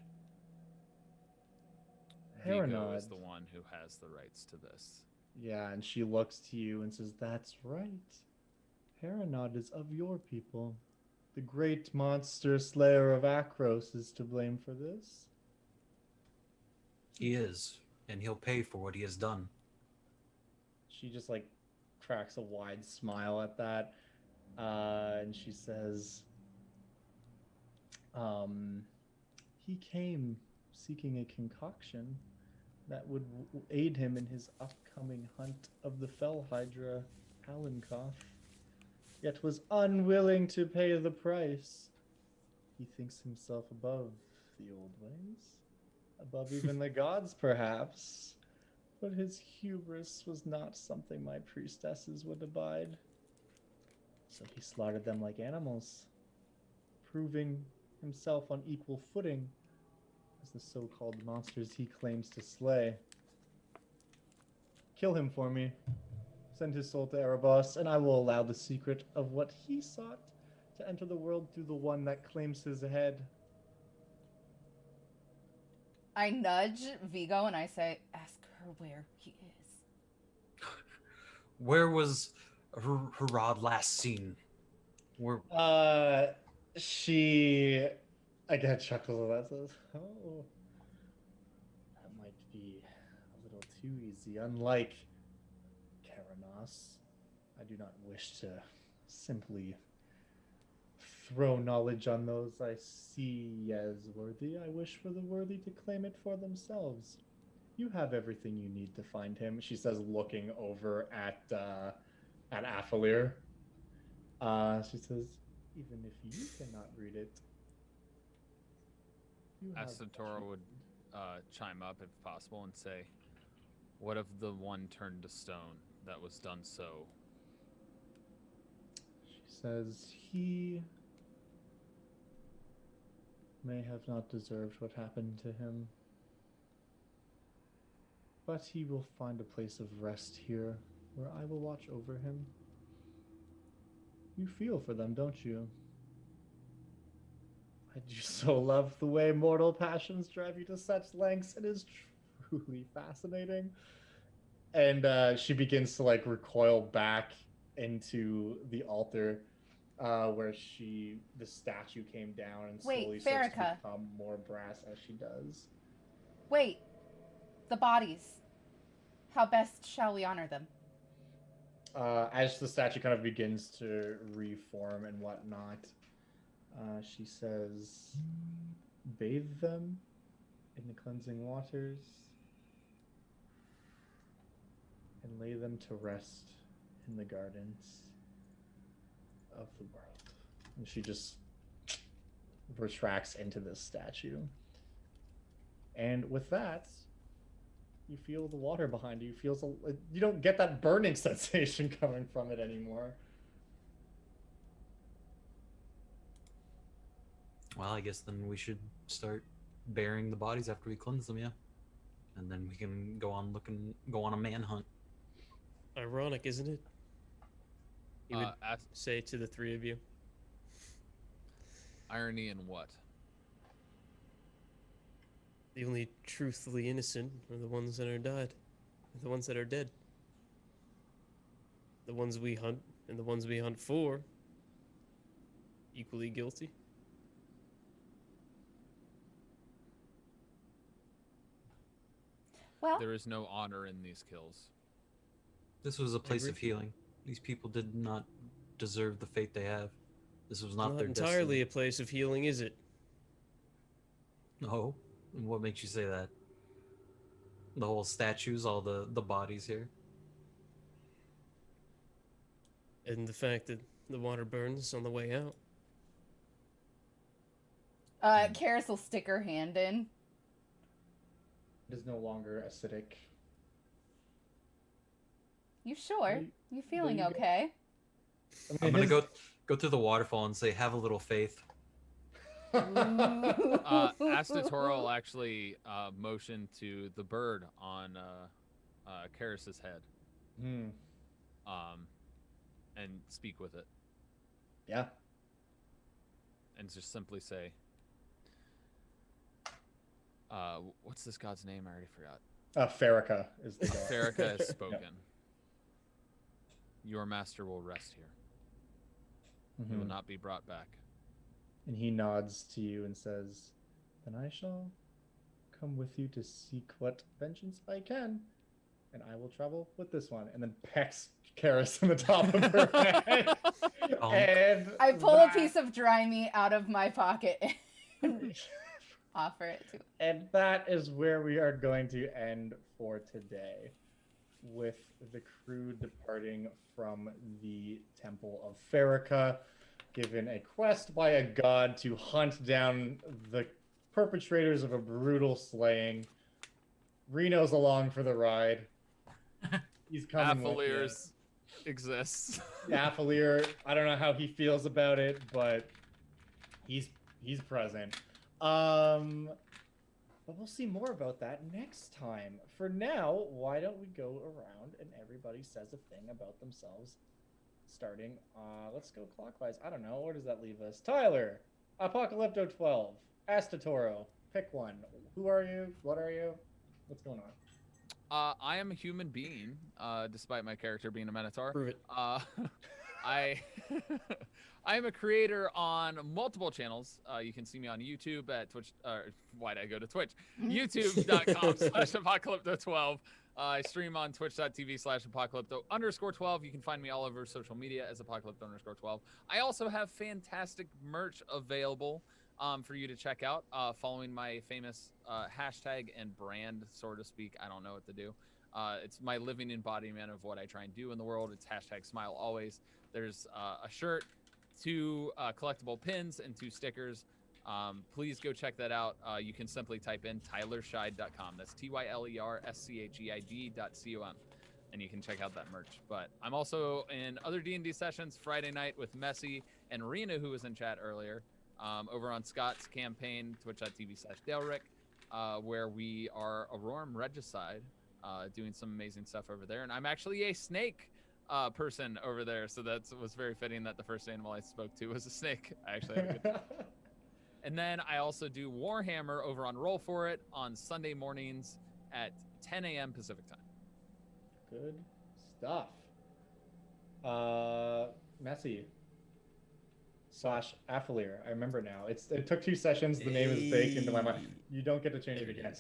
Vigo Heronod is the one who has the rights to this. Yeah, and she looks to you and says, "That's right. Heronod is of your people. The great monster slayer of Akros is to blame for this." He is, and he'll pay for what he has done. She just like cracks a wide smile at that, and she says, he came seeking a concoction that would aid him in his upcoming hunt of the Fell Hydra, Alenkoff, yet was unwilling to pay the price. He thinks himself above the old ways, above even the gods, perhaps. But his hubris was not something my priestesses would abide. So he slaughtered them like animals, proving himself on equal footing as the so-called monsters he claims to slay. Kill him for me. Send his soul to Erebos, and I will allow the secret of what he sought to enter the world through the one that claims his head. I nudge Vigo and I say, ask her where he is. Where was Harad last seen? Where? She again chuckles at that, says, "Oh, that might be a little too easy. Unlike Karanos, I do not wish to simply throw knowledge on those I see as worthy. I wish for the worthy to claim it for themselves. You have everything you need to find him," she says, looking over at Athalir. She says, "Even if you cannot read it, you have Asatoro would chime up if possible and say, "What if the one turned to stone that was done so?" She says he may have not deserved what happened to him, but he will find a place of rest here where I will watch over him. You feel for them, don't you? I do so love the way mortal passions drive you to such lengths. It is truly fascinating. And she begins to like recoil back into the altar, where the statue came down and Wait, slowly starts to Farrakha. become more brass as she does. Wait, the bodies. How best shall we honor them? As the statue kind of begins to reform and whatnot, she says, bathe them in the cleansing waters and lay them to rest in the gardens of the world. And she just retracts into this statue. And with that, you feel the water behind you. You don't get that burning sensation coming from it anymore. Well, I guess then we should start burying the bodies after we cleanse them, yeah. And then we can go on a manhunt. Ironic, isn't it? He would Ask say to the three of you. irony in what? The only truthfully innocent are the ones that are dead. The ones that are dead. The ones we hunt and the ones we hunt for. Equally guilty. Well, There is no honor in these kills. This was a place agree. of healing. These people did not deserve the fate they have. This was not their entirely destiny. a place of healing, is it? No. And what makes you say that? The whole statues, all the bodies here. And the fact that the water burns on the way out. Karis will stick her hand in. It is no longer acidic. You sure? There You feeling you go. okay? I'm gonna go through the waterfall and say, "Have a little faith." Astatora will actually motion to the bird on Karis's head, Hmm. and speak with it, Yeah. and just simply say, "What's this god's name? I already forgot." Farrakha is the god. Farrakha has spoken. Yep. Your master will rest here. He Mhm. will not be brought back. And he nods to you and says, "Then I shall come with you to seek what vengeance I can, and I will travel with this one." And then pecks Karis on the top of her head. And I pull a piece of dry meat out of my pocket and offer it to him. And that is where we are going to end for today, with the crew departing from the Temple of Farrakha, given a quest by a god to hunt down the perpetrators of a brutal slaying. Reno's along for the ride. He's coming with you. Affaliers exists. Affalier, I don't know how he feels about it, but he's present. But we'll see more about that next time. For now, why don't we go around and everybody says a thing about themselves, starting, let's go clockwise. I don't know, where does that leave us? Tyler, Apocalypto 12, Astatoro, pick one. Who are you? What are you? What's going on? I am a human being, despite my character being a minotaur. Prove it. I I am a creator on multiple channels. You can see me on YouTube at Twitch. Why'd I go to Twitch? YouTube.com/Apocalypto12. I stream on twitch.tv/Apocalypto_12. You can find me all over social media as Apocalypto_12. I also have fantastic merch available for you to check out, following my famous hashtag and brand, so to speak. I don't know what to do. It's my living embodiment of what I try and do in the world. It's hashtag smile always. There's a shirt, 2 collectible pins, and 2 stickers. Please go check that out. You can simply type in tylerschheid.com. That's tylerschheid.com, and you can check out that merch. But I'm also in other D&D sessions Friday night with Messy and Rena, who was in chat earlier, over on Scott's campaign, twitch.tv/Daleric, where we are Aurorum Regicide, doing some amazing stuff over there. And I'm actually a snake person over there, so that was very fitting that the first animal I spoke to was a snake. I actually had a good time. And then I also do Warhammer over on Roll For It on Sunday mornings at 10 a.m. Pacific time. Good stuff. Messy / Affilier. I remember now. It took 2 sessions. The name is baked into my mind. You don't get to change it again.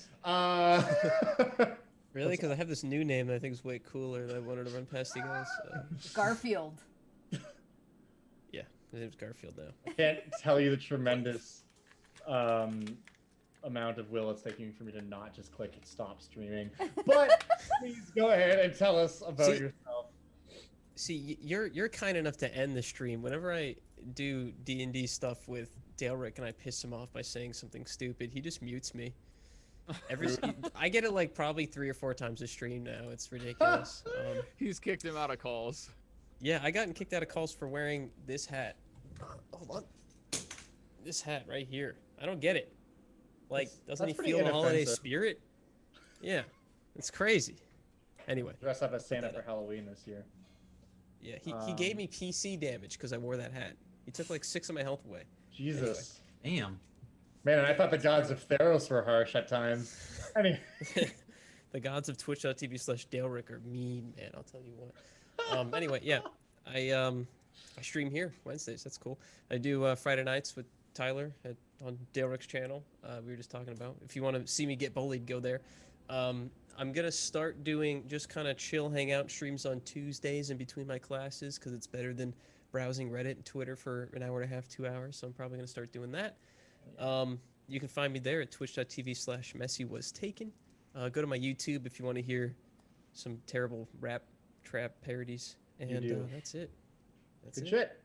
Really? Because I have this new name that I think is way cooler that I wanted to run past you guys. So. Garfield. Yeah, his name's Garfield now. I can't tell you the tremendous amount of will it's taking for me to not just click stop streaming. But please go ahead and tell us about yourself. See, you're kind enough to end the stream. Whenever I do D&D stuff with Daleric and I piss him off by saying something stupid, he just mutes me. I get it like probably 3 or 4 times a stream now. It's ridiculous. He's kicked him out of calls. Yeah, I gotten kicked out of calls for wearing this hat. Hold on. This hat right here. I don't get it. Like, doesn't he feel the holiday spirit? Yeah, it's crazy. Anyway. Dress up as Santa for Halloween this year. Yeah, he gave me PC damage because I wore that hat. He took like 6 of my health away. Jesus. Anyway. Damn. Man, and I thought the gods of Theros were harsh at times. Anyway. The gods of twitch.tv/Daleric are mean, man. I'll tell you what. Anyway, yeah. I stream here Wednesdays. That's cool. I do Friday nights with Tyler on Daleric's channel. We were just talking about. If you want to see me get bullied, go there. I'm going to start doing just kind of chill hangout streams on Tuesdays in between my classes because it's better than browsing Reddit and Twitter for an hour and a half, 2 hours. So I'm probably going to start doing that. You can find me there at twitch.tv/messywwastaken. Go to my YouTube if you want to hear some terrible rap trap parodies. And that's it. That's Good it. shit.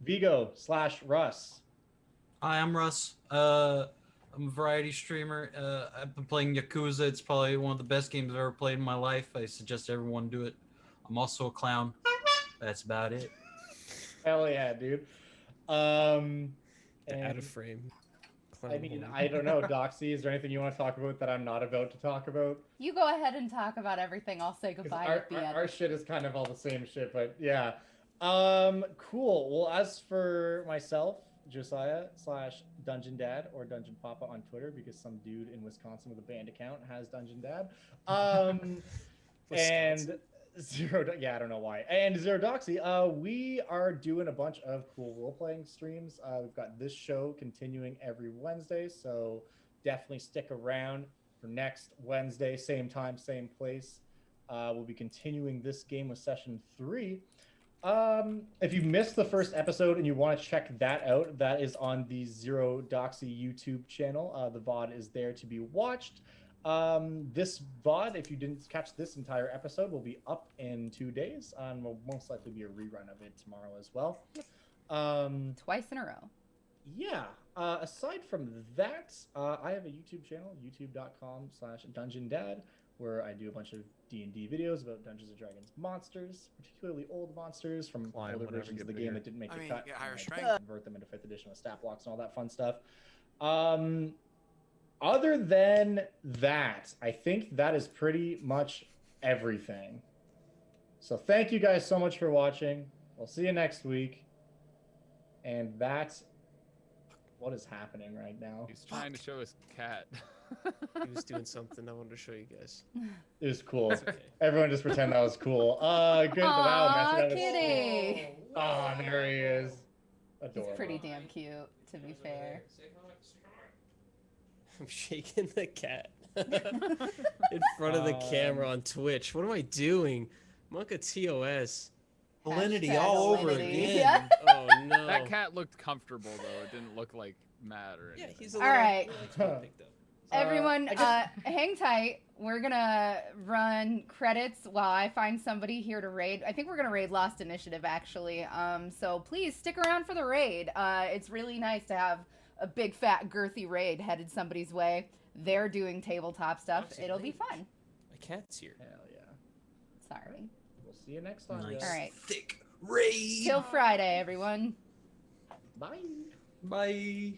Vigo/Russ. Hi, I'm Russ. I'm a variety streamer. I've been playing Yakuza. It's probably one of the best games I've ever played in my life. I suggest everyone do it. I'm also a clown. That's about it. Hell yeah, dude. Out of frame. I mean, I don't know, Doxy, is there anything you want to talk about that I'm not about to talk about? You go ahead and talk about everything. I'll say goodbye at the end. Our shit is kind of all the same shit, but yeah. Cool. Well, as for myself, Josiah/Dungeon Dad or Dungeon Papa on Twitter, because some dude in Wisconsin with a band account has Dungeon Dad. And I don't know why. And Zero Doxy, we are doing a bunch of cool role-playing streams. We've got this show continuing every Wednesday, so definitely stick around for next Wednesday, same time, same place. We'll be continuing this game with session 3. If you missed the first episode and you want to check that out, that is on the Zero Doxy YouTube channel. The VOD is there to be watched. This VOD, if you didn't catch this entire episode, will be up in 2 days, and will most likely be a rerun of it tomorrow as well. Twice in a row. Yeah. Aside from that, I have a YouTube channel, youtube.com/DungeonDad, where I do a bunch of D&D videos about Dungeons & Dragons monsters, particularly old monsters from older versions of the game that didn't make the cut. Get higher strength. Convert them into 5th edition with stat blocks and all that fun stuff. Other than that, I think that is pretty much everything. So thank you guys so much for watching. We'll see you next week. And that's what is happening right now. He's trying to show his cat. He was doing something I wanted to show you guys. It was cool. Okay. Everyone just pretend that was cool. Good. Aw, Wow, kitty. Oh, there he is. Adorable. He's pretty damn cute, to be fair. I'm shaking the cat in front of the camera on Twitch. What am I doing? Monka TOS. Validity Hashtag all over validity. again. Yeah. Oh no. That cat looked comfortable though. It didn't look like mad or anything. Yeah, he's a All little. right. He likes being picked up. Everyone, I guess- hang tight. We're gonna run credits while I find somebody here to raid. I think we're gonna raid Lost Initiative, actually. So please stick around for the raid. It's really nice to have a big, fat, girthy raid headed somebody's way. They're doing tabletop stuff. Lots of It'll be rage. fun. My cat's here. Hell yeah. Sorry. We'll see you next time. Nice. guys. All right. Thick raid. Till Friday, everyone. Bye. Bye.